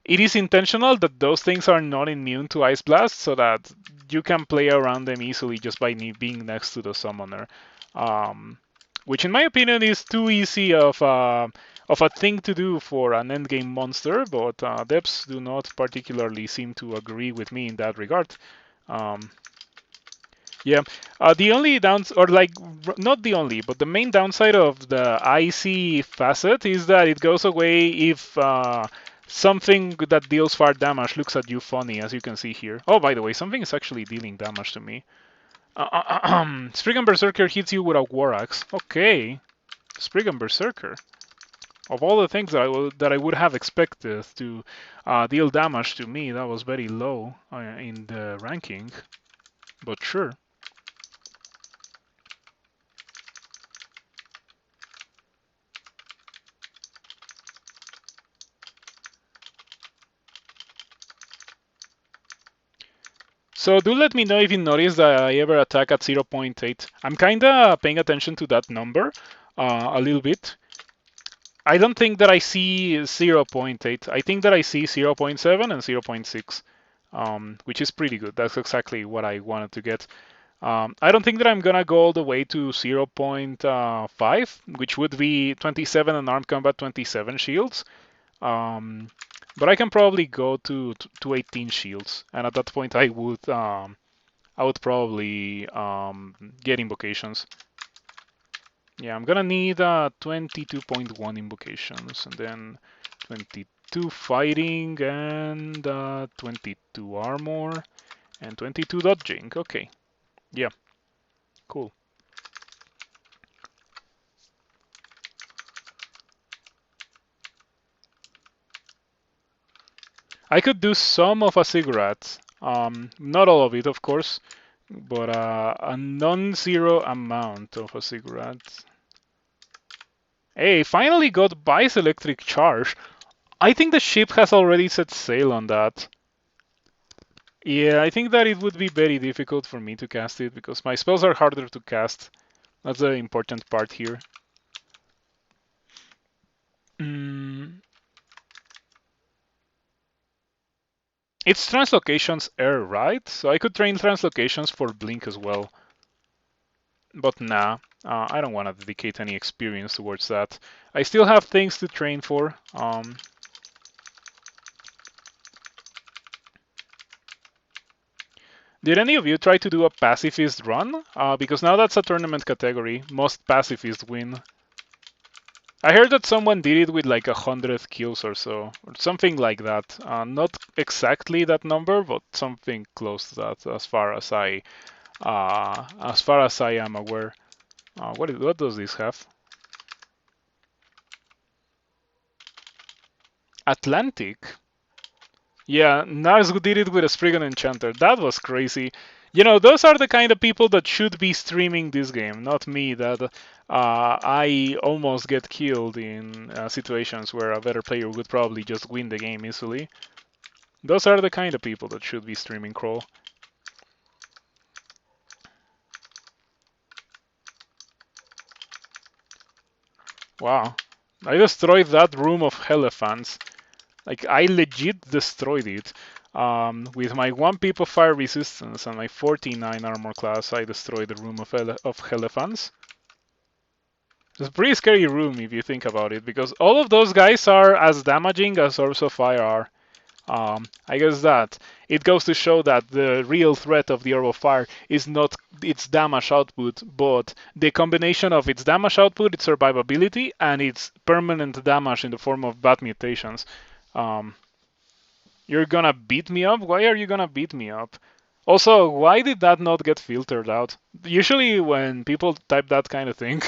it is intentional that those things are not immune to Ice Blast, so that you can play around them easily just by being next to the summoner. Which in my opinion is too easy of a thing to do for an endgame monster, but devs do not particularly seem to agree with me in that regard. Um, yeah, the only or like, not the only, but the main downside of the icy facet is that it goes away if something that deals fire damage looks at you funny, as you can see here. Oh, by the way, something is actually dealing damage to me. Spriggan Berserker hits you with a War Axe. Okay, Spriggan Berserker. Of all the things that I would have expected to deal damage to me, that was very low in the ranking, but sure. So do let me know if you notice that I ever attack at 0.8. I'm kinda paying attention to that number a little bit. I don't think that I see 0.8. I think that I see 0.7 and 0.6, which is pretty good. That's exactly what I wanted to get. I don't think that I'm gonna go all the way to 0.5, which would be 27 unarmed combat, 27 shields. But I can probably go to 18 shields, and at that point I would probably get invocations. Yeah, I'm gonna need 22.1 invocations, and then 22 fighting, and 22 armor, and 22 dodging. Okay, yeah, cool. I could do some of a cigarette, not all of it, of course, but a non-zero amount of a cigarette. Hey, finally got Vice Electric Charge. I think the ship has already set sail on that. Yeah, I think that it would be very difficult for me to cast it, because my spells are harder to cast. That's the important part here. Mm. It's Translocation's Air, right? So I could train Translocations for Blink as well. But nah, I don't want to dedicate any experience towards that. I still have things to train for. Did any of you try to do a pacifist run? Because now that's a tournament category. Most pacifists win. I heard that someone did it with like 100 kills or so, or something like that. Not exactly that number, but something close to that, as far as I as far as I am aware. What does this have? Atlantic? Yeah, Nars did it with a Spriggan Enchanter. That was crazy. You know, those are the kind of people that should be streaming this game, not me, that I almost get killed in situations where a better player would probably just win the game easily. Those are the kind of people that should be streaming Crawl. Wow. I destroyed that room of Elephants. Like, I legit destroyed it. With my 1 pip of fire resistance and my 49 armor class, I destroyed the room of Elephants. It's a pretty scary room if you think about it, because all of those guys are as damaging as Orbs of Fire are. I guess that it goes to show that the real threat of the Orb of Fire is not its damage output, but the combination of its damage output, its survivability, and its permanent damage in the form of bad mutations. Um, you're gonna beat me up? Why are you gonna beat me up? Also, why did that not get filtered out? Usually when people type that kind of thing,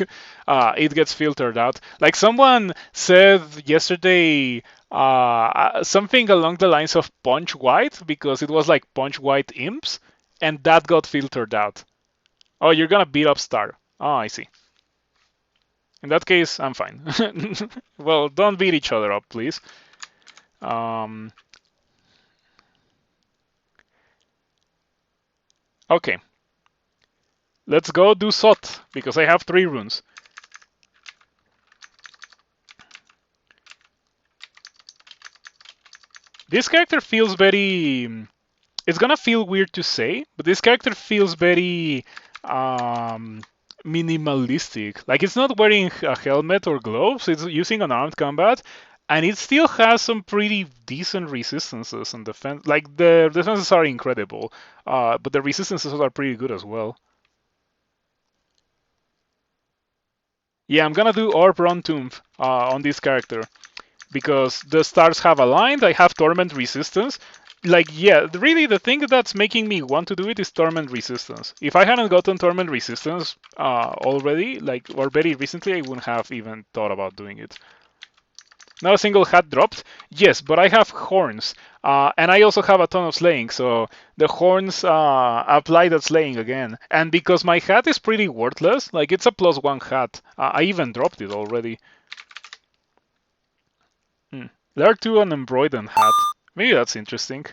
it gets filtered out. Like someone said yesterday something along the lines of punch white, because it was like punch white imps, and that got filtered out. Oh, you're gonna beat up Star. Oh, I see. In that case, I'm fine. Well, don't beat each other up, please. Okay. Let's go do Sot, because I have 3 runes. This character feels very... It's gonna feel weird to say, but this character feels very minimalistic. Like, it's not wearing a helmet or gloves, it's using unarmed combat, and it still has some pretty decent resistances and defense. Like, the defenses are incredible, but the resistances are pretty good as well. Yeah, I'm gonna do orbrun tomb on this character, because the stars have aligned. I have torment resistance. Like, yeah, really the thing that's making me want to do it is torment resistance. If I hadn't gotten torment resistance already, like, or very recently, I wouldn't have even thought about doing it. Not a single hat dropped. Yes, but I have horns, and I also have a ton of slaying, so the horns apply that slaying again. And because my hat is pretty worthless, like, it's a +1 hat. I even dropped it already. There are 2 on embroidered hat. Maybe that's interesting.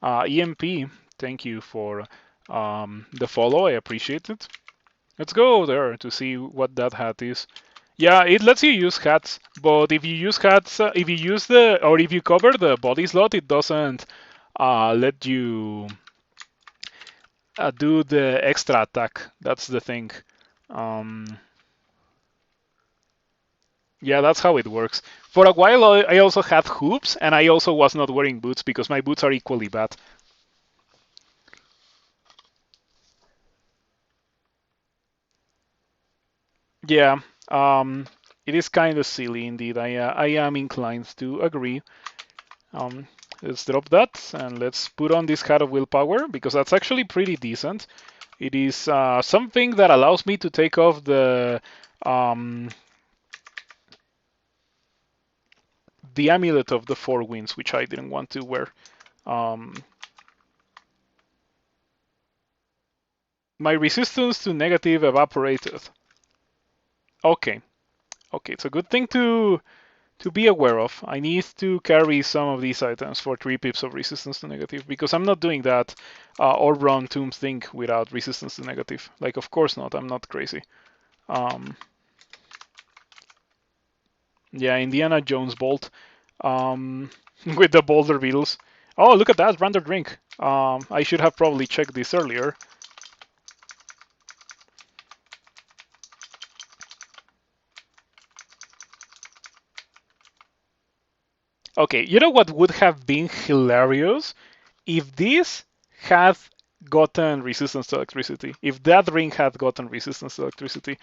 EMP, thank you for the follow. I appreciate it. Let's go there to see what that hat is. Yeah, it lets you use hats, but if you use hats, if you use if you cover the body slot, it doesn't let you do the extra attack. That's the thing. Yeah, that's how it works. For a while, I also had hoops, and I also was not wearing boots because my boots are equally bad. Yeah, it is kind of silly indeed. I am inclined to agree. Let's drop that and let's put on this hat of willpower, because that's actually pretty decent. It is something that allows me to take off the amulet of the 4 winds, which I didn't want to wear. My resistance to negative evaporated. Okay, it's a good thing to be aware of. I need to carry some of these items for 3 pips of resistance to negative, because I'm not doing that orbrun tomb thing without resistance to negative. Like, of course not, I'm not crazy. Yeah, Indiana Jones bolt with the boulder beetles. Oh, look at that, random drink. I should have probably checked this earlier. Okay, you know what would have been hilarious? If this had gotten resistance to electricity. If that ring had gotten resistance to electricity.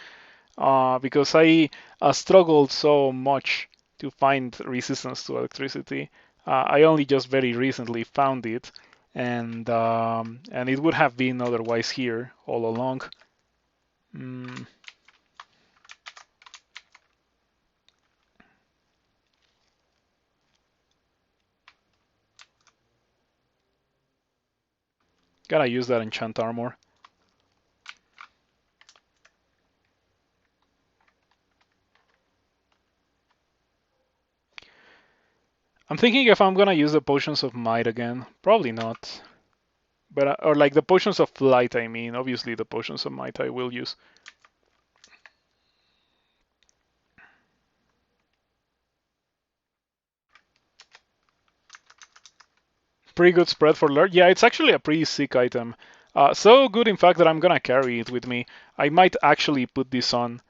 Because I struggled so much to find resistance to electricity. I only just very recently found it. and it would have been otherwise here all along. Gotta use that enchant armor. I'm thinking if I'm gonna use the potions of might again. Probably not. But or like the potions of flight, I mean. Obviously the potions of might I will use. Pretty good spread for Lurk. Yeah, it's actually a pretty sick item. So good, in fact, that I'm gonna carry it with me. I might actually put this on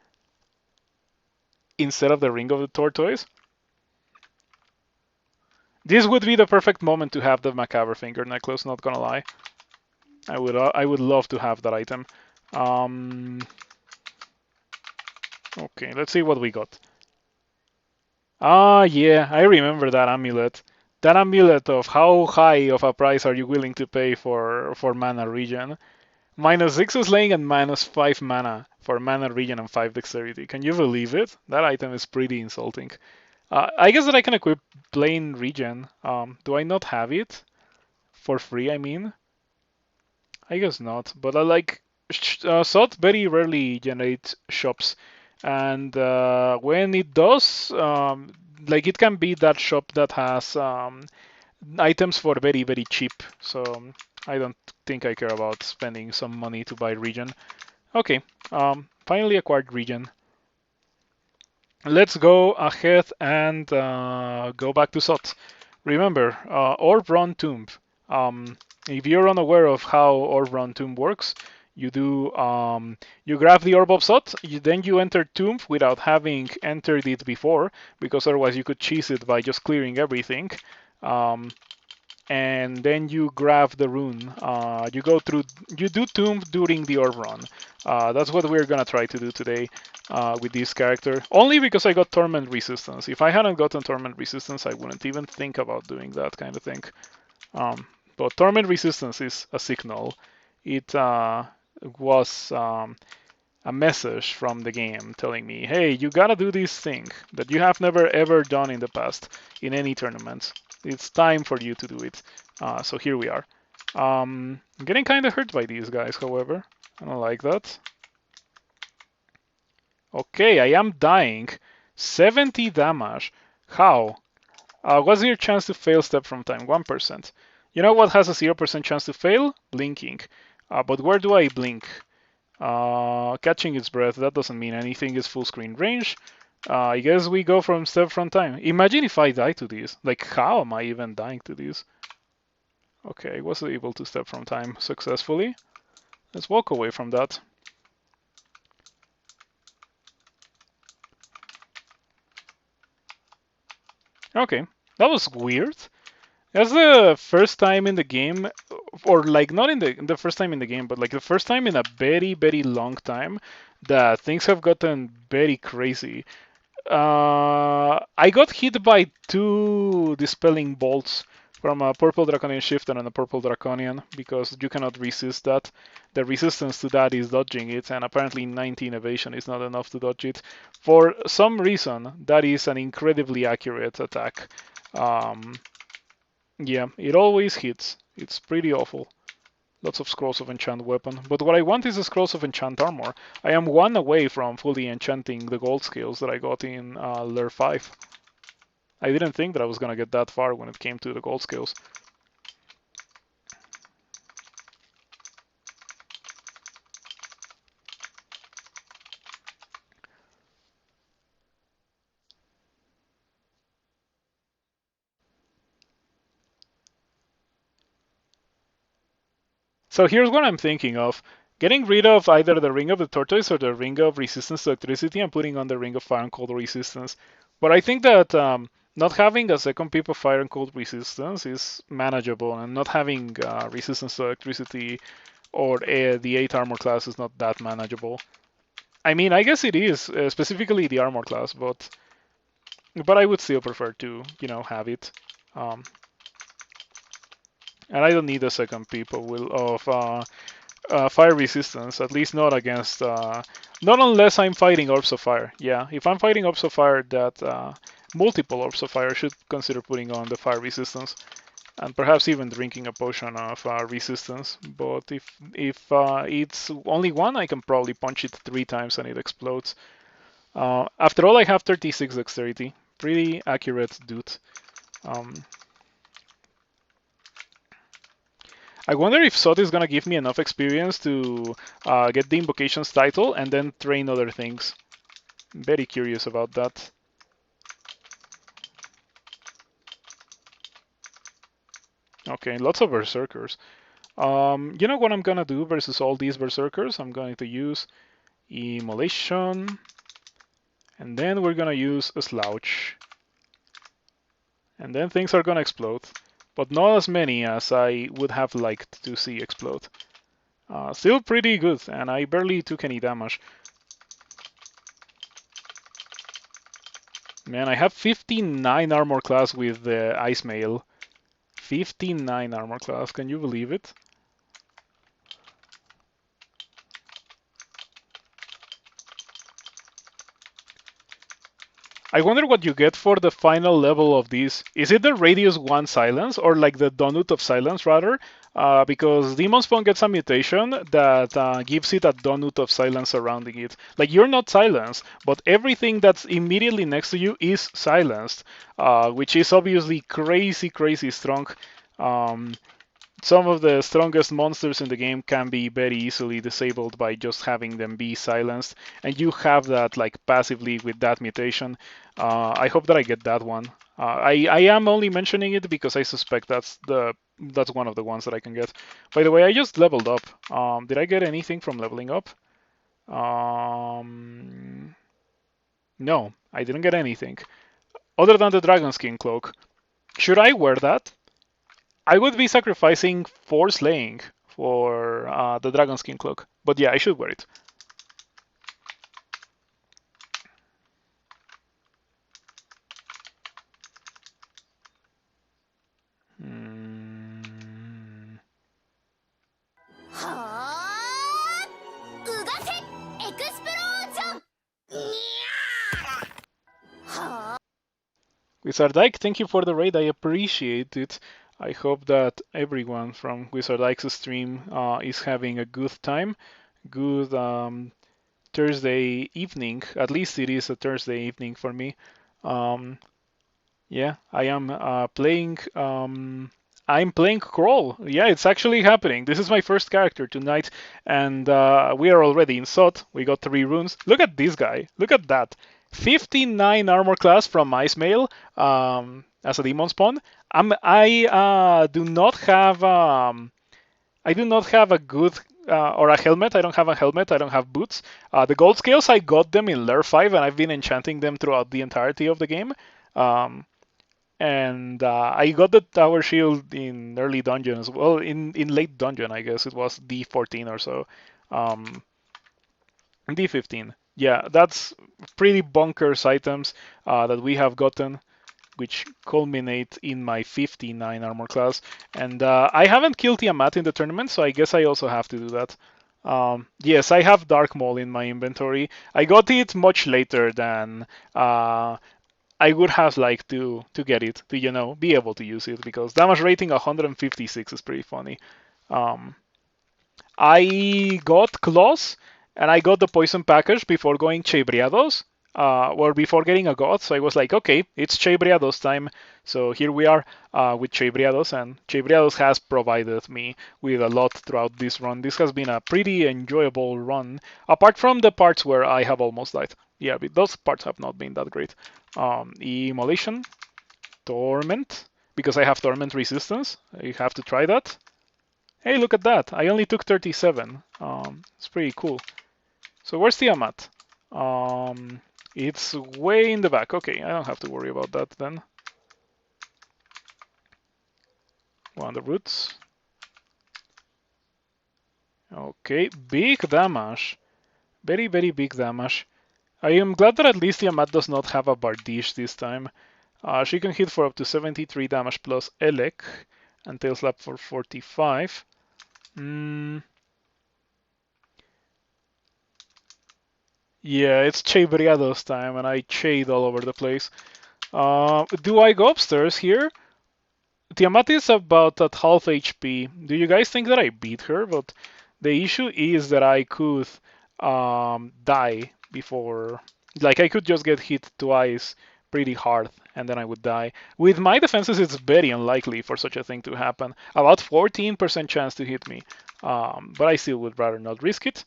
instead of the Ring of the Tortoise. This would be the perfect moment to have the Macabre Finger necklace, not gonna lie. I would love to have that item. Okay, let's see what we got. Ah, yeah, I remember that amulet. That amulet of how high of a price are you willing to pay for mana regen? -6 slaying and -5 mana for mana regen and 5 dexterity. Can you believe it? That item is pretty insulting. I guess that I can equip plain regen. Do I not have it? For free, I mean? I guess not. But I like Sot very rarely generates shops. And when it does, like it can be that shop that has items for very, very cheap. So I don't think I care about spending some money to buy regen. Okay, finally acquired regen. Let's go ahead and go back to Sot. Remember, orbrun tomb. If you're unaware of how orbrun tomb works, you do you grab the orb of Sot, then you enter tomb without having entered it before, because otherwise you could cheese it by just clearing everything. And then you grab the rune. You do tomb during the orb run. That's what we're gonna try to do today with this character. Only because I got torment resistance. If I hadn't gotten torment resistance, I wouldn't even think about doing that kind of thing. But torment resistance is a signal. It was a message from the game telling me, hey, you gotta do this thing that you have never ever done in the past in any tournament. It's time for you to do it. So here we are. I'm getting kind of hurt by these guys, however. I don't like that. Okay, I am dying. 70 damage. How? What's your chance to fail step from time? 1%. You know what has a 0% chance to fail? Blinking. But where do I blink? Catching its breath, that doesn't mean anything, is full screen range. I guess we go from step from time. Imagine if I die to this. Like, how am I even dying to this? Okay, I was able to step from time successfully. Let's walk away from that. Okay, that was weird. That's the first time in the game, or like not in the first time in the game, but like the first time in a very, very long time that things have gotten very crazy. I got hit by 2 dispelling bolts from a purple draconian shifter and a purple draconian because you cannot resist that. The resistance to that is dodging it, and apparently 19 evasion is not enough to dodge it. For some reason, that is an incredibly accurate attack. Yeah, it always hits. It's pretty awful. Lots of scrolls of enchant weapon. But what I want is the scrolls of enchant armor. I am 1 away from fully enchanting the gold scales that I got in Lair 5. I didn't think that I was gonna get that far when it came to the gold scales. So here's what I'm thinking of. Getting rid of either the Ring of the Tortoise or the Ring of Resistance to Electricity and putting on the Ring of Fire and Cold Resistance. But I think that not having a second pip of Fire and Cold Resistance is manageable, and not having Resistance to Electricity or the 8 armor class is not that manageable. I mean, I guess it is, specifically the armor class, but I would still prefer to, have it. And I don't need a second peep of fire resistance, at least not against, not unless I'm fighting orbs of fire. Yeah, if I'm fighting orbs of fire that multiple orbs of fire, I should consider putting on the fire resistance, and perhaps even drinking a potion of resistance. But if it's only one, I can probably punch it 3 times and it explodes. After all, I have 36 dexterity. Pretty accurate dude. I wonder if Sot is gonna give me enough experience to get the Invocations title and then train other things. I'm very curious about that. Okay, lots of Berserkers. You know what I'm gonna do versus all these Berserkers? I'm going to use Immolation, and then we're gonna use a Slouch. And then things are gonna explode, but not as many as I would have liked to see explode. Still pretty good, and I barely took any damage. Man, I have 59 armor class with the Ice Mail. 59 armor class, can you believe it? I wonder what you get for the final level of this. Is it the Radius 1 Silence, or like the Donut of Silence, rather? Because Demon Spawn gets a mutation that gives it a Donut of Silence surrounding it. Like, you're not silenced, but everything that's immediately next to you is silenced, which is obviously crazy, crazy strong. Some of the strongest monsters in the game can be very easily disabled by just having them be silenced, and you have that like passively with that mutation. I hope that I get that one. I am only mentioning it because I suspect that's one of the ones that I can get. By the way, I just leveled up. Did I get anything from leveling up? No, I didn't get anything other than the dragon skin cloak. Should I wear that? I would be sacrificing 4 slaying for the dragon skin cloak, but yeah, I should wear it. Wizardike, thank you for the raid. I appreciate it. I hope that everyone from Wizardike's stream is having a good time. Good Thursday evening. At least it is a Thursday evening for me. Yeah, I am playing. I'm playing Crawl. Yeah, it's actually happening. This is my first character tonight, and we are already in SOT. We got 3 runes. Look at this guy. Look at that. 59 armor class from Ice Mail as a demon spawn. I do not have a good or a helmet. I don't have a helmet. I don't have boots. The gold scales, I got them in Lair 5, and I've been enchanting them throughout the entirety of the game. And I got the tower shield in early dungeon as well. In late dungeon, I guess it was D14 or so. D15. Yeah, that's pretty bonkers items that we have gotten, which culminate in my 59 armor class. And I haven't killed Tiamat in the tournament, so I guess I also have to do that. Yes, I have Dark Maul in my inventory. I got it much later than I would have liked to get it, to be able to use it, because damage rating 156 is pretty funny. I got Claws, and I got the poison package before going Chebriados, or before getting a god. So I was like, okay, it's Chebriados time. So here we are with Chebriados, and Chebriados has provided me with a lot throughout this run. This has been a pretty enjoyable run, apart from the parts where I have almost died. Yeah, but those parts have not been that great. Immolation, Torment, because I have Torment resistance. You have to try that. Hey, look at that. I only took 37. It's pretty cool. So where's Tiamat? It's way in the back. Okay, I don't have to worry about that then. One of the roots. Okay, big damage. Very, very big damage. I am glad that at least Tiamat does not have a Bardiche this time. She can hit for up to 73 damage plus Elec. and tail slap for 45. Yeah, it's Chei Briado's time, and I Cheyed all over the place. Do I go upstairs here? Tiamat is about at half HP. Do you guys think that I beat her? But the issue is that I could die before. Like, I could just get hit twice pretty hard, and then I would die. With my defenses, it's very unlikely for such a thing to happen. About 14% chance to hit me. But I still would rather not risk it.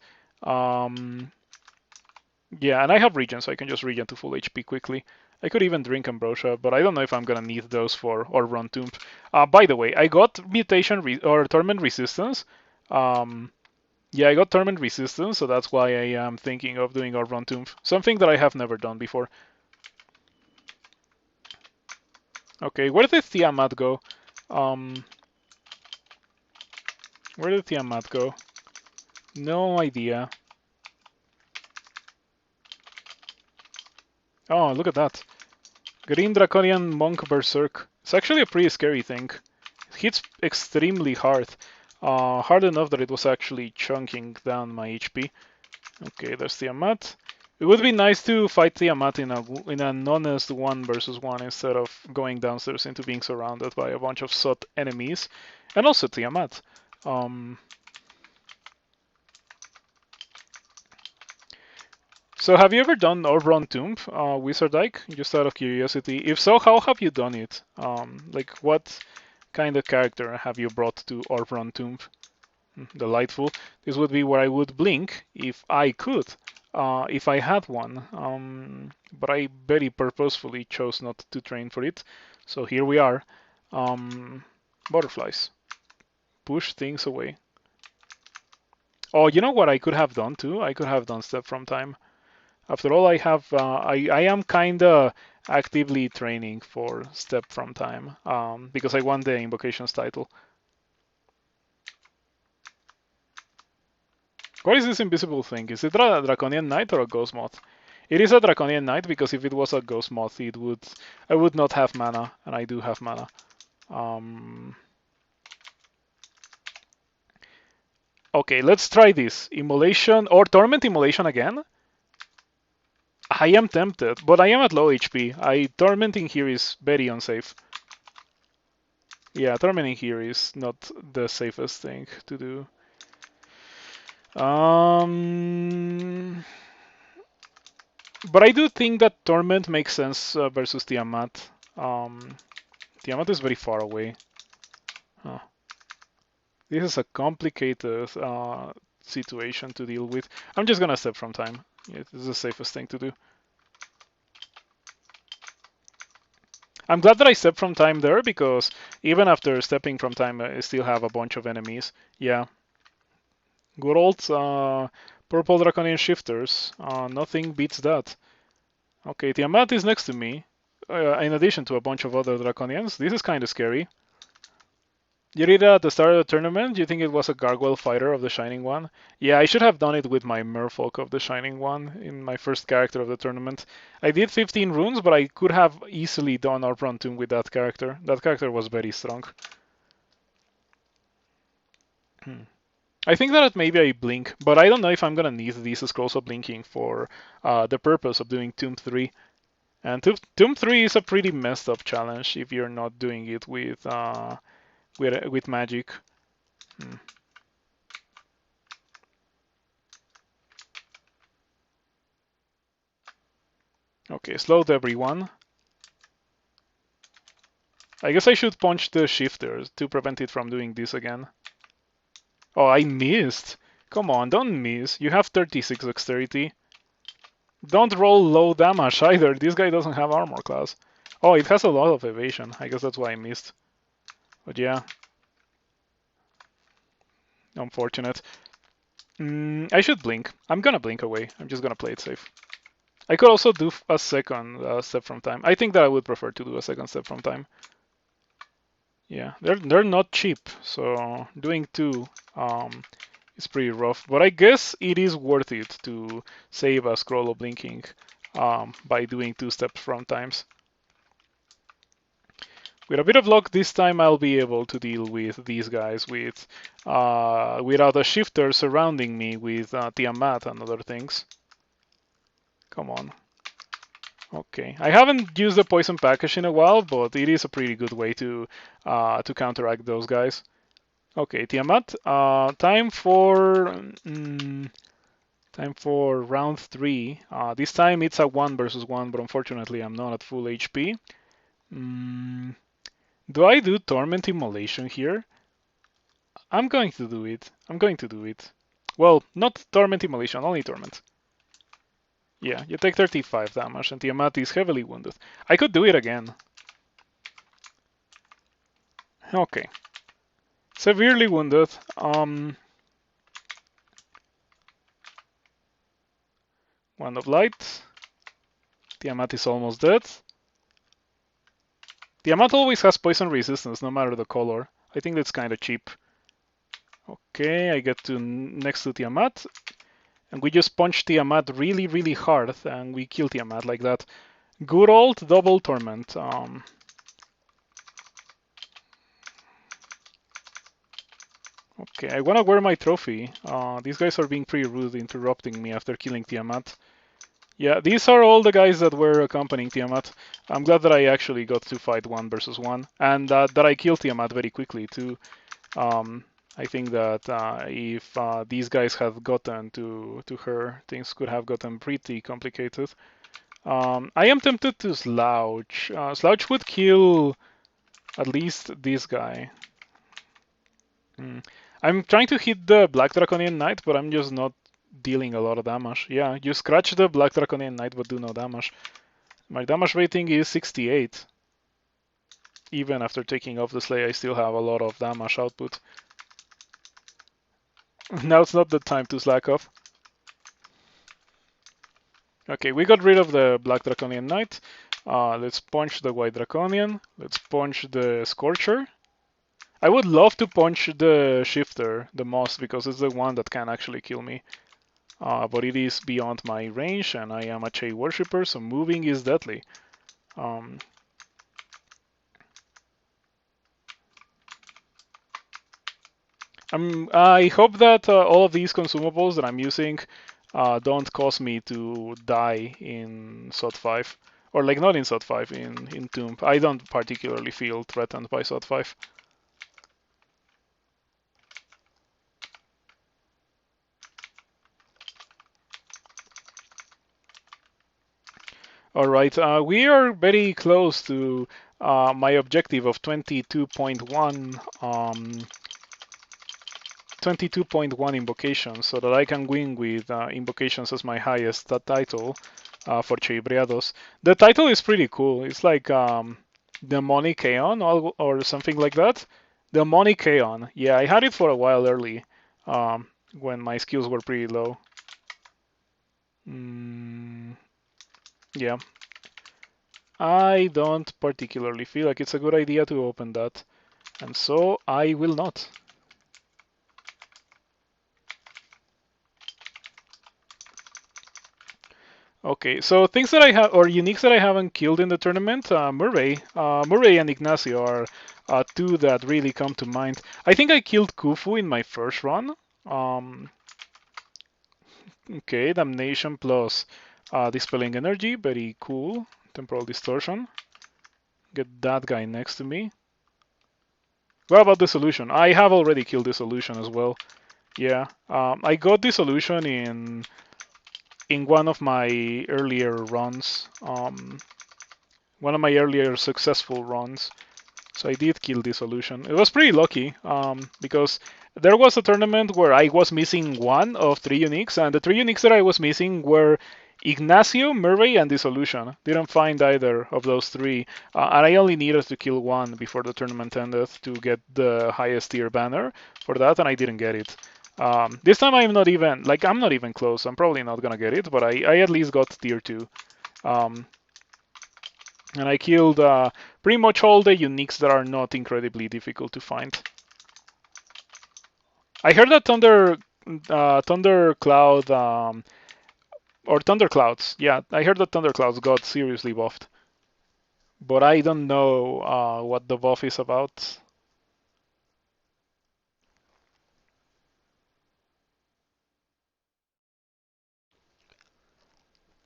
Yeah, and I have regen, so I can just regen to full HP quickly. I could even drink Ambrosia, but I don't know if I'm gonna need those for Orbrun Tomb. By the way, I got mutation or Torment Resistance. Yeah, I got Torment Resistance, so that's why I am thinking of doing Orbrun Tomb. Something that I have never done before. Okay, where did Tiamat go? Where did Tiamat go? No idea. Oh, look at that. Green Draconian Monk Berserk. It's actually a pretty scary thing. It hits extremely hard. Hard enough that it was actually chunking down my HP. Okay, there's Tiamat. It would be nice to fight Tiamat in an honest 1 versus 1 instead of going downstairs into being surrounded by a bunch of Sot enemies. And also Tiamat. So have you ever done Orbrun Tomb, Wizardike? Just out of curiosity. If so, how have you done it? Like what kind of character have you brought to Orbrun Tomb? Delightful. This would be where I would blink if I could, if I had one. But I very purposefully chose not to train for it. So here we are. Butterflies. Push things away. Oh, you know what I could have done too? I could have done Step from Time. After all, I am kinda actively training for Step from Time because I won the Invocations title. What is this invisible thing? Is it a Draconian Knight or a Ghost Moth? It is a Draconian Knight because if it was a Ghost Moth, I would not have mana, and I do have mana. Okay, let's try this. Immolation or Torment Immolation again? I am tempted, but I am at low HP. Tormenting here is very unsafe. Yeah, tormenting here is not the safest thing to do. But I do think that Torment makes sense versus Tiamat. Tiamat is very far away. Huh. This is a complicated situation to deal with. I'm just gonna Step from Time. It is the safest thing to do. I'm glad that I stepped from time there because even after stepping from time, I still have a bunch of enemies. Yeah. Good old purple draconian shifters. Nothing beats that. Okay, Tiamat is next to me. In addition to a bunch of other draconians. This is kind of scary. You read at the start of the tournament, do you think it was a Gargoyle Fighter of the Shining One? Yeah, I should have done it with my Merfolk of the Shining One in my first character of the tournament. I did 15 runes, but I could have easily done Orbrun Tomb with that character. That character was very strong. I think that maybe I blink, but I don't know if I'm gonna need these scrolls of blinking for the purpose of doing Tomb 3. And Tomb 3 is a pretty messed up challenge if you're not doing it with magic. Okay, slowed everyone. I guess I should punch the shifters to prevent it from doing this again. Oh, I missed. Come on, don't miss. You have 36 dexterity. Don't roll low damage either. This guy doesn't have armor class. Oh, it has a lot of evasion. I guess that's why I missed. But yeah. Unfortunate. I should blink. I'm gonna blink away. I'm just gonna play it safe. I could also do a second Step from Time. I think that I would prefer to do a second Step from Time. Yeah, they're not cheap, so doing two is pretty rough. But I guess it is worth it to save a scroll of blinking by doing 2 steps from times. With a bit of luck, this time I'll be able to deal with these guys without a shifter surrounding me with Tiamat and other things. Come on. Okay, I haven't used the poison package in a while, but it is a pretty good way to counteract those guys. Okay, Tiamat. Time for round 3. This time it's a 1 versus 1, but unfortunately I'm not at full HP. Do I do Torment Immolation here? I'm going to do it. I'm going to do it. Well, not Torment Immolation, only Torment. Yeah, you take 35 damage and Tiamat is heavily wounded. I could do it again. Okay. Severely wounded. Wand of Light. Tiamat is almost dead. Tiamat always has poison resistance, no matter the color. I think that's kind of cheap. Okay, I get to next to Tiamat. And we just punch Tiamat really, really hard, and we kill Tiamat like that. Good old double torment. Okay, I wanna wear my trophy. These guys are being pretty rude, interrupting me after killing Tiamat. Yeah, these are all the guys that were accompanying Tiamat. I'm glad that I actually got to fight 1 versus 1, and that I killed Tiamat very quickly too. I think that if these guys had gotten to her, things could have gotten pretty complicated. I am tempted to Slouch. Slouch would kill at least this guy. I'm trying to hit the Black Draconian Knight, but I'm just not dealing a lot of damage. Yeah, you scratch the Black Draconian Knight, but do no damage. My damage rating is 68. Even after taking off the Slay, I still have a lot of damage output. Now it's not the time to slack off. Okay, we got rid of the Black Draconian Knight. Let's punch the White Draconian. Let's punch the Scorcher. I would love to punch the Shifter the most because it's the one that can actually kill me. But it is beyond my range and I am a Chei worshipper, so moving is deadly. I hope that all of these consumables that I'm using don't cause me to die in SOT 5. Or like not in SOT 5, in Tomb. I don't particularly feel threatened by SOT 5. Alright, we are very close to my objective of 22.1 22.1 invocations, so that I can win with invocations as my highest title for Chei Briados. The title is pretty cool. It's like Demonic Aeon or something like that. Demonic Aeon. Yeah, I had it for a while early when my skills were pretty low. Yeah. I don't particularly feel like it's a good idea to open that, and so I will not. Okay, so things that I have, or uniques that I haven't killed in the tournament, Murray and Ignacio are two that really come to mind. I think I killed Khufu in my first run. Okay, Damnation plus Dispelling Energy, very cool. Temporal Distortion. Get that guy next to me. What about Dissolution? I have already killed Dissolution as well. Yeah, I got Dissolution in one of my earlier runs, one of my earlier successful runs. So I did kill Dissolution. It was pretty lucky because there was a tournament where I was missing one of 3 uniques, and the 3 uniques that I was missing were Ignacio, Murray, and Dissolution. Didn't find either of those 3, and I only needed to kill one before the tournament ended to get the highest tier banner for that, and I didn't get it. This time I'm not even close. I'm probably not gonna get it, but I at least got tier 2. And I killed pretty much all the uniques that are not incredibly difficult to find. I heard that Thundercloud or Thunderclouds. Yeah, I heard that Thunderclouds got seriously buffed. but I don't know what the buff is about.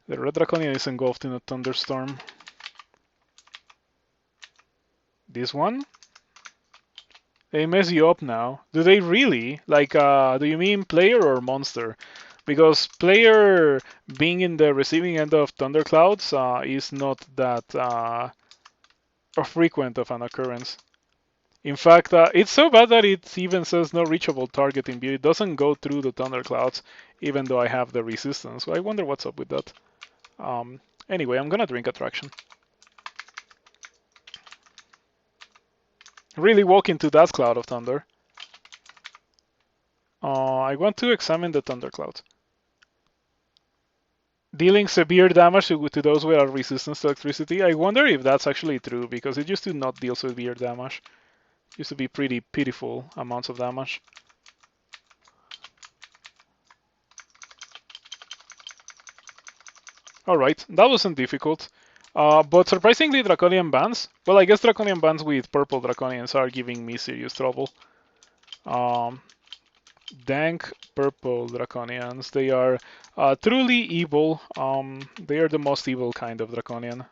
The red draconian is engulfed in a thunderstorm. This one? They mess you up now. Do they really? Like, do you mean player or monster? Because player being in the receiving end of thunderclouds is not that frequent of an occurrence. In fact, it's so bad that it even says no reachable target in view. It doesn't go through the thunderclouds, even though I have the resistance. So I wonder what's up with that. Anyway, I'm gonna drink attraction. Really walk into that cloud of thunder. I want to examine the thunderclouds. Dealing severe damage to those without resistance to electricity. I wonder if that's actually true, because it used to not deal severe damage. It used to be pretty pitiful amounts of damage. Alright, that wasn't difficult. But surprisingly, Draconian bands. Well, I guess Draconian bands with purple Draconians are giving me serious trouble. Dank purple Draconians. They are truly evil. They are the most evil kind of Draconian.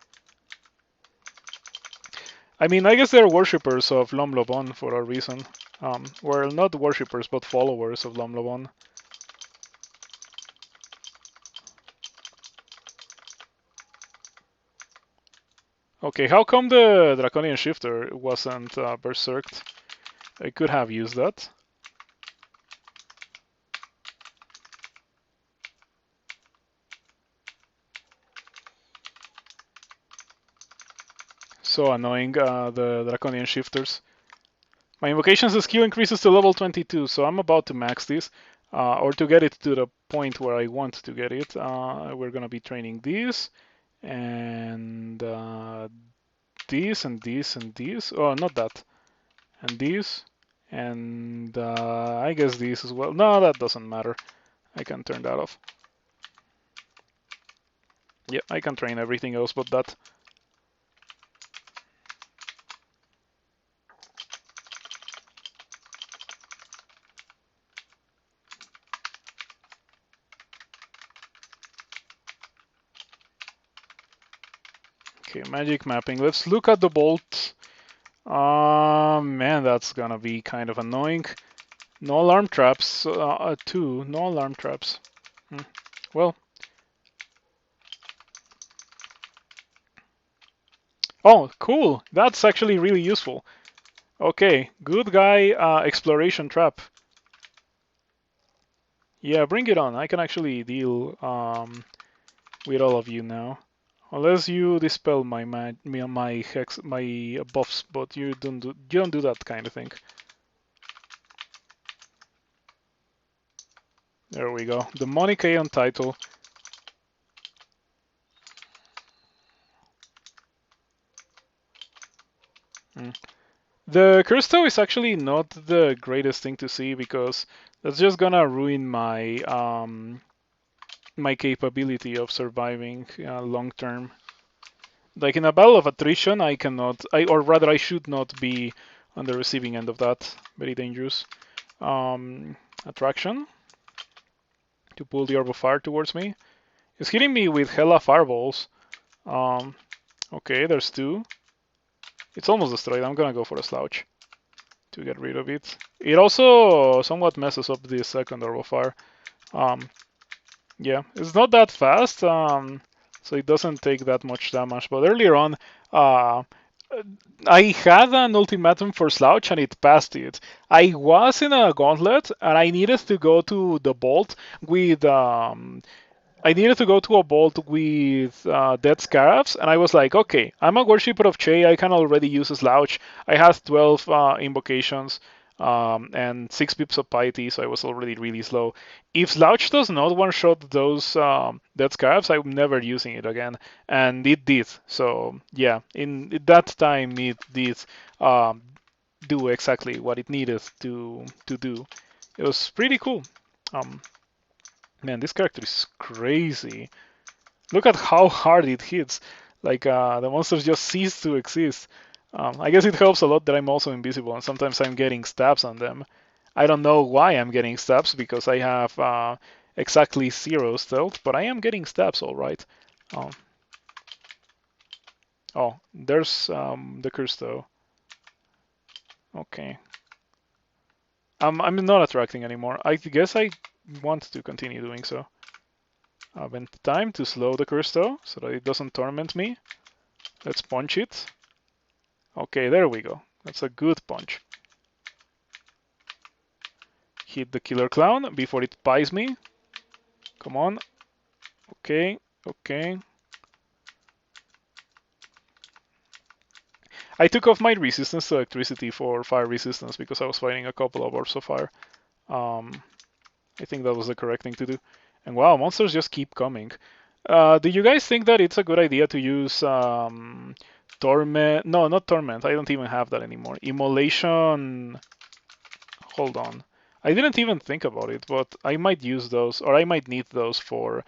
I mean, I guess they're worshippers of Lomlobon for a reason. Well, not worshippers, but followers of Lomlobon. Okay, how come the Draconian Shifter wasn't berserked? I could have used that. So annoying, the Draconian Shifters. My invocation's skill increases to level 22, so I'm about to max this. Or to get it to the point where I want to get it. We're gonna be training this, and this, and this, and this. Oh, not that. And this, and I guess this as well. No, that doesn't matter. I can turn that off. Yeah, I can train everything else but that. Okay, magic mapping. Let's look at the bolt. Man, that's gonna be kind of annoying. No alarm traps. Two. No alarm traps. Well. Oh, cool. That's actually really useful. Okay, good guy exploration trap. Yeah, bring it on. I can actually deal with all of you now. Unless you dispel my hex, my buffs, but you don't do that kind of thing. There we go. The Demonic Aeon title. The Curse Toe is actually not the greatest thing to see, because that's just gonna ruin my my capability of surviving long term. Like in a battle of attrition, I cannot, or rather, I should not be on the receiving end of that. Very dangerous. Attraction to pull the Orb of Fire towards me. It's hitting me with hella fireballs. Okay, there's two. It's almost destroyed. I'm gonna go for a Slouch to get rid of it. It also somewhat messes up the second Orb of Fire. Yeah, it's not that fast, so it doesn't take that much damage. But earlier on, I had an ultimatum for Slouch and it passed it. I was in a gauntlet and I needed to go to the bolt with I needed to go to a vault with dead scarabs, and I was like, okay, I'm a worshipper of Chei. I can already use a Slouch. I had 12 invocations and 6 pips of piety, so I was already really slow. If Slouch does not one-shot those dead scarabs, I'm never using it again, and it did. So yeah, in that time, it did do exactly what it needed to do. It was pretty cool. Man, this character is crazy. Look at how hard it hits. Like the monsters just cease to exist. I guess it helps a lot that I'm also invisible, and sometimes I'm getting stabs on them. I don't know why I'm getting stabs because I have exactly 0 stealth, but I am getting stabs all right. Um, oh, there's the curse though. Okay. I'm not attracting anymore. I guess I want to continue doing so. Vent time to slow the curse though, so that it doesn't torment me. Let's punch it. Okay, there we go. That's a good punch. Hit the killer clown before it buys me. Come on. Okay, okay. I took off my resistance to electricity for fire resistance because I was fighting a couple of orbs of fire. I think that was the correct thing to do. And wow, monsters just keep coming. Do you guys think that it's a good idea to use Torment? No, not Torment. I don't even have that anymore. Immolation. Hold on. I didn't even think about it, but I might use those, or I might need those for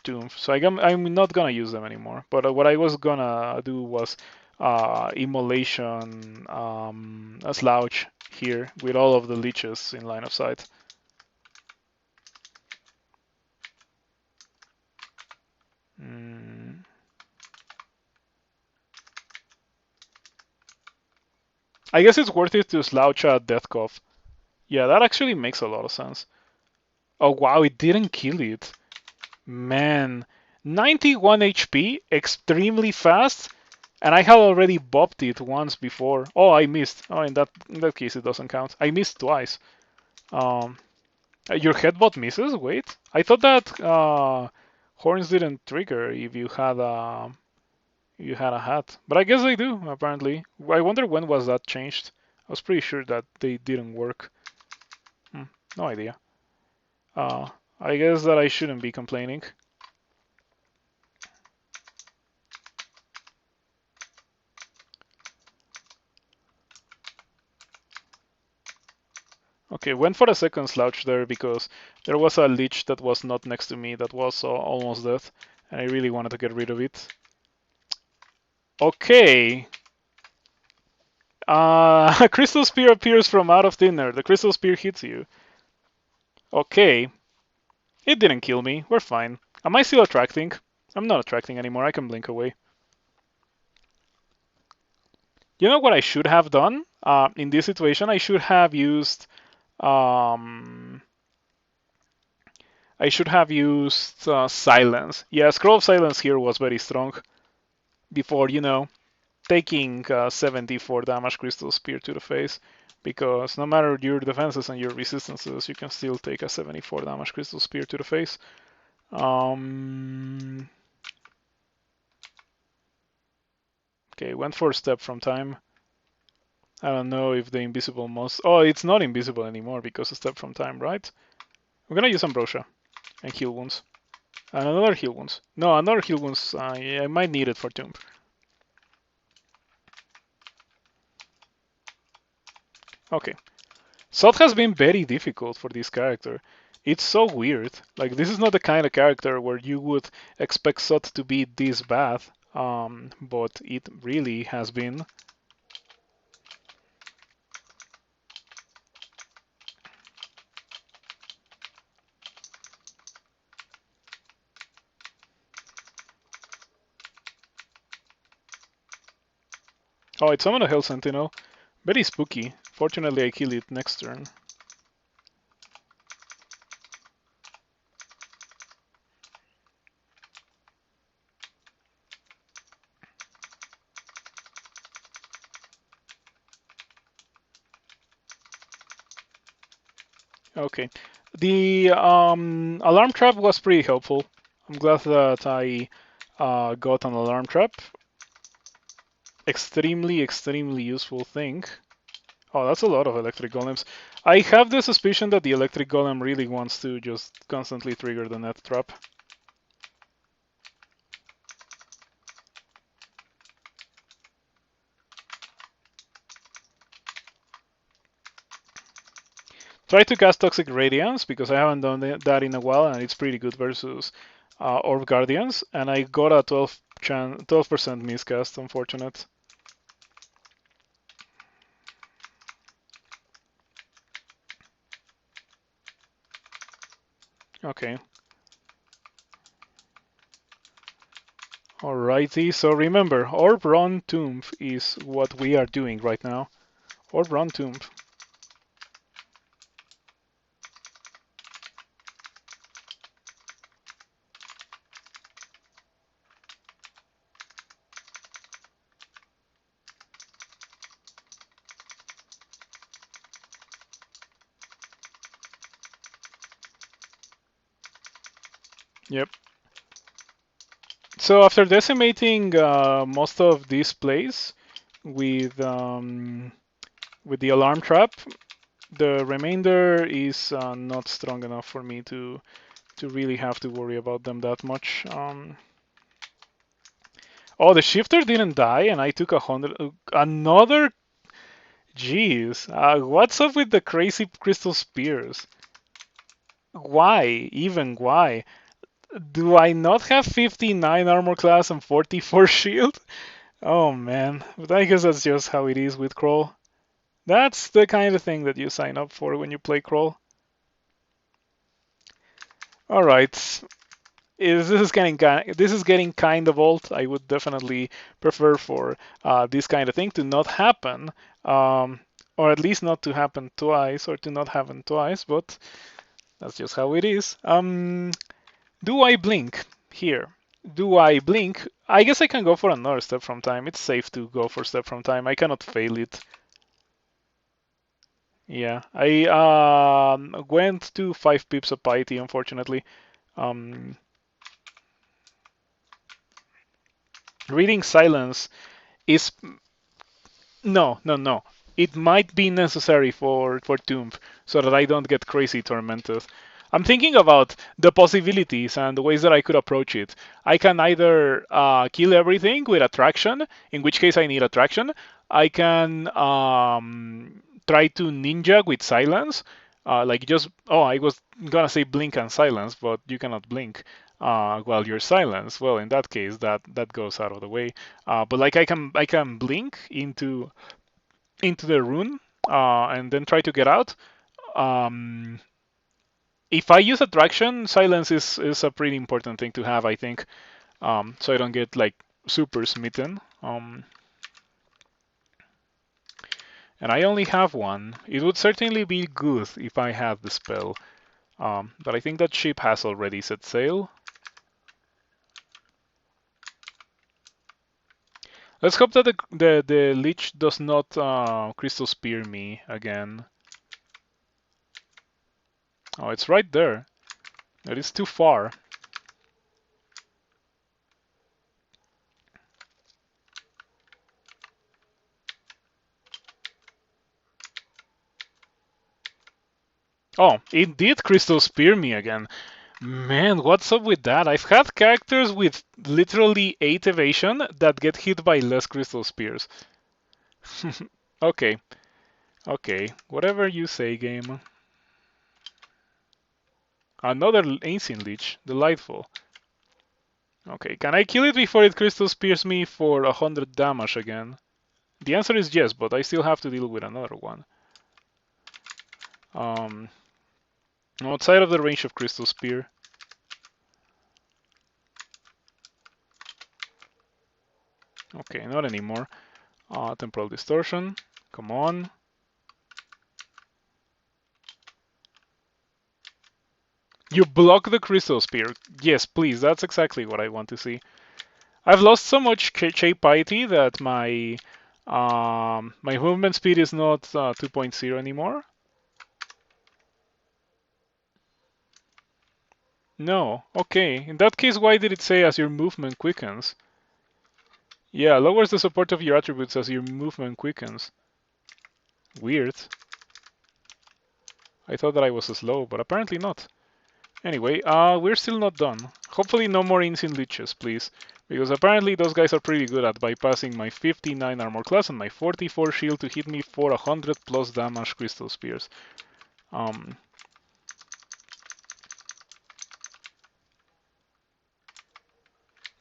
Tomb. So I'm not gonna use them anymore. But what I was gonna do was Immolation a Slouch here with all of the leeches in line of sight. I guess it's worth it to Slouch a Death Cough. Yeah, that actually makes a lot of sense. Oh wow, it didn't kill it. Man, 91 HP, extremely fast, and I had already bopped it once before. Oh, I missed. Oh, in that case, it doesn't count. I missed twice. Your headbutt misses? Wait, I thought that horns didn't trigger if you had a hat, but I guess they do apparently. I wonder when was that changed. I was pretty sure that they didn't work. No idea. I guess that I shouldn't be complaining. Okay, went for a second slouch there because there was a leech that was not next to me that was almost dead, and I really wanted to get rid of it. Okay. A crystal spear appears from out of thin air. The crystal spear hits you. Okay. It didn't kill me. We're fine. Am I still attracting? I'm not attracting anymore. I can blink away. You know what I should have done? In this situation, I should have used silence. Yeah, Scroll of Silence here was very strong before, taking 74 damage Crystal Spear to the face. Because no matter your defenses and your resistances, you can still take a 74 damage Crystal Spear to the face. Okay, went for a step from time. I don't know if the invisible monster... Oh, it's not invisible anymore because of step from time, right? We're gonna use Ambrosia and heal wounds. And another heal wounds. No, another heal wounds. I might need it for Tomb. Okay. Sot has been very difficult for this character. It's so weird. Like, this is not the kind of character where you would expect Sot to be this bad. But it really has been. Oh, it's summoned a Hell Sentinel. Very spooky. Fortunately, I kill it next turn. Okay. The alarm trap was pretty helpful. I'm glad that I got an alarm trap. Extremely, extremely useful thing. Oh, that's a lot of electric golems. I have the suspicion that the electric golem really wants to just constantly trigger the net trap. Try to cast Toxic Radiance because I haven't done that in a while and it's pretty good versus Orb Guardians. And I got a 12 12% miscast. Unfortunate. Okay. Alrighty, so remember, orbrun tomb is what we are doing right now. Orbrun tomb. Yep. So after decimating most of these plays with the alarm trap, the remainder is not strong enough for me to really have to worry about them that much. Oh, the shifter didn't die, and I took 100. Another. Jeez, what's up with the crazy crystal spears? Why? Even why? Do I not have 59 armor class and 44 shield? Oh man, but I guess that's just how it is with Crawl. That's the kind of thing that you sign up for when you play Crawl. Alright, this is getting kind of old. I would definitely prefer for this kind of thing to not happen, or at least not to happen twice, or to not happen twice. But that's just how it is. Do I blink here? Do I blink? I guess I can go for another step from time. It's safe to go for step from time. I cannot fail it. Yeah, I went to 5 pips of piety, unfortunately. Um, reading silence is no. It might be necessary for Tomb so that I don't get crazy tormented. I'm thinking about the possibilities and the ways that I could approach it. I can either kill everything with attraction, in which case I need attraction. I can try to ninja with silence. Like just, oh, I was gonna say blink and silence, but you cannot blink while you're silenced. Well, in that case, that goes out of the way. But like I can blink into the rune and then try to get out. Um, if I use attraction, silence is a pretty important thing to have, I think, so I don't get like super smitten. And I only have one. It would certainly be good if I had the spell, but I think that ship has already set sail. Let's hope that the Lich does not Crystal Spear me again. Oh, it's right there. It is too far. Oh, it did Crystal Spear me again. Man, what's up with that? I've had characters with literally 8 evasion that get hit by less Crystal Spears. Okay, okay. Whatever you say, game. Another Ancient Leech. Delightful. Okay, can I kill it before it Crystal Spears me for 100 damage again? The answer is yes, but I still have to deal with another one. Outside of the range of Crystal Spear. Okay, not anymore. Temporal Distortion. Come on. You block the Crystal Spear. Yes, please. That's exactly what I want to see. I've lost so much Chei piety that my movement speed is not 2.0 anymore. No. Okay. In that case, why did it say as your movement quickens? Yeah, lowers the support of your attributes as your movement quickens. Weird. I thought that I was slow, but apparently not. Anyway, we're still not done. Hopefully no more Insane Leeches, please. Because apparently those guys are pretty good at bypassing my 59 armor class and my 44 shield to hit me for 100 plus damage Crystal Spears.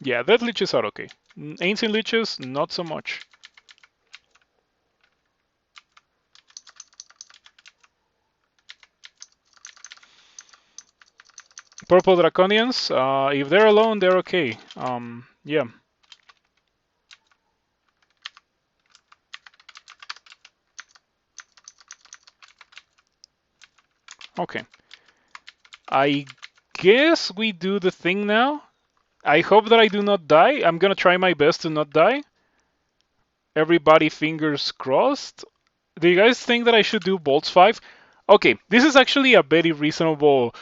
Yeah, Dead Leeches are okay. Ancient Leeches, not so much. Purple Draconians, if they're alone, they're okay. Yeah. Okay. I guess we do the thing now. I hope that I do not die. I'm gonna try my best to not die. Everybody fingers crossed. Do you guys think that I should do Bolts 5? Okay, this is actually a very reasonable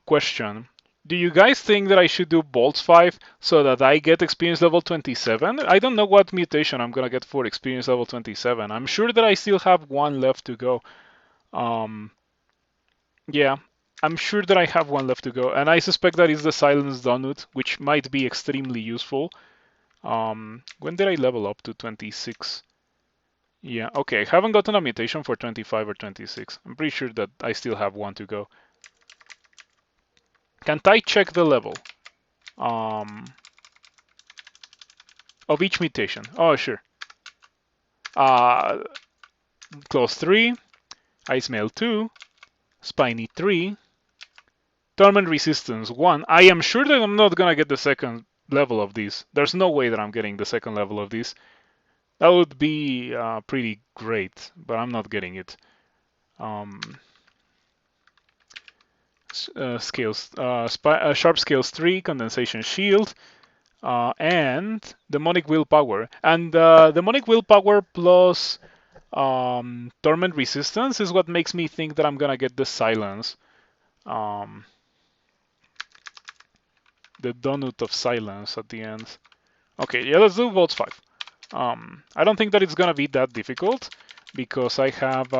question. Do you guys think that I should do Bolts 5 so that I get experience level 27? I don't know what mutation I'm gonna get for experience level 27. I'm sure that I still have one left to go. Um, yeah, I'm sure that I have one left to go, and I suspect that is the Silence Donut, which might be extremely useful. When did I level up to 26? Yeah, okay, I haven't gotten a mutation for 25 or 26. I'm pretty sure that I still have one to go. Can't I check the level um, of each mutation? Oh, sure. Uh, Close 3, Ice Mail 2, Spiny 3, Torment Resistance 1. I am sure that I'm not gonna get the second level of these. There's no way that I'm getting the second level of these. That would be pretty great, but I'm not getting it. Um, Sharp Scales 3, Condensation Shield, and Demonic Willpower. And Demonic Willpower plus Torment Resistance is what makes me think that I'm gonna get the Silence. Um, the Donut of Silence at the end. Okay, yeah, let's do Volts 5. I don't think that it's gonna be that difficult because I have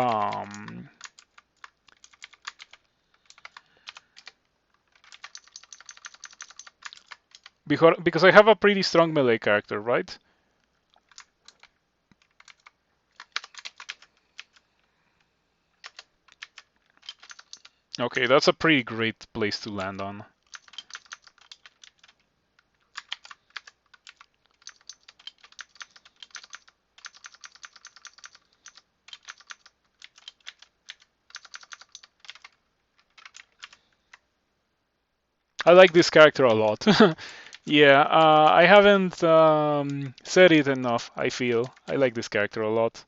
because I have a pretty strong melee character, right? Okay, that's a pretty great place to land on. I like this character a lot. Yeah, I haven't said it enough, I feel. I like this character a lot.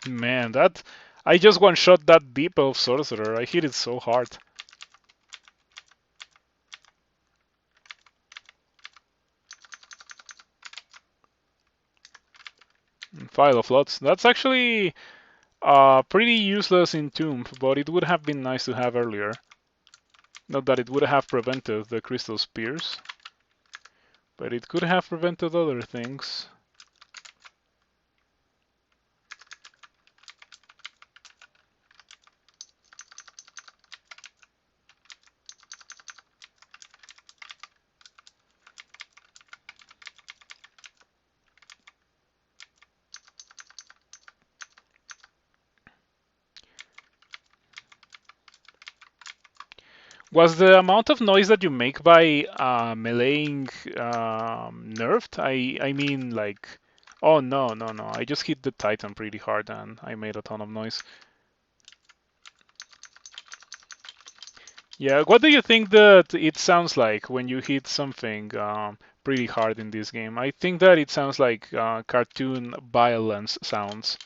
Man, that... I just one-shot that Deep Elf Sorcerer. I hit it so hard. File of Lots. That's actually pretty useless in Tomb, but it would have been nice to have earlier. Not that it would have prevented the Crystal Spears, but it could have prevented other things. Was the amount of noise that you make by meleeing nerfed? I mean, like, oh no, no, no! I just hit the Titan pretty hard and I made a ton of noise. Yeah, what do you think that it sounds like when you hit something pretty hard in this game? I think that it sounds like cartoon violence sounds.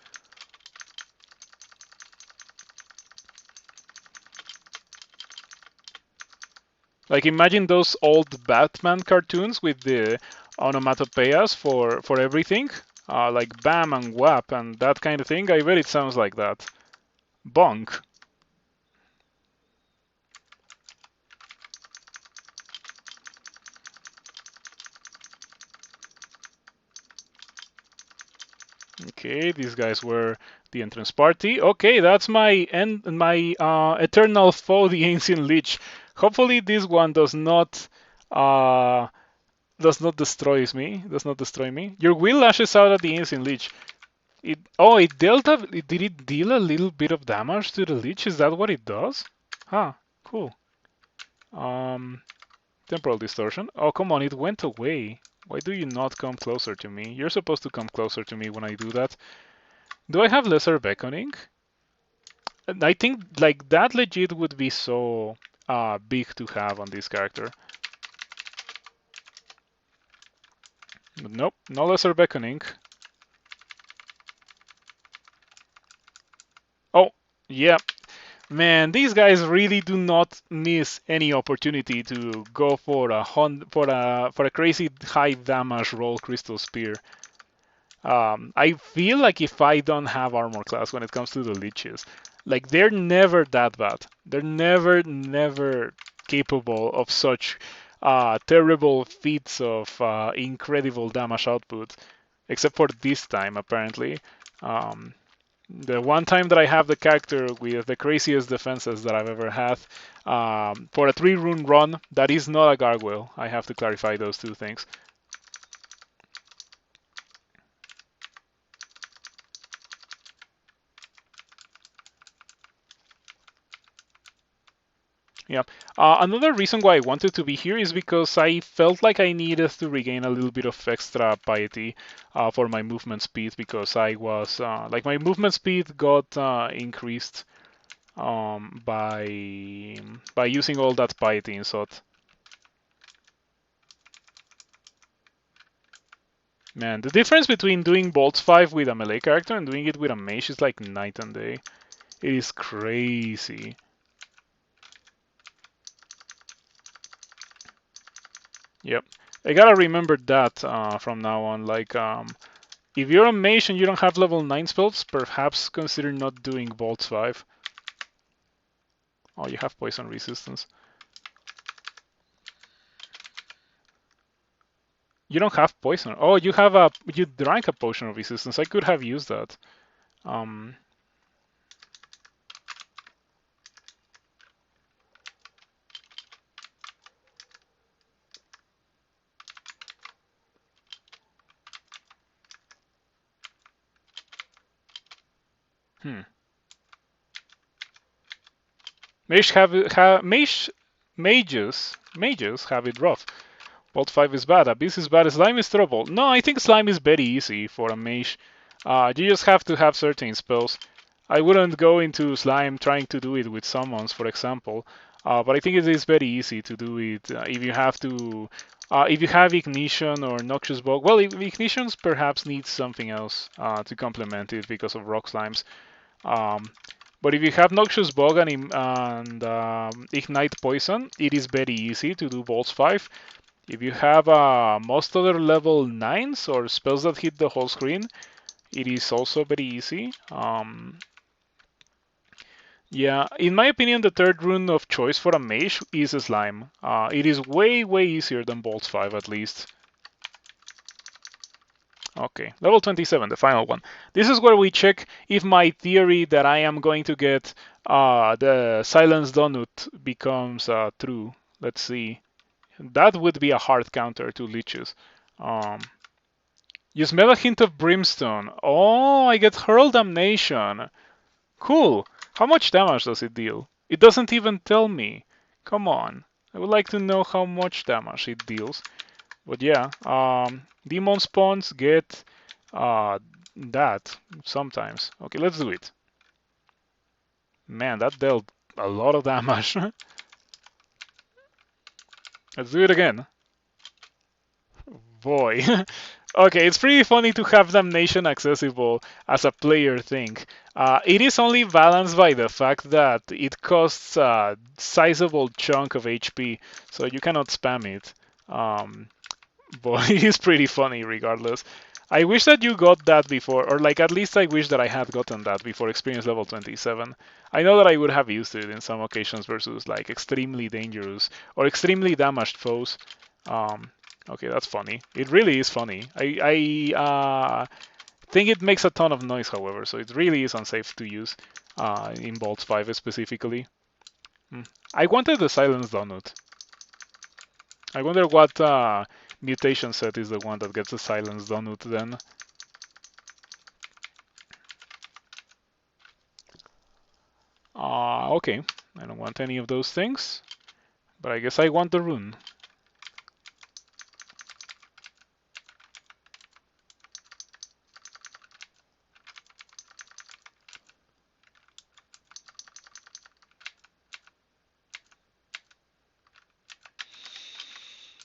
Like imagine those old Batman cartoons with the onomatopoeias for everything, like bam and whap and that kind of thing. I bet it sounds like that. Bonk. Okay, these guys were the entrance party. Okay, that's my eternal foe, the ancient lich. Hopefully, this one uh, does not destroys me. Does not destroy me. Your will lashes out at the ancient lich. Did it deal a little bit of damage to the lich? Is that what it does? Huh. Cool. Temporal distortion. Oh, come on, it went away. Why do you not come closer to me? You're supposed to come closer to me when I do that. Do I have lesser beckoning? I think like that legit would be so big to have on this character. But nope, no lesser beckoning. Oh, yeah. Man, these guys really do not miss any opportunity to go for a crazy high damage roll crystal spear. I feel like if I don't have armor class when it comes to the leeches, like they're never that bad. They're never capable of such terrible feats of incredible damage output, except for this time apparently. Um, the one time that I have the character with the craziest defenses that I've ever had, for a 3-rune run, that is not a gargoyle. I have to clarify those two things. Yeah. Another reason why I wanted to be here is because I felt like I needed to regain a little bit of extra piety for my movement speed, because I was like my movement speed got increased by using all that piety in Sot. Man, the difference between doing Bolts 5 with a melee character and doing it with a mage is like night and day. It is crazy. Yep. I gotta remember that from now on. Like, if you're a mage and you don't have level 9 spells, perhaps consider not doing Bolts 5. Oh, you have poison resistance. You don't have poison. Oh, you drank a potion of resistance. I could have used that. Um, hmm. Mages have it rough. Bolt 5 is bad, Abyss is bad, Slime is trouble. No, I think Slime is very easy for a mage. You just have to have certain spells. I wouldn't go into Slime trying to do it with summons, for example, but I think it is very easy to do it if you have to. If you have Ignition or Noxious Bog, well, Ignitions perhaps needs something else to complement it because of Rock Slimes. Um, but if you have Noxious Bog and Ignite Poison, it is very easy to do Bolts 5. If you have most other level 9s or spells that hit the whole screen, it is also very easy. Yeah, in my opinion, the third rune of choice for a mage is a Slime. It is way easier than Bolts 5 at least. Okay, level 27, the final one. This is where we check if my theory that I am going to get the Silence Donut becomes true. Let's see. That would be a hard counter to leeches. Um, you smell a hint of brimstone. Oh, I get hurl damnation. Cool. How much damage does it deal? It doesn't even tell me. Come on. I would like to know how much damage it deals. But yeah, demon spawns get that sometimes. Okay, let's do it. Man, that dealt a lot of damage. Let's do it again. Boy. Okay, it's pretty funny to have damnation accessible as a player thing. It is only balanced by the fact that it costs a sizable chunk of HP, so you cannot spam it. But it is pretty funny regardless. I wish that you got that before, or like at least I wish that I had gotten that before experience level 27. I know that I would have used it in some occasions versus like extremely dangerous or extremely damaged foes. Um, okay, that's funny. It really is funny. I think it makes a ton of noise, however, so it really is unsafe to use in Bolts 5 specifically. I wanted the Silence Donut. I wonder what mutation set is the one that gets a Silence Donut then. Okay. I don't want any of those things, but I guess I want the rune.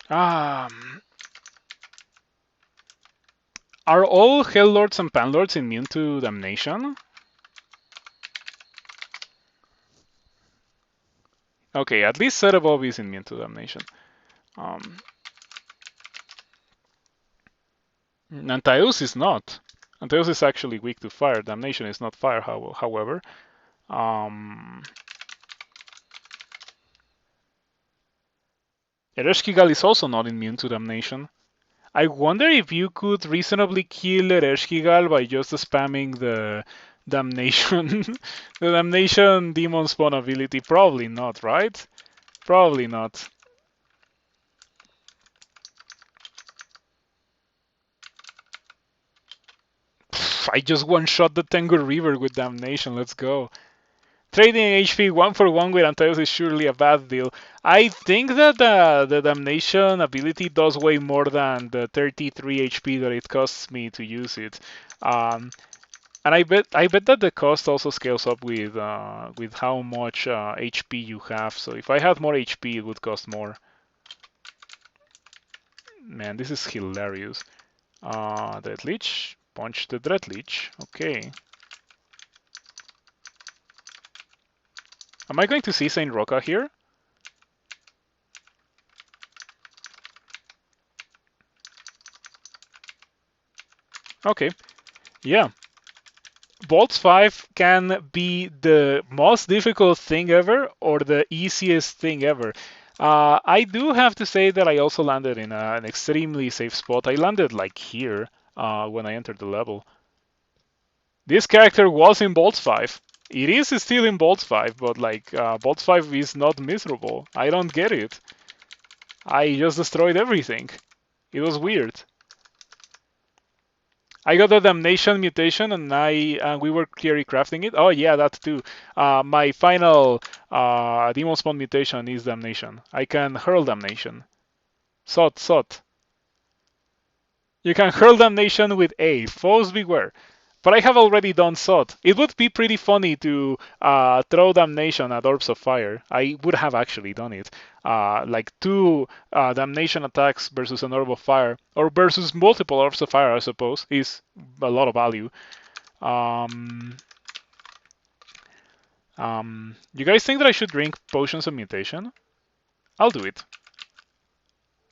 Um, are all Hell Lords and Pan Lords immune to damnation? Okay, at least Set Above is immune to damnation. Antaeus is not. Antaeus is actually weak to fire. Damnation is not fire, however. DsGl is also not immune to damnation. I wonder if you could reasonably kill DsGl by just spamming the damnation, the damnation demon spawn ability. Probably not, right? Probably not. I just one-shot the Tengu River with damnation. Let's go. Trading HP 1-for-1 with Antaeus is surely a bad deal. I think that the damnation ability does way more than the 33 HP that it costs me to use it. And I bet that the cost also scales up with how much HP you have. So if I had more HP, it would cost more. Man, this is hilarious. Dread Leech, punch the Dread Leech. Okay. Am I going to see Saint Roca here? Okay. Yeah. Bolts 5 can be the most difficult thing ever or the easiest thing ever. I do have to say that I also landed in an extremely safe spot. I landed like here when I entered the level. This character was in Bolts 5. It is still in Bolts 5, but like Bolts 5 is not miserable. I don't get it. I just destroyed everything. It was weird. I got the damnation mutation, and we were clearly crafting it. Oh yeah, that too. My final demon spawn mutation is damnation. I can hurl damnation. Sot. You can hurl damnation with A. Foes beware. But I have already done Sot. It would be pretty funny to throw damnation at orbs of fire. I would have actually done it. Like 2 damnation attacks versus an orb of fire, or versus multiple orbs of fire, I suppose, is a lot of value. You guys think that I should drink potions of mutation? I'll do it.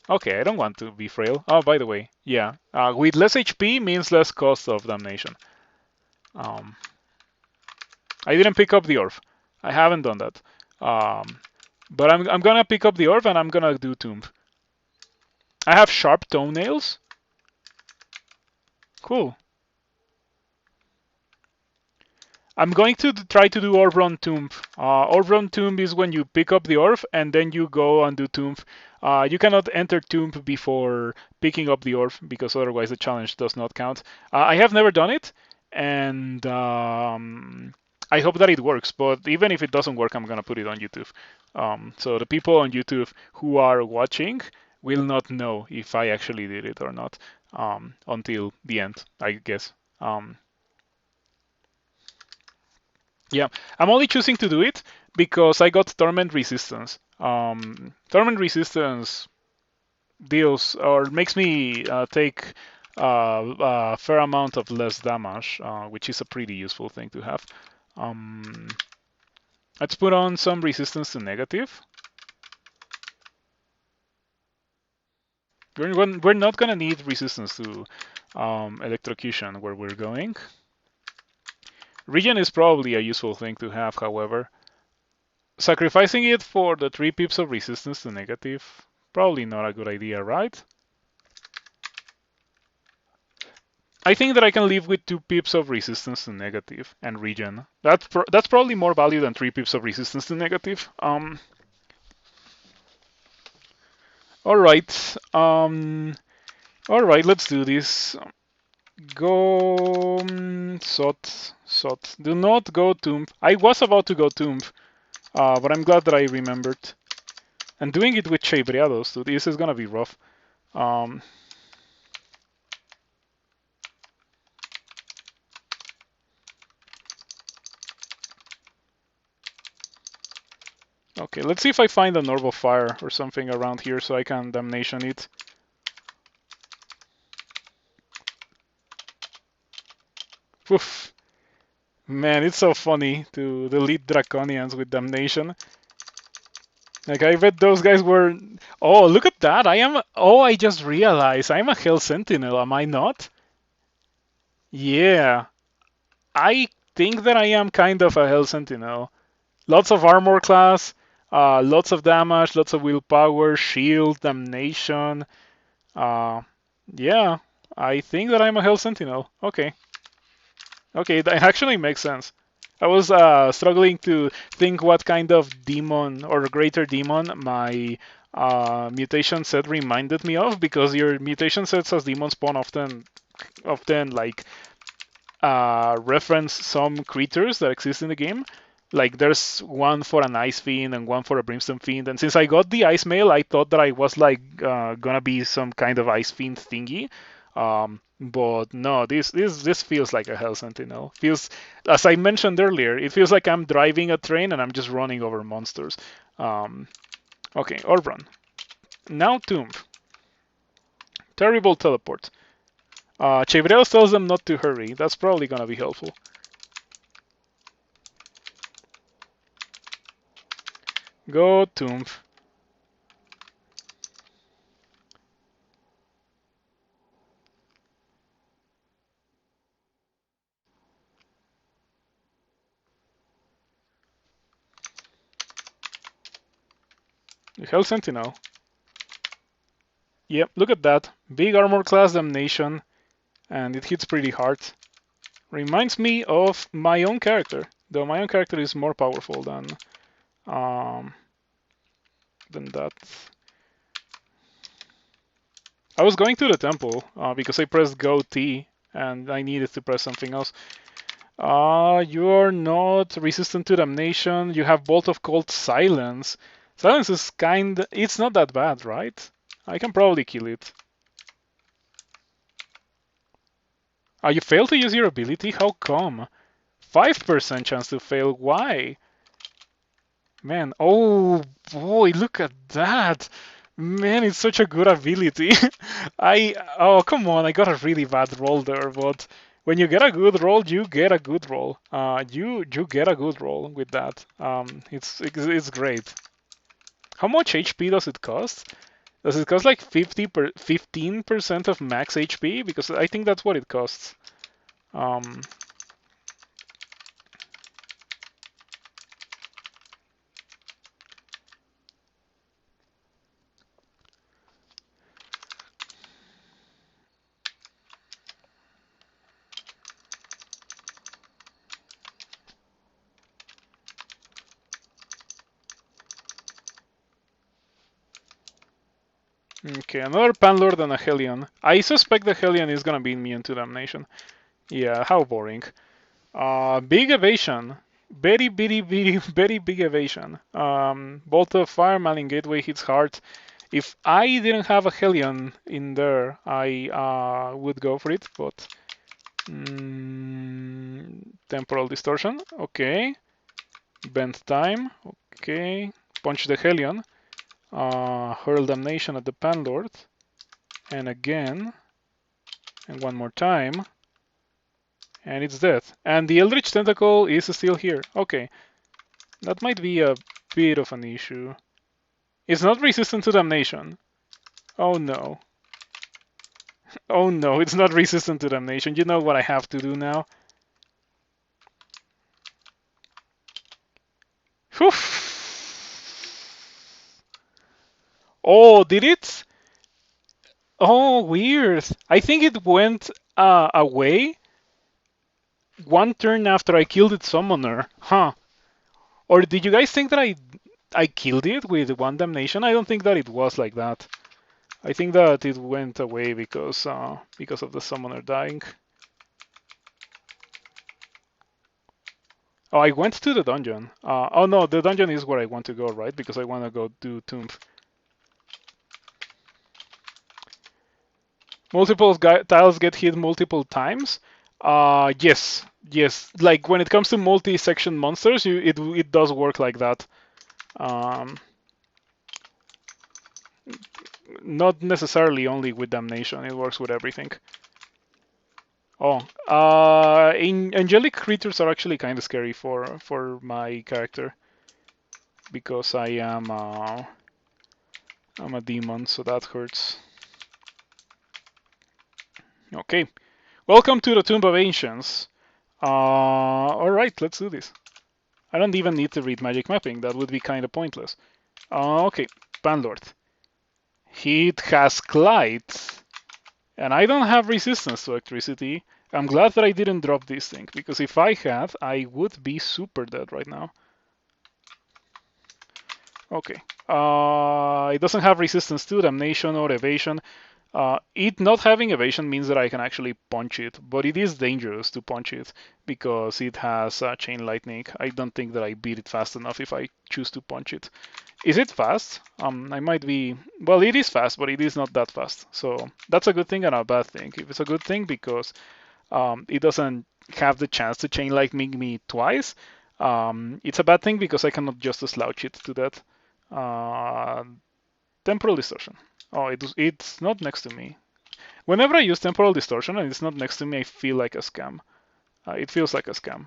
Okay, I don't want to be frail. Oh, by the way, yeah. With less HP means less cost of damnation. I didn't pick up the orb. I haven't done that. But I'm gonna pick up the orb and I'm gonna do Tomb. I have sharp toenails. Cool. I'm going to try to do orbrun Tomb. Orbrun Tomb is when you pick up the orb and then you go and do Tomb. You cannot enter Tomb before picking up the orb because otherwise the challenge does not count. I have never done it, and I hope that it works. But even if it doesn't work, I'm gonna put it on YouTube. So the people on YouTube who are watching will not know if I actually did it or not until the end, I guess. Yeah, I'm only choosing to do it because I got Torment Resistance. Torment Resistance deals or makes me take a fair amount of less damage, which is a pretty useful thing to have. Let's put on some resistance to negative. We're not gonna need resistance to electrocution where we're going. Regen is probably a useful thing to have, however. Sacrificing it for the 3 pips of resistance to negative, probably not a good idea, right? I think that I can live with 2 pips of resistance to negative and regen. That's probably more value than 3 pips of resistance to negative. Alright. Alright, let's do this. Go Sot. Do not go Tomb. I was about to go Tomb. But I'm glad that I remembered. And doing it with Chei, so this is gonna be rough. Um, okay, let's see if I find an Orb of Fire or something around here so I can Damnation it. Oof. Man, it's so funny to delete Draconians with Damnation. Like, I bet those guys were... Oh, look at that! I just realized I'm a Hell Sentinel, am I not? Yeah, I think that I am kind of a Hell Sentinel. Lots of armor class, lots of damage, lots of willpower, shield, damnation. Yeah, I think that I'm a Hell Sentinel. Okay. Okay, that actually makes sense. I was struggling to think what kind of demon or greater demon my mutation set reminded me of, because your mutation sets as demon spawn often like reference some creatures that exist in the game. Like there's one for an ice fiend and one for a brimstone fiend. And since I got the ice mail, I thought that I was like gonna be some kind of ice fiend thingy. But no, this feels like a Hell Sentinel. Feels, as I mentioned earlier, it feels like I'm driving a train and I'm just running over monsters. Okay, orbrun. Now Tomb. Terrible teleport. Chevreos tells them not to hurry. That's probably gonna be helpful. Go Tomb. Hell Sentinel. Yep, look at that. Big armor class damnation, and it hits pretty hard. Reminds me of my own character, though my own character is more powerful um, than that. I was going to the temple because I pressed Go T and I needed to press something else. You're not resistant to damnation. You have Bolt of Cold Silence. Silence is it's not that bad, right? I can probably kill it. You failed to use your ability? How come? 5% chance to fail. Why? Man, oh boy, look at that. Man, it's such a good ability. Oh, come on, I got a really bad roll there, but when you get a good roll, you get a good roll. You get a good roll with that. It's great. How much HP does it cost? Does it cost like 15% of max HP? Because I think that's what it costs. Um, Okay, another Panlord and a Hellion. I suspect the Hellion is gonna be immune to Damnation. Yeah, how boring. Big Evasion. Very, very, very, very big evasion. Bolt of Fire, Malign Gateway hits hard. If I didn't have a Hellion in there, I would go for it, but... Temporal Distortion, okay. Bend Time, okay. Punch the Hellion. Hurl Damnation at the Panlord. And again. And one more time. And it's dead. And the Eldritch Tentacle is still here. Okay. That might be a bit of an issue. It's not resistant to damnation. Oh no. Oh no, it's not resistant to damnation. You know what I have to do now? Whew. Oh, did it? Oh, weird. I think it went away one turn after I killed its summoner. Huh. Or did you guys think that I killed it with one damnation? I don't think that it was like that. I think that it went away because of the summoner dying. Oh, I went to the dungeon. Oh no, the dungeon is where I want to go, right? Because I want to go do Tomb. Multiple tiles get hit multiple times. Yes, yes. Like when it comes to multi-section monsters, it does work like that. Um, not necessarily only with Damnation. It works with everything. Oh, angelic creatures are actually kind of scary for my character because I'm a demon, so that hurts. Okay, welcome to the Tomb of Ancients. All right, let's do this. I don't even need to read magic mapping. That would be kind of pointless. Okay, Banlord. It has Clyde, and I don't have resistance to electricity. I'm glad that I didn't drop this thing, because if I had, I would be super dead right now. Okay. It doesn't have resistance to damnation or evasion. It not having evasion means that I can actually punch it, but it is dangerous to punch it because it has chain lightning. I don't think that I beat it fast enough if I choose to punch it. Is it fast? I might be. Well, it is fast, but it is not that fast. So that's a good thing and a bad thing. If it's a good thing because it doesn't have the chance to chain lightning me twice. It's a bad thing because I cannot just slouch it to that. Temporal distortion. Oh, it's not next to me. Whenever I use temporal distortion and it's not next to me, I feel like a scam. It feels like a scam.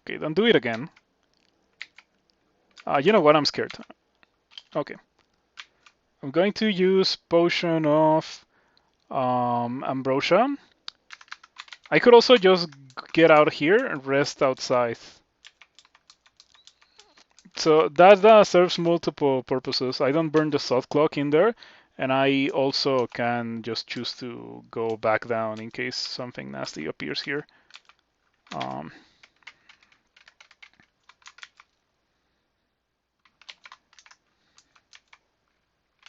Okay, don't do it again. You know what? I'm scared. Okay. I'm going to use Potion of Ambrosia. I could also just get out here and rest outside. So that serves multiple purposes. I don't burn the salt clock in there, and I also can just choose to go back down in case something nasty appears here.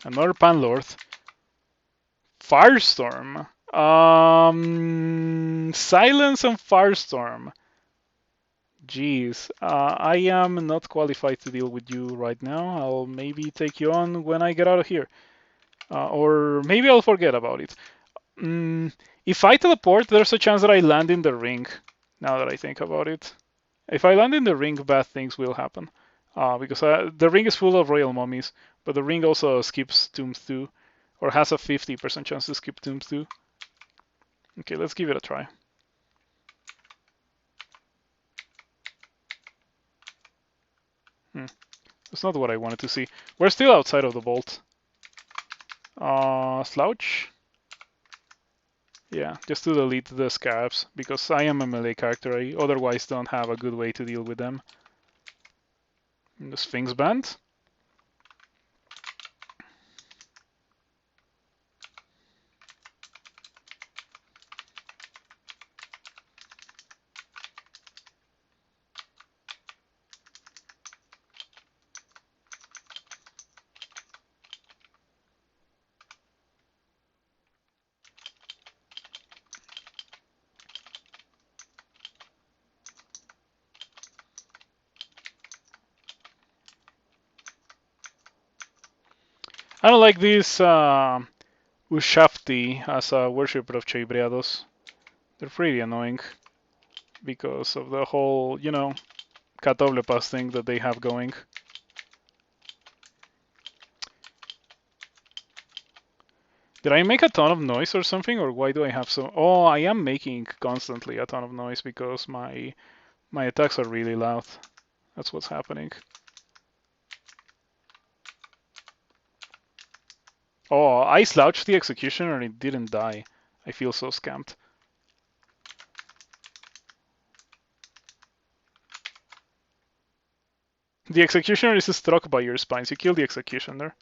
Another Panlord. Firestorm. Silence and Firestorm. Jeez, I am not qualified to deal with you right now. I'll maybe take you on when I get out of here. Or maybe I'll forget about it. If I teleport, there's a chance that I land in the ring, now that I think about it. If I land in the ring, bad things will happen. Because the ring is full of royal mummies, but the ring also skips tombs too, or has a 50% chance to skip tombs too. Okay, let's give it a try. That's not what I wanted to see. We're still outside of the vault. Slouch? Yeah, just to delete the scarabs, because I am a melee character. I otherwise don't have a good way to deal with them. And the Sphinx Band. I don't like this Ushafti as a worshipper of Chei. They're pretty annoying because of the whole, Katoblepas thing that they have going. Did I make a ton of noise or something, or why do I have so? Oh, I am making constantly a ton of noise because my attacks are really loud. That's what's happening. Oh, I slouched the Executioner and it didn't die. I feel so scammed. The Executioner is struck by your spines. You kill the Executioner.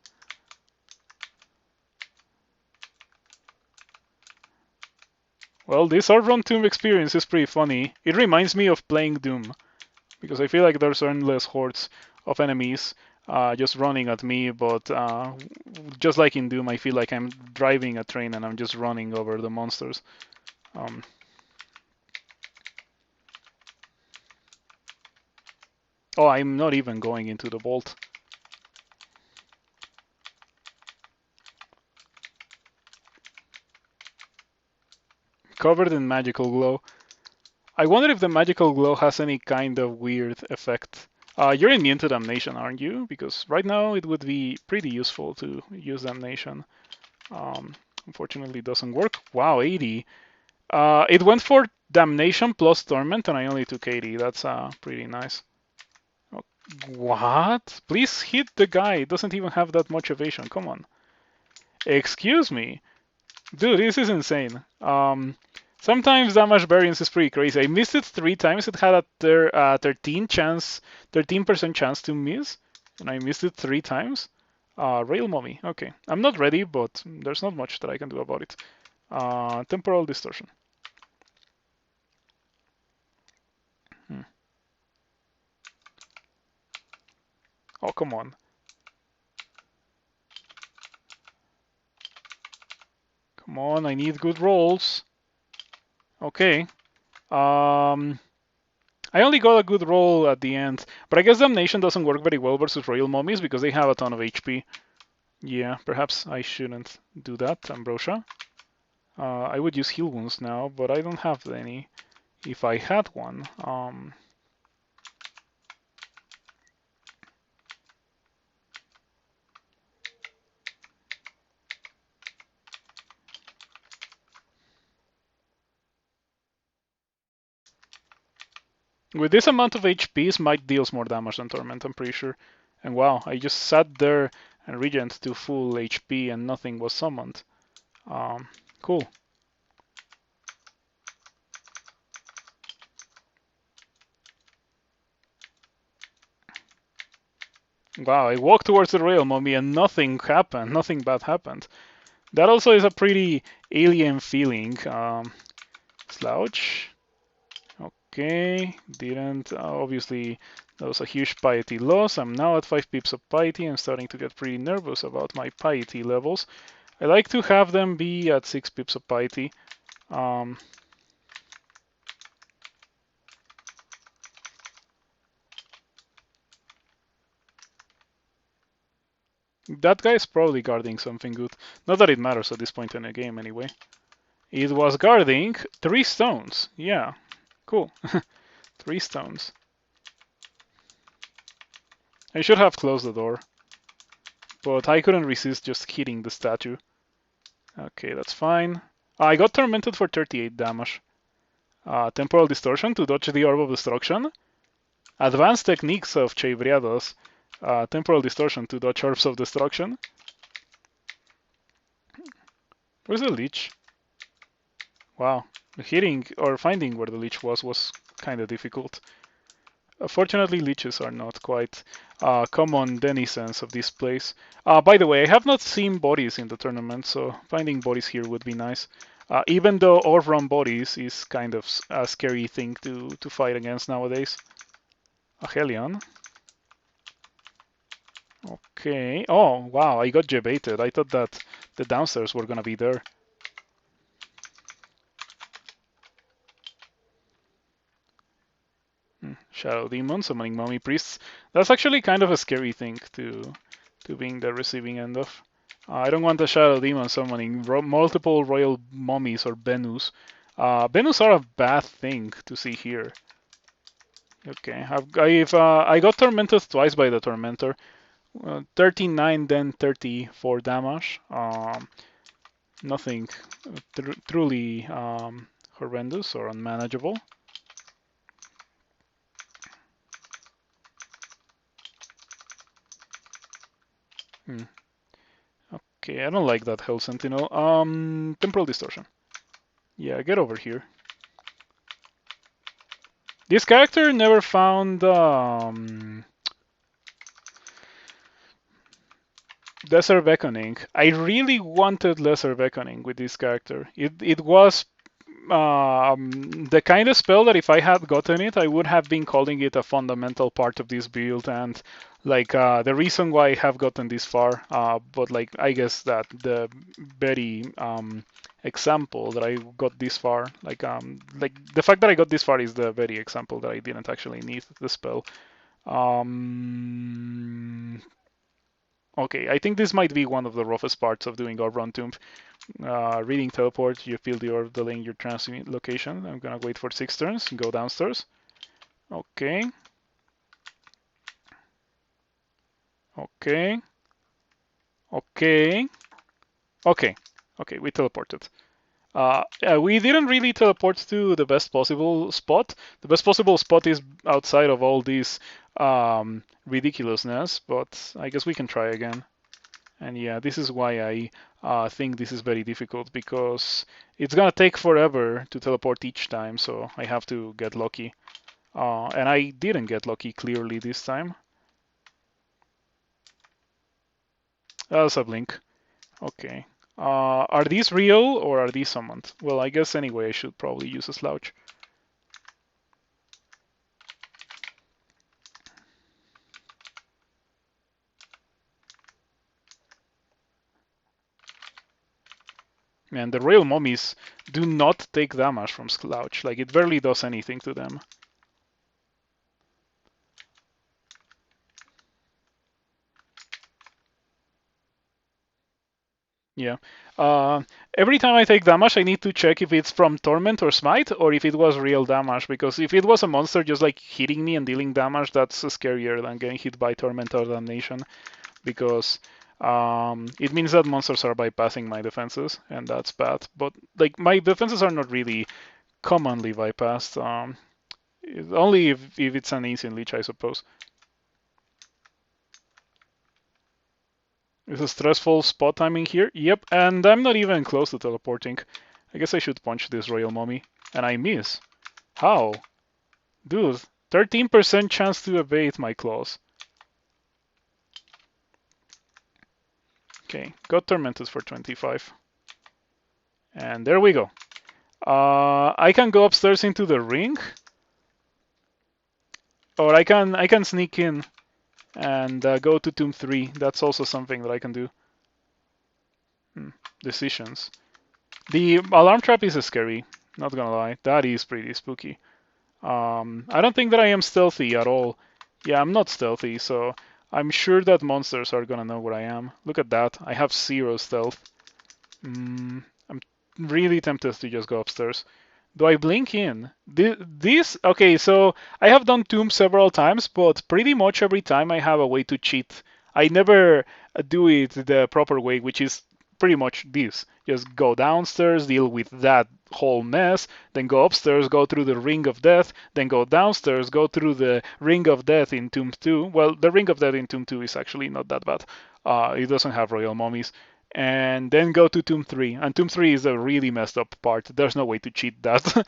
Well, this Orbrun Tomb experience is pretty funny. It reminds me of playing Doom, because I feel like there's endless hordes of enemies, just running at me, but just like in Doom, I feel like I'm driving a train and I'm just running over the monsters. Oh, I'm not even going into the vault. Covered in magical glow. I wonder if the magical glow has any kind of weird effect. You're immune to damnation, aren't you? Because right now it would be pretty useful to use damnation. Unfortunately, it doesn't work. Wow, 80. It went for damnation plus torment, and I only took 80. That's pretty nice. Oh, what? Please hit the guy. It doesn't even have that much evasion. Come on. Excuse me. Dude, this is insane. Sometimes damage variance is pretty crazy. I missed it 3 times. It had a 13% chance to miss, and I missed it 3 times. Rail Mummy. Okay, I'm not ready, but there's not much that I can do about it. Temporal distortion. Oh, come on. Come on, I need good rolls. Okay. I only got a good roll at the end, but I guess Damnation doesn't work very well versus Royal Mummies because they have a ton of HP. Yeah, perhaps I shouldn't do that, Ambrosia. I would use Heal Wounds now, but I don't have any. If I had one, with this amount of HP, Smite deals more damage than Torment, I'm pretty sure. And wow, I just sat there and regent to full HP and nothing was summoned. Cool. Wow, I walked towards the Royal Mummy and nothing happened, nothing bad happened. That also is a pretty alien feeling. Slouch. Okay, didn't. Obviously, that was a huge piety loss. I'm now at 5 pips of piety. I'm starting to get pretty nervous about my piety levels. I like to have them be at 6 pips of piety. That guy is probably guarding something good. Not that it matters at this point in the game, anyway. It was guarding 3 stones. Yeah, cool. 3 stones. I should have closed the door, but I couldn't resist just hitting the statue. Okay, that's fine. I got tormented for 38 damage. Temporal distortion to dodge the orb of destruction. Advanced techniques of Chei Briados. Temporal distortion to dodge orbs of destruction. Where's the leech? Wow, hitting or finding where the leech was kind of difficult. Fortunately, leeches are not quite common denizens of this place. By the way, I have not seen bodies in the tournament, so finding bodies here would be nice. Even though orbrun bodies is kind of a scary thing to fight against nowadays. A Helion. Okay. Oh, wow, I got jebaited. I thought that the downstairs were gonna be there. Shadow Demon, summoning Mummy Priests. That's actually kind of a scary thing to being the receiving end of. I don't want a Shadow Demon summoning multiple Royal Mummies or Benus. Benus are a bad thing to see here. Okay, I got tormented twice by the Tormentor. 39, then 34 damage. Nothing truly horrendous or unmanageable. Okay, I don't like that Hell Sentinel. Temporal Distortion. Yeah, get over here. This character never found Lesser Beckoning. I really wanted Lesser Beckoning with this character. It was the kind of spell that if I had gotten it, I would have been calling it a fundamental part of this build, and like the reason why I have gotten this far. But like I guess that the very example that I got this far, like the fact that I got this far is the very example that I didn't actually need the spell. Okay, I think this might be one of the roughest parts of doing orbrun tomb. Reading teleport, you feel the orb delaying your transient location. I'm gonna wait for 6 turns and go downstairs. Okay. Okay. Okay. Okay. Okay, we teleported. We didn't really teleport to the best possible spot. The best possible spot is outside of all this ridiculousness, but I guess we can try again. And yeah, this is why I think this is very difficult, because it's gonna take forever to teleport each time, so I have to get lucky. And I didn't get lucky clearly this time. That's a blink. Okay. Are these real or are these summoned? Well, I guess anyway I should probably use a slouch. And the real mummies do not take damage from slouch. Like, it barely does anything to them. Yeah. Every time I take damage, I need to check if it's from Torment or Smite, or if it was real damage. Because if it was a monster just like hitting me and dealing damage, that's scarier than getting hit by Torment or Damnation. Because it means that monsters are bypassing my defenses, and that's bad. But like, my defenses are not really commonly bypassed. Only if it's an instant leech, I suppose. It's a stressful spot timing here. Yep, and I'm not even close to teleporting. I guess I should punch this royal mummy. And I miss. How? Dude, 13% chance to evade my claws. Okay, got tormented for 25. And there we go. I can go upstairs into the ring. Or I can sneak in and go to Tomb 3. That's also something that I can do. Decisions. The alarm trap is scary, not gonna lie. That is pretty spooky. I don't think that I am stealthy at all. Yeah, I'm not stealthy, so I'm sure that monsters are gonna know where I am. Look at that. I have 0 stealth. I'm really tempted to just go upstairs. Do I blink in? Okay, so I have done Tomb several times, but pretty much every time I have a way to cheat. I never do it the proper way, which is pretty much this. Just go downstairs, deal with that whole mess, then go upstairs, go through the Ring of Death, then go downstairs, go through the Ring of Death in Tomb 2. Well, the Ring of Death in Tomb 2 is actually not that bad. It doesn't have royal mummies. And then go to Tomb 3. And Tomb 3 is a really messed up part. There's no way to cheat that.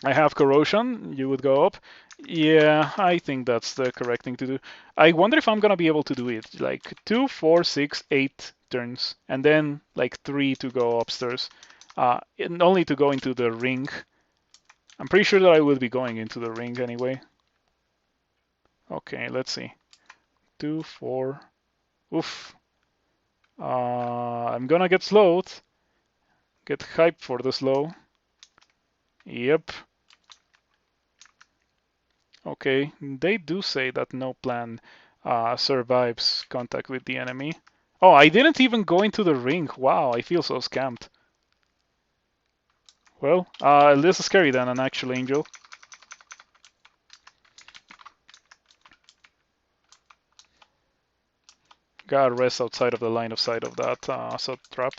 I have corrosion. You would go up. Yeah, I think that's the correct thing to do. I wonder if I'm gonna be able to do it. Like 2, 4, 6, 8 turns, and then like 3 to go upstairs. And only to go into the ring. I'm pretty sure that I will be going into the ring anyway. Okay, let's see. 2, 4. Oof. I'm gonna get slowed. Get hyped for the slow. Yep. Okay, they do say that no plan survives contact with the enemy. Oh, I didn't even go into the ring. Wow, I feel so scammed. Well, less scary than an actual angel. Gotta rest outside of the line of sight of that sub trap.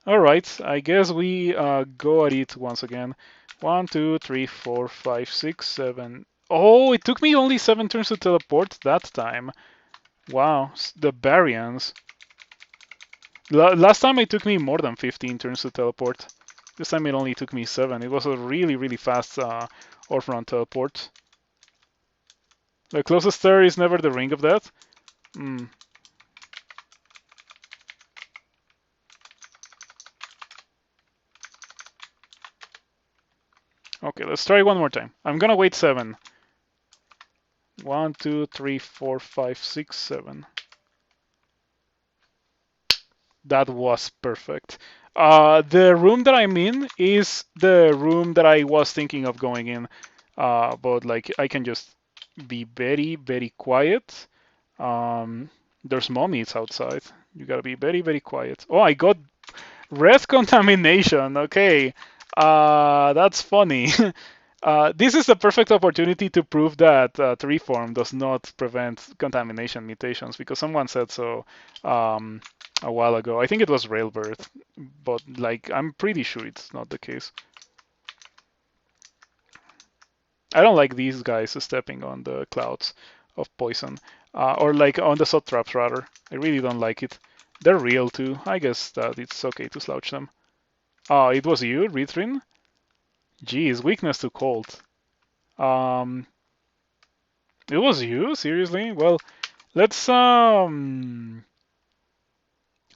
Alright, I guess we go at it once again. 1, 2, 3, 4, 5, 6, 7. Oh, it took me only 7 turns to teleport that time. Wow, the Baryons. Last time it took me more than 15 turns to teleport. This time it only took me 7. It was a really, really fast orbrun teleport. The closest there is never the Ring of Death. Okay, let's try one more time. I'm gonna wait 7. 1, 2, 3, 4, 5, 6, 7. That was perfect. The room that I'm in is the room that I was thinking of going in. But like I can just be very, very quiet. There's mummies outside. You gotta be very, very quiet. Oh, I got red contamination. Okay. That's funny. This is the perfect opportunity to prove that Treeform does not prevent contamination mutations because someone said so a while ago. I think it was Railbird, but like I'm pretty sure it's not the case. I don't like these guys stepping on the clouds of poison, or like on the sod traps rather. I really don't like it. They're real too. I guess that it's okay to slouch them. Oh, it was you, Ritrin? Geez, weakness to cold. Um, it was you? Seriously? Well, let's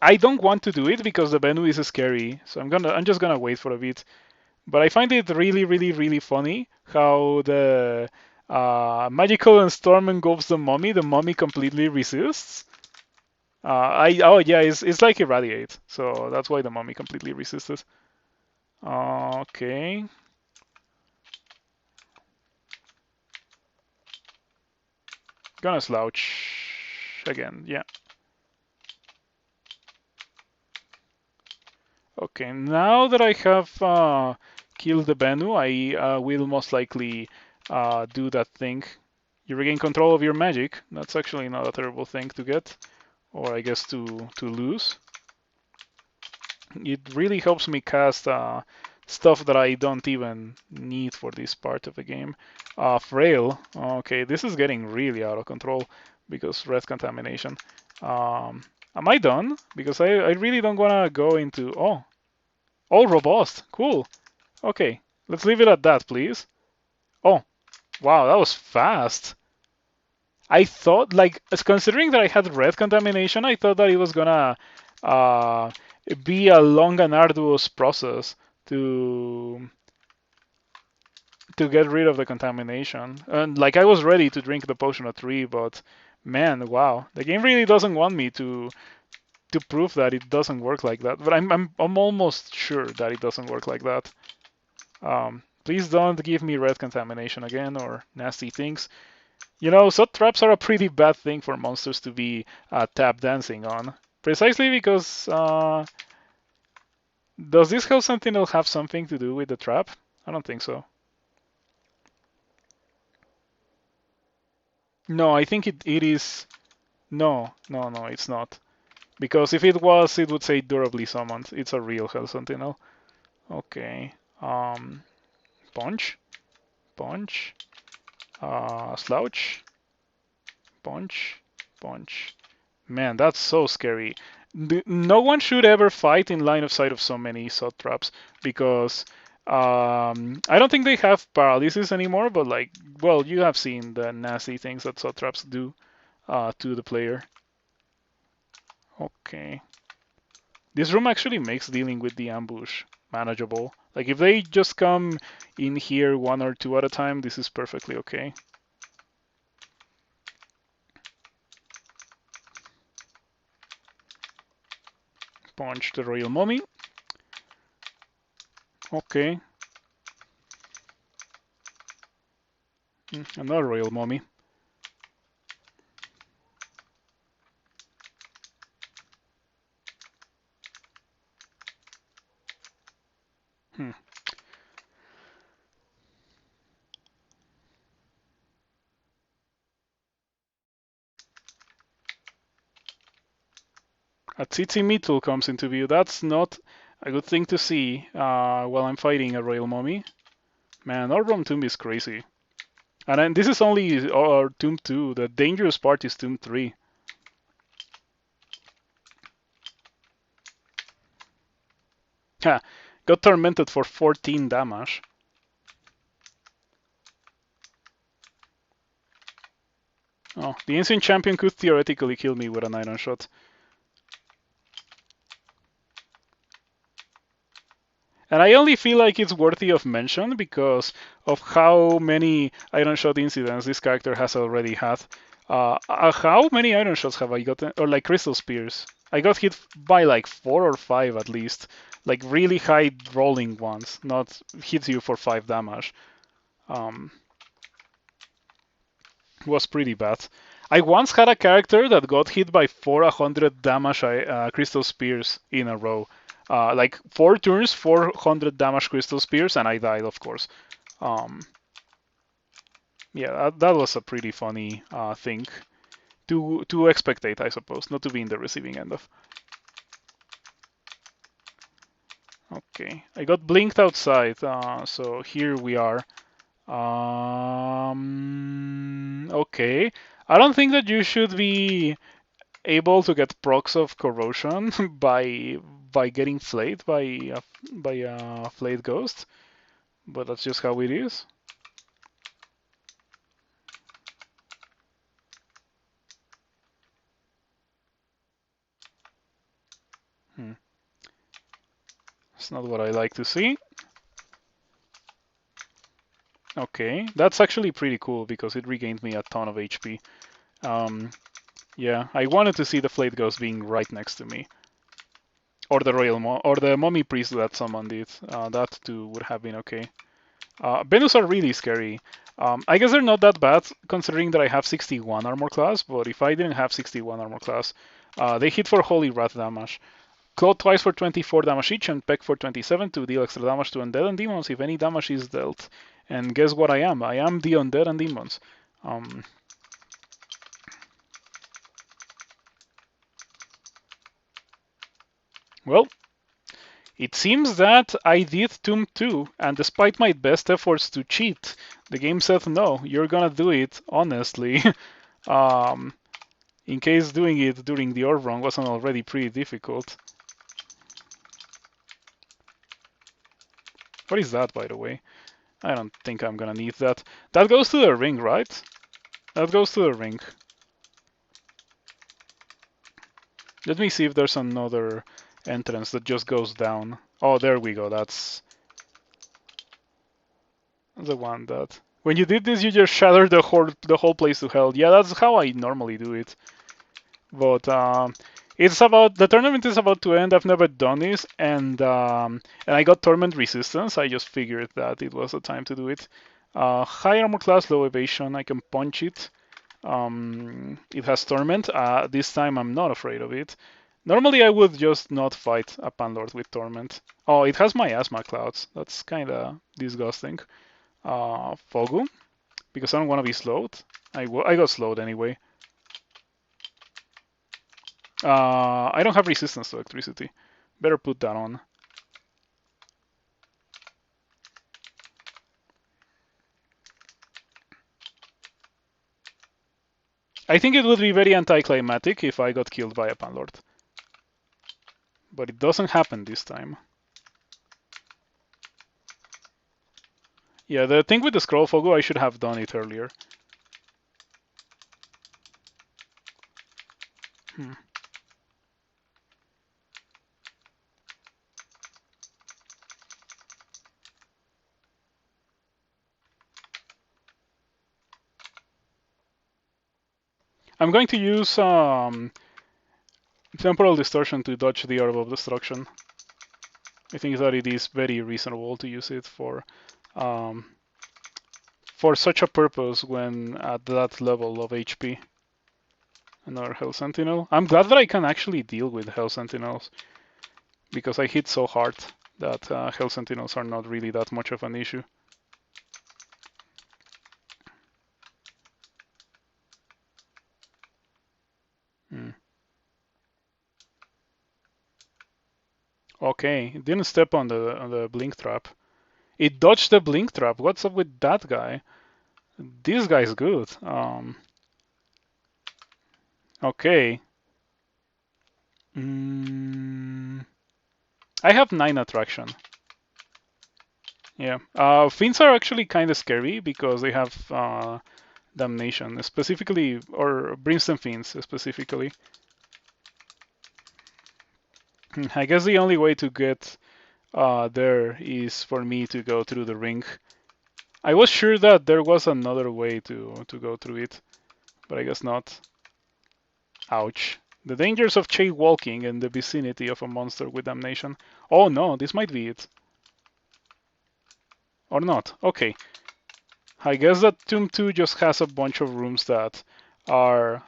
I don't want to do it because the Bennu is scary, so I'm just gonna wait for a bit. But I find it really, really, really funny how the magical and storm engulfs the mummy completely resists. Oh yeah, it's like irradiate, so that's why the mummy completely resisted. Okay. Gonna slouch again, yeah. Okay, now that I have killed the Bennu, I will most likely do that thing. You regain control of your magic. That's actually not a terrible thing to get, or I guess to lose. It really helps me cast stuff that I don't even need for this part of the game. Frail. Okay, this is getting really out of control because red contamination. Am I done? Because I really don't want to go into... Oh, robust. Cool. Okay, let's leave it at that, please. Oh, wow, that was fast. I thought, like, considering that I had red contamination, I thought that it was gonna uh, be a long and arduous process to to get rid of the contamination. And like, I was ready to drink the potion of 3, but man, wow, the game really doesn't want me to prove that it doesn't work like that. But I'm almost sure that it doesn't work like that. Please don't give me red contamination again or nasty things. You know, sod traps are a pretty bad thing for monsters to be tap dancing on. Precisely because does this Hell Sentinel have something to do with the trap? I don't think so. No, I think it is. No, it's not. Because if it was, it would say durably summoned. It's a real Hell Sentinel. Okay. Punch, punch, slouch, punch, punch. Man, that's so scary. No one should ever fight in line of sight of so many sod traps because I don't think they have paralysis anymore. But like, well, you have seen the nasty things that sod traps do to the player. Okay, this room actually makes dealing with the ambush manageable. Like if they just come in here 1 or 2 at a time, this is perfectly okay. Punch the royal mummy. Okay. Another royal mummy. A Tsitsi tool comes into view. That's not a good thing to see while I'm fighting a royal mummy. Man, orbrun tomb is crazy. And then this is only tomb 2. The dangerous part is tomb 3. Ha! Got tormented for 14 damage. Oh, the ancient champion could theoretically kill me with an iron shot. And I only feel like it's worthy of mention because of how many iron shot incidents this character has already had. How many iron shots have I gotten? Or like crystal spears? I got hit by like 4 or 5 at least. Like really high rolling ones, not hits you for 5 damage. Um, was pretty bad. I once had a character that got hit by 400 damage crystal spears in a row. Like 4 turns, 400 damage crystal spears, and I died, of course. Um, yeah, that was a pretty funny thing to expectate, I suppose, not to be in the receiving end of. Okay, I got blinked outside, so here we are. Okay, I don't think that you should be able to get procs of corrosion by getting flayed by a flayed ghost, but that's just how it is. It's not what I like to see. Okay, that's actually pretty cool because it regained me a ton of HP. Yeah, I wanted to see the flayed ghost being right next to me, or the or the mummy priest that summoned it. That too would have been okay. Venus are really scary. I guess they're not that bad considering that I have 61 armor class, but if I didn't have 61 armor class, they hit for holy wrath damage. Claw twice for 24 damage each and peck for 27 to deal extra damage to undead and demons if any damage is dealt. And guess what I am? I am the undead and demons. Well, it seems that I did Tomb 2, and despite my best efforts to cheat, the game said no, you're gonna do it honestly. In case doing it during the orbrun wasn't already pretty difficult. What is that, by the way? I don't think I'm gonna need that. That goes to the ring, right? That goes to the ring. Let me see if there's another entrance that just goes down. Oh, there we go. That's the one that... When you did this, you just shattered the whole place to hell. Yeah, that's how I normally do it. But it's about... The tournament is about to end. I've never done this, and I got torment resistance. I just figured that it was the time to do it. High armor class, low evasion. I can punch it. It has torment. This time I'm not afraid of it. Normally I would just not fight a Panlord with torment. Oh, it has miasma clouds. That's kind of disgusting. Fogu, because I don't want to be slowed. I got slowed anyway. I don't have resistance to electricity. Better put that on. I think it would be very anticlimactic if I got killed by a Panlord. But it doesn't happen this time. Yeah, the thing with the scroll Fogu, I should have done it earlier. I'm going to use temporal distortion to dodge the orb of destruction. I think that it is very reasonable to use it for such a purpose when at that level of HP. Another Hell Sentinel. I'm glad that I can actually deal with Hell Sentinels because I hit so hard that Hell Sentinels are not really that much of an issue. Okay, it didn't step on the blink trap. It dodged the blink trap. What's up with that guy? This guy's good. Okay. I have 9 attraction. Yeah. Fiends are actually kind of scary because they have damnation, specifically, or brimstone fiends specifically. I guess the only way to get there is for me to go through the ring. I was sure that there was another way to go through it, but I guess not. Ouch. The dangers of Chei walking in the vicinity of a monster with damnation. Oh no, this might be it. Or not. Okay. I guess that Tomb 2 just has a bunch of rooms that are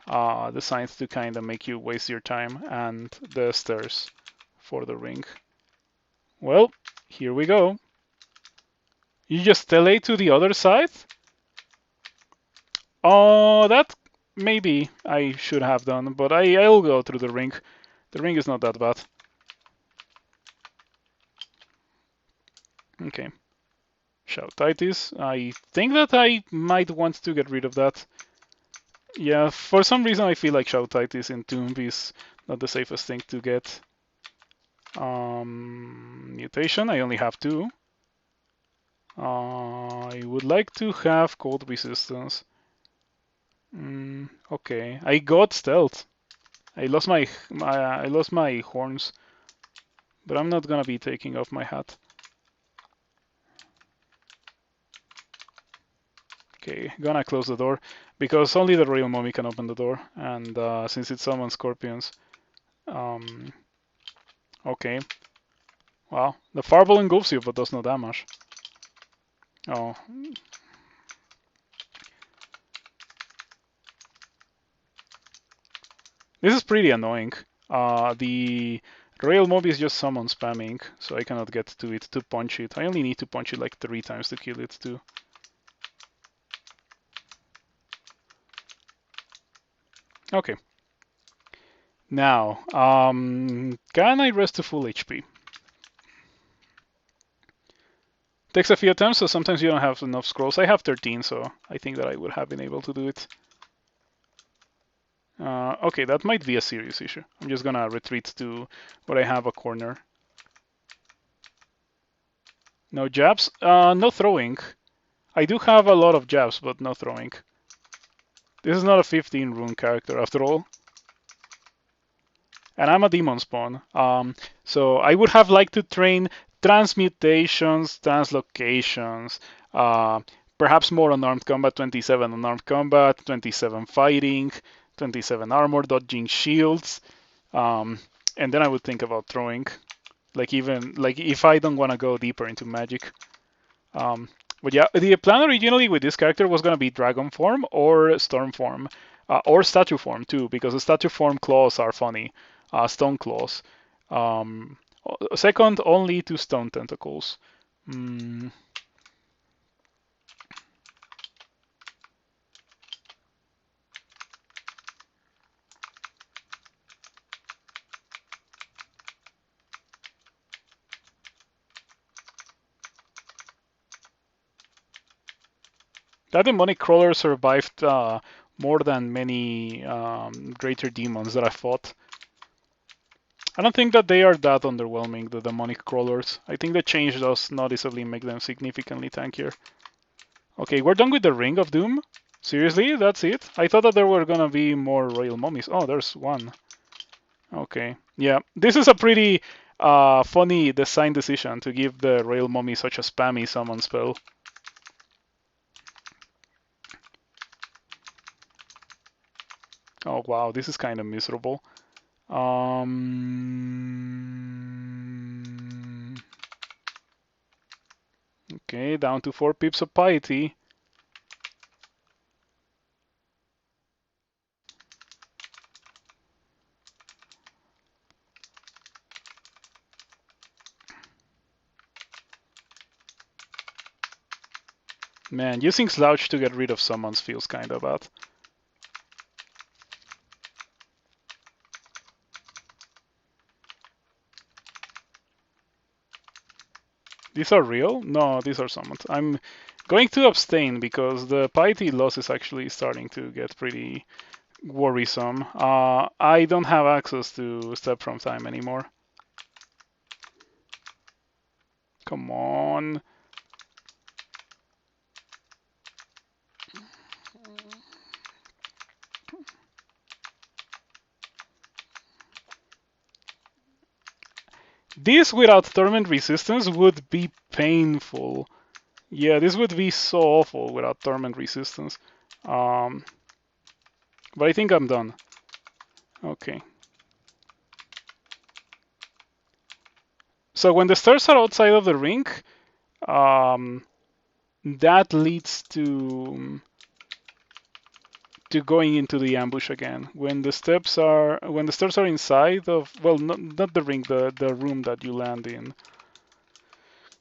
designed to kind of make you waste your time, and the stairs for the ring. Well, here we go. You just telate to the other side? Oh, that maybe I should have done, but I'll go through the ring. The ring is not that bad. Okay. Shoutitis. I think that I might want to get rid of that. Yeah, for some reason I feel like Shoutitis in Tomb is not the safest thing to get. Mutation, I only have 2. I would like to have cold resistance. Okay, I got stealth. I lost my horns, but I'm not gonna be taking off my hat. Okay, gonna close the door because only the royal mummy can open the door, and since it summons scorpions. Okay. Wow, the fireball engulfs you but does no damage. Oh. This is pretty annoying. The royal mob is just summon spamming, so I cannot get to it to punch it. I only need to punch it like 3 times to kill it too. Okay. Now, can I rest to full HP? Takes a few attempts, so sometimes you don't have enough scrolls. I have 13, so I think that I would have been able to do it. Okay, that might be a serious issue. I'm just gonna retreat to where I have a corner. No jabs? No throwing. I do have a lot of jabs, but no throwing. This is not a 15 rune character after all. And I'm a demon spawn. So I would have liked to train transmutations, translocations, perhaps more unarmed combat, 27 unarmed combat, 27 fighting, 27 armor, dodging shields, and then I would think about throwing. Like even like if I don't want to go deeper into magic. But yeah, the plan originally with this character was gonna be dragon form or storm form, or statue form too, because the statue form claws are funny, stone claws. Um, Second only to stone tentacles. That demonic crawler survived more than many greater demons that I fought. I don't think that they are that underwhelming, the demonic crawlers. I think the change does noticeably make them significantly tankier. Okay, we're done with the Ring of Doom? Seriously? That's it? I thought that there were gonna be more royal mummies. Oh, there's one. Okay. Yeah, this is a pretty funny design decision to give the royal mummy such a spammy summon spell. Oh wow, this is kind of miserable. Okay, down to 4 pips of piety. Man, using Slouch to get rid of summons feels kind of bad. These are real? No, these are summons. I'm going to abstain because the piety loss is actually starting to get pretty worrisome. I don't have access to Step from Time anymore. Come on. This without Torment Resistance would be painful. Yeah, this would be so awful without Torment Resistance. Um, but I think I'm done. Okay. So when the stairs are outside of the ring, um, that leads to going into the ambush again. When the stairs are inside of, well, not the ring, the room that you land in.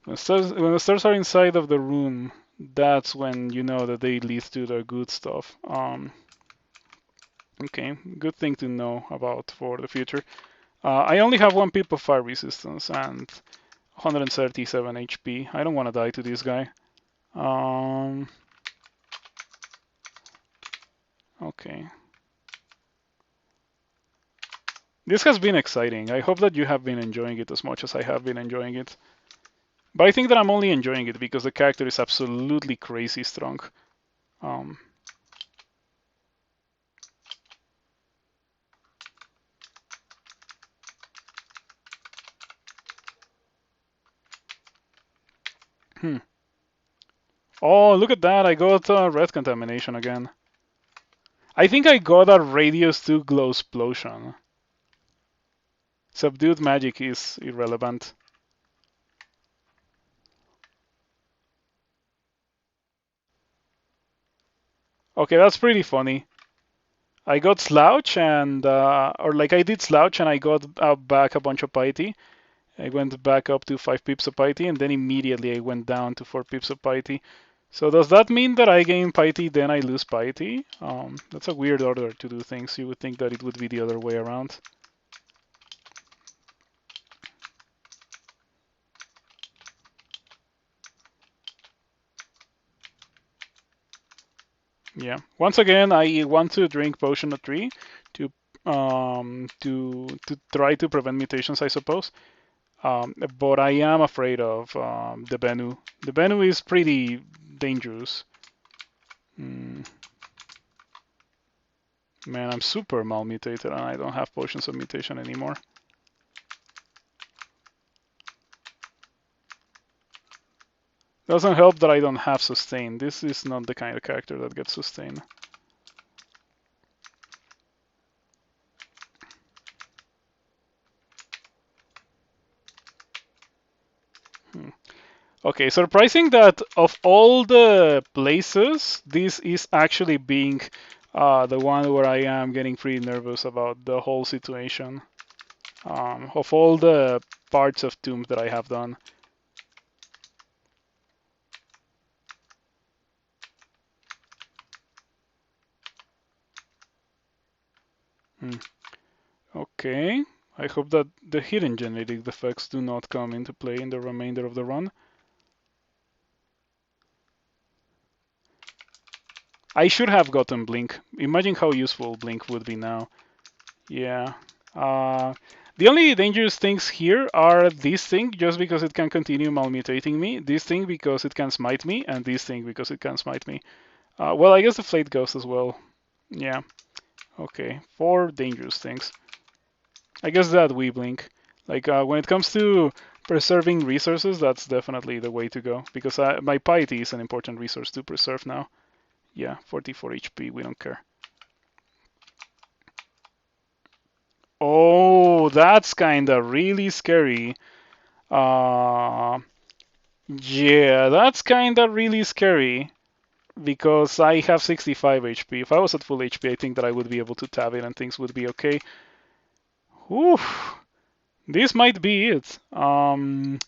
When the stairs are inside of the room, that's when you know that they lead to the good stuff. Okay, good thing to know about for the future. I only have 1 pip of fire resistance and 137 HP. I don't want to die to this guy. Okay. This has been exciting. I hope that you have been enjoying it as much as I have been enjoying it. But I think that I'm only enjoying it because the character is absolutely crazy strong. Um, hmm. Oh, look at that. I got red contamination again. I think I got a radius 2 glow explosion. Subdued magic is irrelevant. Okay, that's pretty funny. I got slouch and, or like I did slouch and I got back a bunch of piety. I went back up to 5 pips of piety and then immediately I went down to 4 pips of piety. So does that mean that I gain piety, then I lose piety? That's a weird order to do things. You would think that it would be the other way around. Yeah. Once again, I want to drink potion of 3 to to try to prevent mutations, I suppose. But I am afraid of the Bennu. The Bennu is pretty dangerous. Mm. Man, I'm super malmutated and I don't have potions of mutation anymore. Doesn't help that I don't have sustain. This is not the kind of character that gets sustain. Okay, surprising that of all the places, this is actually being the one where I am getting pretty nervous about the whole situation. Of all the parts of Tomb that I have done. Okay, I hope that the hidden genetic defects do not come into play in the remainder of the run. I should have gotten Blink. Imagine how useful Blink would be now. Yeah. The only dangerous things here are this thing, just because it can continue malmutating me, this thing because it can smite me, and this thing because it can smite me. Well, I guess the Flayed Ghost as well. Yeah. Okay, 4 dangerous things. I guess that we blink. Like, when it comes to preserving resources, that's definitely the way to go, because my piety is an important resource to preserve now. Yeah, 44 HP, we don't care. Oh, that's kinda really scary. Yeah, that's kinda really scary because I have 65 HP. If I was at full HP, I think that I would be able to tab it and things would be okay. Whew. This might be it. I'm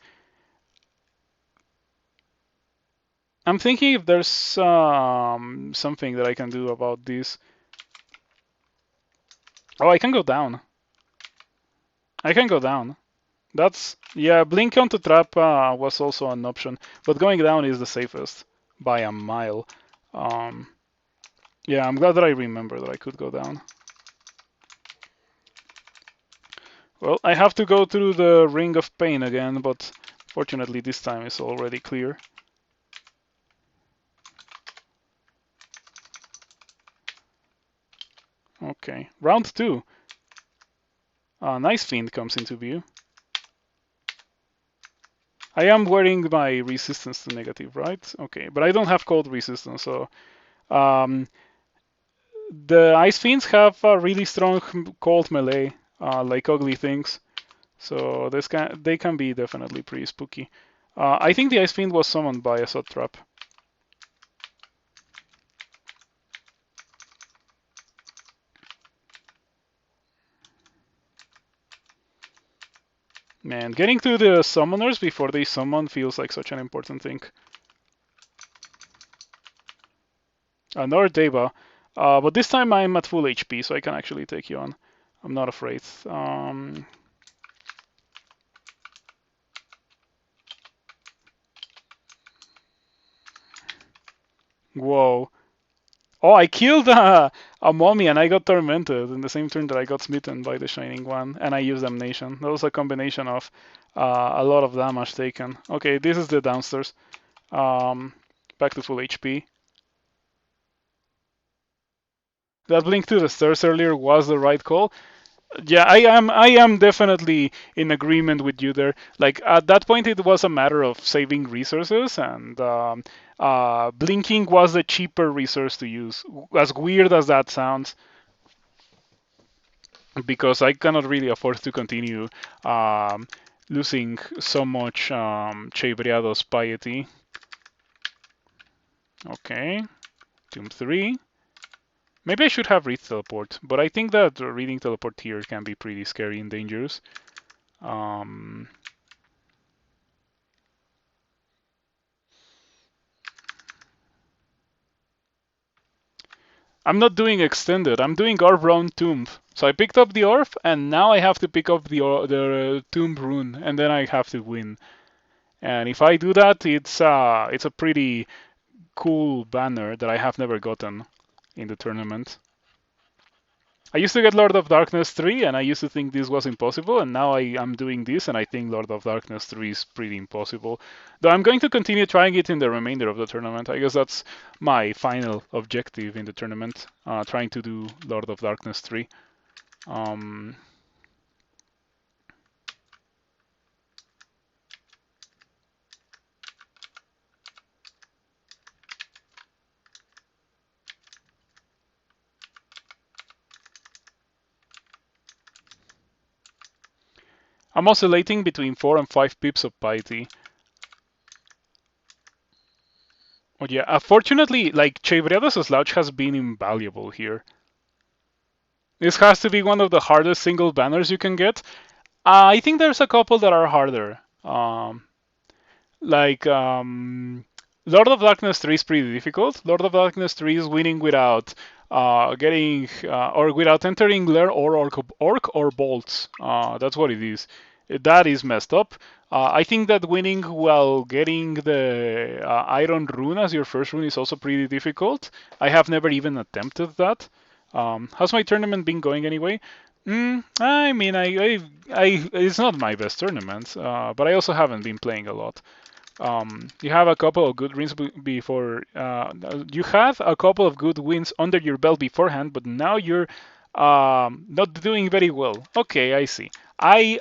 thinking if there's something that I can do about this. Oh, I can go down. I can go down. That's, yeah, blink onto trap was also an option, but going down is the safest by a mile. Yeah, I'm glad that I remember that I could go down. Well, I have to go through the Ring of Pain again, but fortunately this time it's already clear. Okay, round 2. Nice Fiend comes into view. I am wearing my resistance to negative, right? Okay, but I don't have cold resistance, so um, the Ice Fiends have a really strong cold melee, like ugly things. So they can be definitely pretty spooky. I think the Ice Fiend was summoned by a Sod Trap. Man, getting to the summoners before they summon feels like such an important thing. Another Deva, but this time I'm at full HP, so I can actually take you on. I'm not afraid. Whoa. Oh, I killed a mummy and I got tormented in the same turn that I got smitten by the Shining One, and I used Damnation. That was a combination of a lot of damage taken. Okay, this is the downstairs. Back to full HP. That blink to the stairs earlier was the right call. Yeah, I am definitely in agreement with you there. Like at that point, it was a matter of saving resources, and blinking was the cheaper resource to use. As weird as that sounds, because I cannot really afford to continue losing so much Chevriado's piety. Okay, Tomb 3. Maybe I should have read teleport, but I think that reading teleport here can be pretty scary and dangerous. Um, I'm not doing extended. I'm doing orbrun tomb. So I picked up the orb, and now I have to pick up the tomb rune, and then I have to win. And if I do that, it's a pretty cool banner that I have never gotten in the tournament. I used to get Lord of Darkness 3, and I used to think this was impossible, and now I am doing this, and I think Lord of Darkness 3 is pretty impossible. Though I'm going to continue trying it in the remainder of the tournament. I guess that's my final objective in the tournament, trying to do Lord of Darkness 3. I'm oscillating between 4 and 5 pips of piety. Oh yeah, unfortunately, like Chevriado's Slouch has been invaluable here. This has to be one of the hardest single banners you can get. I think there's a couple that are harder. Like Lord of Darkness 3 is pretty difficult. Lord of Darkness 3 is winning without getting or without entering Lair or orc or bolts. That's what it is. That is messed up. I think that winning while getting the Iron Rune as your first rune is also pretty difficult. I have never even attempted that. How's my tournament been going anyway? I mean, it's not my best tournament, but I also haven't been playing a lot. You have a couple of good wins before. You had a couple of good wins under your belt beforehand, but now you're not doing very well. Okay, I see. I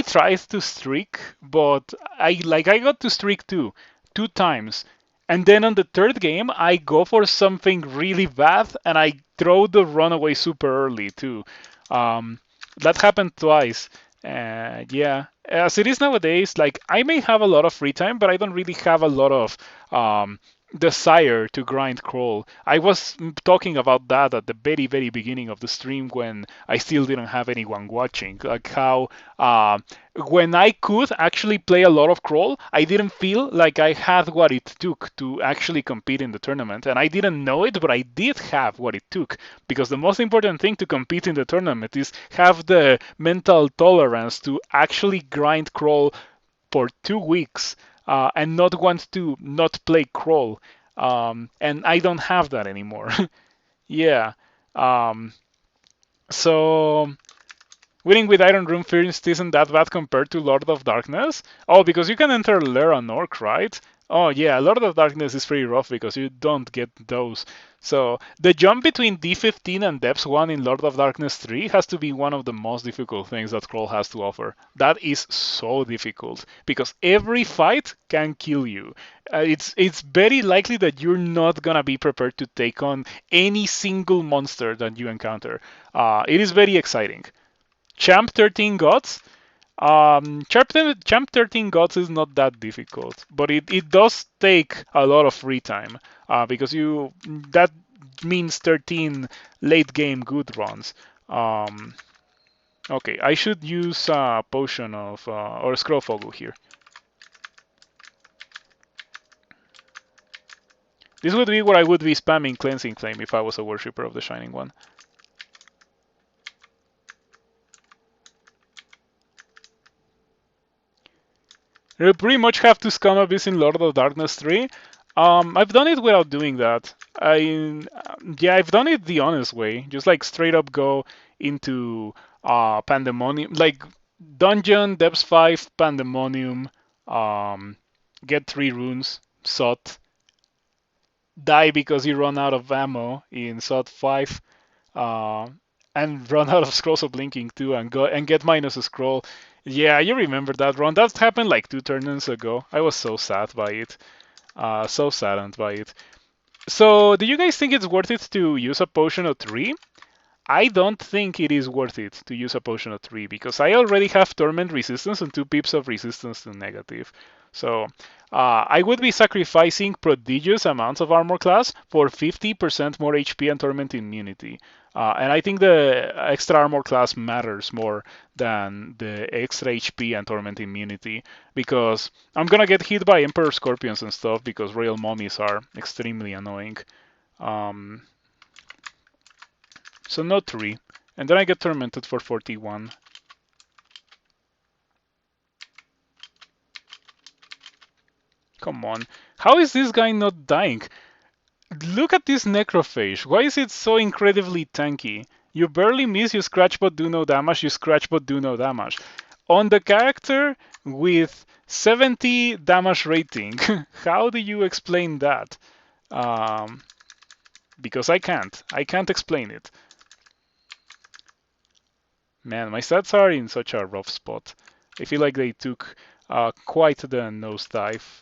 tried to streak, but I got to streak two times, and then on the third game I go for something really bad and I throw the runaway super early too. That happened twice. Yeah, as it is nowadays, like I may have a lot of free time, but I don't really have a lot of desire to grind crawl. I was talking about that at the very, very beginning of the stream when I still didn't have anyone watching. Like how when I could actually play a lot of crawl, I didn't feel like I had what it took to actually compete in the tournament. And I didn't know it, but I did have what it took. Because the most important thing to compete in the tournament is have the mental tolerance to actually grind crawl for 2 weeks and not want to not play crawl. And I don't have that anymore. Yeah. So winning with Iron Rune first isn't that bad compared to Lord of Darkness. Oh, because you can enter Lair on Orc, right? Oh yeah, Lord of Darkness is pretty rough because you don't get those. So the jump between D15 and Depths 1 in Lord of Darkness 3 has to be one of the most difficult things that Scroll has to offer. That is so difficult because every fight can kill you. It's very likely that you're not gonna be prepared to take on any single monster that you encounter. It is very exciting. Champ 13 Gods. Champ 13 Gods is not that difficult, but it does take a lot of free time because that means 13 late game good runs. Um, okay, I should use a potion of or scroll foggle here. This would be where I would be spamming cleansing flame if I was a worshipper of the Shining One. You pretty much have to scum abyss in Lord of Darkness 3. I've done it without doing that. Yeah, I've done it the honest way. Just like straight up go into Pandemonium, like Dungeon, Depths 5, Pandemonium, um, get 3 runes, Sot, die because you run out of ammo in Sot 5, uh, and run out of scrolls of blinking too, and go and get minus a scroll. Yeah, you remember that run? That happened like 2 tournaments ago. I was so sad by it. So saddened by it. So, do you guys think it's worth it to use a potion of 3? I don't think it is worth it to use a potion of 3 because I already have torment resistance and 2 pips of resistance to negative. So I would be sacrificing prodigious amounts of armor class for 50% more HP and torment immunity. And I think the extra armor class matters more than the extra HP and torment immunity because I'm gonna get hit by Emperor Scorpions and stuff because Royal Mummies are extremely annoying. Um, so not 3. And then I get tormented for 41. Come on. How is this guy not dying? Look at this necrophage. Why is it so incredibly tanky? You barely miss, you scratch but do no damage, you scratch but do no damage. On the character with 70 damage rating, how do you explain that? Because I can't. I can't explain it. Man, my stats are in such a rough spot. I feel like they took quite the nosedive.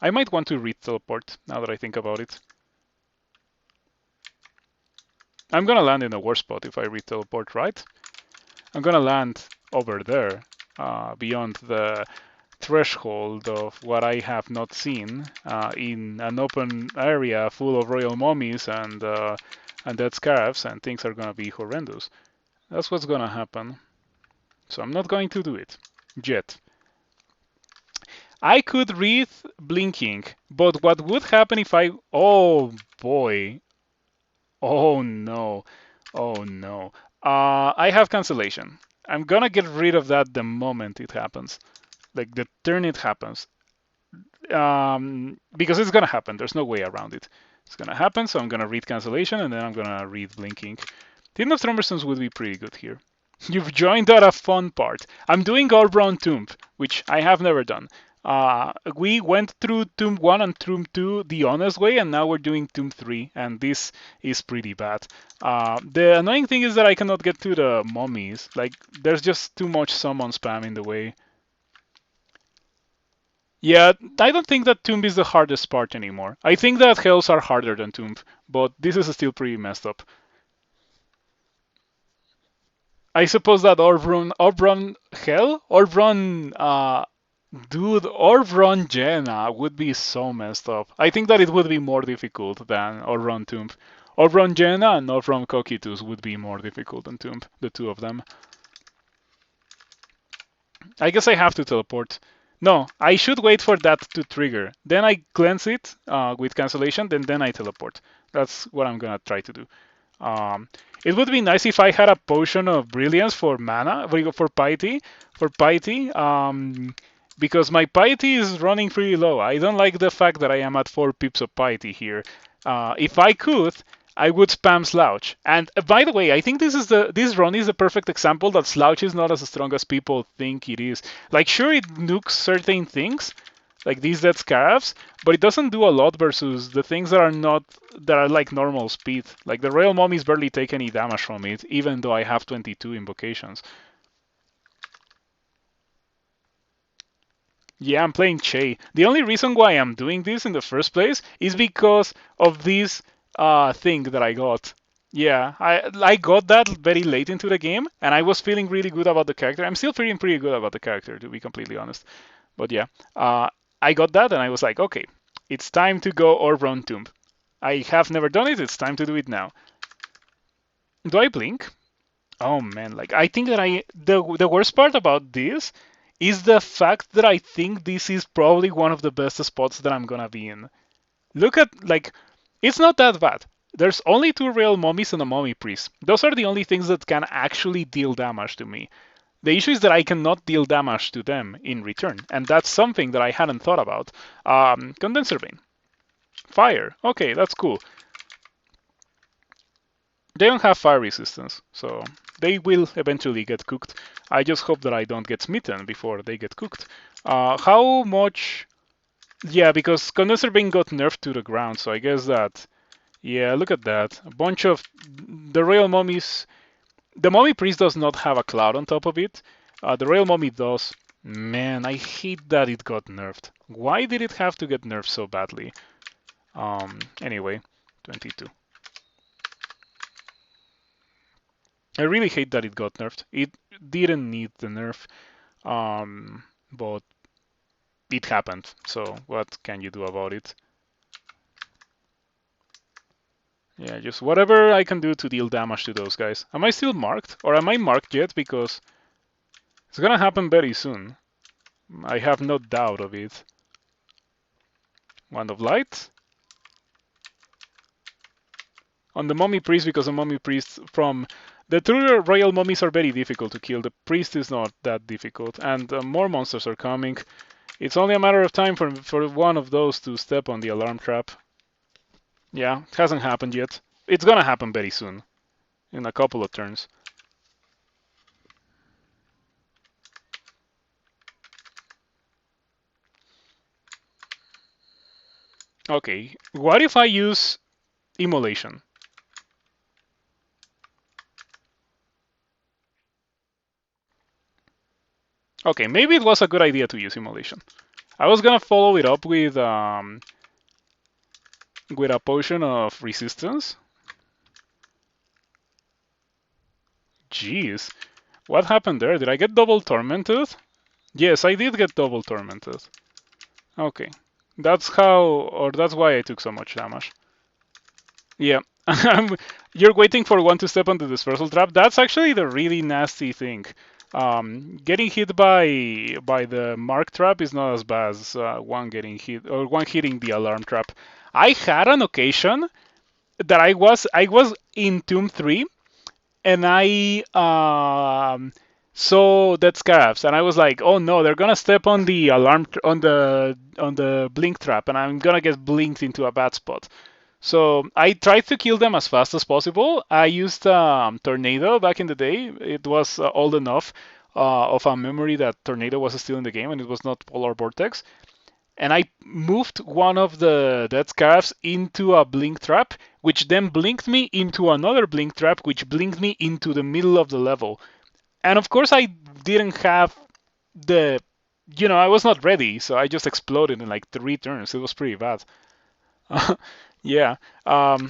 I might want to read teleport now that I think about it. I'm gonna land in a worse spot if I read teleport, right? I'm gonna land over there, beyond the threshold of what I have not seen, in an open area full of royal mummies and dead scarabs, and things are gonna be horrendous. That's what's gonna happen. So I'm not going to do it yet. I could read blinking, but what would happen if I... Oh boy. Oh no. Oh no. I have cancellation. I'm gonna get rid of that the moment it happens. Like the turn it happens. Because it's gonna happen. There's no way around it. It's gonna happen, so I'm gonna read cancellation and then I'm gonna read blinking. Tin of Trumberstones would be pretty good here. You've joined at a fun part. I'm doing orbrun Tomb, which I have never done. We went through Tomb 1 and Tomb 2 the honest way, and now we're doing Tomb 3, and this is pretty bad. The annoying thing is that I cannot get to the mummies. Like, there's just too much summon spam in the way. Yeah, I don't think that Tomb is the hardest part anymore. I think that Hells are harder than Tomb, but this is still pretty messed up. I suppose that orbrun Hell? Dude, orbrun Jenna would be so messed up. I think that it would be more difficult than orbrun Tomb. Orbrun Jenna and orbrun Cocytus would be more difficult than Tomb, the two of them. I guess I have to teleport. No, I should wait for that to trigger. Then I cleanse it with cancellation, then I teleport. That's what I'm gonna try to do. It would be nice if I had a potion of brilliance for mana, for piety, because my piety is running pretty low. I don't like the fact that I am at 4 pips of piety here. If I could, I would spam Slouch. And by the way, I think this run is a perfect example that Slouch is not as strong as people think it is. Like, sure, it nukes certain things, like these dead scarabs, but it doesn't do a lot versus the things that are not that are like normal speed. Like the Royal Mummies barely take any damage from it, even though I have 22 invocations. Yeah, I'm playing Chei. The only reason why I'm doing this in the first place is because of this thing that I got. Yeah, I got that very late into the game, and I was feeling really good about the character. I'm still feeling pretty good about the character, to be completely honest. But yeah, I got that, and I was like, okay, it's time to go Orbrun Tomb. I have never done it. It's time to do it now. Do I blink? Oh man, like I think that the worst part about this is the fact that I think this is probably one of the best spots that I'm gonna be in. Look at like it's not that bad. There's only two real mummies and a mummy priest. Those are the only things that can actually deal damage to me. The issue is that I cannot deal damage to them in return, and that's something that I hadn't thought about. Condenser vein, fire. Okay, that's cool. They don't have fire resistance, so they will eventually get cooked. I just hope that I don't get smitten before they get cooked. How much? Yeah, because Condenser Beam got nerfed to the ground, so I guess that. Yeah, look at that. A bunch of the Royal Mummies. The Mummy Priest does not have a cloud on top of it. The Royal Mummy does. Man, I hate that it got nerfed. Why did it have to get nerfed so badly? Anyway, 22. I really hate that it got nerfed. It didn't need the nerf, but it happened. So what can you do about it? Yeah, just whatever I can do to deal damage to those guys. Am I still marked? Or am I marked yet? Because it's gonna happen very soon. I have no doubt of it. Wand of Light. On the Mummy Priest, because the Mummy Priest from... The true Royal Mummies are very difficult to kill. The Priest is not that difficult. And more monsters are coming. It's only a matter of time for one of those to step on the alarm trap. Yeah, it hasn't happened yet. It's gonna happen very soon. In a couple of turns. Okay, what if I use Immolation? Okay, maybe it was a good idea to use Immolation. I was gonna follow it up with a potion of resistance. Jeez, what happened there? Did I get double tormented? Yes, I did get double tormented. Okay, that's how, or that's why I took so much damage. Yeah, you're waiting for one to step on the dispersal trap. That's actually the really nasty thing. Getting hit by the mark trap is not as bad as one getting hit or one hitting the alarm trap. I had an occasion that I was in Tomb 3 and I saw dead scarabs and I was like, oh no, they're gonna step on the alarm on the blink trap and I'm gonna get blinked into a bad spot. So I tried to kill them as fast as possible. I used Tornado back in the day. It was old enough of a memory that Tornado was still in the game and it was not Polar Vortex. And I moved one of the dead scarabs into a blink trap, which then blinked me into another blink trap, which blinked me into the middle of the level. And of course, I didn't have the, I was not ready, so I just exploded in like 3 turns. It was pretty bad. Yeah,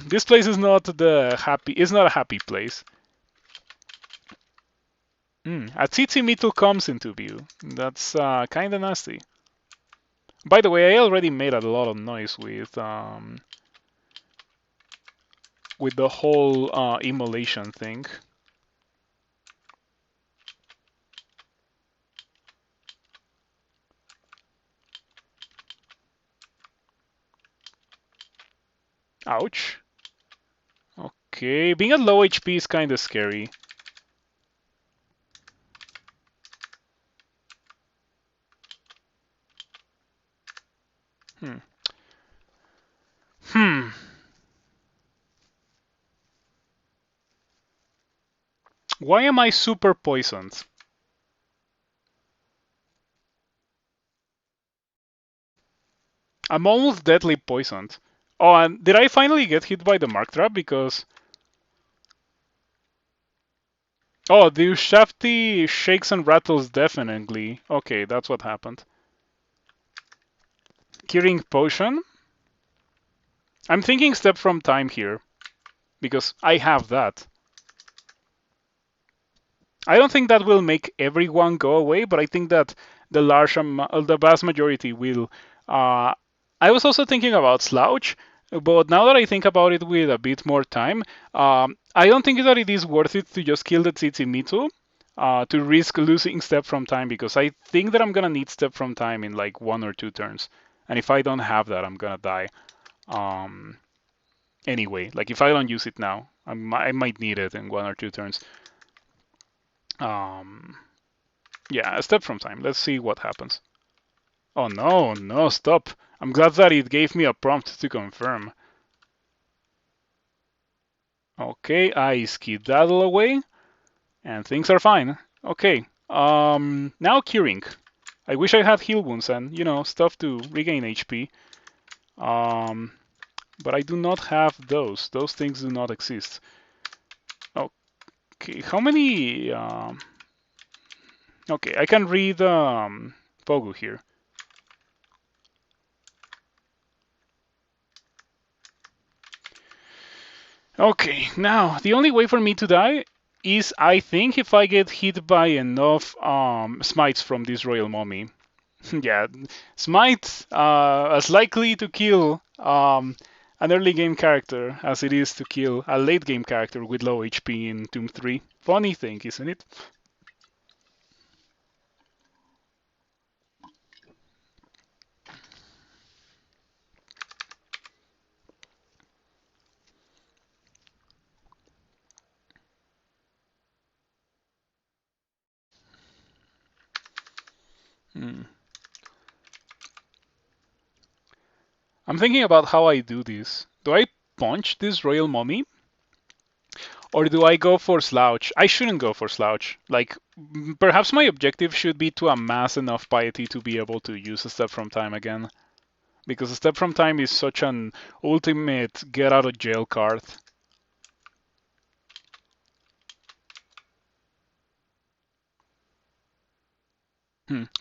this place is not the happy. It's not a happy place. A tsitsi metal comes into view. That's kind of nasty. By the way, I already made a lot of noise with the whole immolation thing. Ouch. Okay, being at low HP is kind of scary. Hmm. Why am I super poisoned? I'm almost deadly poisoned. Oh, and did I finally get hit by the mark trap? Because... Oh, the Ushafti shakes and rattles definitely. Okay, that's what happened. Curing potion? I'm thinking step from time here. Because I have that. I don't think that will make everyone go away, but I think that the vast majority will. I was also thinking about Slouch, but now that I think about it with a bit more time, I don't think that it is worth it to just kill the Tsitsimitsu to risk losing Step from Time, because I think that I'm gonna need Step from Time in like 1 or 2 turns, and if I don't have that, I'm gonna die. Um, anyway, like if I don't use it now, I might need it in 1 or 2 turns. Um, yeah, a step from time. Let's see what happens. Oh no, no, stop. I'm glad that it gave me a prompt to confirm. Okay, I skedaddle away, and things are fine. Okay, now curing. I wish I had heal wounds and, stuff to regain HP. But I do not have those. Those things do not exist. Okay, how many... Okay, I can read Pogu here. Okay, now the only way for me to die is, I think, if I get hit by enough smites from this royal mummy. Yeah, smite as likely to kill an early game character as it is to kill a late game character with low HP in Tomb 3. Funny thing, isn't it? Hmm. I'm thinking about how I do this. Do I punch this royal mummy? Or do I go for Slouch? I shouldn't go for Slouch. Like, perhaps my objective should be to amass enough piety to be able to use a Step from Time again. Because a Step from Time is such an ultimate get out of jail card.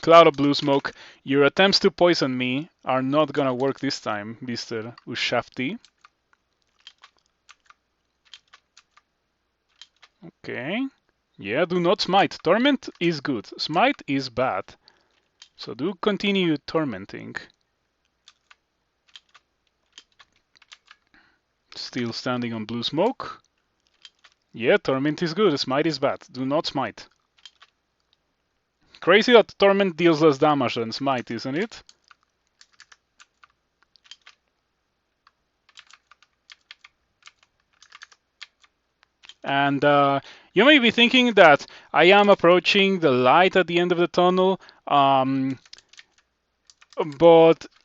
Cloud of blue smoke. Your attempts to poison me are not gonna work this time, Mr. Ushafti. Okay. Yeah, do not smite. Torment is good. Smite is bad. So do continue tormenting. Still standing on blue smoke. Yeah, Torment is good. Smite is bad. Do not smite. Crazy that Torment deals less damage than Smite, isn't it? And you may be thinking that I am approaching the light at the end of the tunnel, but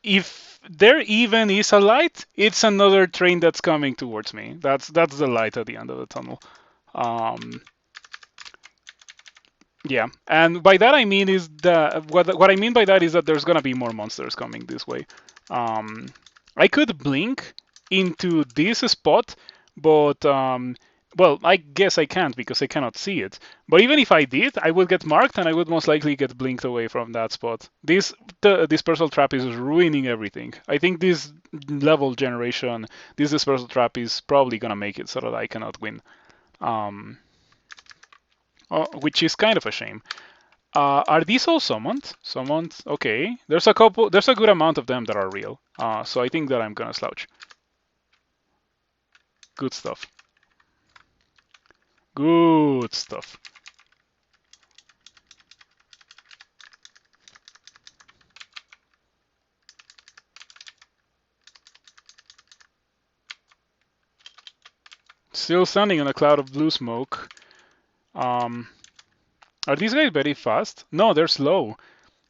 if there even is a light, it's another train that's coming towards me. That's the light at the end of the tunnel. Yeah, and by that I mean is that what I mean by that is that there's gonna be more monsters coming this way. I could blink into this spot, but well, I guess I can't because I cannot see it. But even if I did, I would get marked and I would most likely get blinked away from that spot. This dispersal trap is ruining everything. I think this level generation, this dispersal trap is probably gonna make it so that I cannot win. Which is kind of a shame. Are these all summoned? Summoned. Okay. There's a couple. There's a good amount of them that are real. So I think that I'm gonna slouch. Good stuff. Good stuff. Still standing in a cloud of blue smoke. Are these guys very fast? No, they're slow.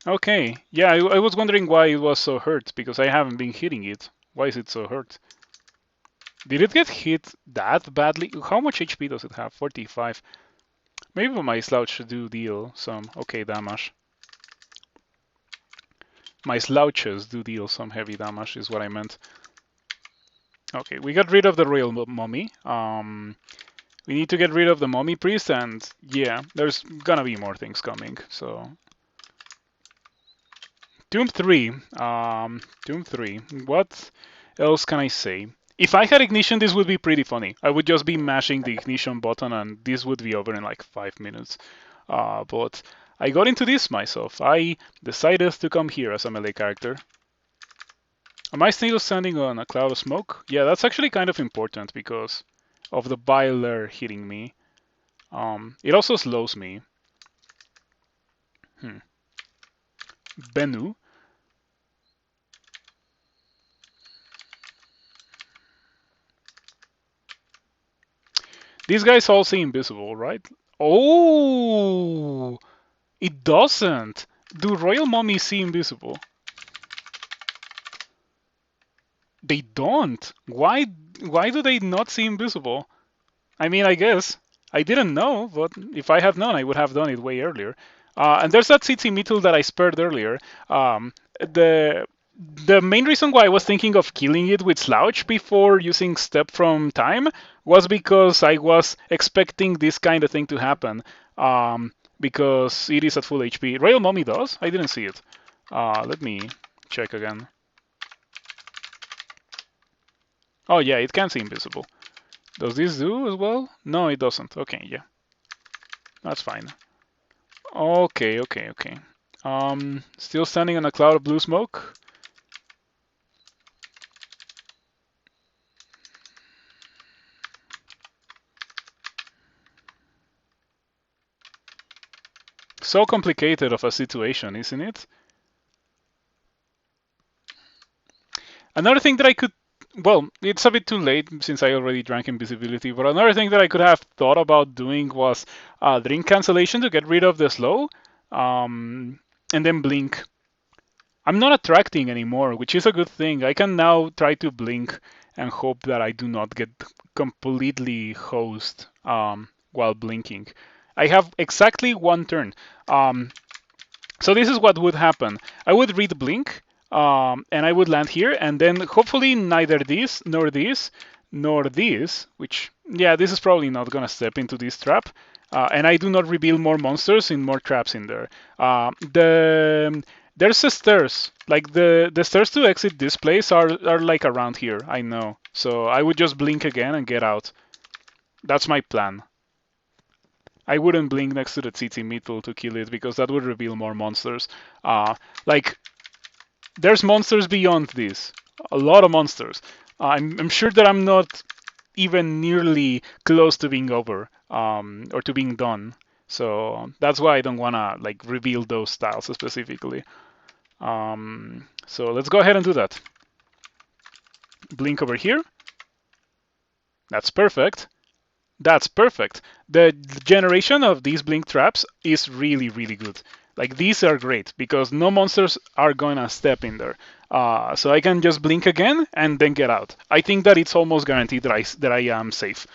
Okay. Yeah, I was wondering why it was so hurt, because I haven't been hitting it. Why is it so hurt? Did it get hit that badly? How much HP does it have? 45. Maybe my slouch do deal some okay damage. My slouches do deal some heavy damage, is what I meant. Okay, we got rid of the royal mummy. We need to get rid of the mummy priest, and yeah, there's gonna be more things coming. So Doom 3. Doom 3. What else can I say? If I had ignition, this would be pretty funny. I would just be mashing the ignition button, and this would be over in like 5 minutes. But I got into this myself. I decided to come here as a melee character. Am I still standing on a cloud of smoke? Yeah, that's actually kind of important because of the biler hitting me. It also slows me. Bennu. These guys all see invisible, right? Oh, it doesn't. Do royal mummies see invisible? They don't. Why do they not see invisible? I mean, I guess I didn't know, but if I had known, I would have done it way earlier. And there's that CT Mittel that I spared earlier. The the main reason why I was thinking of killing it with Slouch before using Step from Time was because I was expecting this kind of thing to happen. Because it is at full HP. Royal Mummy does? I didn't see it. Let me check again. Oh yeah, it can see invisible. Does this do as well? No, it doesn't. Okay, yeah. That's fine. Okay. Still standing on a cloud of blue smoke. So complicated of a situation, isn't it? Another thing that I could, well, it's a bit too late since I already drank invisibility, but another thing that I could have thought about doing was drink cancellation to get rid of the slow, and then blink. I'm not attracting anymore, which is a good thing. I can now try to blink and hope that I do not get completely hosed while blinking. I have exactly one turn. So this is what would happen. I would read blink, and I would land here, and then hopefully neither this, nor this, nor this, which, yeah, this is probably not going to step into this trap. And I do not reveal more monsters in more traps in there. There's a stairs. Like the stairs to exit this place are like around here, I know. So I would just blink again and get out. That's my plan. I wouldn't blink next to the TT Mittel to kill it because that would reveal more monsters. Like, there's monsters beyond this. A lot of monsters. I'm sure that I'm not even nearly close to being over or to being done. So that's why I don't want to like reveal those styles specifically. So let's go ahead and do that. Blink over here. That's perfect. That's perfect. The generation of these blink traps is really, really good. Like, these are great because no monsters are gonna step in there. So I can just blink again and then get out. I think that it's almost guaranteed that I am safe.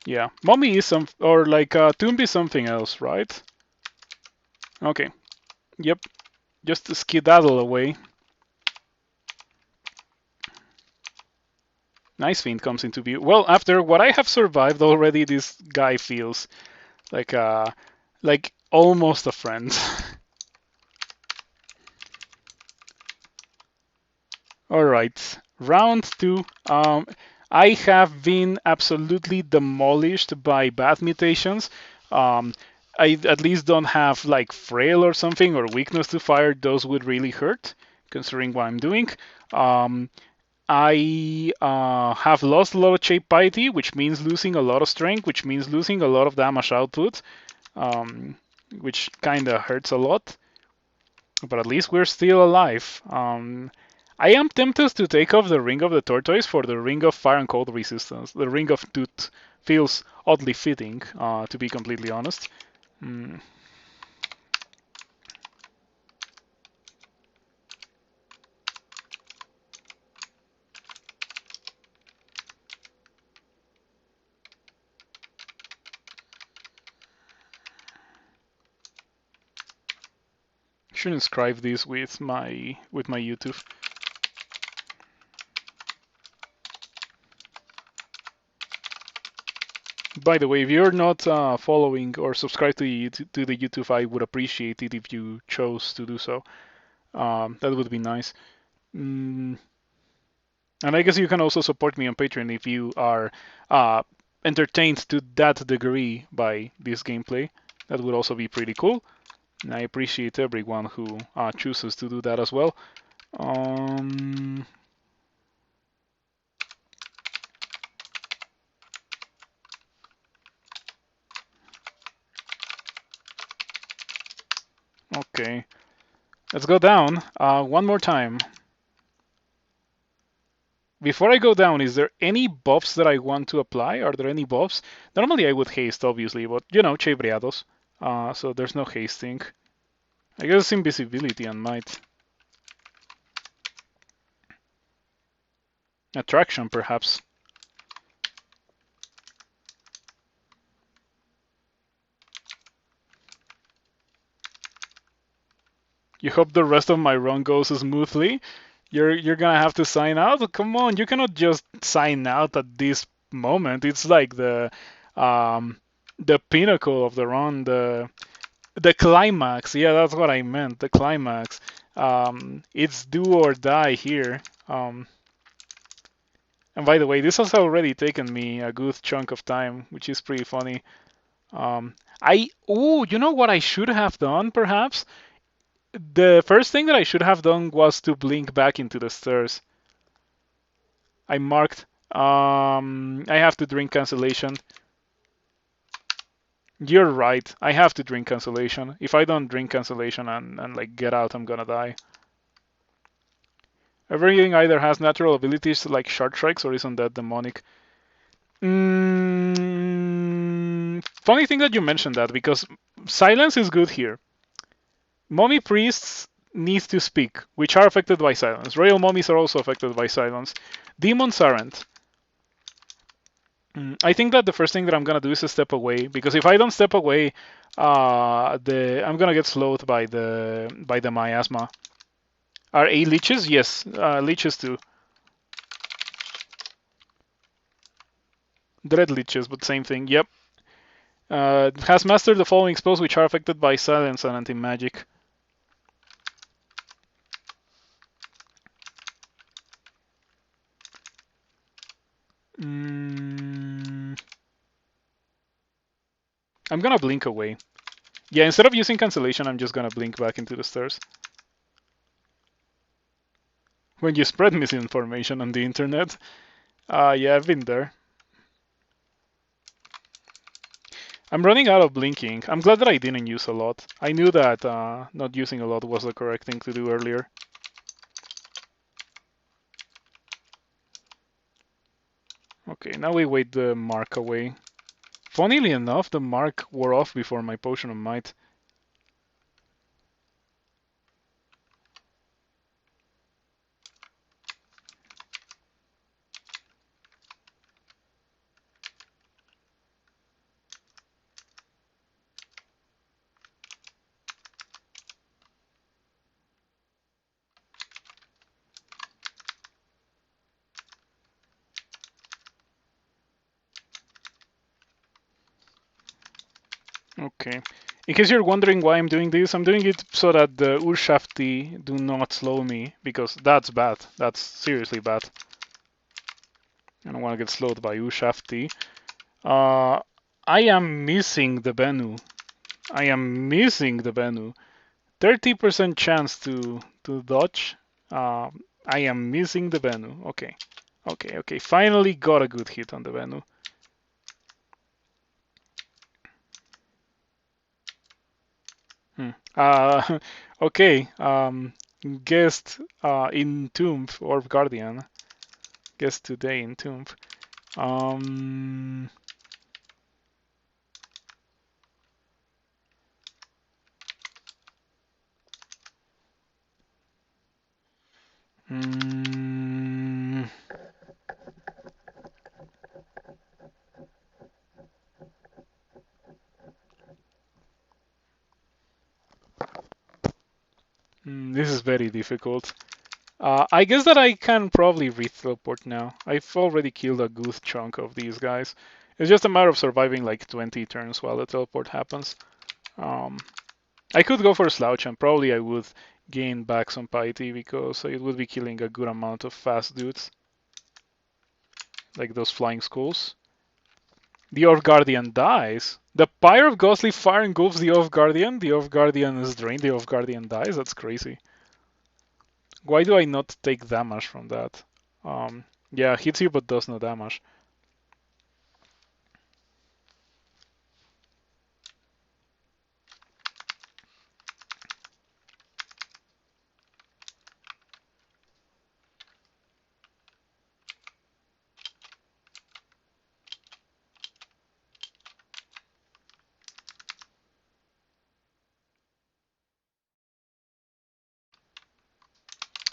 Yeah, Mummy is some, or like Tomb is something else, right? Okay. Yep. Just skedaddle away. Nice Fiend comes into view. Well, after what I have survived already, this guy feels like almost a friend. All right, round 2. I have been absolutely demolished by bad mutations. I at least don't have like frail or something or weakness to fire. Those would really hurt, considering what I'm doing. I have lost a lot of shape piety, which means losing a lot of strength, which means losing a lot of damage output, which kind of hurts a lot. But at least we're still alive. I am tempted to take off the Ring of the Tortoise for the Ring of Fire and Cold Resistance. The Ring of Tooth feels oddly fitting, to be completely honest. Should inscribe this with my YouTube. By the way, if you're not following or subscribed to the YouTube, I would appreciate it if you chose to do so. That would be nice. Mm, and I guess you can also support me on Patreon if you are entertained to that degree by this gameplay. That would also be pretty cool. And I appreciate everyone who chooses to do that as well. Okay, let's go down one more time. Before I go down, is there any buffs that I want to apply? Are there any buffs? Normally I would haste, obviously, but you know, Chevriados. So there's no hasting. I guess invisibility and might. Attraction, perhaps. You hope the rest of my run goes smoothly? You're gonna have to sign out? Come on, you cannot just sign out at this moment. It's like the pinnacle of the run, the climax. Yeah, that's what I meant. The climax. It's do or die here. And by the way, this has already taken me a good chunk of time, which is pretty funny. You know what I should have done, perhaps? The first thing that I should have done was to blink back into the stairs. I marked. I have to drink cancellation. You're right. I have to drink cancellation. If I don't drink cancellation and like get out, I'm gonna die. Everything either has natural abilities like shard strikes or is undead demonic. Funny thing that you mentioned that because silence is good here. Mummy priests need to speak, which are affected by silence. Royal mummies are also affected by silence. Demons aren't. I think that the first thing that I'm gonna do is to step away because if I don't step away, I'm gonna get slowed by the miasma. Are A leeches? Yes, leeches too. Dread leeches, but same thing. Yep. Has mastered the following spells which are affected by silence and anti-magic. I'm gonna blink away. Yeah, instead of using cancellation, I'm just gonna blink back into the stairs. When you spread misinformation on the internet, yeah, I've been there. I'm running out of blinking. I'm glad that I didn't use a lot. I knew that not using a lot was the correct thing to do earlier. Okay, now we wait the mark away. Funnily enough, the mark wore off before my potion of might. Okay. In case you're wondering why I'm doing this, I'm doing it so that the Urshafti do not slow me, because that's bad. That's seriously bad. I don't want to get slowed by Urshafti. I am missing the Bennu. I am missing the Bennu. 30% chance to dodge. I am missing the Bennu. Okay. Okay. Finally got a good hit on the Bennu. Okay. Guest in Tomb or Guardian. Guest today in Tomb. Um, mm, This is very difficult. I guess that I can probably re-teleport now. I've already killed a good chunk of these guys. It's just a matter of surviving like 20 turns while the teleport happens. Um, I could go for a slouch and probably I would gain back some piety because it would be killing a good amount of fast dudes. Like those flying skulls. The Orb Guardian dies. The Pyre of Ghostly Fire engulfs the Orb Guardian. The Orb Guardian is drained. The Orb Guardian dies. That's crazy. Why do I not take damage from that? Yeah, hits you but does no damage.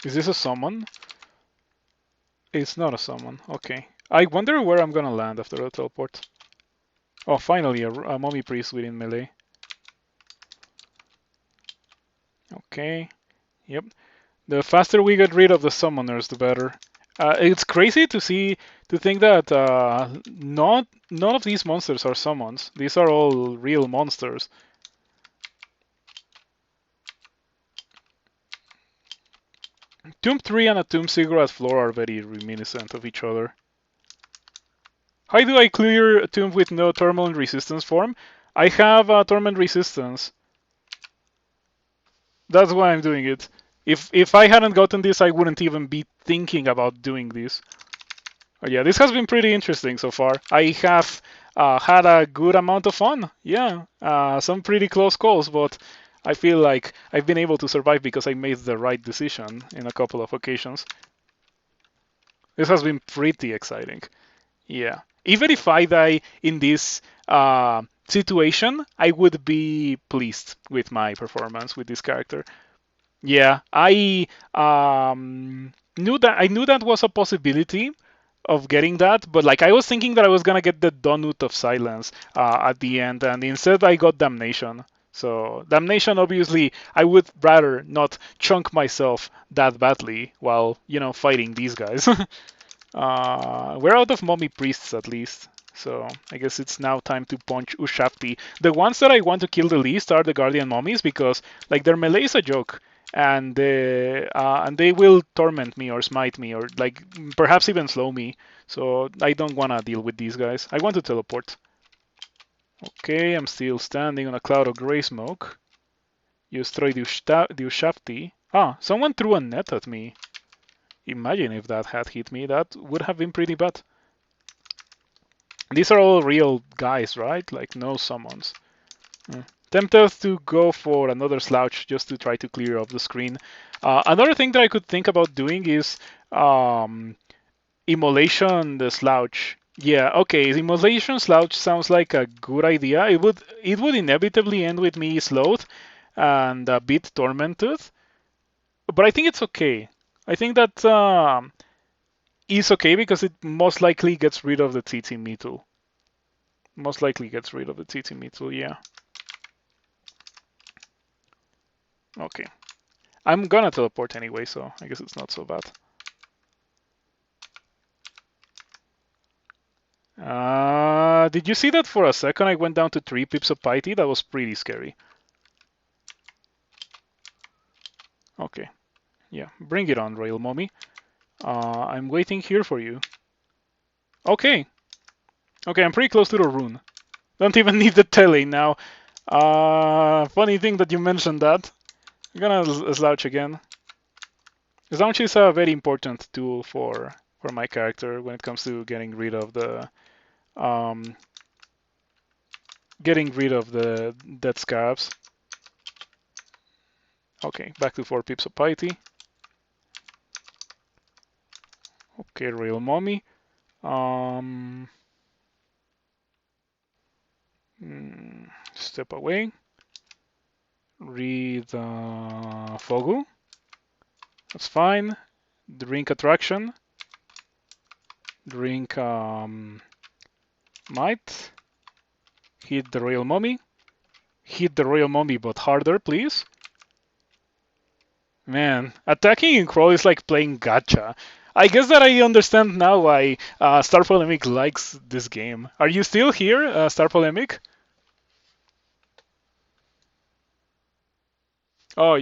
Is this a summon? It's not a summon. Okay. I wonder where I'm gonna land after the teleport. Oh, finally, a mummy priest within melee. Okay. Yep. The faster we get rid of the summoners, the better. It's crazy to think that none of these monsters are summons. These are all real monsters. Tomb 3 and a Tomb Ziggurat floor are very reminiscent of each other. How do I clear a tomb with no Torment Resistance form? I have a Torment Resistance. That's why I'm doing it. If I hadn't gotten this, I wouldn't even be thinking about doing this. Yeah, this has been pretty interesting so far. I have had a good amount of fun. Yeah, some pretty close calls, but I feel like I've been able to survive because I made the right decision in a couple of occasions. This has been pretty exciting. Yeah. Even if I die in this situation, I would be pleased with my performance with this character. Yeah, I knew that was a possibility of getting that, but like I was thinking that I was gonna get the Donut of Silence at the end, and instead I got Damnation. So Damnation, obviously, I would rather not chunk myself that badly while fighting these guys. We're out of mummy priests at least. So I guess it's now time to punch Ushapti. The ones that I want to kill the least are the Guardian mummies because like their melee is a joke, and they will torment me or smite me or like perhaps even slow me. So I don't want to deal with these guys. I want to teleport. Okay, I'm still standing on a cloud of gray smoke. You destroy the Ushapti. Ah, someone threw a net at me. Imagine if that had hit me. That would have been pretty bad. These are all real guys, right? Like no summons. Tempted to go for another slouch just to try to clear off the screen. Another thing that I could think about doing is immolation the slouch. Yeah, okay, immolation slouch sounds like a good idea. It would inevitably end with me slowed and a bit tormented, but I think it's okay. I think that is okay because it most likely gets rid of the TT Metal. Most likely gets rid of the TT Metal, yeah. Okay. I'm gonna teleport anyway, so I guess it's not so bad. Did you see that for a second I went down to 3 pips of piety? That was pretty scary. Okay. Yeah, bring it on, Royal Mommy. I'm waiting here for you. Okay. Okay, I'm pretty close to the rune. Don't even need the tele now. Funny thing that you mentioned that. I'm gonna slouch again. Slouch is a very important tool for my character when it comes to getting rid of the dead scarabs. Okay, back to 4 pips of piety. Okay, Real Mommy. Step away. Read Fogu. That's fine. Drink Attraction. Drink Might. Hit the Royal Mommy. Hit the Royal Mommy, but harder, please. Man, attacking in crawl is like playing gacha. I guess that I understand now why Star Polemic likes this game. Are you still here, Star Polemic? Oh,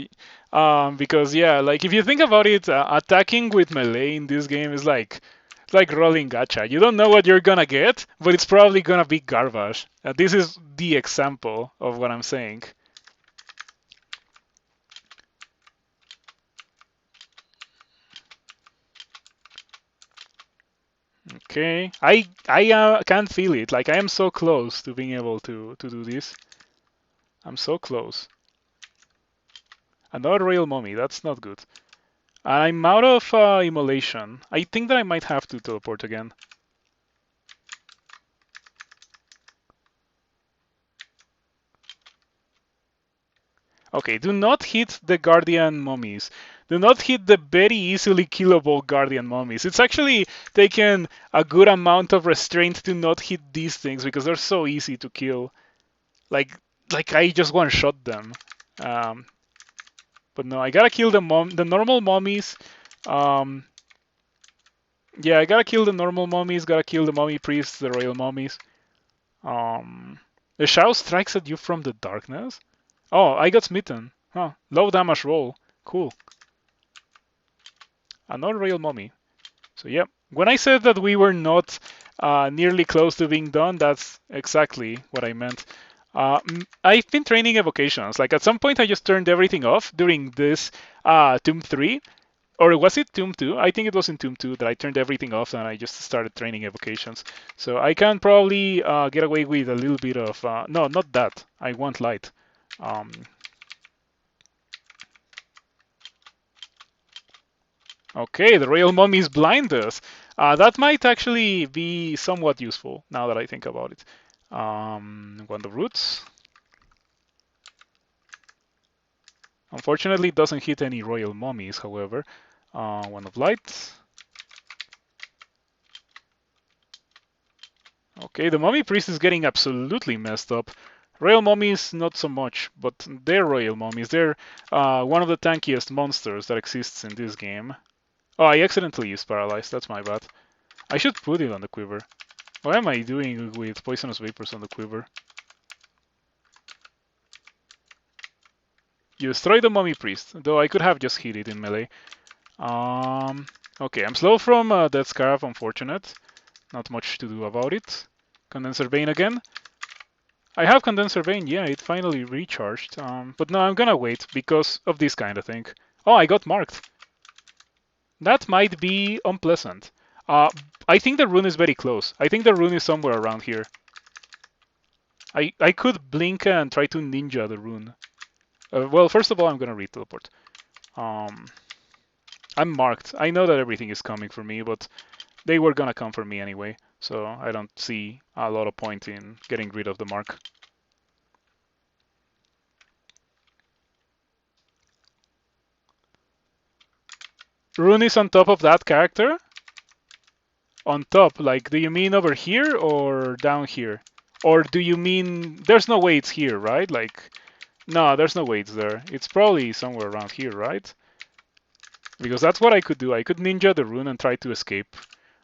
because yeah, like if you think about it, attacking with melee in this game is like it's like rolling gacha. You don't know what you're gonna get, but it's probably gonna be garbage. This is the example of what I'm saying. Okay, I can feel it. Like I am so close to being able to do this. I'm so close. Another real mummy. That's not good. I'm out of immolation. I think that I might have to teleport again. Okay, do not hit the guardian mummies. Do not hit the very easily killable guardian mummies. It's actually taken a good amount of restraint to not hit these things because they're so easy to kill. Like like I just one shot them. Um, but no, I gotta kill the normal mummies. Um, yeah, I gotta kill the normal mummies. Gotta kill the mummy priests, the royal mummies. Um, the Shao strikes at you from the darkness. Oh, I got smitten. Huh. Low damage roll. Cool. Another real mummy. So yeah, when I said that we were not nearly close to being done, that's exactly what I meant. I've been training evocations. Like at some point, I just turned everything off during this Tomb 3. Or was it Tomb 2? I think it was in Tomb 2 that I turned everything off and I just started training evocations. So I can probably get away with a little bit of... no, not that. I want light. Um, Okay, the royal mummies blind us. That might actually be somewhat useful now that I think about it. Wand of Roots. Unfortunately, it doesn't hit any royal mummies, however. Wand of Light. Okay, the mummy priest is getting absolutely messed up. Royal mummies, not so much, but they're royal mummies. They're one of the tankiest monsters that exists in this game. Oh, I accidentally used Paralyzed. That's my bad. I should put it on the quiver. What am I doing with poisonous vapors on the quiver? You destroy the mummy priest, though I could have just hit it in melee. Okay, I'm slow from Death Scarab, unfortunate. Not much to do about it. Condenser Vein again. I have Condenser Vein, yeah, it finally recharged. But no, I'm gonna wait because of this kind of thing. Oh, I got marked. That might be unpleasant. I think the rune is very close. I think the rune is somewhere around here. I could blink and try to ninja the rune. Well, first of all, I'm gonna re-teleport. Um, I'm marked. I know that everything is coming for me, but they were gonna come for me anyway, so I don't see a lot of point in getting rid of the mark. Rune is on top of that character? On top, like, do you mean over here or down here? Or do you mean... There's no way it's here, right? Like, no, there's no way it's there. It's probably somewhere around here, right? Because that's what I could do. I could ninja the rune and try to escape.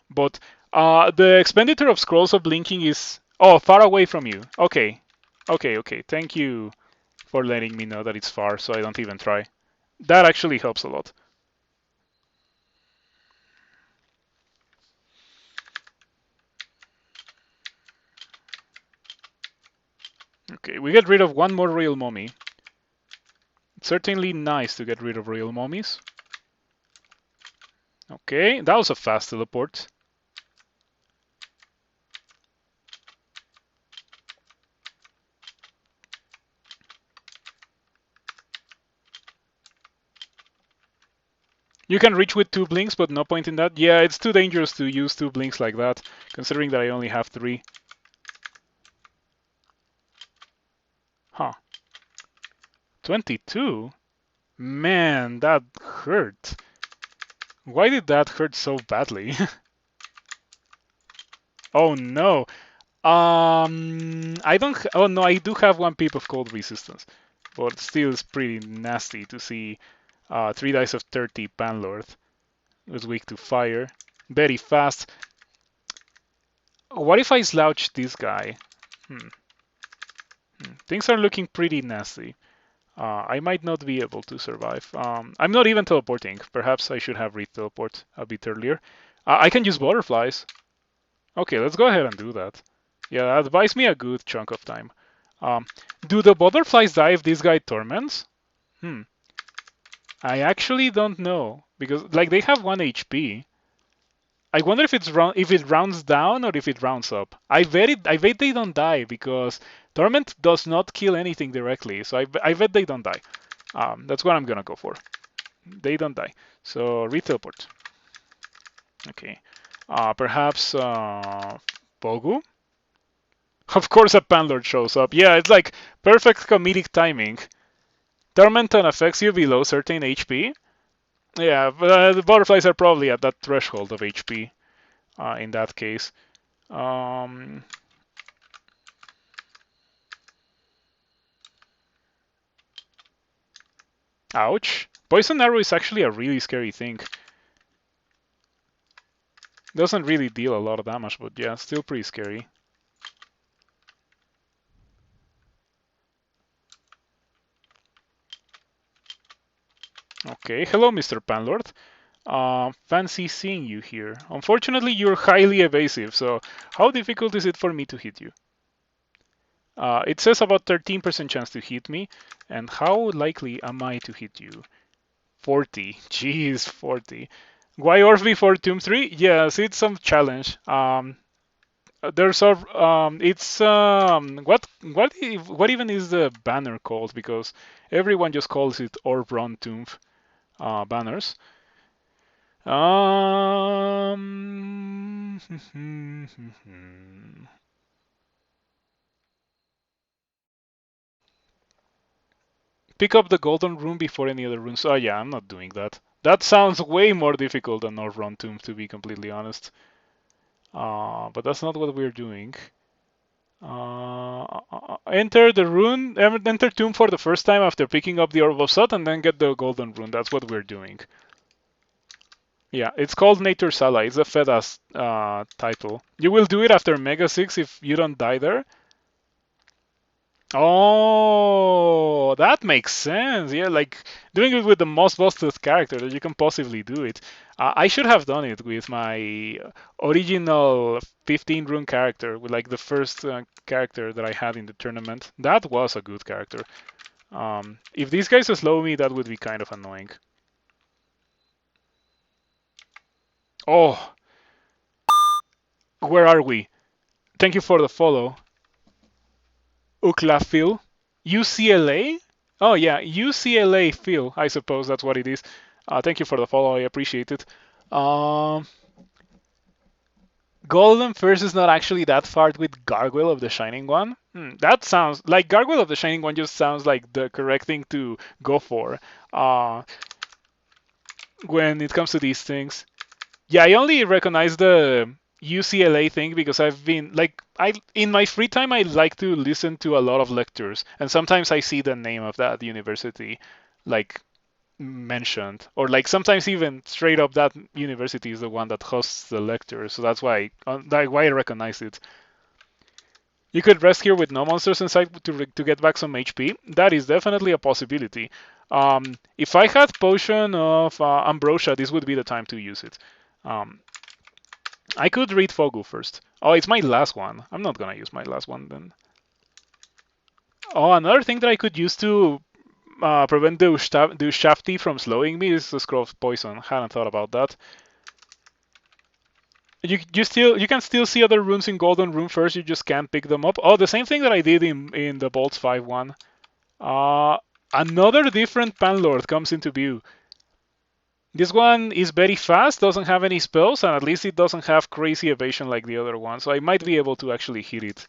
But the expenditure of scrolls of blinking is... Oh, far away from you. Okay. Okay. Thank you for letting me know that it's far, so I don't even try. That actually helps a lot. Okay, we get rid of one more real mummy. It's certainly nice to get rid of real mummies. Okay, that was a fast teleport. You can reach with 2 blinks, but no point in that. Yeah, it's too dangerous to use 2 blinks like that, considering that I only have 3. Huh. 22? Man, that hurt. Why did that hurt so badly? Oh no. I don't. Oh no, I do have 1 pip of cold resistance, but still, it's pretty nasty to see 3 dice of 30 Panlord. Was weak to fire. Very fast. What if I slouch this guy? Things are looking pretty nasty. I might not be able to survive. I'm not even teleporting. Perhaps I should have re-teleport a bit earlier. I can use butterflies. Okay, let's go ahead and do that. Yeah, that buys me a good chunk of time. Do the butterflies die if this guy torments? I actually don't know because like they have 1 HP. I wonder if it rounds down or if it rounds up. I bet they don't die because torment does not kill anything directly. So I bet they don't die. That's what I'm gonna go for. They don't die. So re-teleport. Okay. Perhaps Bogu? Of course a Panlord shows up. Yeah, it's like perfect comedic timing. Torment affects you below certain HP. Yeah, but the butterflies are probably at that threshold of HP in that case. Ouch. Poison arrow is actually a really scary thing. Doesn't really deal a lot of damage, but yeah, still pretty scary. Okay, hello, Mr. Panlord. Fancy seeing you here. Unfortunately, you're highly evasive, so how difficult is it for me to hit you? It says about 13% chance to hit me, and how likely am I to hit you? 40. Jeez, 40. Why Orf before Tomb 3? Yes, it's some challenge. There's a what even is the banner called? Because everyone just calls it orbrun tomb banners. Pick up the golden rune before any other runes. Oh yeah, I'm not doing that. That sounds way more difficult than orbrun tomb, to be completely honest. But that's not what we're doing. Enter the rune, enter tomb for the first time after picking up the Orb of Sot and then get the golden rune. That's what we're doing. Yeah, it's called Nature's Ally. It's a FEDAS title. You will do it after Mega 6 if you don't die there. Oh, that makes sense. Yeah, like doing it with the most busted character that you can possibly do it. I should have done it with my original 15 rune character, with like the first character that I had in the tournament. That was a good character. If these guys slow me, that would be kind of annoying. Oh, where are we? Thank you for the follow. Ukla Phil. UCLA? Oh yeah, UCLA Phil. I suppose that's what it is. Thank you for the follow. I appreciate it. Golden First is not actually that far with Gargoyle of the Shining One. That sounds like Gargoyle of the Shining One just sounds like the correct thing to go for when it comes to these things. Yeah, I only recognize the UCLA thing because I've been like in my free time I like to listen to a lot of lectures, and sometimes I see the name of that university like mentioned, or like sometimes even straight up that university is the one that hosts the lecture, so that's why I recognize it. You could rest here with no monsters inside to get back some HP. That is definitely a possibility. If I had Potion of Ambrosia, this would be the time to use it. I could read Fogu first. Oh, it's my last one. I'm not gonna use my last one then. Oh, another thing that I could use to prevent the Shafty from slowing me is the Scroll of Poison. Hadn't thought about that. You can still see other runes in Golden Rune first. You just can't pick them up. Oh, the same thing that I did in the Bolts 5 one. Another different Panlord comes into view. This one is very fast, doesn't have any spells, and at least it doesn't have crazy evasion like the other one, so I might be able to actually hit it.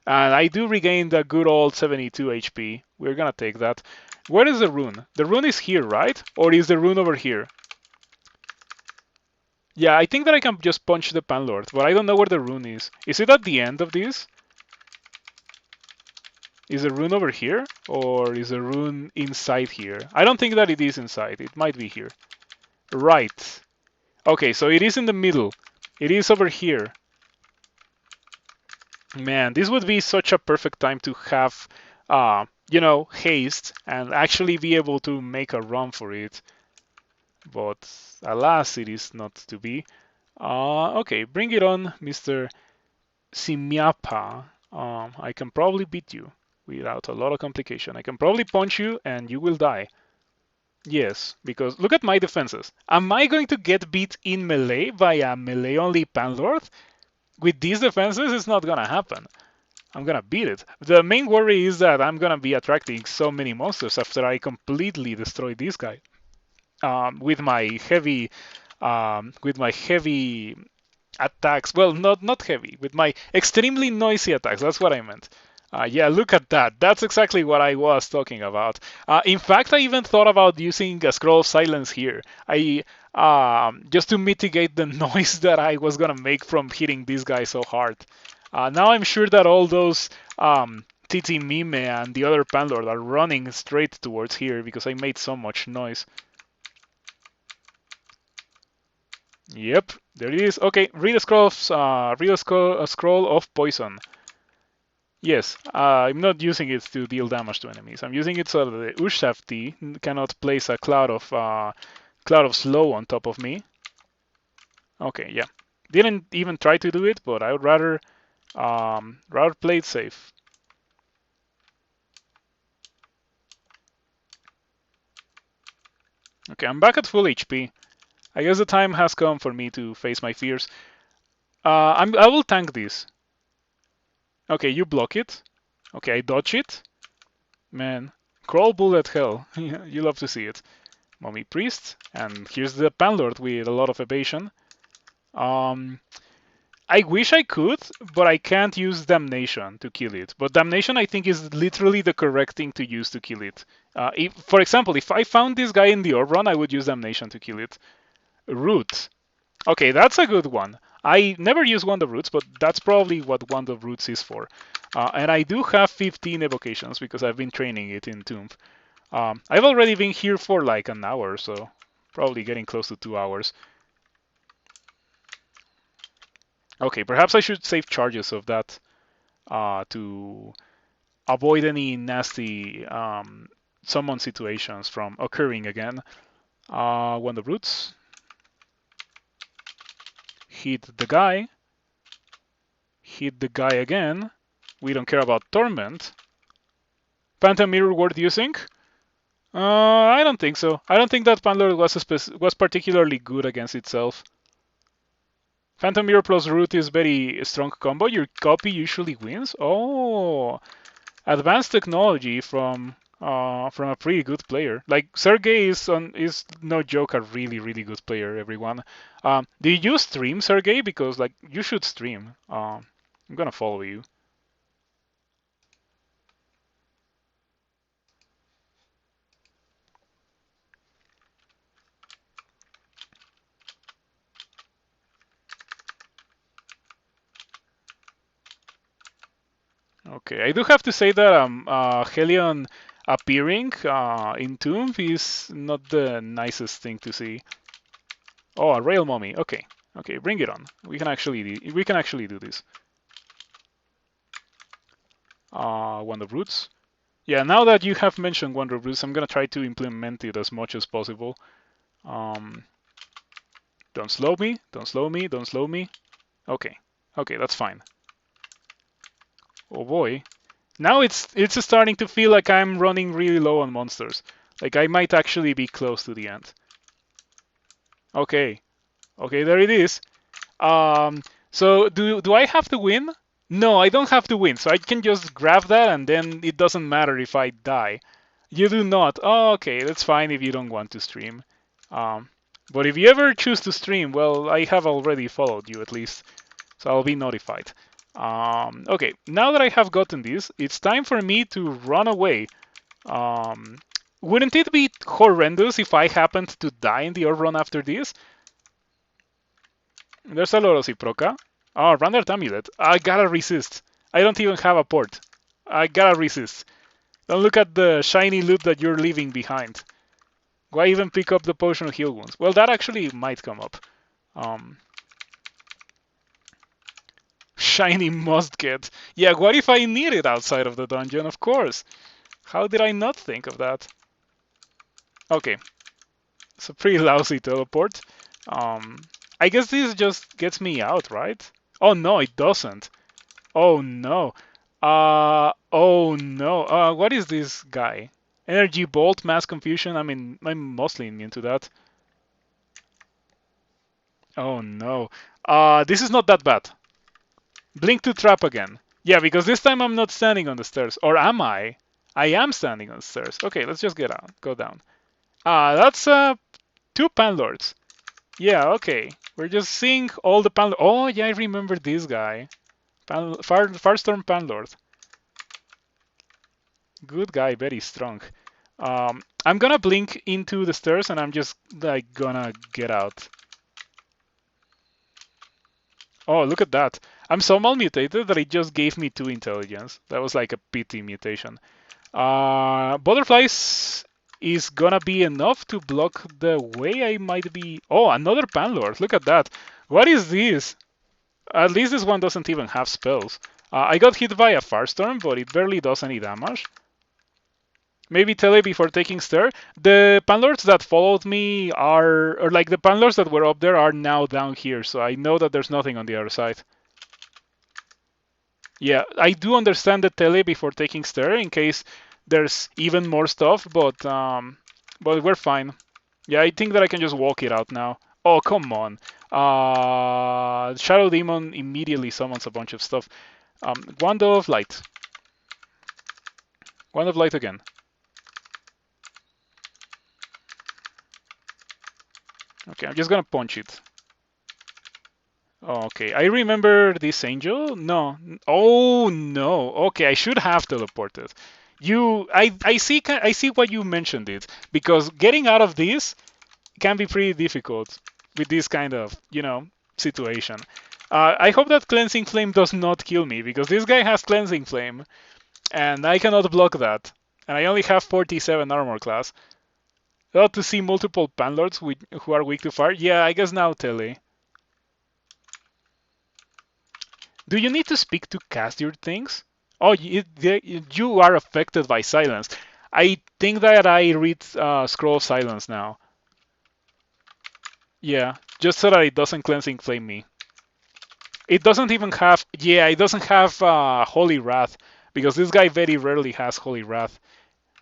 And I do regain the good old 72 HP. We're gonna take that. Where is the rune? The rune is here, right? Or is the rune over here? Yeah, I think that I can just punch the Panlord, but I don't know where the rune is. Is it at the end of this? Is the rune over here? Or is the rune inside here? I don't think that it is inside. It might be here. Right. Okay, so it is in the middle. It is over here. Man, this would be such a perfect time to have, you know, haste and actually be able to make a run for it. But alas, it is not to be. Okay, bring it on, Mr. Simiapa. I can probably beat you without a lot of complication. I can probably punch you and you will die. Yes, because look at my defenses. Am I going to get beat in melee by a melee-only Panlord? With these defenses, it's not gonna happen. I'm gonna beat it. The main worry is that I'm gonna be attracting so many monsters after I completely destroy this guy. With my heavy attacks. Well, not heavy. With my extremely noisy attacks. That's what I meant. Yeah, look at that. That's exactly what I was talking about. In fact, I even thought about using a scroll of silence here. I just to mitigate the noise that I was gonna make from hitting this guy so hard. Now I'm sure that all those TT Mime and the other Panlord are running straight towards here because I made so much noise. Yep, there it is. Okay, read a scroll of poison. Yes, I'm not using it to deal damage to enemies. I'm using it so that the Ushafti cannot place a cloud of slow on top of me. Okay, yeah. Didn't even try to do it, but I would rather play it safe. Okay, I'm back at full HP. I guess the time has come for me to face my fears. I will tank this. Okay, you block it. Okay, I dodge it. Man, crawl bullet hell. You love to see it. Mummy Priest, and here's the Panlord with a lot of evasion. I wish I could, but I can't use Damnation to kill it. But Damnation, I think, is literally the correct thing to use to kill it. For example, if I found this guy in the orbrun, I would use Damnation to kill it. Root. Okay, that's a good one. I never use Wand of Roots, but that's probably what Wand of Roots is for. And I do have 15 evocations because I've been training it in Tomb. I've already been here for like an hour, so probably getting close to 2 hours. Okay, perhaps I should save charges of that to avoid any nasty summon situations from occurring again. Wand of Roots. Hit the guy. Hit the guy again. We don't care about Torment. Phantom Mirror worth using? I don't think so. I don't think that Panlord was particularly good against itself. Phantom Mirror plus Root is very strong combo. Your copy usually wins. Oh, advanced technology from a pretty good player. Like Sergey is no joke a really good player. Everyone. Do you stream, Sergey? Because like you should stream. I'm gonna follow you. Okay, I do have to say that Helion appearing in Tomb is not the nicest thing to see. Oh, a rail mummy. Okay, okay, bring it on. We can actually do this. Wand of Roots. Yeah, now that you have mentioned Wand of Roots, I'm gonna try to implement it as much as possible. Don't slow me. Don't slow me. Don't slow me. Okay, okay, that's fine. Oh boy. Now it's starting to feel like I'm running really low on monsters. Like I might actually be close to the end. Okay. Okay, there it is. So do I have to win? No, I don't have to win. So I can just grab that and then it doesn't matter if I die. You do not. Oh, okay, that's fine if you don't want to stream. But if you ever choose to stream, well, I have already followed you at least. So I'll be notified. Okay, now that I have gotten this, it's time for me to run away. Wouldn't it be horrendous if I happened to die in the run after this? There's a lot of Ciproca. Oh, Randart Amulet. I gotta resist. I don't even have a port. I gotta resist. Don't look at the shiny loot that you're leaving behind. Why even pick up the potion of heal wounds? Well, that actually might come up. Shiny must get. Yeah, what if I need it outside of the dungeon? Of course. How did I not think of that? Okay, it's a pretty lousy teleport. I guess this just gets me out, right? Oh no, it doesn't. Oh no. Oh no. What is this guy? Energy Bolt, Mass Confusion. I mean, I'm mostly immune to that. Oh no. This is not that bad. Blink to trap again. Yeah, because this time I'm not standing on the stairs. Or am I? I am standing on the stairs. Okay, let's just get out. Go down. That's two Panlords. Yeah, okay. We're just seeing all the Panlords. Oh, yeah, I remember this guy. Farstorm Panlord. Good guy, very strong. I'm gonna blink into the stairs and I'm just like gonna get out. Oh, look at that. I'm so mal mutated that it just gave me 2 intelligence. That was like a pity mutation. Butterflies is gonna be enough to block the way I might be. Oh, another Panlord. Look at that. What is this? At least this one doesn't even have spells. I got hit by a Firestorm, but it barely does any damage. Maybe tele before taking stir. The Panlords that followed me are, or like the Panlords that were up there are now down here, so I know that there's nothing on the other side. Yeah, I do understand the tele before taking stir in case there's even more stuff, but we're fine. Yeah, I think that I can just walk it out now. Oh, come on. Shadow Demon immediately summons a bunch of stuff. Wand of Light. Wand of Light again. Okay, I'm just gonna punch it. Okay, I remember this angel. No. Oh no. Okay, I should have teleported. I see why you mentioned it because getting out of this can be pretty difficult with this kind of situation. I hope that cleansing flame does not kill me because this guy has cleansing flame and I cannot block that, and I only have 47 armor class. Ought to see multiple panlords who are weak to fire. Yeah, I guess now tele. Do you need to speak to cast your things? Oh, you are affected by silence. I think that I read Scroll of Silence now. Yeah, just so that it doesn't cleansing flame me. It doesn't even have, yeah, it doesn't have Holy Wrath, because this guy very rarely has Holy Wrath.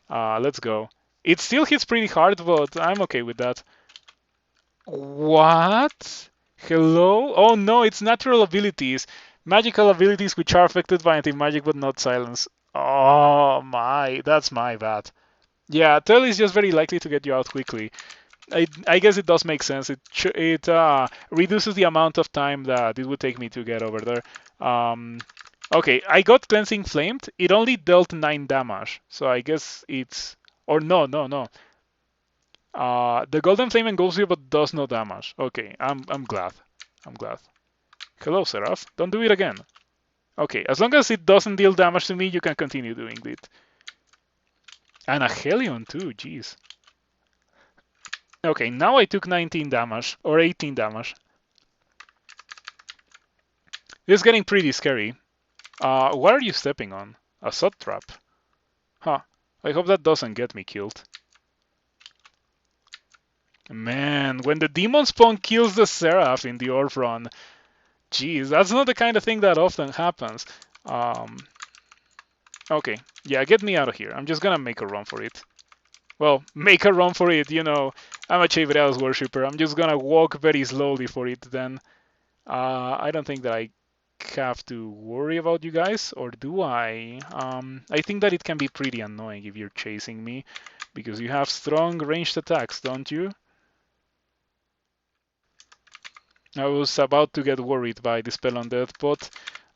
Let's go. It still hits pretty hard, but I'm okay with that. What? Hello? Oh no, it's natural abilities. Magical abilities which are affected by anti-magic but not silence. Oh my, that's my bad. Yeah, Tell is just very likely to get you out quickly. I guess it does make sense. It reduces the amount of time that it would take me to get over there. Okay, I got Cleansing Flamed. It only dealt 9 damage, so I guess it's... Or no, no, no. The Golden Flame engulfs you but does no damage. Okay, I'm glad. I'm glad. Hello, Seraph. Don't do it again. Okay, as long as it doesn't deal damage to me, you can continue doing it. And a Helion too, jeez. Okay, now I took 19 damage, or 18 damage. This is getting pretty scary. What are you stepping on? A sod trap? Huh. I hope that doesn't get me killed. Man, when the demon spawn kills the Seraph in the orbrun, geez, that's not the kind of thing that often happens. Okay, yeah, get me out of here. I'm just gonna make a run for it. Well, make a run for it, I'm a Chevrea's worshipper. I'm just gonna walk very slowly for it then. I don't think that I have to worry about you guys, or do I? I think that it can be pretty annoying if you're chasing me, because you have strong ranged attacks, don't you? I was about to get worried by the spell on death, but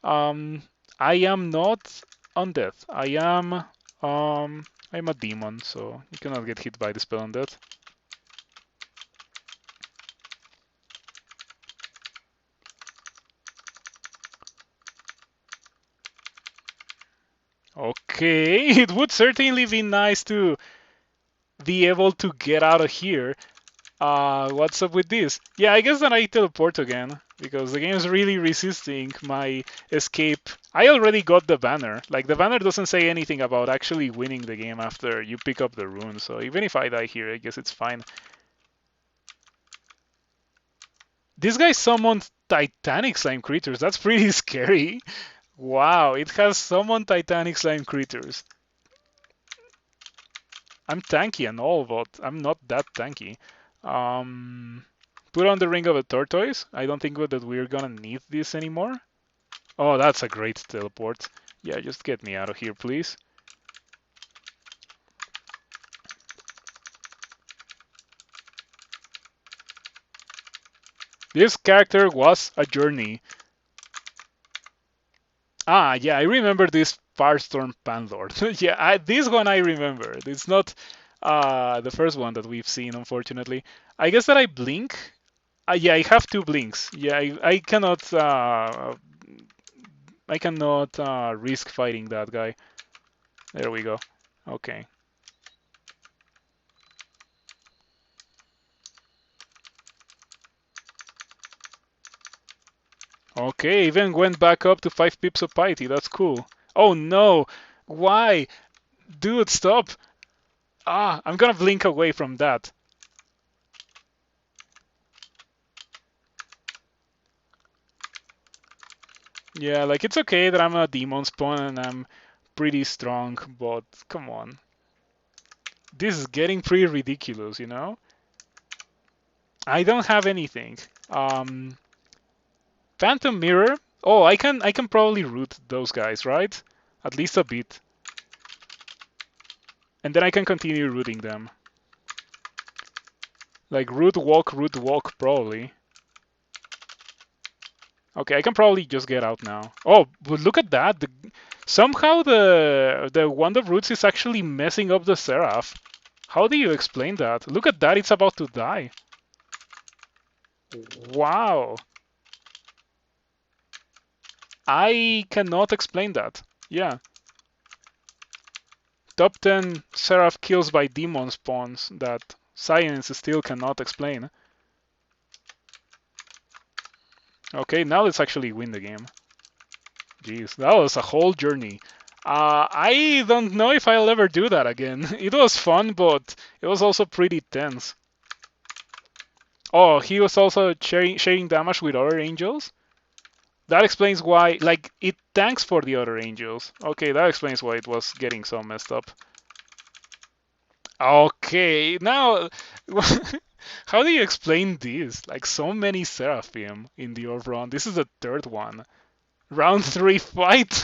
I am not undead. I'm a demon, so you cannot get hit by the spell on death. Okay, it would certainly be nice to be able to get out of here. What's up with this? Yeah, I guess that I teleport again because the game is really resisting my escape. I already got the banner. Like, the banner doesn't say anything about actually winning the game after you pick up the rune, so even if I die here, I guess it's fine. This guy summoned Titanic slime creatures. That's pretty scary. Wow, it has summoned Titanic slime creatures. I'm tanky and all, but I'm not that tanky. Put on the Ring of a Tortoise. I don't think that we're gonna need this anymore. Oh, that's a great teleport. Yeah, just get me out of here, please. This character was a journey. Ah, yeah, I remember this Firestorm Panlord. Yeah, this one I remember. It's not the first one that we've seen, unfortunately. I guess that I blink. Yeah, I have two blinks. Yeah, I cannot. I cannot risk fighting that guy. There we go. Okay. Okay, even went back up to 5 pips of piety. That's cool. Oh no! Why? Dude, stop! Ah, I'm gonna blink away from that. Yeah, like it's okay that I'm a demon spawn and I'm pretty strong, but come on. This is getting pretty ridiculous, you know? I don't have anything. Phantom Mirror? Oh, I can probably root those guys, right? At least a bit. And then I can continue rooting them. Like root, walk, probably. Okay, I can probably just get out now. Oh, but look at that. Somehow the Wand of Roots is actually messing up the Seraph. How do you explain that? Look at that, it's about to die. Wow. I cannot explain that. Yeah. Top 10 Seraph kills by demon spawns that science still cannot explain. Okay, now let's actually win the game. Jeez, that was a whole journey. I don't know if I'll ever do that again. It was fun, but it was also pretty tense. Oh, he was also sharing damage with other angels? That explains why, like, it tanks for the other angels. Okay, that explains why it was getting so messed up. Okay, now, how do you explain this? Like, so many Seraphim in the orbrun. This is the third one. Round 3 fight?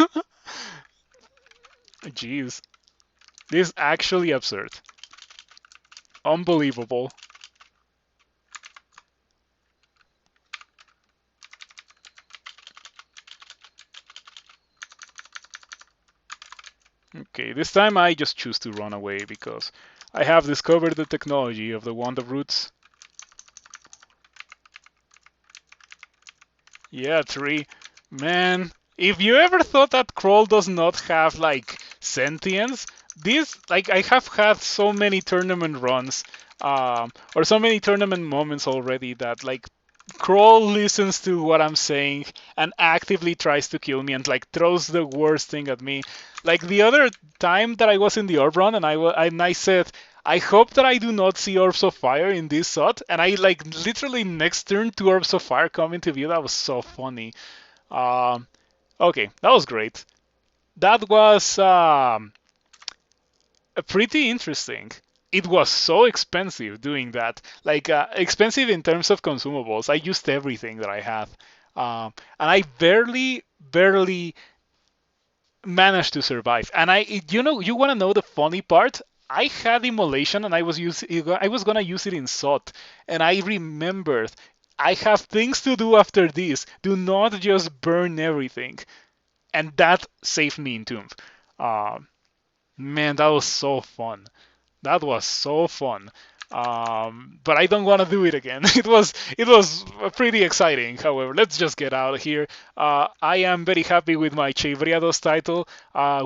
Jeez. This is actually absurd. Unbelievable. Okay, this time I just choose to run away because I have discovered the technology of the Wand of Roots. Yeah, 3. Man, if you ever thought that Kroll does not have, like, sentience, this, like, I have had so many tournament runs, or so many tournament moments already that, like, Kroll listens to what I'm saying and actively tries to kill me and, like, throws the worst thing at me. Like, the other time that I was in the orb run and I said, I hope that I do not see orbs of fire in this shot. And I, like, literally next turn 2 orbs of fire come into view. That was so funny. Um, okay, that was great. That was pretty interesting. It was so expensive doing that. Like, expensive in terms of consumables. I used everything that I had. And I barely managed to survive. And you want to know the funny part? I had immolation and I was gonna use it in SOT, and I remembered I have things to do after this. Do not just burn everything, and that saved me in Tomb. Man, that was so fun. That was so fun. But I don't want to do it again. It was pretty exciting. However, let's just get out of here. I am very happy with my Chevriados title.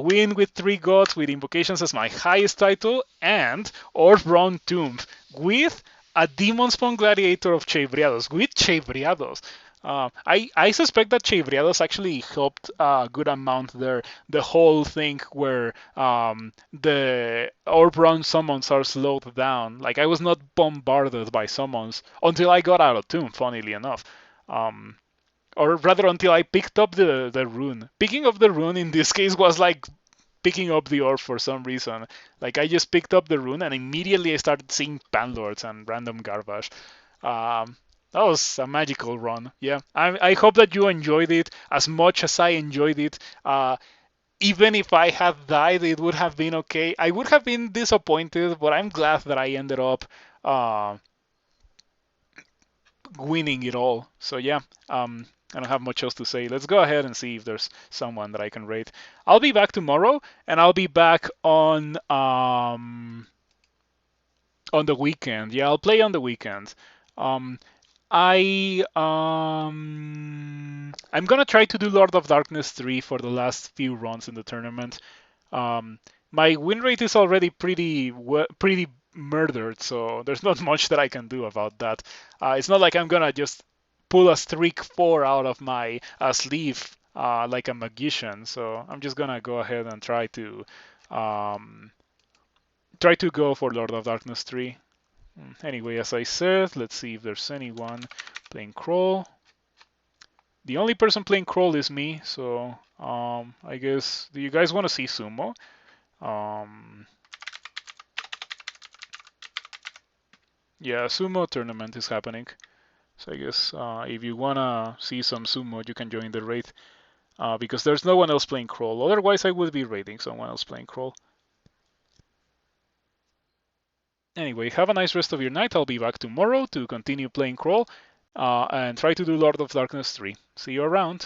Win with 3 gods with invocations as my highest title, and orbrun tomb with a demon spawn gladiator of Chevriados with Chevriados. I suspect that Chevriados actually helped a good amount there. The whole thing where the orbrun summons are slowed down. Like, I was not bombarded by summons until I got out of tomb, funnily enough. Um, or rather, until I picked up the rune. Picking up the rune in this case was like picking up the orb for some reason. Like, I just picked up the rune and immediately I started seeing panlords and random garbage. That was a magical run. Yeah, I hope that you enjoyed it as much as I enjoyed it. Even if I had died, it would have been okay. I would have been disappointed, but I'm glad that I ended up uh, winning it all. So yeah, I don't have much else to say. Let's go ahead and see if there's someone that I can rate. I'll be back tomorrow, and I'll be back on the weekend. Yeah, I'll play on the weekend. Um, I'm gonna try to do Lord of Darkness 3 for the last few runs in the tournament. Um, my win rate is already pretty murdered, so there's not much that I can do about that. It's not like I'm gonna just pull a streak 4 out of my sleeve like a magician. So I'm just gonna go ahead and um, try to go for Lord of Darkness 3. Anyway, as I said, let's see if there's anyone playing Crawl. The only person playing Crawl is me, so I guess, do you guys want to see Sumo? Yeah, Sumo tournament is happening. So I guess if you want to see some Sumo, you can join the raid. Because there's no one else playing Crawl. Otherwise, I would be raiding someone else playing Crawl. Anyway, have a nice rest of your night. I'll be back tomorrow to continue playing Crawl and try to do Lord of Darkness 3. See you around.